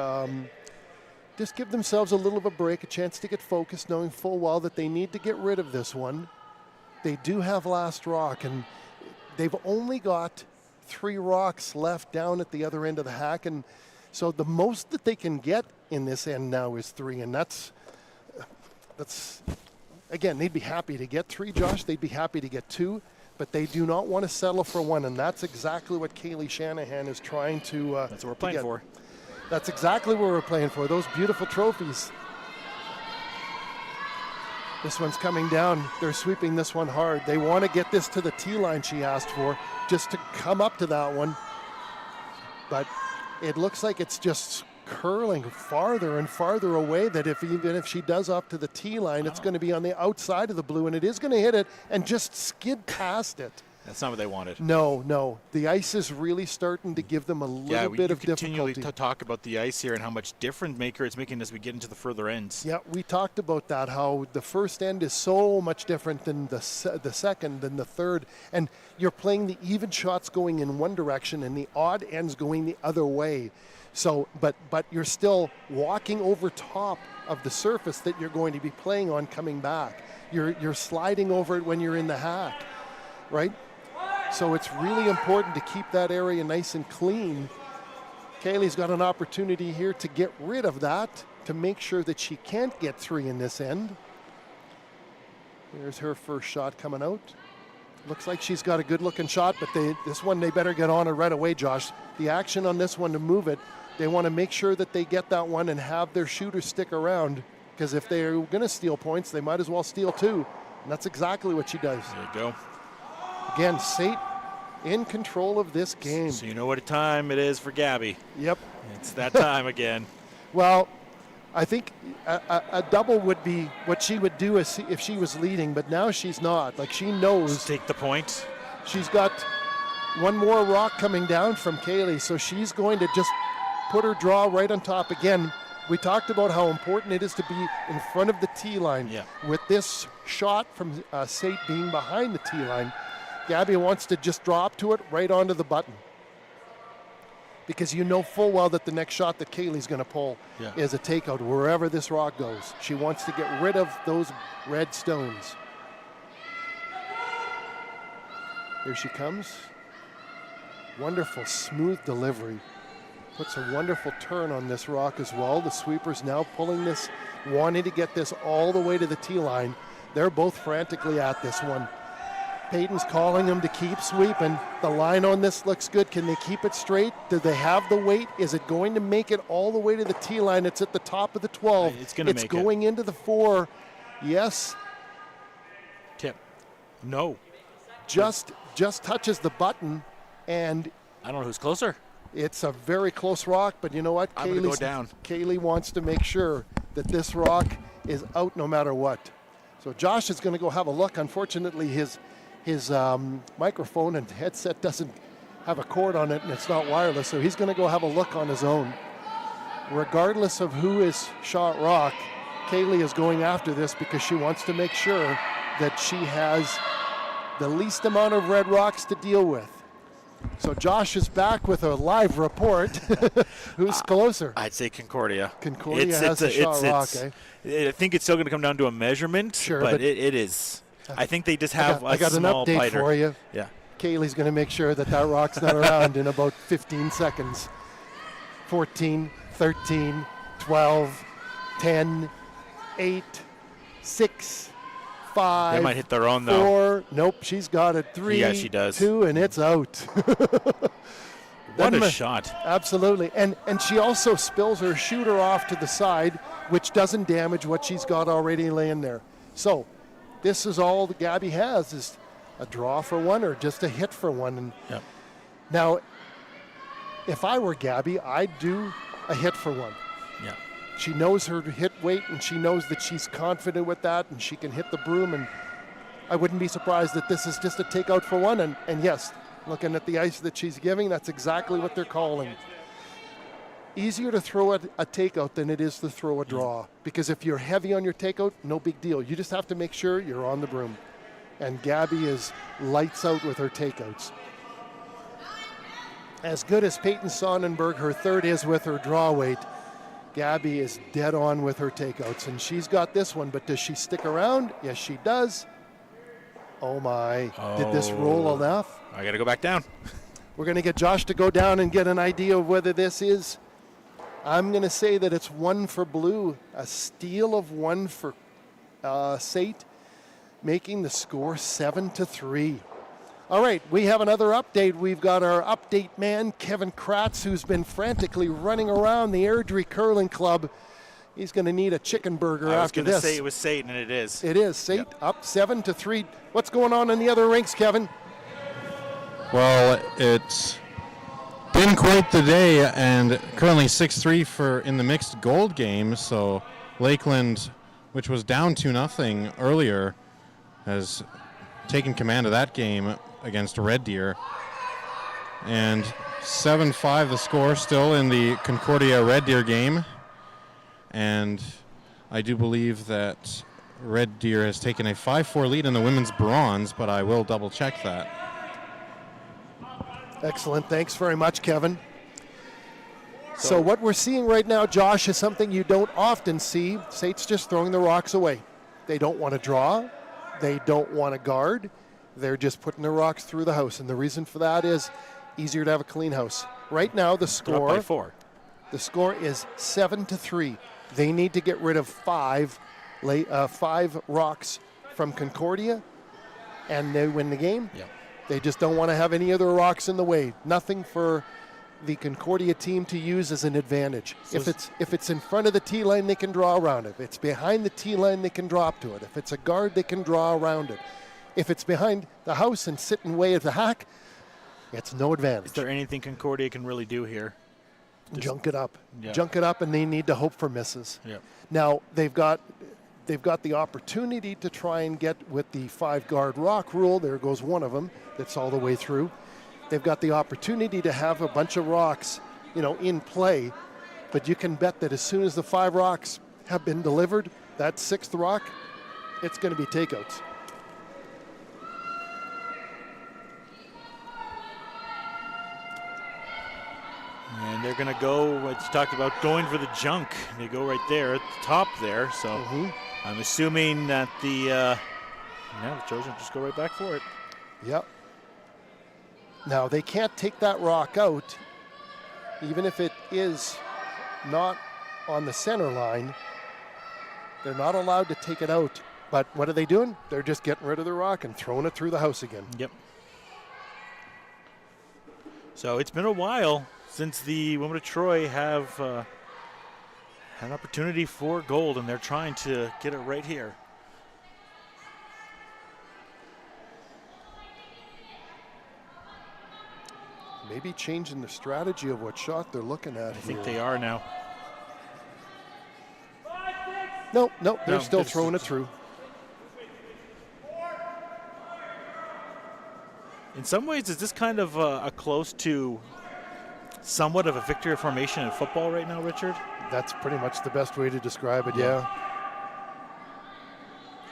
B: just give themselves a little of a break, a chance to get focused, knowing full well that they need to get rid of this one. They do have last rock, and they've only got 3 rocks left down at the other end of the hack, and so the most that they can get in this end now is 3, and that's again, they'd be happy to get 3, Josh. They'd be happy to get 2, but they do not want to settle for 1, and that's exactly what Kaylee Shanahan is trying to
C: that's what we're playing for.
B: That's exactly what we're playing for, those beautiful trophies. This one's coming down. They're sweeping this one hard. They want to get this to the tee line she asked for, just to come up to that one. But it looks like it's just curling farther and farther away, that even if she does up to the tee line, it's going to be on the outside of the blue, and it is going to hit it and just skid past it.
C: That's not what they wanted.
B: No. The ice is really starting to give them a little bit of difficulty.
C: Continually talk about the ice here and how much different maker it's making as we get into the further ends.
B: Yeah, we talked about that, how the first end is so much different than the second, than the third. And you're playing the even shots going in one direction and the odd ends going the other way. So, but you're still walking over top of the surface that you're going to be playing on coming back. You're sliding over it when you're in the hack, right? So it's really important to keep that area nice and clean. Kaylee's got an opportunity here to get rid of that, to make sure that she can't get 3 in this end. There's her first shot coming out. Looks like she's got a good looking shot, but this one they better get on it right away, Josh. The action on this one to move it, they want to make sure that they get that one and have their shooters stick around, because if they're going to steal points, they might as well steal 2. And that's exactly what she does.
C: There you go.
B: Again, SAIT in control of this game.
C: So you know what time it is for Gabby.
B: Yep.
C: It's that time again.
B: Well, I think a double would be what she would do if she was leading, but now she's not. Like, she knows.
C: Just take the point.
B: She's got one more rock coming down from Kaylee, so she's going to just put her draw right on top. Again, we talked about how important it is to be in front of the tee line.
C: Yeah. With
B: this shot from SAIT being behind the tee line, Gabby wants to just draw up to it right onto the button, because you know full well that the next shot that Kaylee's going to pull is a takeout wherever this rock goes. She wants to get rid of those red stones. Here she comes. Wonderful, smooth delivery. puts a wonderful turn on this rock as well. The sweeper's now pulling this, wanting to get this all the way to the tee line. They're both frantically at this one. Peyton's calling them to keep sweeping. The line on this looks good. Can they keep it straight? Do they have the weight? Is it going to make it all the way to the tee line? It's at the top of the 12.
C: It's going to make it.
B: It's going into the 4. Yes.
C: Tip. No.
B: Just touches the button, and
C: I don't know who's closer.
B: it's a very close rock, but you know what?
C: I'm going to go down.
B: Kaylee wants to make sure that this rock is out no matter what. So Josh is going to go have a look. Unfortunately, his microphone and headset doesn't have a cord on it, and it's not wireless, so he's going to go have a look on his own. Regardless of who is shot rock, Kaylee is going after this because she wants to make sure that she has the least amount of red rocks to deal with. So Josh is back with a live report. Who's closer?
C: I'd say Concordia.
B: Concordia has a shot rock, eh?
C: I think it's still going to come down to a measurement,
B: Sure,
C: but
B: but
C: it is. I think they just have
B: I got
C: a
B: an
C: small
B: update
C: biter.
B: for you.
C: Yeah.
B: Kaylee's going to make sure that that rock's not around in about 15 seconds. 14, 13, 12, 10, 8, 6, 5.
C: They might hit their own, though.
B: 4. Nope, she's got it. 3.
C: Yeah, she does.
B: 2, and it's out.
C: What a shot.
B: Absolutely. And she also spills her shooter off to the side, which doesn't damage what she's got already laying there. So this is all that Gabby has, is a draw for one or just a hit for one. And
C: Yep.
B: now, if I were Gabby, I'd do a hit for one.
C: Yeah.
B: She knows her hit weight, and she knows that she's confident with that, and she can hit the broom. And I wouldn't be surprised that this is just a takeout for one. And yes, looking at the ice that she's giving, that's exactly what they're calling. Easier to throw a takeout than it is to throw a draw. Because if you're heavy on your takeout, no big deal. You just have to make sure you're on the broom. And Gabby is lights out with her takeouts. As good as Peyton Sonnenberg, her third, is with her draw weight, Gabby is dead on with her takeouts. And she's got this one, but does she stick around? Yes, she does. Oh my, did this roll enough?
C: I got to go back down.
B: We're going to get Josh to go down and get an idea of whether this is. I'm going to say that it's 1 for blue, a steal of 1 for SAIT, making the score 7-3. All right, we have another update. We've got our update man, Kevin Kratz, who's been frantically running around the Airdrie Curling Club. He's going to need a chicken burger after this.
C: I was going to say it was SAIT, and it is.
B: It is. SAIT up 7-3. What's going on in the other rinks, Kevin?
F: Well, it's been quite the day, and currently 6-3 in the mixed gold game. So Lakeland, which was down 2-0 earlier, has taken command of that game against Red Deer. And 7-5 the score still in the Concordia Red Deer game. And I do believe that Red Deer has taken a 5-4 lead in the women's bronze, but I will double check that.
B: Excellent. Thanks very much, Kevin. So what we're seeing right now, Josh, is something you don't often see. SAIT's just throwing the rocks away. They don't want to draw. They don't want to guard. They're just putting the rocks through the house. And the reason for that is easier to have a clean house. Right now, the score,
C: Up by 4.
B: The score is 7-3. They need to get rid of 5 rocks from Concordia, and they win the game.
C: Yep.
B: They just don't want to have any other rocks in the way. Nothing for the Concordia team to use as an advantage.
C: So
B: if it's in front of the tee line, they can draw around it. If it's behind the tee line, they can drop to it. If it's a guard, they can draw around it. If it's behind the house and sitting way at the hack, it's no advantage.
C: Is there anything Concordia can really do here?
B: Junk it up.
C: Yeah.
B: Junk it up, and they need to hope for misses.
C: Yep.
B: Now, they've got the opportunity to try and get with the 5-guard rock rule. There goes one of them that's all the way through. They've got the opportunity to have a bunch of rocks, in play. But you can bet that as soon as the 5 rocks have been delivered, that 6th rock, it's going to be takeouts.
C: And they're going to go, what you talked about, going for the junk. They go right there at the top there. So I'm assuming that the Trojans just go right back for it.
B: Yep. Now, they can't take that rock out even if it is not on the center line, they're not allowed to take it out. But what are they doing? They're just getting rid of the rock and throwing it through the house again.
C: Yep. So it's been a while since the women of Troy have had an opportunity for gold, and they're trying to get it right here.
B: Maybe changing the strategy of what shot they're looking at.
C: I think they are now.
B: No, they're
C: No,
B: still
C: it's-
B: throwing it through.
C: In some ways, is this kind of a close to somewhat of a victory formation in football right now, Richard?
B: That's pretty much the best way to describe it, yeah.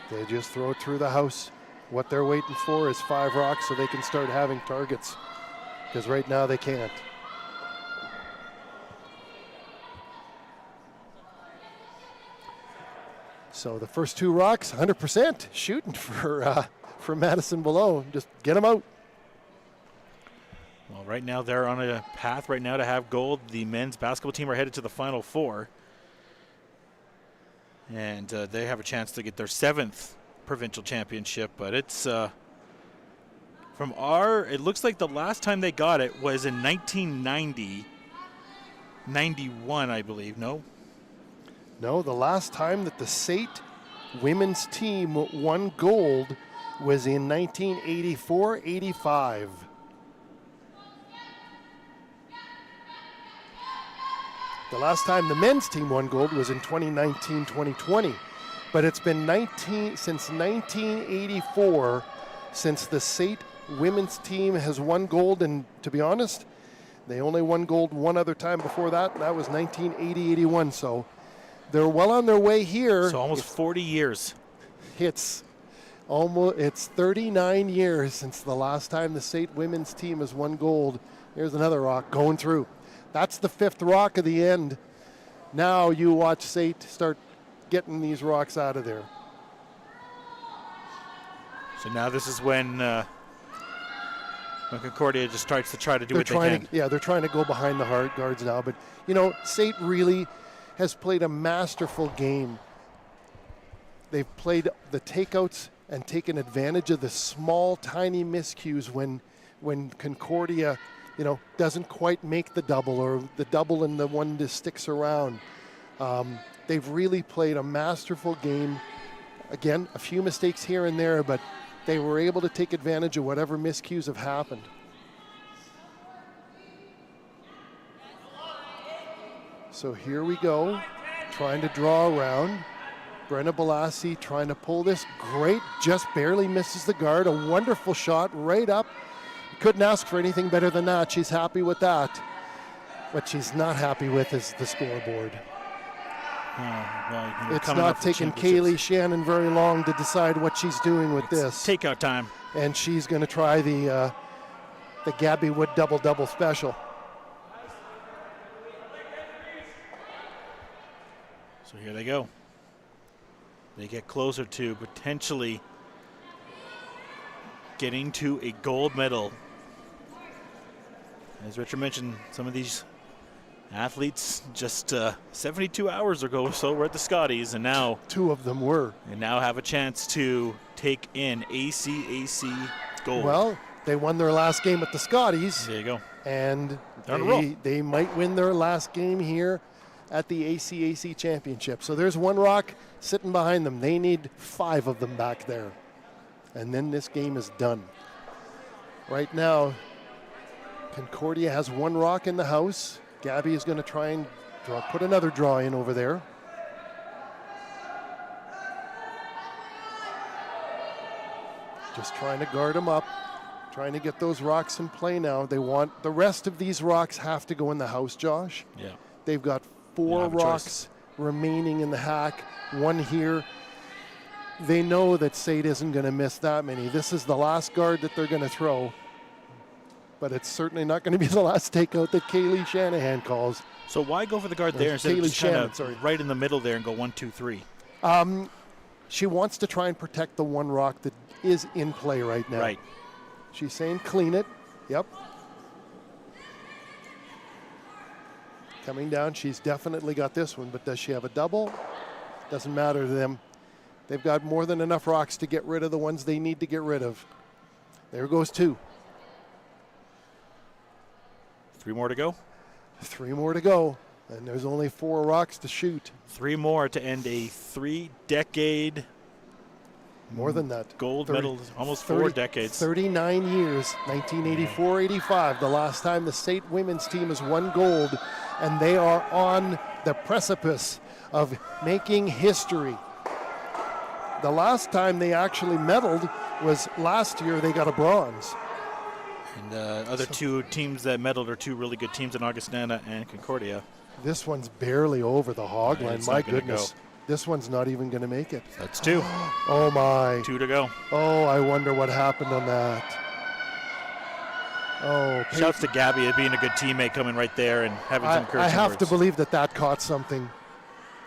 B: They just throw it through the house. What they're waiting for is 5 rocks so they can start having targets, because right now they can't. So the first 2 rocks, 100% shooting for Madison below. Just get them out.
C: Well, right now they're on a path right now to have gold. The men's basketball team are headed to the Final Four. And they have a chance to get their 7th provincial championship. But it's it looks like the last time they got it was in 1990, 91, I believe. No,
B: the last time that the SAIT women's team won gold was in 1984-85. The last time the men's team won gold was in 2019-2020. But it's been since 1984 since the SAIT women's team has won gold. And to be honest, they only won gold one other time before that, and that was 1980-81. So they're well on their way here.
C: so almost 40 years.
B: It's 39 years since the last time the SAIT women's team has won gold. Here's another rock going through. That's the 5th rock of the end. Now you watch SAIT start getting these rocks out of there.
C: So now this is when Concordia just starts to try to do what they can.
B: They're trying to go behind the hard guards now. But, SAIT really has played a masterful game. They've played the takeouts and taken advantage of the small, tiny miscues when Concordia doesn't quite make the double, or the double and the one that sticks around. They've really played a masterful game. Again, a few mistakes here and there, but they were able to take advantage of whatever miscues have happened. So here we go, trying to draw around. Brenna Balassi trying to pull this great, just barely misses the guard. A wonderful shot right up. Couldn't ask for anything better than that. She's happy with that. What she's not happy with is the scoreboard. It's not taking Kaylee Shannon very long to decide what she's doing with this.
C: Takeout time.
B: And she's going to try the Gabby Wood double-double special.
C: So here they go. They get closer to potentially getting to a gold medal. As Richard mentioned, some of these athletes just 72 hours ago or so were at the Scotties, and now
B: 2 of them were.
C: And now have a chance to take in ACAC gold.
B: Well, they won their last game at the Scotties.
C: There you go.
B: And
C: They're on a roll.
B: they might win their last game here at the ACAC championship. So there's 1 rock sitting behind them. They need 5 of them back there. And then this game is done. Right now, Concordia has 1 rock in the house. Gabby is going to try and put another draw in over there. Just trying to guard them up, trying to get those rocks in play now. They want the rest of these rocks have to go in the house, Josh.
C: Yeah.
B: They've got 4 rocks remaining in the hack, 1 here. They know that SAIT isn't going to miss that many. This is the last guard that they're going to throw. But it's certainly not going to be the last takeout that Kaylee Shanahan calls.
C: So why go for the guard there instead of just kind of right in the middle there and go 1, 2, 3?
B: She wants to try and protect the 1 rock that is in play right now.
C: Right.
B: She's saying clean it. Yep. Coming down, she's definitely got this one, but does she have a double? Doesn't matter to them. They've got more than enough rocks to get rid of the ones they need to get rid of. There goes 2.
C: 3 more to go.
B: 3 more to go, and there's only 4 rocks to shoot.
C: 3 more to end a 3-decade
B: More than that.
C: gold medal, almost 4 decades.
B: 39 years, 1984-85, the last time the SAIT women's team has won gold, and they are on the precipice of making history. The last time they actually medaled was last year. They got a bronze.
C: And the other 2 teams that medaled are 2 really good teams in Augustana and Concordia.
B: This one's barely over the hog line.
C: it's
B: My
C: not gonna
B: goodness. This one's not even going to make it.
C: That's 2.
B: Oh, my.
C: 2 to go.
B: Oh, I wonder what happened on that. Oh,
C: Shouts to Gabby at being a good teammate, coming right there and having some encouraging
B: I have to
C: words.
B: believe that caught something.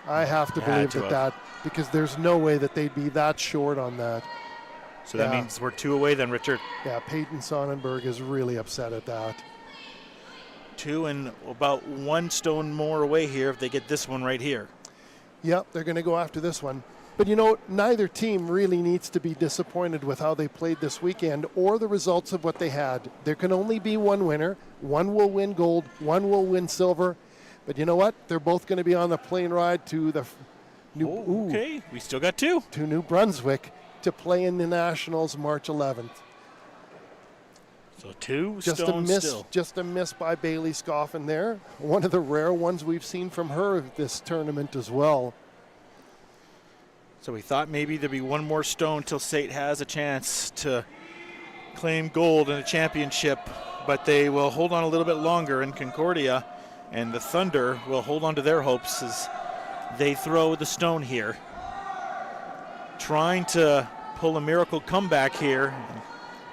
B: I have to
C: Had
B: believe
C: to have.
B: because there's no way that they'd be that short on that.
C: So that
B: Yeah.
C: means we're 2 away then, Richard.
B: Yeah, Peyton Sonnenberg is really upset at that.
C: 2 and about 1 stone more away here if they get this one right here.
B: Yep, they're going to go after this one. But you know, neither team really needs to be disappointed with how they played this weekend or the results of what they had. There can only be one winner. One will win gold, one will win silver. But you know what? They're both going to be on the plane ride to the
C: Okay, we still got 2.
B: to New Brunswick to play in the Nationals March 11th.
C: So 2
B: Just a
C: stones
B: miss,
C: still.
B: just a miss by Bailey Scoffin there. One of the rare ones we've seen from her this tournament as well.
C: So we thought maybe there'd be 1 more stone till SAIT has a chance to claim gold in a championship, but they will hold on a little bit longer in Concordia, and the Thunder will hold on to their hopes as they throw the stone here. Trying to pull a miracle comeback here.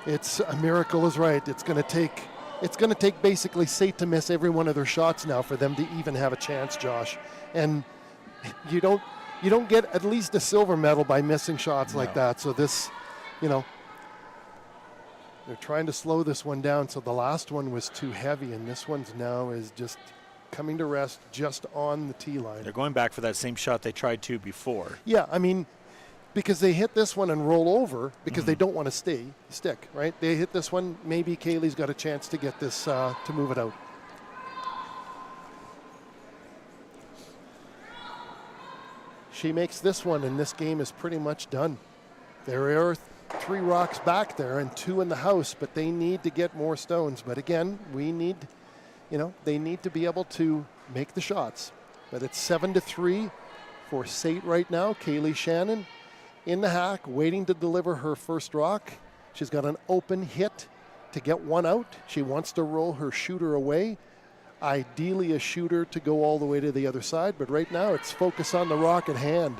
B: It's a miracle is right. It's going to take basically SAIT to miss every one of their shots now for them to even have a chance, Josh. And you don't get at least a silver medal by missing shots like that. So this, they're trying to slow this one down. So the last one was too heavy, and this one's now is just coming to rest just on the tee line.
C: They're going back for that same shot they tried to before.
B: Yeah, I mean, because they hit this one and roll over because they don't want to stick, right? They hit this one. Maybe Kaylee's got a chance to get this to move it out. She makes this one, and this game is pretty much done. There are 3 rocks back there and 2 in the house, but they need to get more stones. But again, they need to be able to make the shots. But it's 7-3 for SAIT right now. Kaylee Shannon in the hack, waiting to deliver her first rock. She's got an open hit to get one out. She wants to roll her shooter away. Ideally a shooter to go all the way to the other side, but right now it's focus on the rock at hand.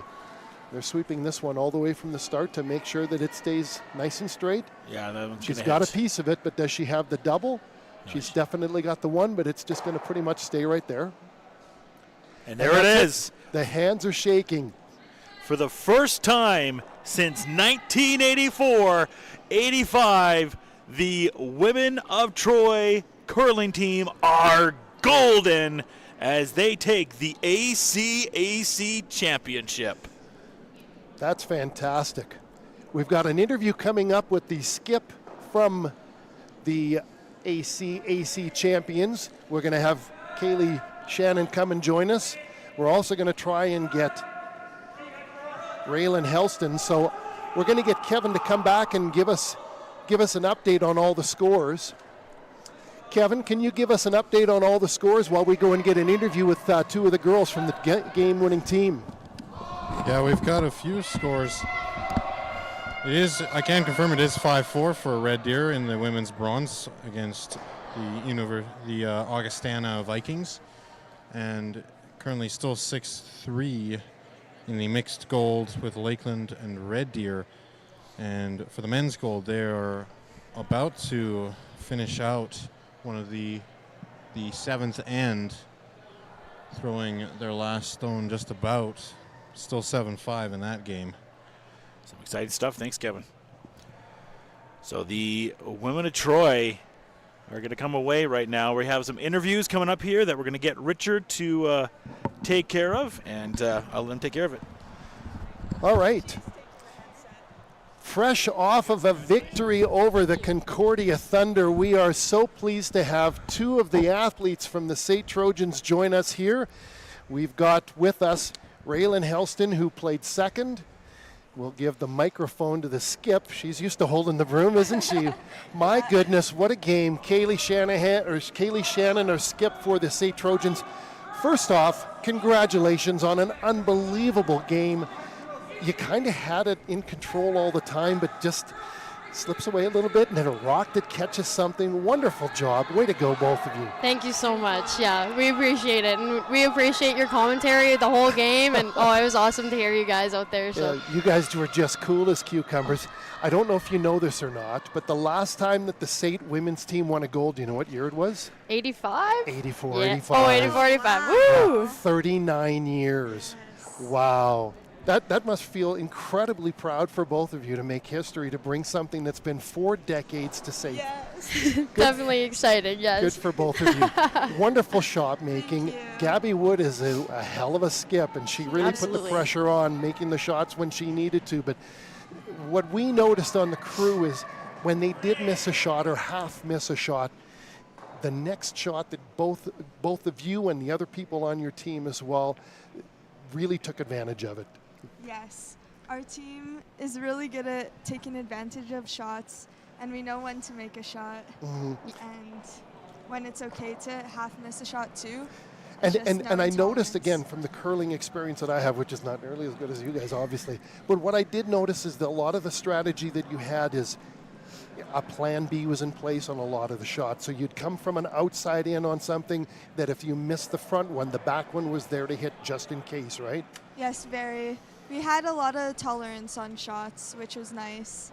B: They're sweeping this one all the way from the start to make sure that it stays nice and straight.
C: Yeah, that one's
B: She's
C: gonna
B: got
C: hit.
B: a piece of it, but does she have the double? She's definitely got the one, but it's just going to pretty much stay right there.
C: And there it is.
B: The hands are shaking.
C: For the first time since 1984-85, the women of Troy curling team are golden as they take the ACAC championship.
B: That's fantastic. We've got an interview coming up with the skip from the ACAC champions. We're going to have Kaylee Shannon come and join us. We're also going to try and get Raylan Helston. So we're going to get Kevin to come back and give us an update on all the scores. Kevin, can you give us an update on all the scores while we go and get an interview with 2 of the girls from the game-winning team?
F: Yeah, we've got a few scores. I can confirm it is 5-4 for Red Deer in the women's bronze against the Augustana Vikings, and currently still 6-3 in the mixed gold with Lakeland and Red Deer. And for the men's gold, they are about to finish out one of the seventh end, throwing their last stone just about. Still 7-5 in that game.
C: Some exciting stuff. Thanks, Kevin. So the women of Troy are going to come away right now. We have some interviews coming up here that we're going to get Richard to take care of, and I'll let him take care of it.
B: All right. Fresh off of a victory over the Concordia Thunder, we are so pleased to have two of the athletes from the SAIT Trojans join us here. We've got with us Raylan Helston, who played second. We'll give the microphone to the skip. She's used to holding the broom, isn't she? My goodness, what a game. Kaylee Shannon, our skip for the SAIT Trojans. First off, congratulations on an unbelievable game. You kind of had it in control all the time, but just slips away a little bit, and then a rock that catches something. Wonderful job. Way to go, both of you.
G: Thank you so much. Yeah, we appreciate it. And we appreciate your commentary the whole game. And, it was awesome to hear you guys out there. So.
B: Yeah, you guys were just cool as cucumbers. I don't know if you know this or not, but the last time that the SAIT women's team won a gold, do you know what year it was?
G: 85?
B: 84,
G: yeah.
B: 85.
G: Oh, 84, 85. Woo!
B: 39 years. Wow. That must feel incredibly proud for both of you to make history, to bring something that's been 4 decades to SAIT.
G: Yes. Definitely excited, yes.
B: Good for both of you. Wonderful shot making. Gabby Wood is a hell of a skip, and she really put the pressure on, making the shots when she needed to. But what we noticed on the crew is when they did miss a shot or half miss a shot, the next shot that both of you and the other people on your team as well really took advantage of it.
H: Yes, our team is really good at taking advantage of shots, and we know when to make a shot and when it's okay to half miss a shot too.
B: And I noticed again from the curling experience that I have, which is not nearly as good as you guys obviously, but what I did notice is that a lot of the strategy that you had is a plan B was in place on a lot of the shots. So you'd come from an outside in on something that if you missed the front one, the back one was there to hit just in case, right?
H: Yes, very. We had a lot of tolerance on shots, which was nice.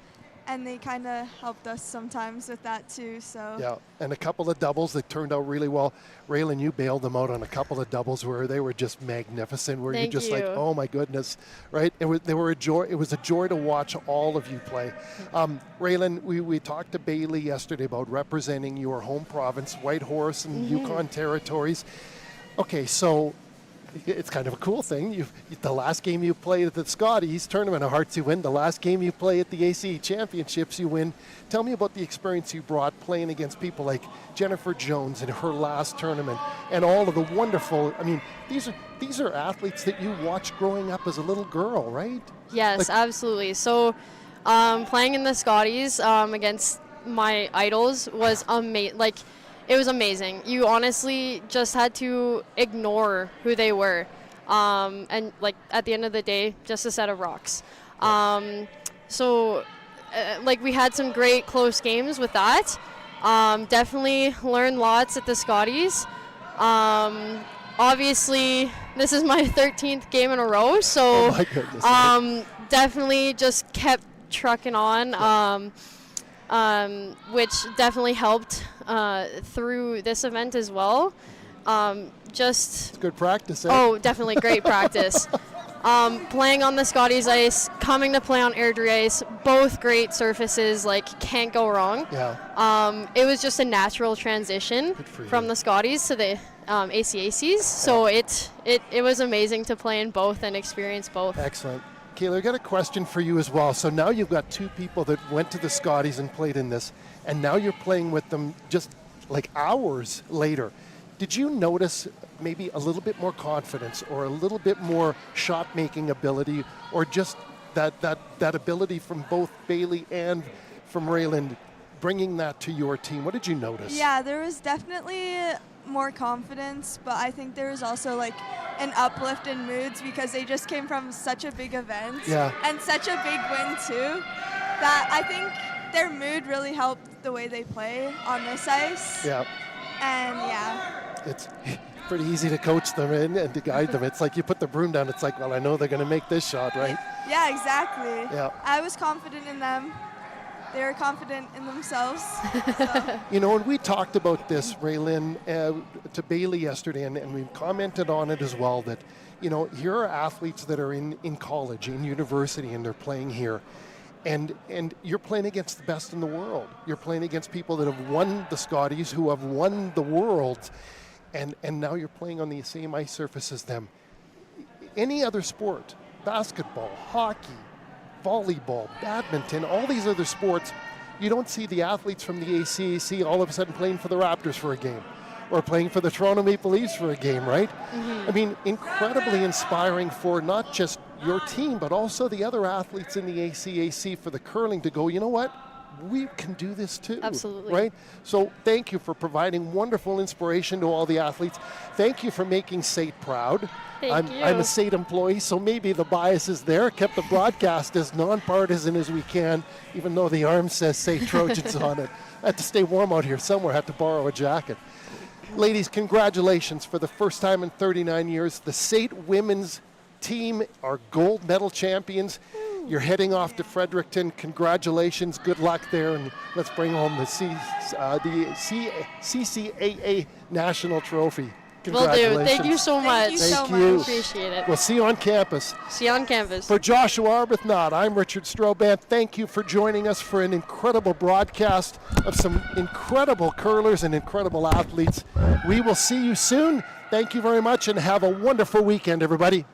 H: And they kind of helped us sometimes with that too. So
B: yeah, and a couple of doubles that turned out really well. Raylan, you bailed them out on a couple of doubles where they were just magnificent. Where
G: Thank
B: you're just
G: you.
B: like, oh my goodness, right? They were a joy. It was a joy to watch all of you play. Raylan, we talked to Bailey yesterday about representing your home province, Whitehorse and Yukon territories. Okay, so it's kind of a cool thing. The last game you played at the Scotties Tournament of Hearts, you win. The last game you play at the ACAC Championships, you win. Tell me about the experience you brought playing against people like Jennifer Jones in her last tournament, and all of the wonderful. I mean, these are athletes that you watched growing up as a little girl, right?
G: Yes, absolutely. So, playing in the Scotties against my idols was amazing. It was amazing. You honestly just had to ignore who they were. And at the end of the day, just a set of rocks. We had some great close games with that. Definitely learned lots at the Scotties. Obviously, this is my 13th game in a row, so definitely just kept trucking on. Which definitely helped through this event as well.
B: It's good practice. Eh?
G: Oh, definitely great practice. Playing on the Scotties ice, coming to play on Airdrie ice, both great surfaces, can't go wrong.
B: Yeah.
G: It was just a natural transition from the Scotties to the ACACs, so it was amazing to play in both and experience both.
B: Excellent. Kayla, I got a question for you as well. So now you've got two people that went to the Scotties and played in this, and now you're playing with them just hours later. Did you notice maybe a little bit more confidence or a little bit more shot-making ability, or just that ability from both Bailey and from Raylan, bringing that to your team? What did you notice?
H: Yeah, there was definitely more confidence, but I think there was also an uplift in moods because they just came from such a big event and such a big win too, that I think their mood really helped the way they play on this ice.
B: Yeah.
H: And yeah.
B: It's pretty easy to coach them and to guide them. It's like you put the broom down, it's like, well, I know they're going to make this shot, right?
H: Yeah, exactly.
B: Yeah.
H: I was confident in them. They were confident in themselves. So.
B: And we talked about this, Raylan, to Bailey yesterday, and we commented on it as well, that, here are athletes that are in college, in university, and they're playing here. And you're playing against the best in the world. You're playing against people that have won the Scotties, who have won the world, and now you're playing on the same ice surface as them. Any other sport, basketball, hockey, volleyball, badminton, all these other sports, you don't see the athletes from the ACAC all of a sudden playing for the Raptors for a game or playing for the Toronto Maple Leafs for a game, right? I mean, incredibly inspiring for not just your team, but also the other athletes in the ACAC for the curling to go, you know what? We can do this too.
G: Absolutely.
B: Right? So thank you for providing wonderful inspiration to all the athletes. Thank you for making SAIT proud.
G: Thank you.
B: I'm a SAIT employee, so maybe the bias is there. Kept the broadcast as nonpartisan as we can, even though the arm says SAIT Trojans on it. I had to stay warm out here somewhere. I had to borrow a jacket. Ladies, congratulations. For the first time in 39 years, the SAIT women's team are gold medal champions. You're heading off to Fredericton. Congratulations. Good luck there, and let's bring home the CCAA National Trophy.
G: Will
B: Congratulations.
G: do. Thank you so much.
H: Thank you so
B: Thank you.
H: much.
G: Appreciate it.
B: We'll see you on campus.
G: See you on campus.
B: For Joshua Arbuthnot, I'm Richard Stroban. Thank you for joining us for an incredible broadcast of some incredible curlers and incredible athletes. We will see you soon. Thank you very much, and have a wonderful weekend, everybody.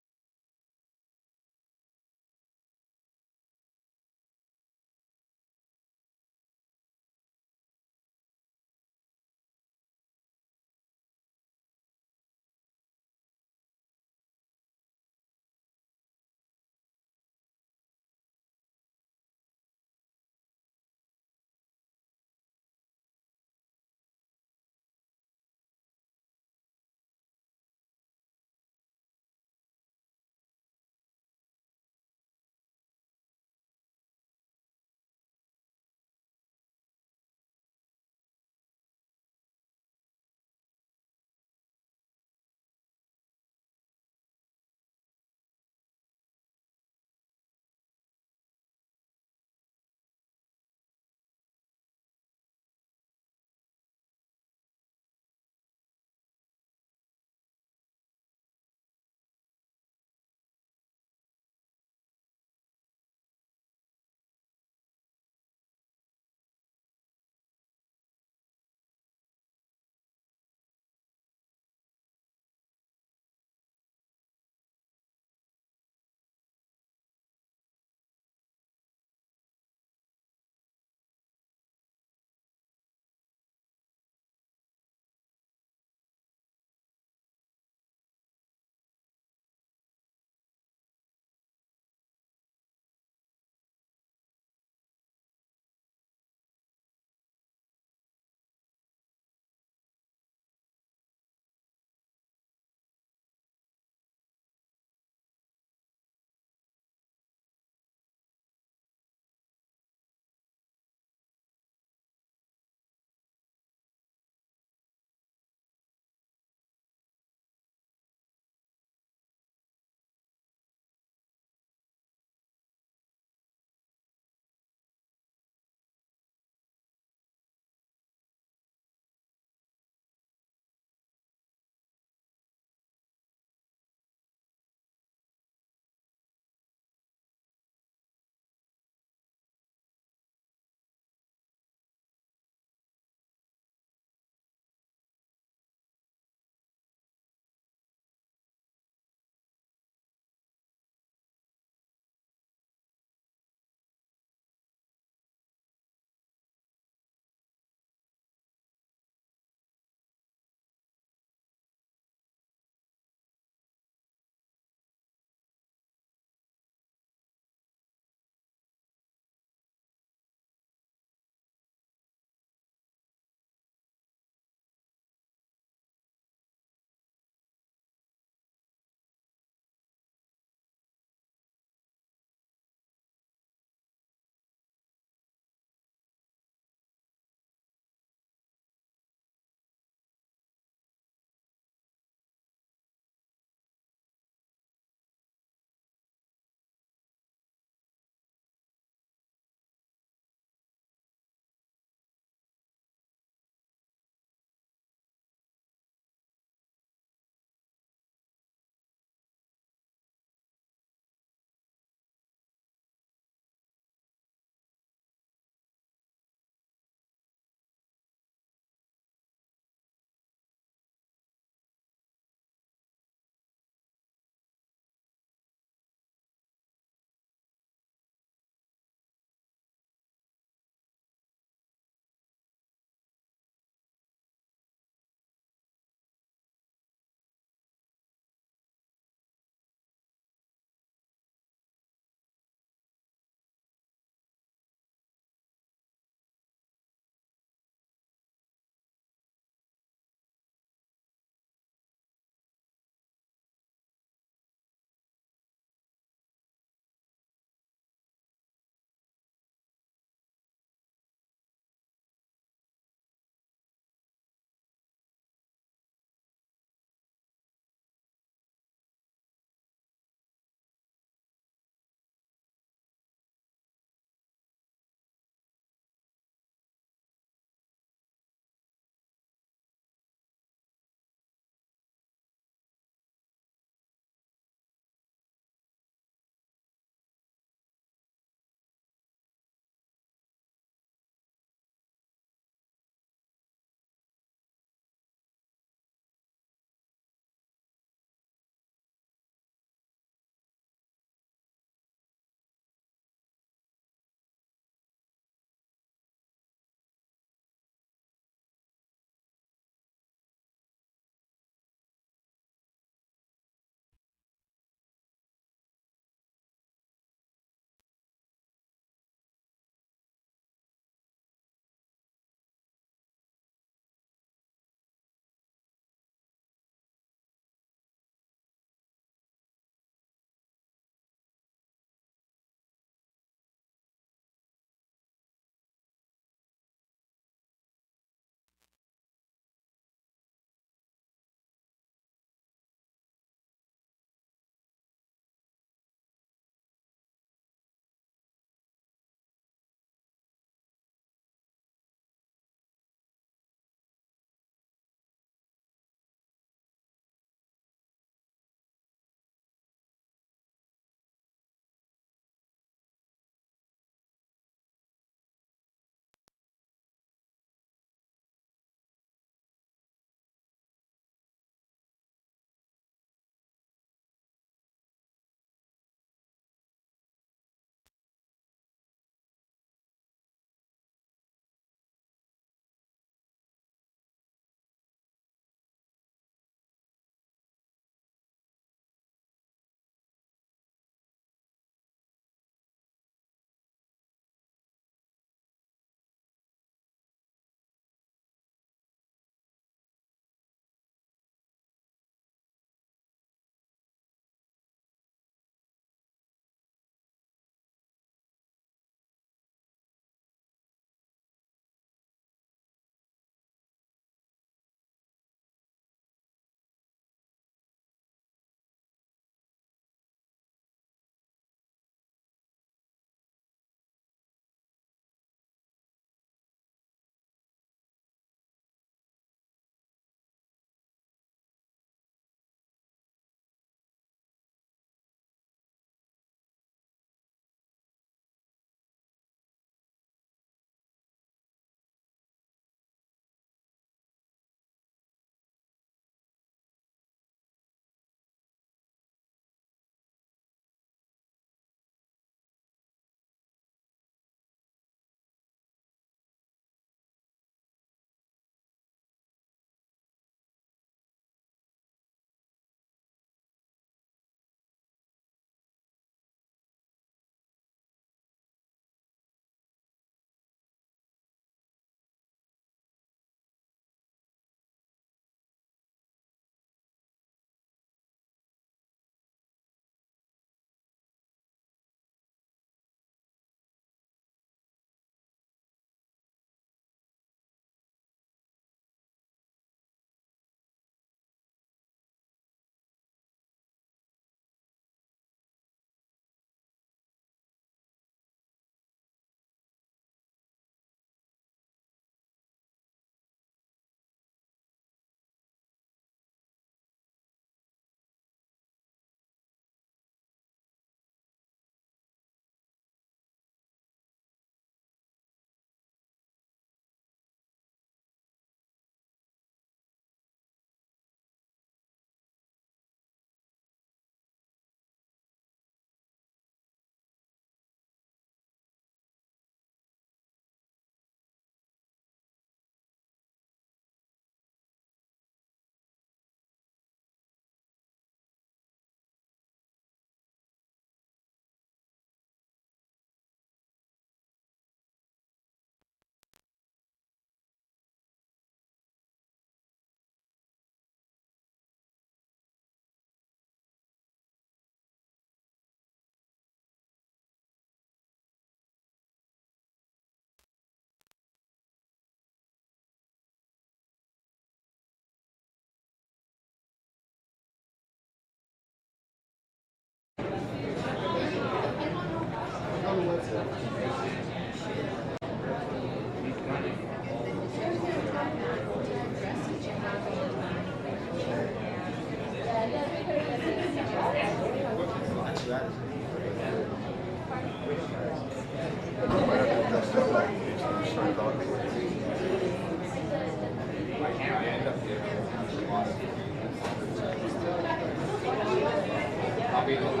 D: Everyone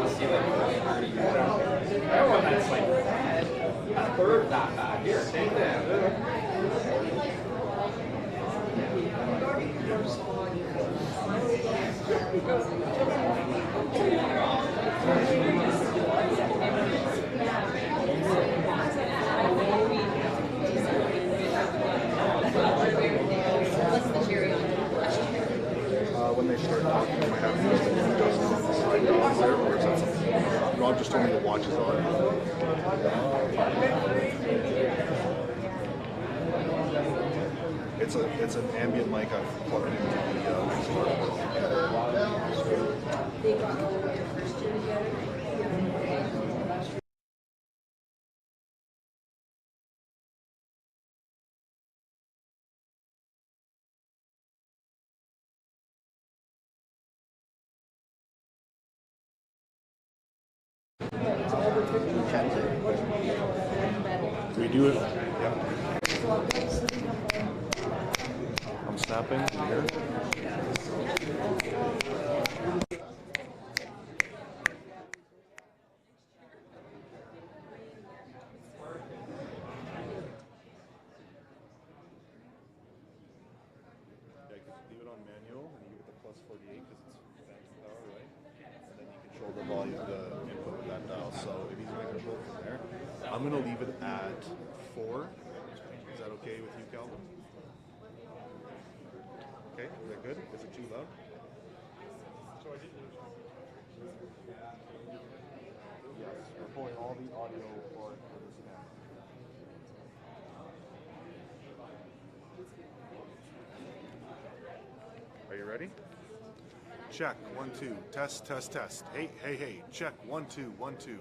D: that's like a third that bad. Here, take that.
I: When they start talking, I might have to adjust on the side there, or is that something? Rob just told me to watch his audio. It's an ambient mic I've plugged into the
F: Do we do it?
I: Yep. I'm snapping here. Leave it on manual and you get the plus 48 because it's phantom power, right? And then you control the volume, the input with that dial. So if he's going to control from there, I'm going to leave it at 4. Is that okay with you, Calvin? Okay, is that good? Is it too loud? So I did. Yes, we're pulling all the audio for this now. Are you ready? Check, 1, 2, test, test, test. Hey, hey, hey, check, 1, 2, 1, 2.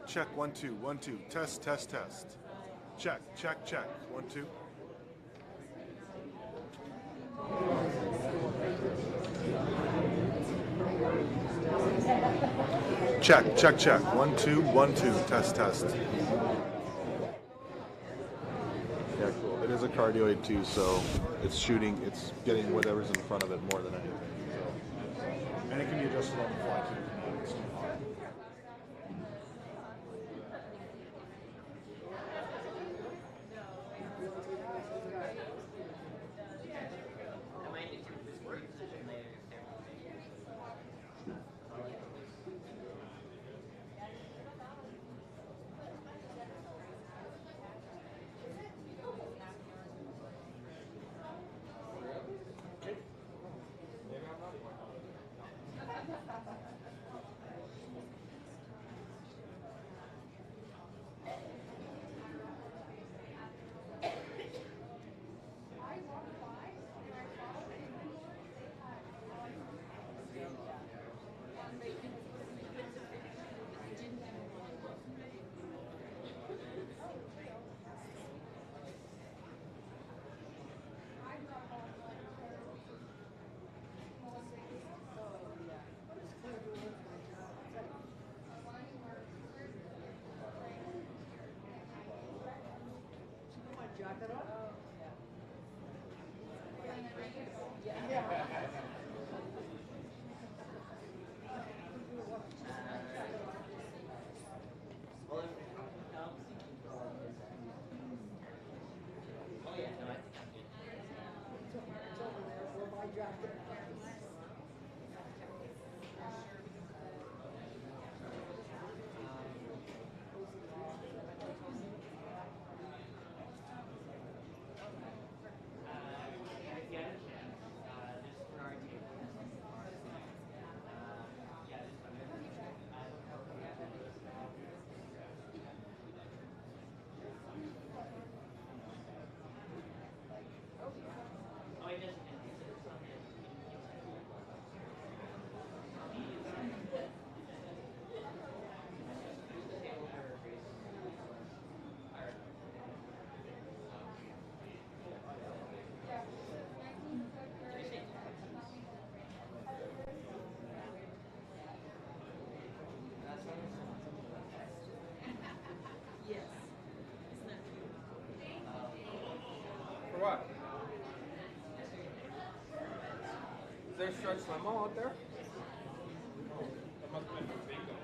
I: Check, 1, 2, 1, 2, test, test, test. Check, check, check, 1, 2. Check, check, check, 1, 2, 1, 2, test, test. Yeah, cool. It is a cardioid too, so it's shooting, it's getting whatever's in front of it more than anything. So. And it can be adjusted on the fly too.
J: For what? Is there stretch limo out there? That must have been for bacon.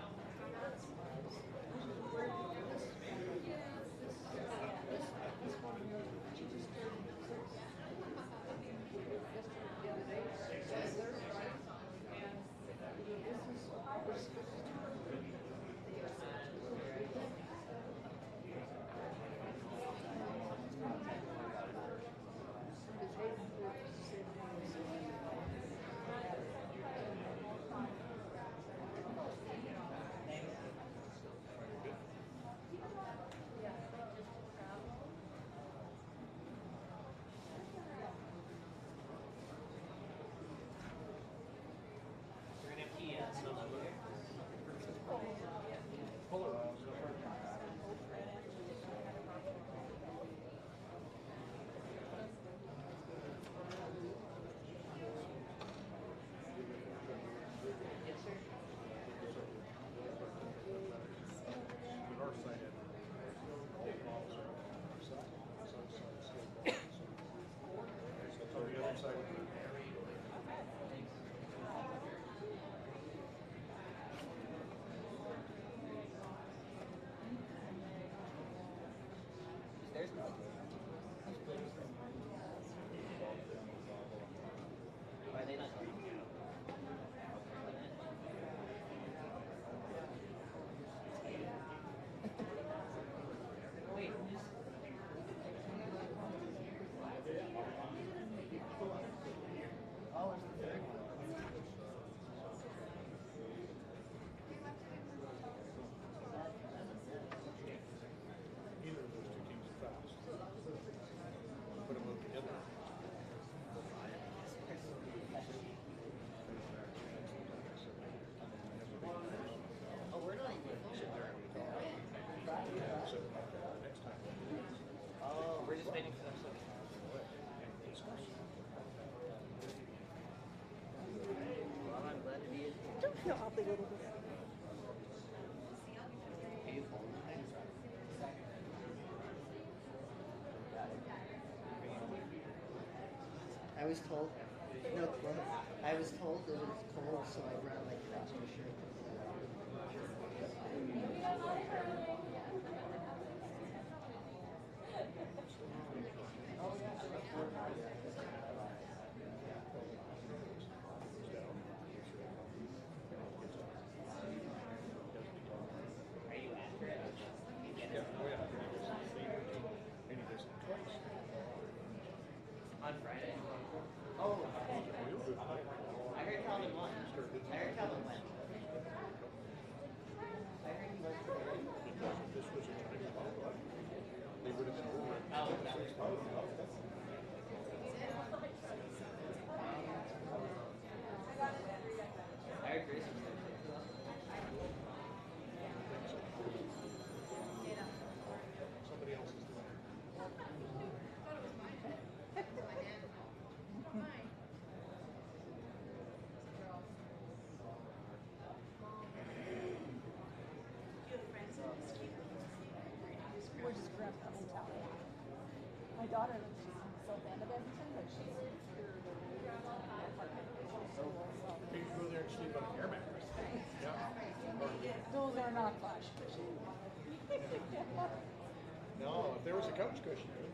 J: I was told, no clothes. I was told it was cold, so I brought like an extra shirt. On Friday? Oh, I heard Calvin won. I heard Calvin went. I heard he went today.
I: Because if this was a time, they would have been over.
J: Oh, that was I heard Grace was there.
I: Somebody else is doing it.
K: We're just grabbing the hotel. My daughter lives in South End of Edmonton, but she's here.
I: You can go there and sleep on an air mattress. Yeah.
K: Those are not flush.
I: No, if there was a couch cushion.
K: They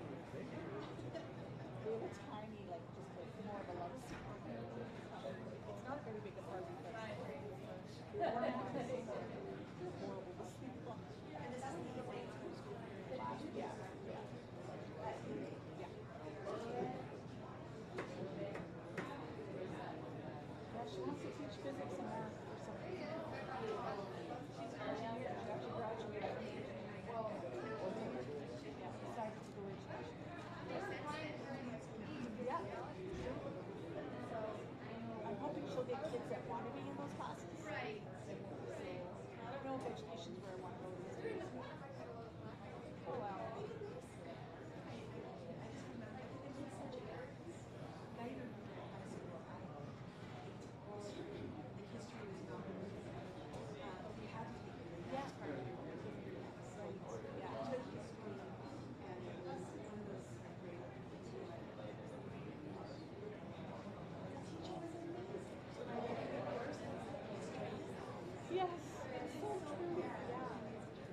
K: were tiny, like just like more of a love seat. It's not a very big apartment, but they're horrible to sleep on. Yeah. Yeah, she wants to teach physics and math or something. She's graduated. She actually graduated. Yeah, decided to go education. Yeah. I'm hoping she'll get kids that want to be in those classes. Right. So I don't know if education's where I want to go these days. Oh well. Yes, it's so true. Yeah.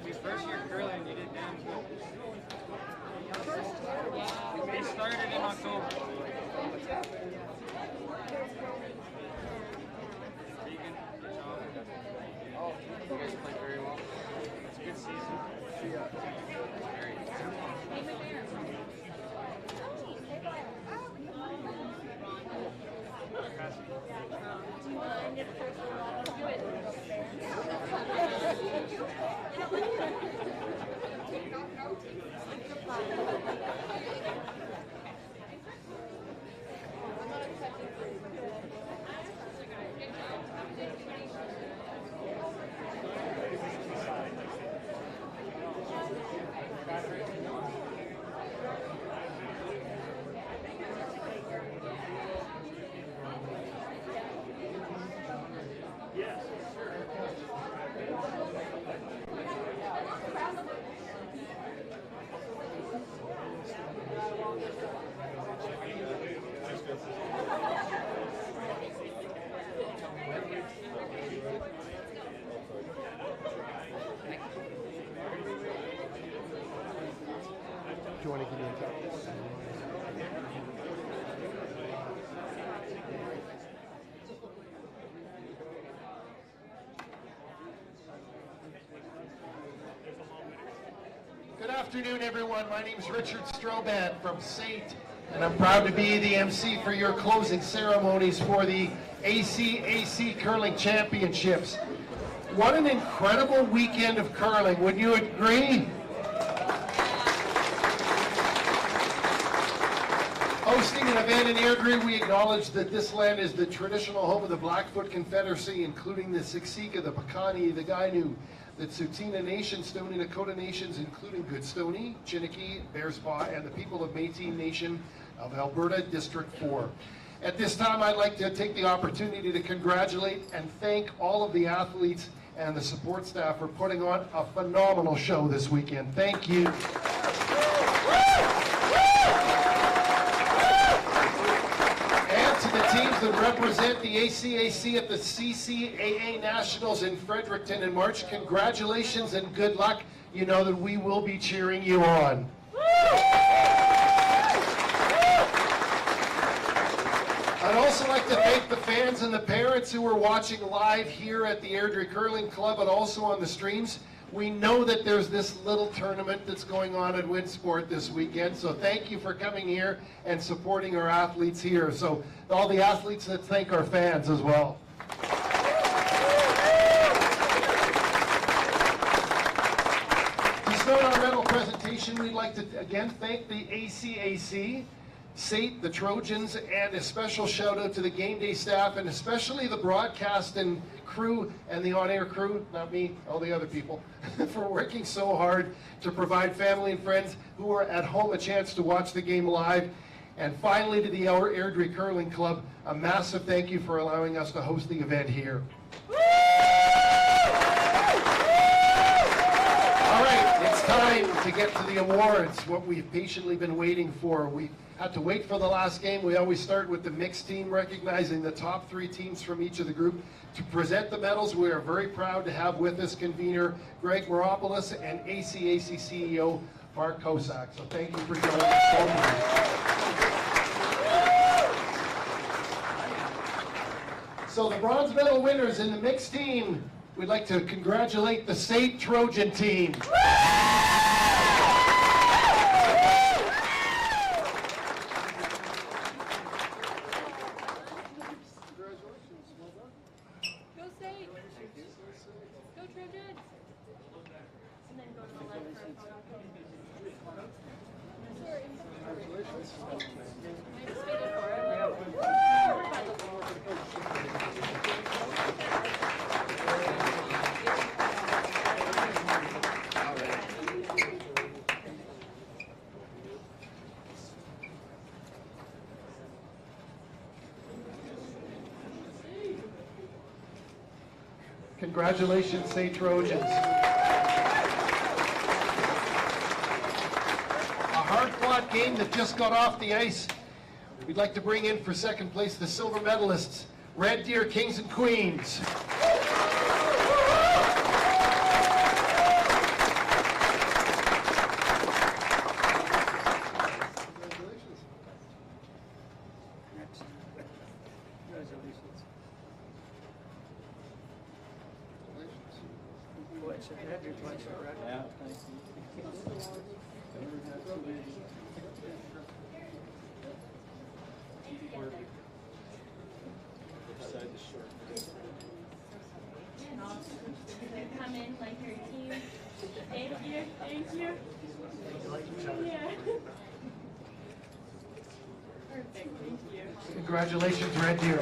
L: was your first year curling, you did damn good. We started in October. Regan, good job. You guys played very well. It's a good season. Very good.
B: Do you want to give me a cup?
M: Good afternoon, everyone. My name is Richard Stroban from SAIT, and I'm proud to be the MC for your closing ceremonies for the ACAC Curling Championships. What an incredible weekend of curling, wouldn't you agree? Hosting an event in Airdrie, we acknowledge that this land is the traditional home of the Blackfoot Confederacy, including the Siksika, the Piikani, the Kainai, the Tsuut'ina Nation, Stoney Nakoda Nations, including Goodstoney, Chiniki, Bearspaw, and the people of Métis Nation of Alberta, District 4. At this time, I'd like to take the opportunity to congratulate and thank all of the athletes and the support staff for putting on a phenomenal show this weekend. Thank you. To the teams that represent the ACAC at the CCAA Nationals in Fredericton in March, congratulations and good luck. You know that we will be cheering you on. I'd also like to thank the fans and the parents who are watching live here at the Airdrie Curling Club and also on the streams. We know that there's this little tournament that's going on at Winsport this weekend, so thank you for coming here and supporting our athletes here. So all the athletes, let's thank our fans as well. To start our medal presentation, we'd like to again thank the ACAC, SAIT, the Trojans, and a special shout out to the game day staff and especially the broadcast and crew and the on-air crew, not me, all the other people, for working so hard to provide family and friends who are at home a chance to watch the game live. And finally to the Airdrie Curling Club, a massive thank you for allowing us to host the event here. All right, it's time to get to the awards, what we've patiently been waiting for. We had to wait for the last game. We always start with the mixed team, recognizing the top 3 teams from each of the group. To present the medals, we are very proud to have with us convener Greg Moropoulos and ACAC CEO Mark Kosak. So thank you for joining us. So the bronze medal winners in the mixed team, we'd like to congratulate the SAIT Trojan team.
K: Go SAIT! Go Trojans! And then go to the left for a photo.
M: Congratulations, SAIT Trojans. A hard-fought game that just got off the ice. We'd like to bring in for second place the silver medalists, Red Deer Kings and Queens.
N: pleasure. Every pleasure, right? Yeah, thank you.
O: Come in like your team. Thank you. Thank you. Yeah. Perfect. Thank you.
M: Congratulations, Red Deer.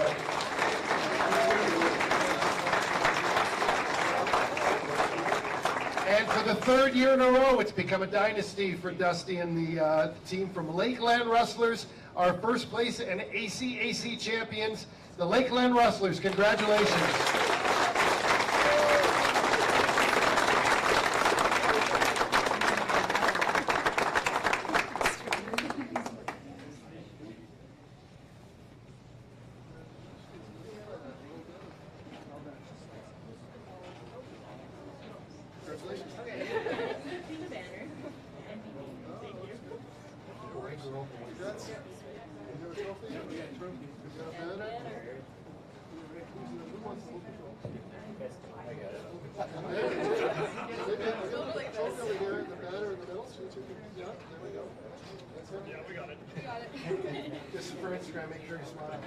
M: And for the third year in a row, it's become a dynasty for Dusty and the team from Lakeland Rustlers, our first place and ACAC champions, the Lakeland Rustlers. Congratulations.
D: Yeah, we got it.
M: This is for Instagram, make sure you smile.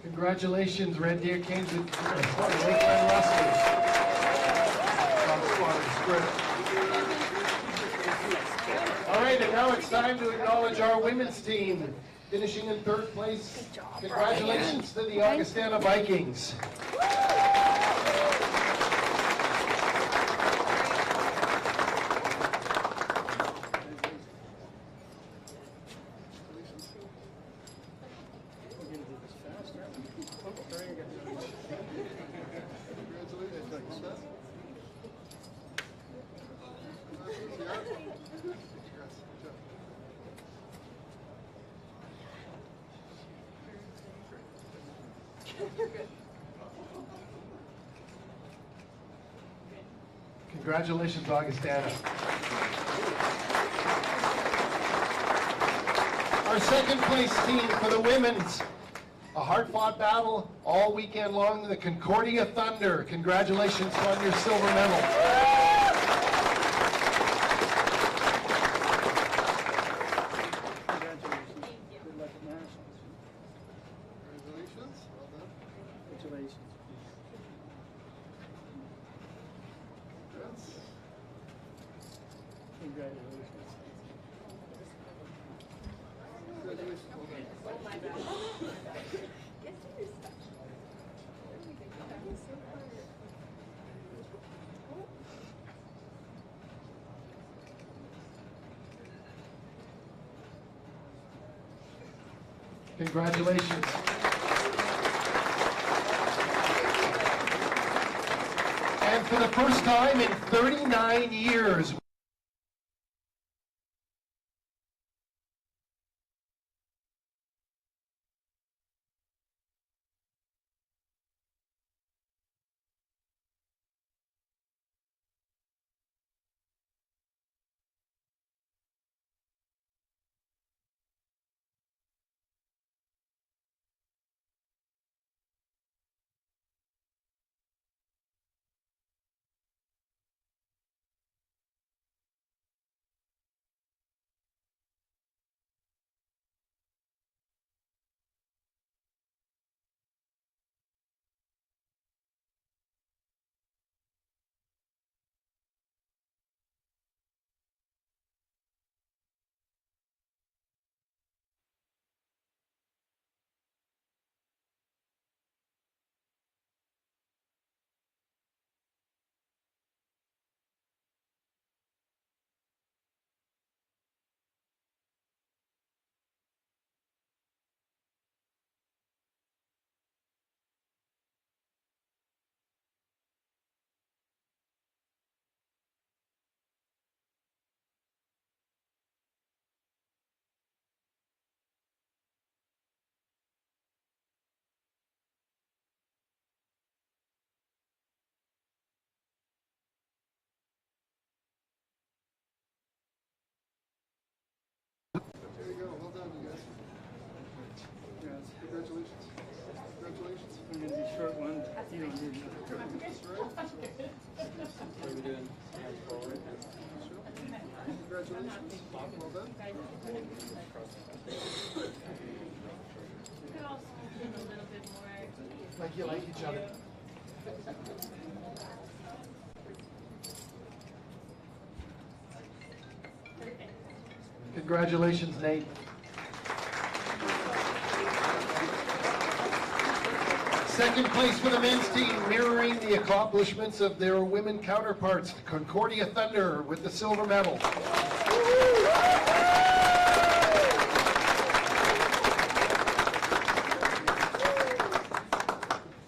M: Congratulations, Red Deer Kings and Lakeland Rustlers. All right, and now it's time to acknowledge our women's team, finishing in third place. Congratulations to the Augustana Vikings. Congratulations, Augustana. Our second place team for the women's, a hard-fought battle all weekend long, the Concordia Thunder. Congratulations on your silver medal. Congratulations. And for the first time in 39 years, Congratulations. Well done.
O: Could also do a little bit more.
M: Like you like each other. Congratulations, Nate. Second place for the men's team, mirroring the accomplishments of their women counterparts, Concordia Thunder with the silver medal.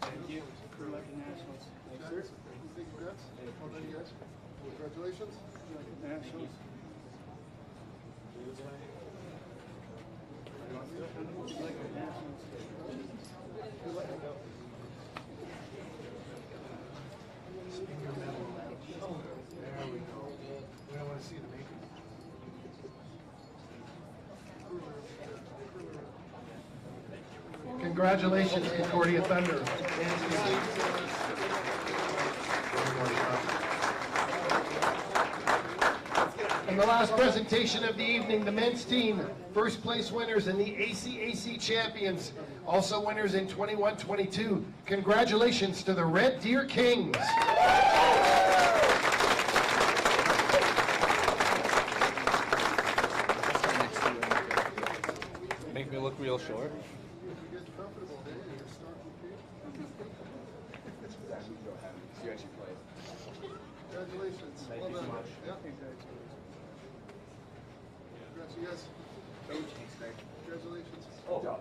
N: Thank you. Climactic Nationals. Thanks, sir.
M: Congrats. Well done, you guys. Congratulations.
N: Nationals.
M: There we go. We don't want to see the makers. Congratulations, Concordia Thunder. And the last presentation of the evening, the men's team, first place winners and the ACAC champions, also winners in 21-22. Congratulations to the Red Deer Kings.
L: Make me look real short. You actually played.
M: Congratulations.
L: Thank
M: Well
L: you so
M: done.
L: much.
M: Yeah. Congrats, you guys. Congratulations.
L: Oh.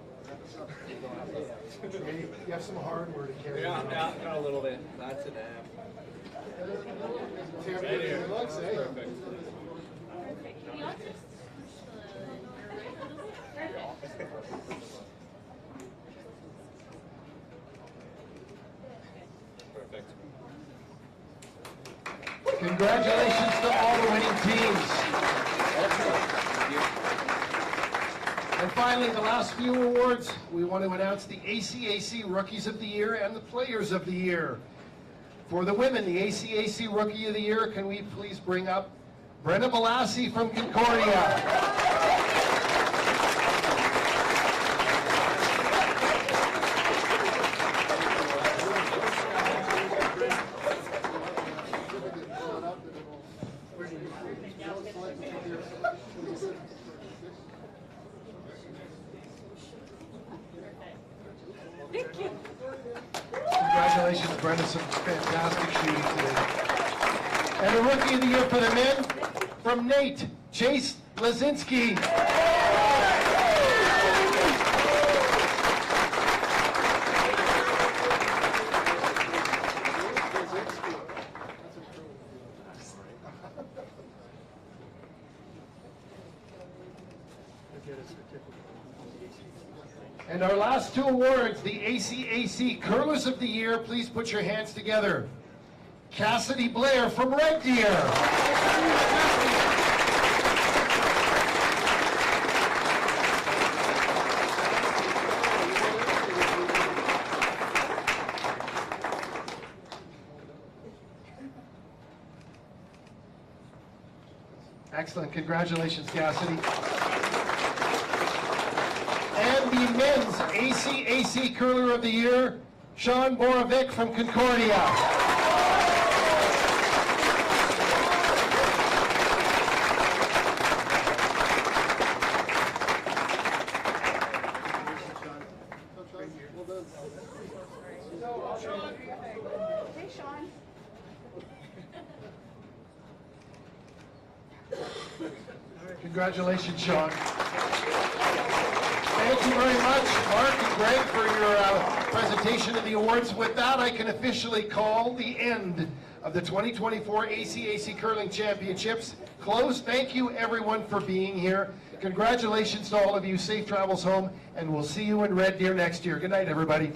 M: Hey, you have some hardware to carry.
L: Yeah, got a little bit. That's an app.
M: Good luck, eh?
O: Perfect. Can you also just
L: Perfect.
M: Congratulations to all the winning teams. And finally, the last few awards, we want to announce the ACAC Rookies of the Year and the Players of the Year. For the women, the ACAC Rookie of the Year, can we please bring up Brenna Balassi from Concordia.
O: Thank you.
M: Congratulations, Brenda, some fantastic shooting today. And a Rookie of the Year for the men, from Nate, Chase Lazinski. And our last two awards, the ACAC Curlers of the Year, please put your hands together. Cassidy Blair from Red Deer. Excellent, congratulations, Cassidy. And the men's ACAC Curler of the Year, Sean Borovic from Concordia.
O: Hey, Sean.
M: Congratulations, Sean. Thank you very much, Mark and Greg, for your presentation of the awards. With that, I can officially call the end of the 2024 ACAC Curling Championships closed. Thank you, everyone, for being here. Congratulations to all of you. Safe travels home, and we'll see you in Red Deer next year. Good night, everybody.